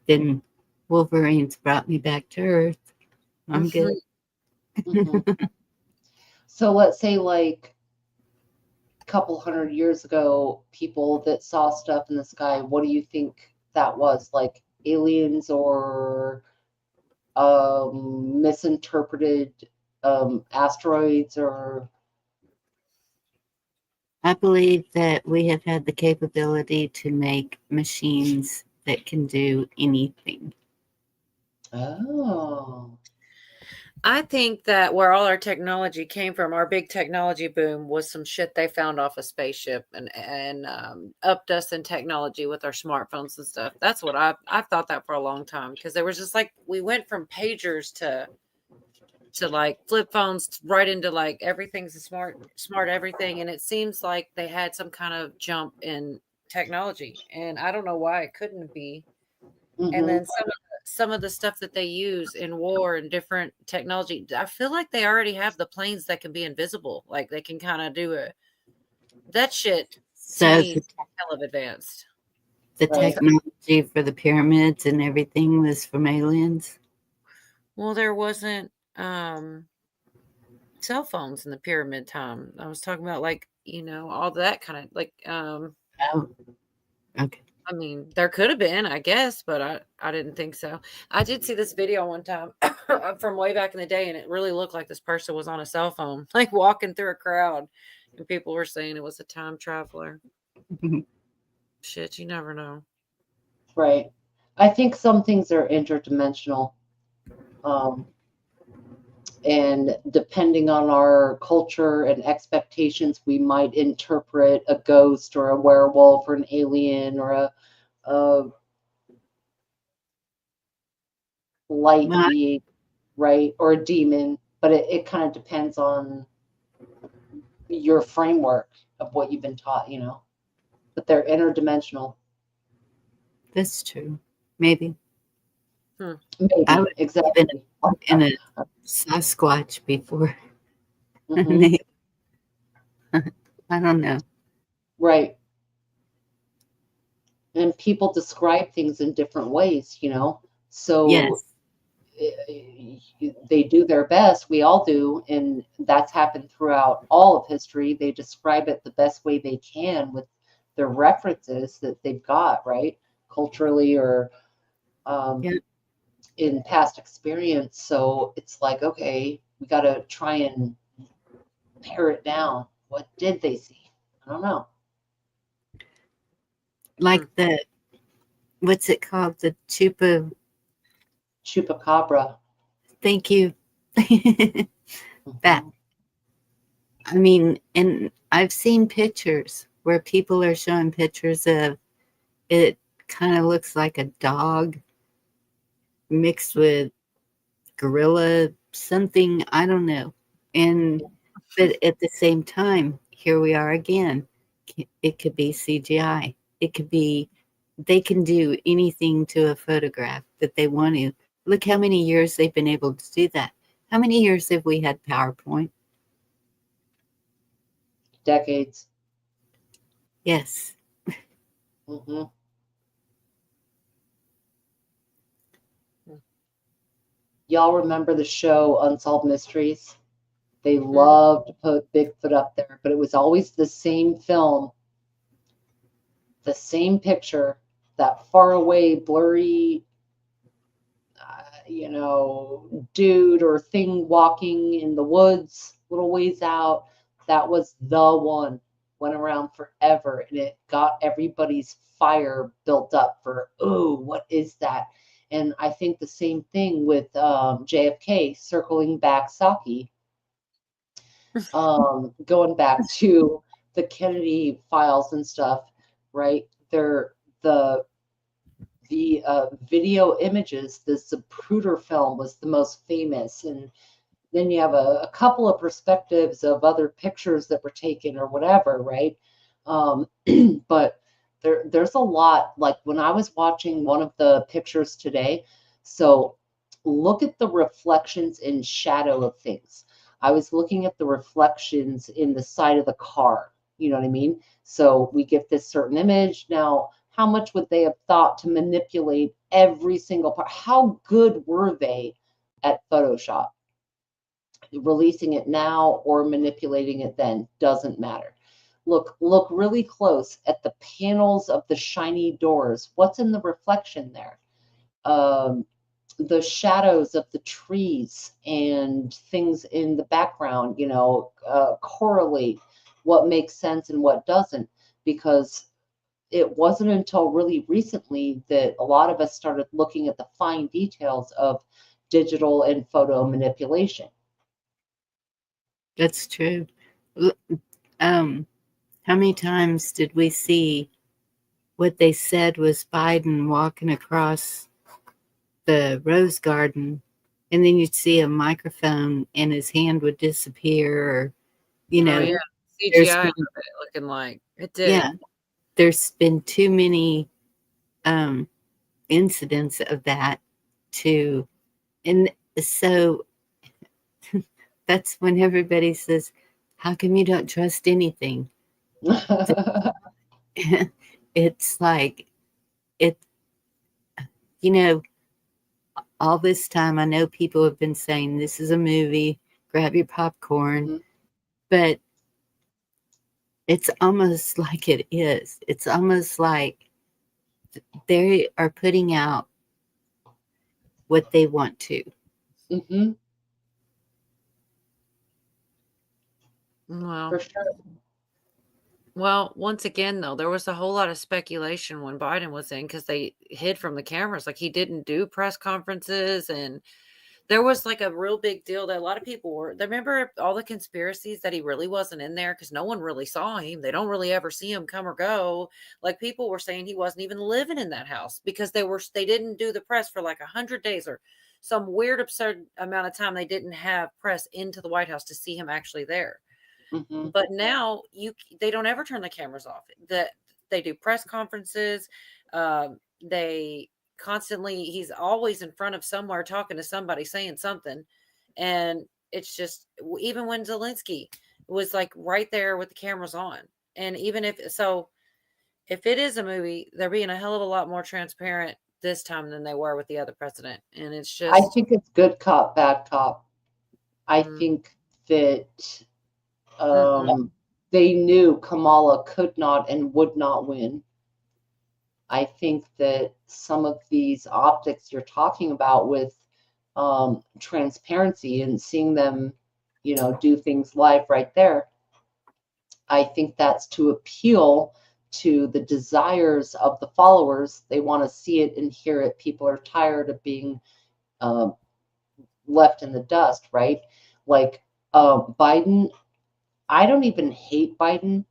then Wolverine's brought me back to Earth. I'm good. So let's say like couple hundred years ago, people that saw stuff in the sky, what do you think that was? Like aliens or misinterpreted asteroids? Or I believe that we have had the capability to make machines that can do anything. Oh. I think that where all our technology came from, our big technology boom, was some shit they found off a spaceship and upped us in technology with our smartphones and stuff. That's what I've thought that for a long time, because there was just like, we went from pagers to like flip phones right into like everything's a smart everything, and it seems like they had some kind of jump in technology, and I don't know why it couldn't be. And then some of the stuff that they use in war and different technology, I feel like they already have the planes that can be invisible. Like they can kind of do that shit. So To me, is hell of advanced. the technology for the pyramids and everything was from aliens. Well, there wasn't cell phones in the pyramid time. I was talking about like, all that kind of like Oh, okay. I mean, there could have been, I guess, but I didn't think so. I did see this video one time from way back in the day, and it really looked like this person was on a cell phone, like walking through a crowd, and people were saying it was a time traveler. Shit, you never know. Right. I think some things are interdimensional. And depending on our culture and expectations, we might interpret a ghost or a werewolf or an alien or a light being, right? Or a demon. But it kind of depends on your framework of what you've been taught, But they're interdimensional. That's true. Maybe. Maybe. I would Exactly. in a Sasquatch before. Mhm. I don't know. Right. And people describe things in different ways, So Yes. they do their best. We all do. And that's happened throughout all of history. They describe it the best way they can with the references that they've got, right? Culturally or in past experience. So it's like, okay, we got to try and pare it down. What did they see? I don't know. Like what's it called? The Chupacabra. Thank you. That. I mean, and I've seen pictures where people are showing pictures of it. Kind of looks like a dog mixed with gorilla something, I don't know. But at the same time, here we are again. It could be CGI. It could be, they can do anything to a photograph that they want to. Look how many years they've been able to do that. How many years have we had PowerPoint? Decades. Yes. Mm-hmm. Y'all remember the show Unsolved Mysteries? They loved to put Bigfoot up there, but it was always the same film, the same picture, that far away, blurry, dude or thing walking in the woods, little ways out. That was the one. Went around forever, and it got everybody's fire built up for, oh, what is that? And I think the same thing with JFK circling back Saki. Going back to the Kennedy files and stuff, right? They're the video images. The Zapruder film was the most famous, and then you have a couple of perspectives of other pictures that were taken or whatever, right? But there's a lot. Like when I was watching one of the pictures today, so look at the reflections in shadow of things. I was looking at the reflections in the side of the car. You know what I mean? So we get this certain image. Now, how much would they have thought to manipulate every single part? How good were they at Photoshop? Releasing it now or manipulating it then doesn't matter. Look really close at the panels of the shiny doors. What's in the reflection there? The shadows of the trees and things in the background, correlate what makes sense and what doesn't, because it wasn't until really recently that a lot of us started looking at the fine details of digital and photo manipulation. That's true. How many times did we see what they said was Biden walking across the Rose Garden, and then you'd see a microphone and his hand would disappear, or, Oh, yeah. CGI of it looking like it did. Yeah, there's been too many incidents of that and so that's when everybody says, how come you don't trust anything? It's like all this time I know people have been saying this is a movie, grab your popcorn, but it's almost like it is. It's almost like they are putting out what they want to. Mm-hmm. Well, For sure. Well, once again, though, there was a whole lot of speculation when Biden was in because they hid from the cameras. Like, he didn't do press conferences, and there was like a real big deal that a lot of people were. They remember all the conspiracies that he really wasn't in there because no one really saw him. They don't really ever see him come or go. Like, people were saying he wasn't even living in that house because they didn't do the press for like 100 days or some weird absurd amount of time. They didn't have press into the White House to see him actually there. Mm-hmm. But now they don't ever turn the cameras off. They do press conferences. They constantly, he's always in front of somewhere talking to somebody, saying something. And it's just, even when Zelensky was like right there with the cameras on. And even if it is a movie, they're being a hell of a lot more transparent this time than they were with the other president. And it's just, I think it's good cop, bad cop. I think that they knew Kamala could not and would not win. I think that some of these optics you're talking about with transparency and seeing them, do things live right there, I think that's to appeal to the desires of the followers. They want to see it and hear it. People are tired of being left in the dust, right? Like Biden, I don't even hate Biden.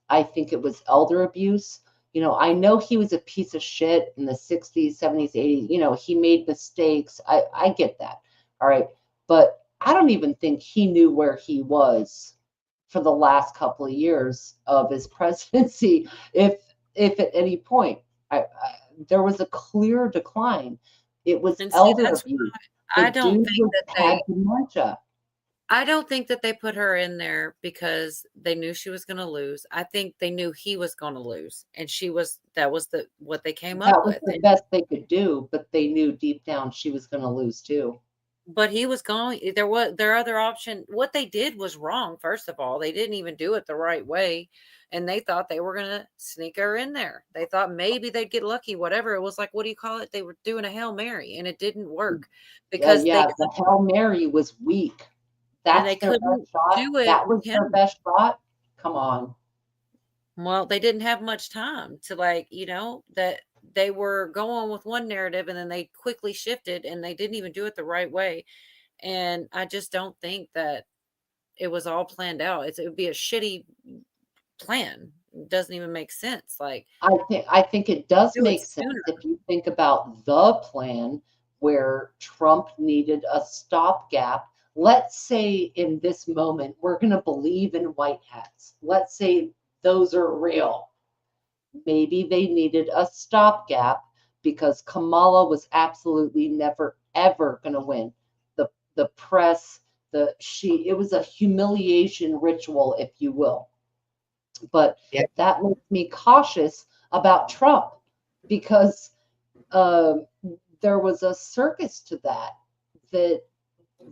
I think it was elder abuse. I know he was a piece of shit in the 60s, 70s, 80s. He made mistakes. I get that. All right. But I don't even think he knew where he was for the last couple of years of his presidency. If at any point there was a clear decline, it was elder abuse. I don't think that had dementia. I don't think that they put her in there because they knew she was going to lose. I think they knew he was going to lose, and that was what they came up with. That was the best they could do, but they knew deep down she was going to lose too. But he was going. Their other option. What they did was wrong. First of all, they didn't even do it the right way, and they thought they were going to sneak her in there. They thought maybe they'd get lucky. Whatever it was, like, what do you call it? They were doing a Hail Mary, and it didn't work because the Hail Mary was weak. That's their best shot. That was their best shot. Come on. Well, they didn't have much time to that they were going with one narrative and then they quickly shifted and they didn't even do it the right way. And I just don't think that it was all planned out. It would be a shitty plan. It doesn't even make sense. Like, I think it does make sense if you think about the plan where Trump needed a stopgap. Let's say in this moment, we're going to believe in white hats. Let's say those are real. Maybe they needed a stopgap because Kamala was absolutely never, ever going to win. The press, it was a humiliation ritual, if you will. But that makes me cautious about Trump because there was a circus to that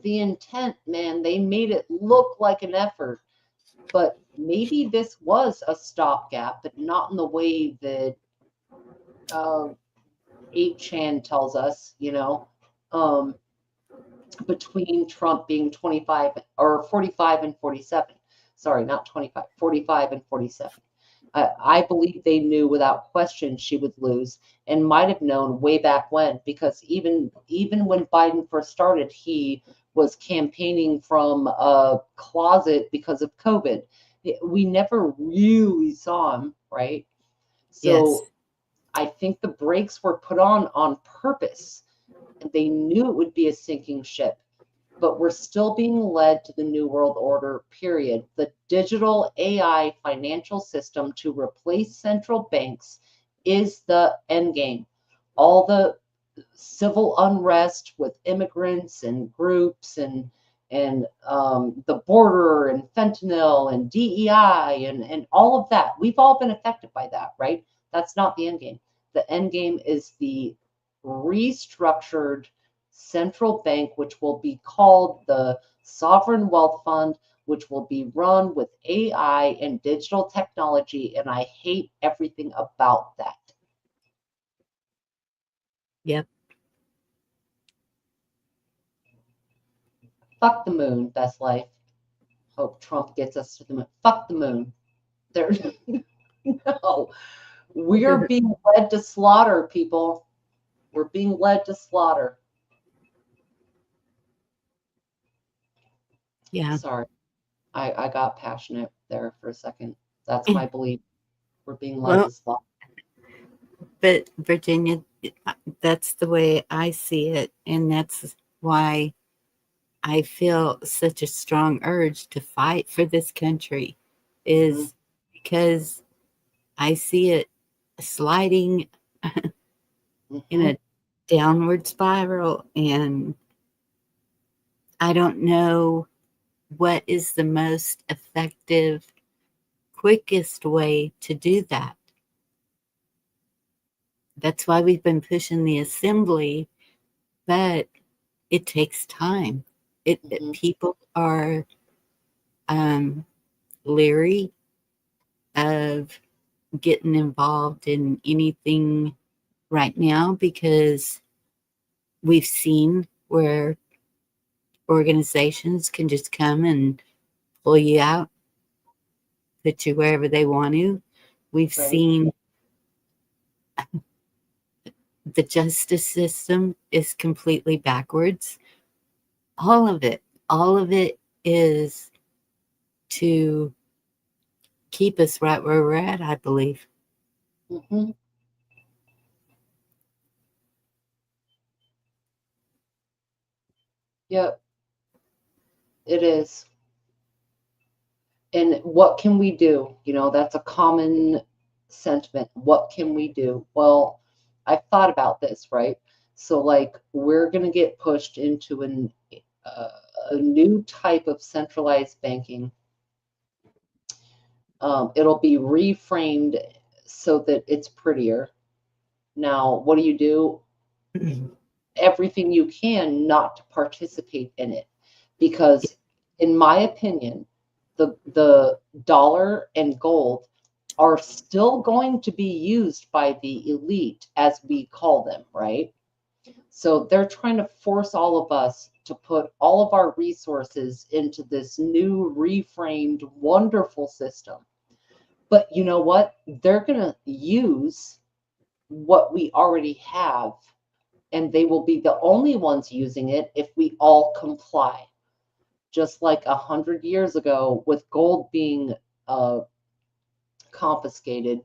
the intent, man, they made it look like an effort. But maybe this was a stopgap, but not in the way that 8chan tells us, between Trump being 25 or 45 and 47. Sorry, not 25, 45 and 47. I believe they knew without question she would lose, and might have known way back when, because even when Biden first started, he was campaigning from a closet because of COVID. We never really saw him, right? So Yes. I think the brakes were put on purpose. They knew it would be a sinking ship, but we're still being led to the New World Order, period. The digital AI financial system to replace central banks is the end game. All the civil unrest with immigrants and groups and the border and fentanyl and DEI and all of that. We've all been affected by that, right? That's not the end game. The end game is the restructured central bank, which will be called the Sovereign Wealth Fund, which will be run with AI and digital technology. And I hate everything about that. Yep. Fuck the moon, best life. Hope Trump gets us to the moon. Fuck the moon. There, no. We are being led to slaughter, people. We're being led to slaughter. Yeah. Sorry. I got passionate there for a second. That's my belief. We're being led to slaughter. But Virginia, that's the way I see it. And that's why I feel such a strong urge to fight for this country, is because I see it sliding in a downward spiral, and I don't know what is the most effective, quickest way to do that. That's why we've been pushing the assembly, but it takes time. People are leery of getting involved in anything right now, because we've seen where organizations can just come and pull you out, put you wherever they want to. We've seen the justice system is completely backwards. All of it is to keep us right where we're at, I believe. Yep, it is. And what can we do? That's a common sentiment. What can we do? Well, I've thought about this, right? So, like, we're going to get pushed into a new type of centralized banking. It'll be reframed so that it's prettier. Now, what do? Everything you can not to participate in it, because in my opinion, the dollar and gold are still going to be used by the elite, as we call them, right? So they're trying to force all of us to put all of our resources into this new reframed wonderful system. But you know what? They're going to use what we already have, and they will be the only ones using it if we all comply. Just like 100 years ago with gold being confiscated,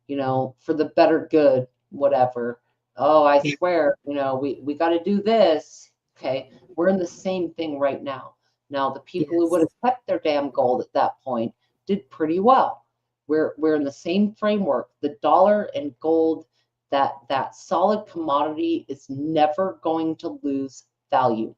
for the better good, whatever. Oh, I swear, we got to do this. Okay, we're in the same thing right now. Now, the people who would have kept their damn gold at that point did pretty well. We're in the same framework. The dollar and gold, that solid commodity is never going to lose value.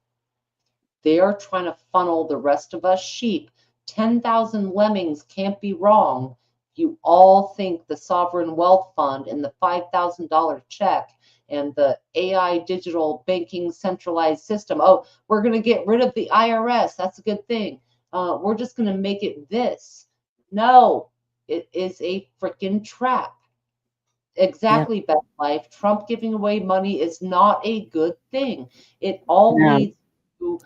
They are trying to funnel the rest of us sheep. 10,000 lemmings can't be wrong. You all think the Sovereign Wealth Fund and the $5,000 check and the AI digital banking centralized system. Oh, we're going to get rid of the IRS. That's a good thing. We're just going to make it this. No, it is a freaking trap. Exactly, Best Life. Trump giving away money is not a good thing. It all No. leads to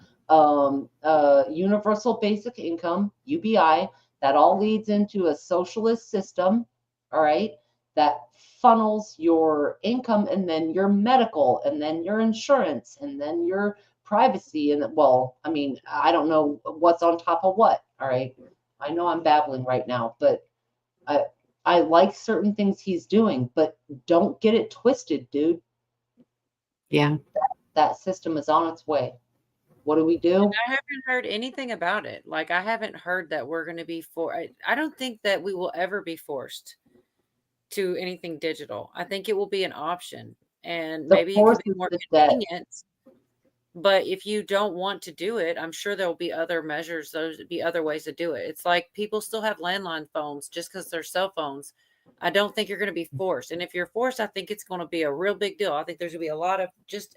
universal basic income, UBI. That all leads into a socialist system, all right, that funnels your income and then your medical and then your insurance and then your privacy. And well, I mean, I don't know what's on top of what, all right. I know I'm babbling right now, but I like certain things he's doing, but don't get it twisted, dude. Yeah. That system is on its way. What do we do? And I haven't heard anything about it. Like, I haven't heard that we're going to be I don't think that we will ever be forced to anything digital. I think it will be an option, and The maybe it force can be is more the debt. convenient. But if you don't want to do it, I'm sure there'll be other measures. There'll be other ways to do it. It's like people still have landline phones just because they're cell phones. I don't think you're going to be forced. And if you're forced, I think it's going to be a real big deal. I think there's going to be a lot of just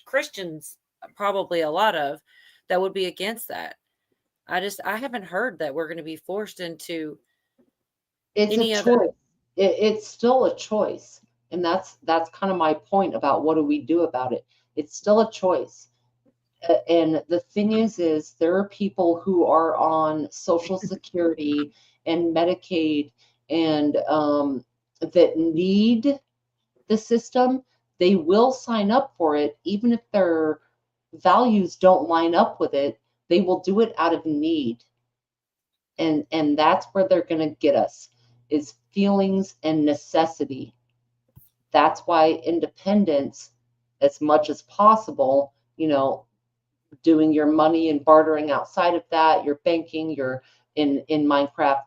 Christians, probably a lot of, that would be against that. I haven't heard that we're going to be forced into It's any a other. choice. It's still a choice. And that's kind of my point about what do we do about it. It's still a choice. And the thing is there are people who are on Social Security and Medicaid and that need the system. They will sign up for it, even if their values don't line up with it. They will do it out of need. And that's where they're going to get us, is feelings and necessity. That's why independence, as much as possible, doing your money and bartering outside of that, your banking, your in Minecraft,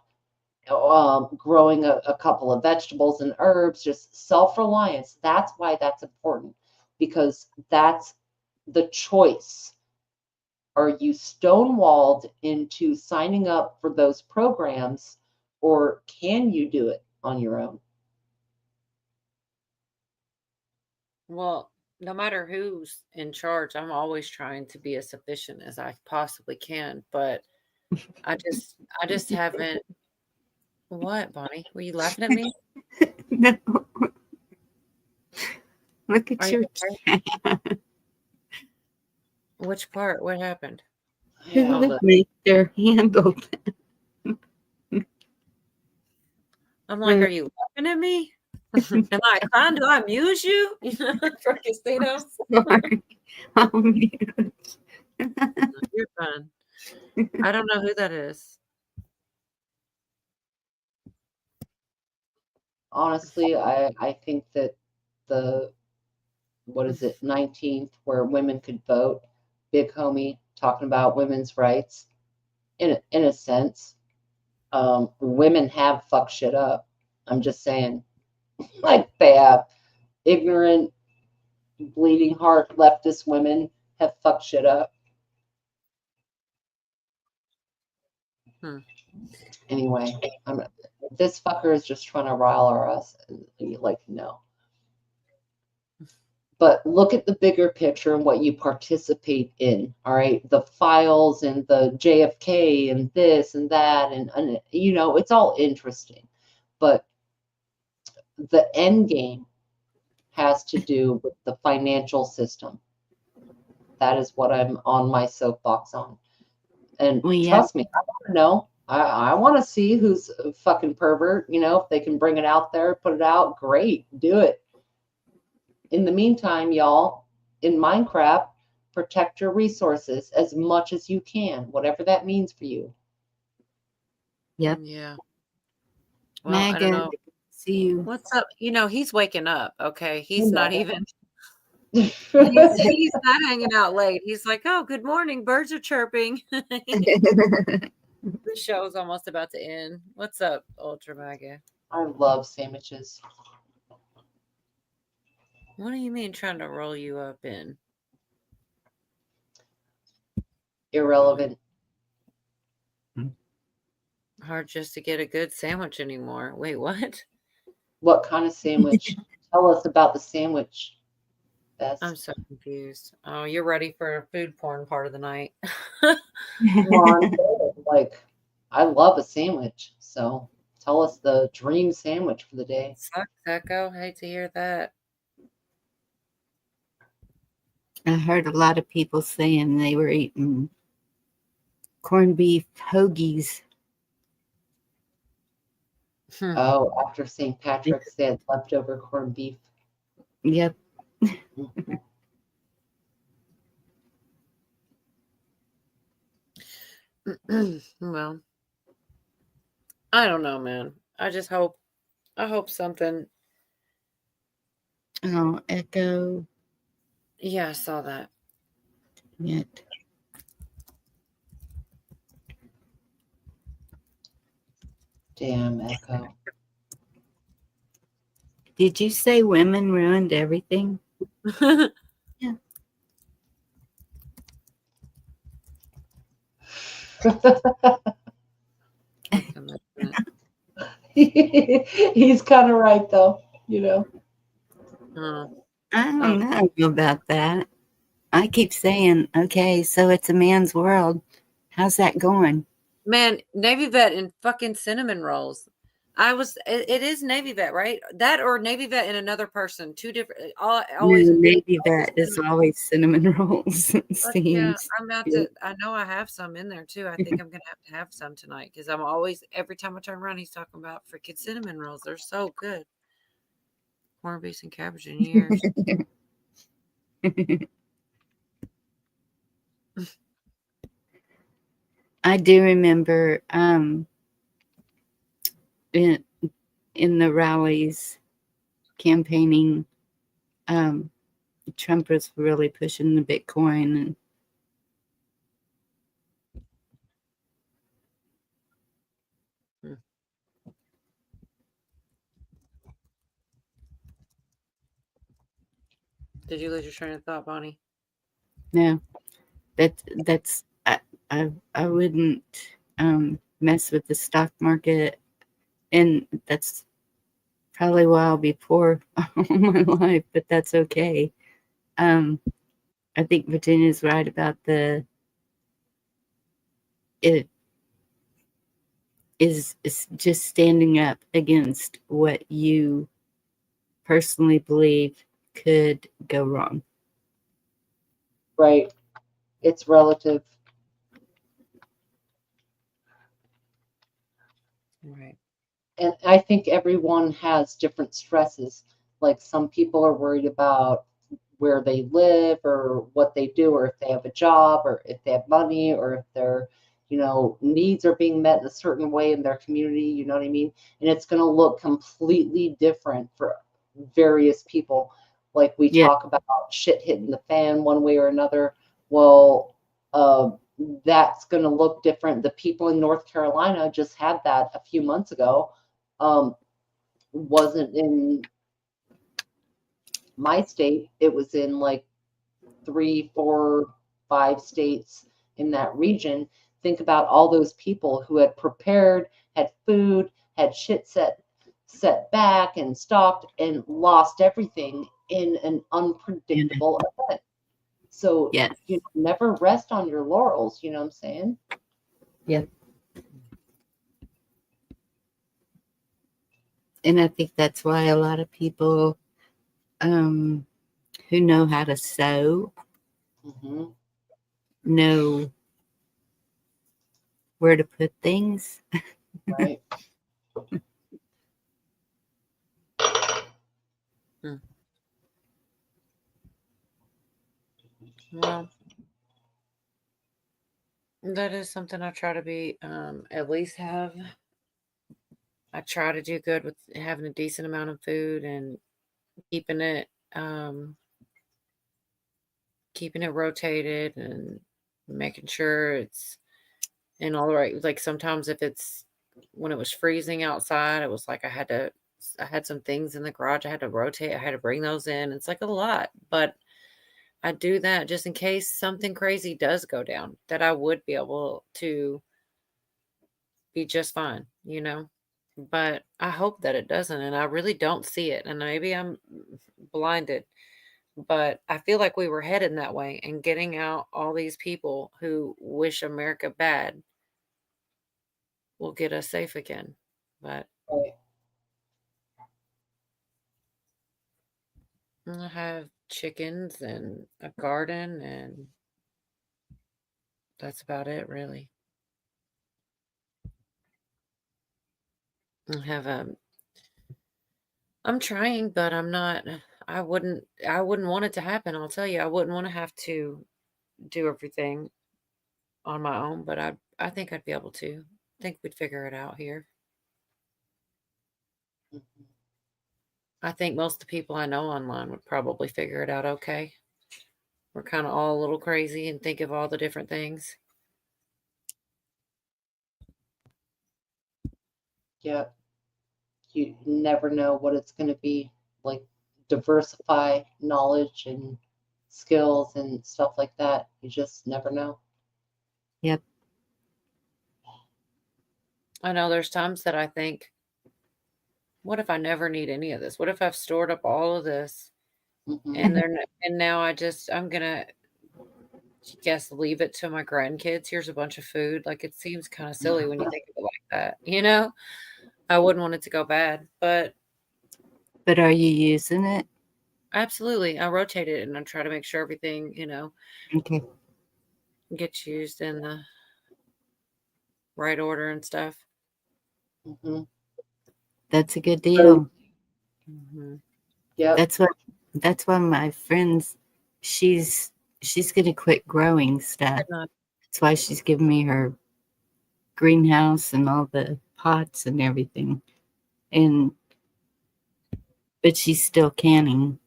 growing a couple of vegetables and herbs, just self-reliance. That's why that's important, because that's the choice. Are you stonewalled into signing up for those programs, or can you do it on your own? Well, no matter who's in charge, I'm always trying to be as efficient as I possibly can. But I just haven't. What, Bonnie? Were you laughing at me? No. Look at Are your you okay? Which part? What happened? Who Oh, would make their handle that? I'm like, are you laughing at me? Am I trying to amuse you? For casinos? Sorry. I'll mute. You're fine. I don't know who that is. Honestly, I think that the, what is it, 19th, where women could vote, big homie talking about women's rights. In a sense, women have fucked shit up. I'm just saying, like, they have. Ignorant, bleeding heart leftist women have fucked shit up. Anyway, this fucker is just trying to rile our us. Like, no. But look at the bigger picture and what you participate in. All right, the files and the JFK and this and that, and it's all interesting. But the end game has to do with the financial system. That is what I'm on my soapbox on. And trust me, I want to know. I want to see who's a fucking pervert. If they can bring it out there, put it out, great, do it. In the meantime, y'all, in Minecraft, protect your resources as much as you can, whatever that means for you. Yep. Yeah. Well, I don't know. See you. What's up? He's waking up. Okay. He's Hello. not even. He's not hanging out late. He's like, oh, good morning. Birds are chirping. The show's almost about to end. What's up, Ultra Mega? I love sandwiches. What do you mean trying to roll you up in? Irrelevant. Hard just to get a good sandwich anymore. Wait, what? What kind of sandwich? Tell us about the sandwich, Bess. I'm so confused. Oh, you're ready for a food porn part of the night. Like, I love a sandwich. So tell us the dream sandwich for the day. Sucks, Echo. Hate to hear that. I heard a lot of people saying they were eating corned beef hoagies. Oh, after St. Patrick's, they had leftover corned beef. Yep. Well, I don't know, man. I hope something. Oh, Echo. Yeah, I saw that. Yet. Damn, Echo. Did you say women ruined everything? Yeah. He's kind of right, though, you know. I don't know about that. I keep saying, okay, so it's a man's world. How's that going? Man, Navy vet and fucking cinnamon rolls. It is Navy vet, right? That or Navy vet and another person. Two different, always. No, Navy vet is always cinnamon rolls. It Yeah, seems. I'm about to, I know I have some in there too. I think I'm going to have some tonight because I'm always, every time I turn around, he's talking about freaking cinnamon rolls. They're so good. Corned beef and cabbage in years. I do remember in the rallies campaigning, Trump was really pushing the Bitcoin and Did you lose your train of thought, Bonnie? no, that's I wouldn't mess with the stock market, and that's probably why I'll be poor all my life, but that's okay. I think Virginia's right about it is just standing up against what you personally believe could go wrong. Right. It's relative. Right. And I think everyone has different stresses. Like some people are worried about where they live or what they do, or if they have a job, or if they have money, or if their, needs are being met in a certain way in their community, you know what I mean? And it's going to look completely different for various people. Like we talk about shit hitting the fan one way or another. Well, that's going to look different. The people in North Carolina just had that a few months ago. Wasn't in my state. It was in like 3, 4, 5 states in that region. Think about all those people who had prepared, had food, had shit set back and stocked, and lost everything in an unpredictable event. So never rest on your laurels, you know what I'm saying? Yeah. And I think that's why a lot of people who know how to sew know where to put things. Right. Well, that is something I try to be, at least have. I try to do good with having a decent amount of food and keeping it rotated and making sure it's in all the right. Like sometimes if it's when it was freezing outside, it was like I had some things in the garage I had to rotate. I had to bring those in. It's like a lot, but I do that just in case something crazy does go down, that I would be able to be just fine, But I hope that it doesn't, and I really don't see it. And maybe I'm blinded, but I feel like we were headed that way, and getting out all these people who wish America bad will get us safe again. But Right. I have chickens and a garden, and that's about it, really. I have I'm trying, but I'm not. I wouldn't want it to happen. I'll tell you, I wouldn't want to have to do everything on my own, but I think I'd be able to. I think we'd figure it out here. I think most of the people I know online would probably figure it out okay. We're kind of all a little crazy and think of all the different things. Yeah. You never know what it's going to be. Like, diversify knowledge and skills and stuff like that. You just never know. Yep. I know there's times that I think, what if I never need any of this? What if I've stored up all of this and now I'm gonna leave it to my grandkids. Here's a bunch of food. Like, it seems kind of silly when you think of it like that, you know? I wouldn't want it to go bad, but are you using it? absolutely. I rotate it and I try to make sure everything, Okay. gets used in the right order and stuff. That's a good deal. Yeah. That's why my friends, she's gonna quit growing stuff. That's why she's giving me her greenhouse and all the pots and everything. But she's still canning.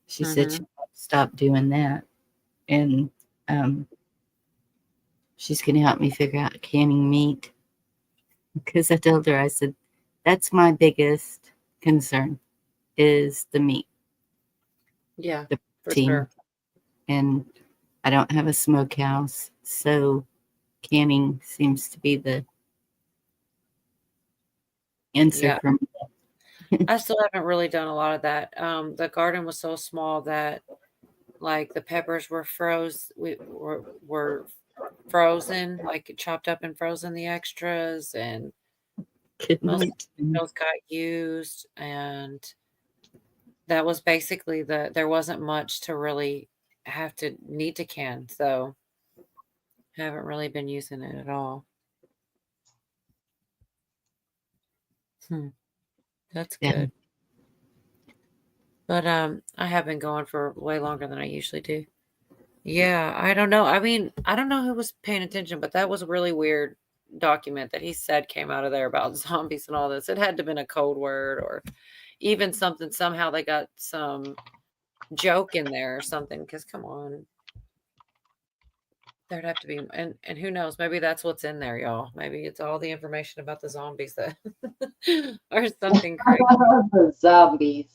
She said she won't stop doing that. And she's gonna help me figure out canning meat. Because I told her, I said, that's my biggest concern is the meat. Yeah, the for protein. sure. And I don't have a smokehouse, so canning seems to be the answer Yeah. for me. I still haven't really done a lot of that. The garden was so small that, like, the peppers were were frozen, like chopped up and frozen, the extras, and most of those got used, and that was basically there wasn't much to really need to can, so haven't really been using it at all. That's Yeah. good. But I have been going for way longer than I usually do. Yeah, I don't know. I mean, I don't know who was paying attention, but that was a really weird document that he said came out of there about zombies and all this. It had to have been a code word or even something. Somehow they got some joke in there or something. Because come on, there'd have to be, and who knows? Maybe that's what's in there, y'all. Maybe it's all the information about the zombies that or something crazy. The zombies.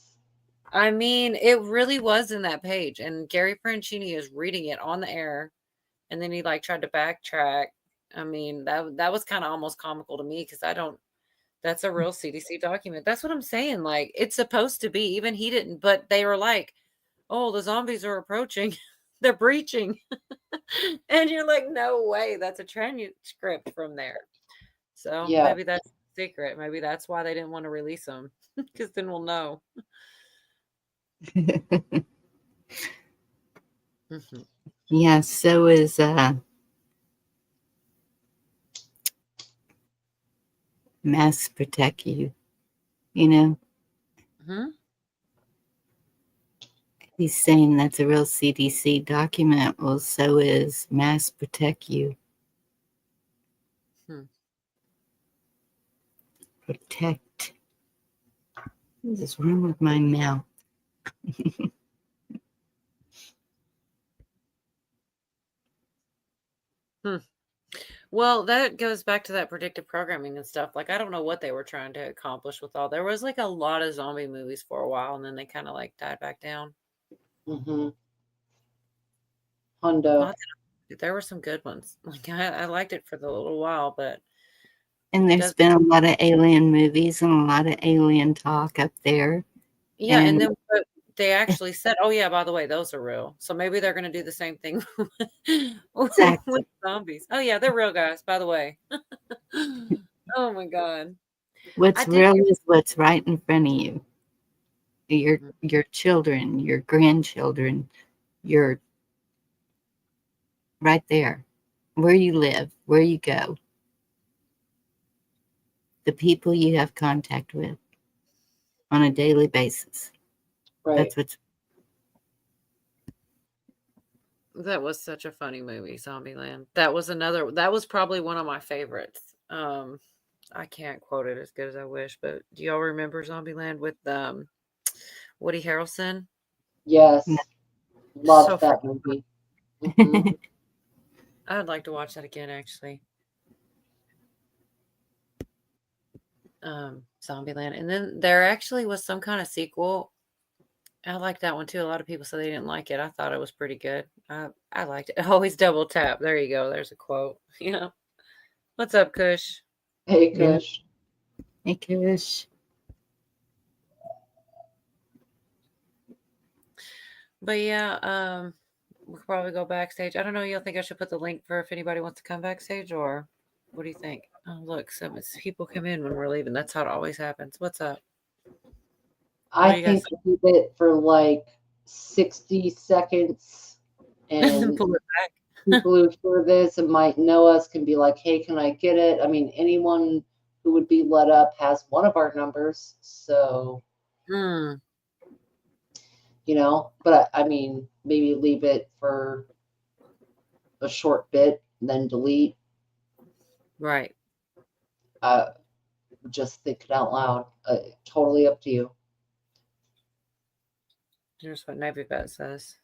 I mean, it really was in that page, and Gary Franchini is reading it on the air, and then he tried to backtrack. I mean, that was kind of almost comical to me because that's a real CDC document. That's what I'm saying. Like, it's supposed to be. Even he didn't, but they were like, "Oh, the zombies are approaching. They're breaching," and you're like, "No way! That's a transcript from there." So Yeah. maybe that's the secret. Maybe that's why they didn't want to release them because then we'll know. Yeah, so is Mask Protect You, He's saying that's a real CDC document. Well, so is Mask Protect You. Protect. What is wrong with my mouth? Well, that goes back to that predictive programming and stuff. Like, I don't know what they were trying to accomplish with all. There was a lot of zombie movies for a while, and then they kind of died back down. Hundo. There were some good ones. I liked it for the little while, but And there's been a lot of alien movies and a lot of alien talk up there. yeah, and then they actually said, "Oh yeah, by the way, those are real." So maybe they're going to do the same thing Exactly. with zombies. Oh yeah, they're real, guys. By the way. Oh my god. I What's did real hear. is what's right in front of you. Your children, your grandchildren, your right there, where you live, where you go, the people you have contact with on a daily basis. Right. That's what's That was such a funny movie, Zombieland. That was probably one of my favorites. I can't quote it as good as I wish, but do y'all remember Zombieland with Woody Harrelson? Yes. So Love that freaking movie. Mhm. I'd like to watch that again, actually. Zombieland. And then there actually was some kind of sequel. I liked that one too. A lot of people said they didn't like it. I thought it was pretty good. I liked it. Always double tap. There you go. There's a quote. Yeah. What's up, Kush? Hey, Yeah. Kush. Hey, Kush. But yeah, we'll probably go backstage. I don't know. Y'all think I should put the link for if anybody wants to come backstage, or what do you think? Oh, look, some people come in when we're leaving. That's how it always happens. What's up? What I do you guys think leave it for like 60 seconds, and pull it back? people who hear this and might know us can be like, hey, can I get it? I mean, anyone who would be let up has one of our numbers. So, Hmm. you know, but I mean, maybe leave it for a short bit, then delete. Right. Just think it out loud. Totally up to you. Here's what Navy Vet says.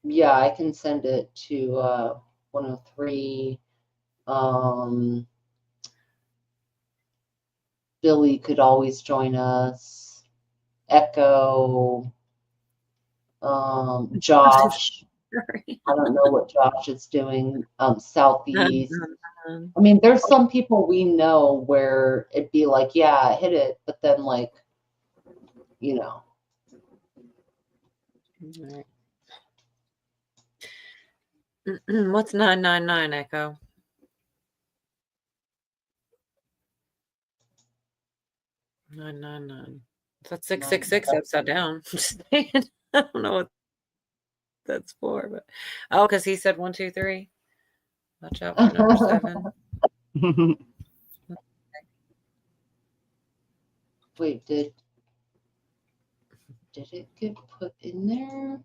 Yeah, I can send it to 103. Billy could always join us. Echo. Josh. I don't know what Josh is doing. Southeast. I mean, there's some people we know where it'd be like, yeah, hit it, but then like, you know. Right. What's 999 Echo? Nine nine nine. That's 666 upside down. Just saying. I don't know what that's for, but because he said 1 2 3. Watch out for number 7. Wait, did it get put in there?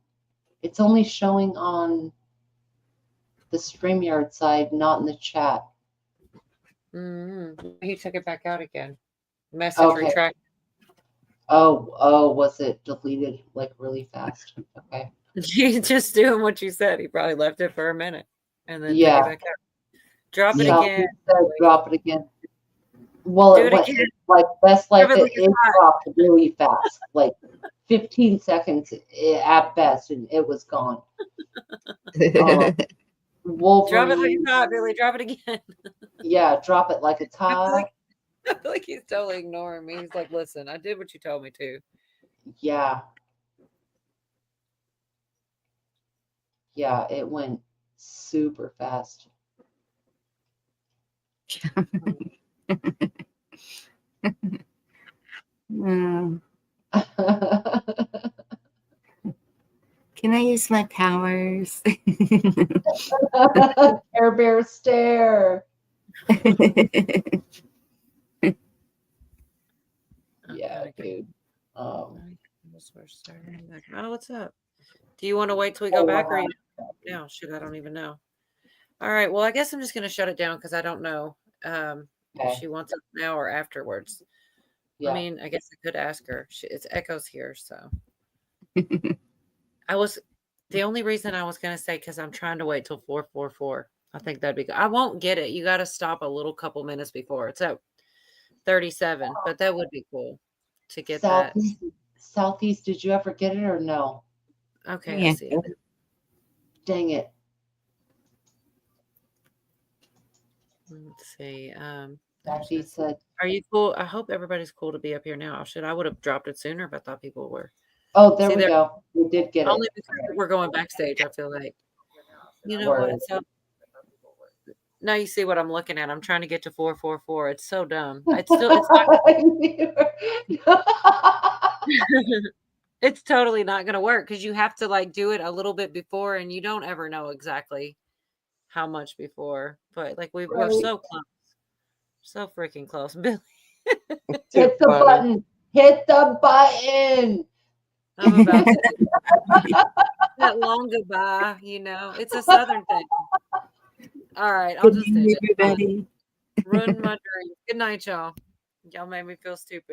It's only showing on the StreamYard side, not in the chat. He took it back out again. Message Okay. retract. Oh, was it deleted like really fast? Okay. He's just doing what you said. He probably left it for a minute and then Yeah. took it back out. Drop it Southeast again. said drop it again. Well, Do it it went again. like Best Life Drop it like it it's hot. dropped really fast, like 15 seconds at best, and it was gone. Wolverine. Drop it like it's hot, Billy. Drop it again. Yeah, drop it like it's I feel hot. like he's totally ignoring me. He's like, listen, I did what you told me to. Yeah. Yeah, it went super fast. Can I use my powers? Care Bear stare. Yeah, dude. Oh, what's up? Do you want to wait till we go back or no? Shit, I don't even know. All right. Well, I guess I'm just going to shut it down because I don't know if she wants it now or afterwards. Yeah. I mean, I guess I could ask her. It's Echo's here, so. The only reason I was going to say because I'm trying to wait till 444. I think that'd be good. I won't get it. You got to stop a little couple minutes before. It's at 37, but that would be cool to get that. Southeast, did you ever get it or no? Okay, I see it. Dang it. Let's see. She said, are you cool? I hope everybody's cool to be up here now. I would have dropped it sooner if I thought people were. Oh, there See, we there, go. We did get it. only because we're going backstage, I feel like. You know Word. what? So now you see what I'm looking at. I'm trying to get to 444. It's so dumb. It's still it's not it's totally not gonna work because you have to like do it a little bit before and you don't ever know exactly how much before. But like we're Right. so close. So freaking close, Billy. Hit the button. Hit the button. I'm about to that long goodbye, you know. It's a southern thing. All right, I'll Good just night, end it. Fine. everybody. Ruin my dreams. Good night, y'all. Y'all made me feel stupid.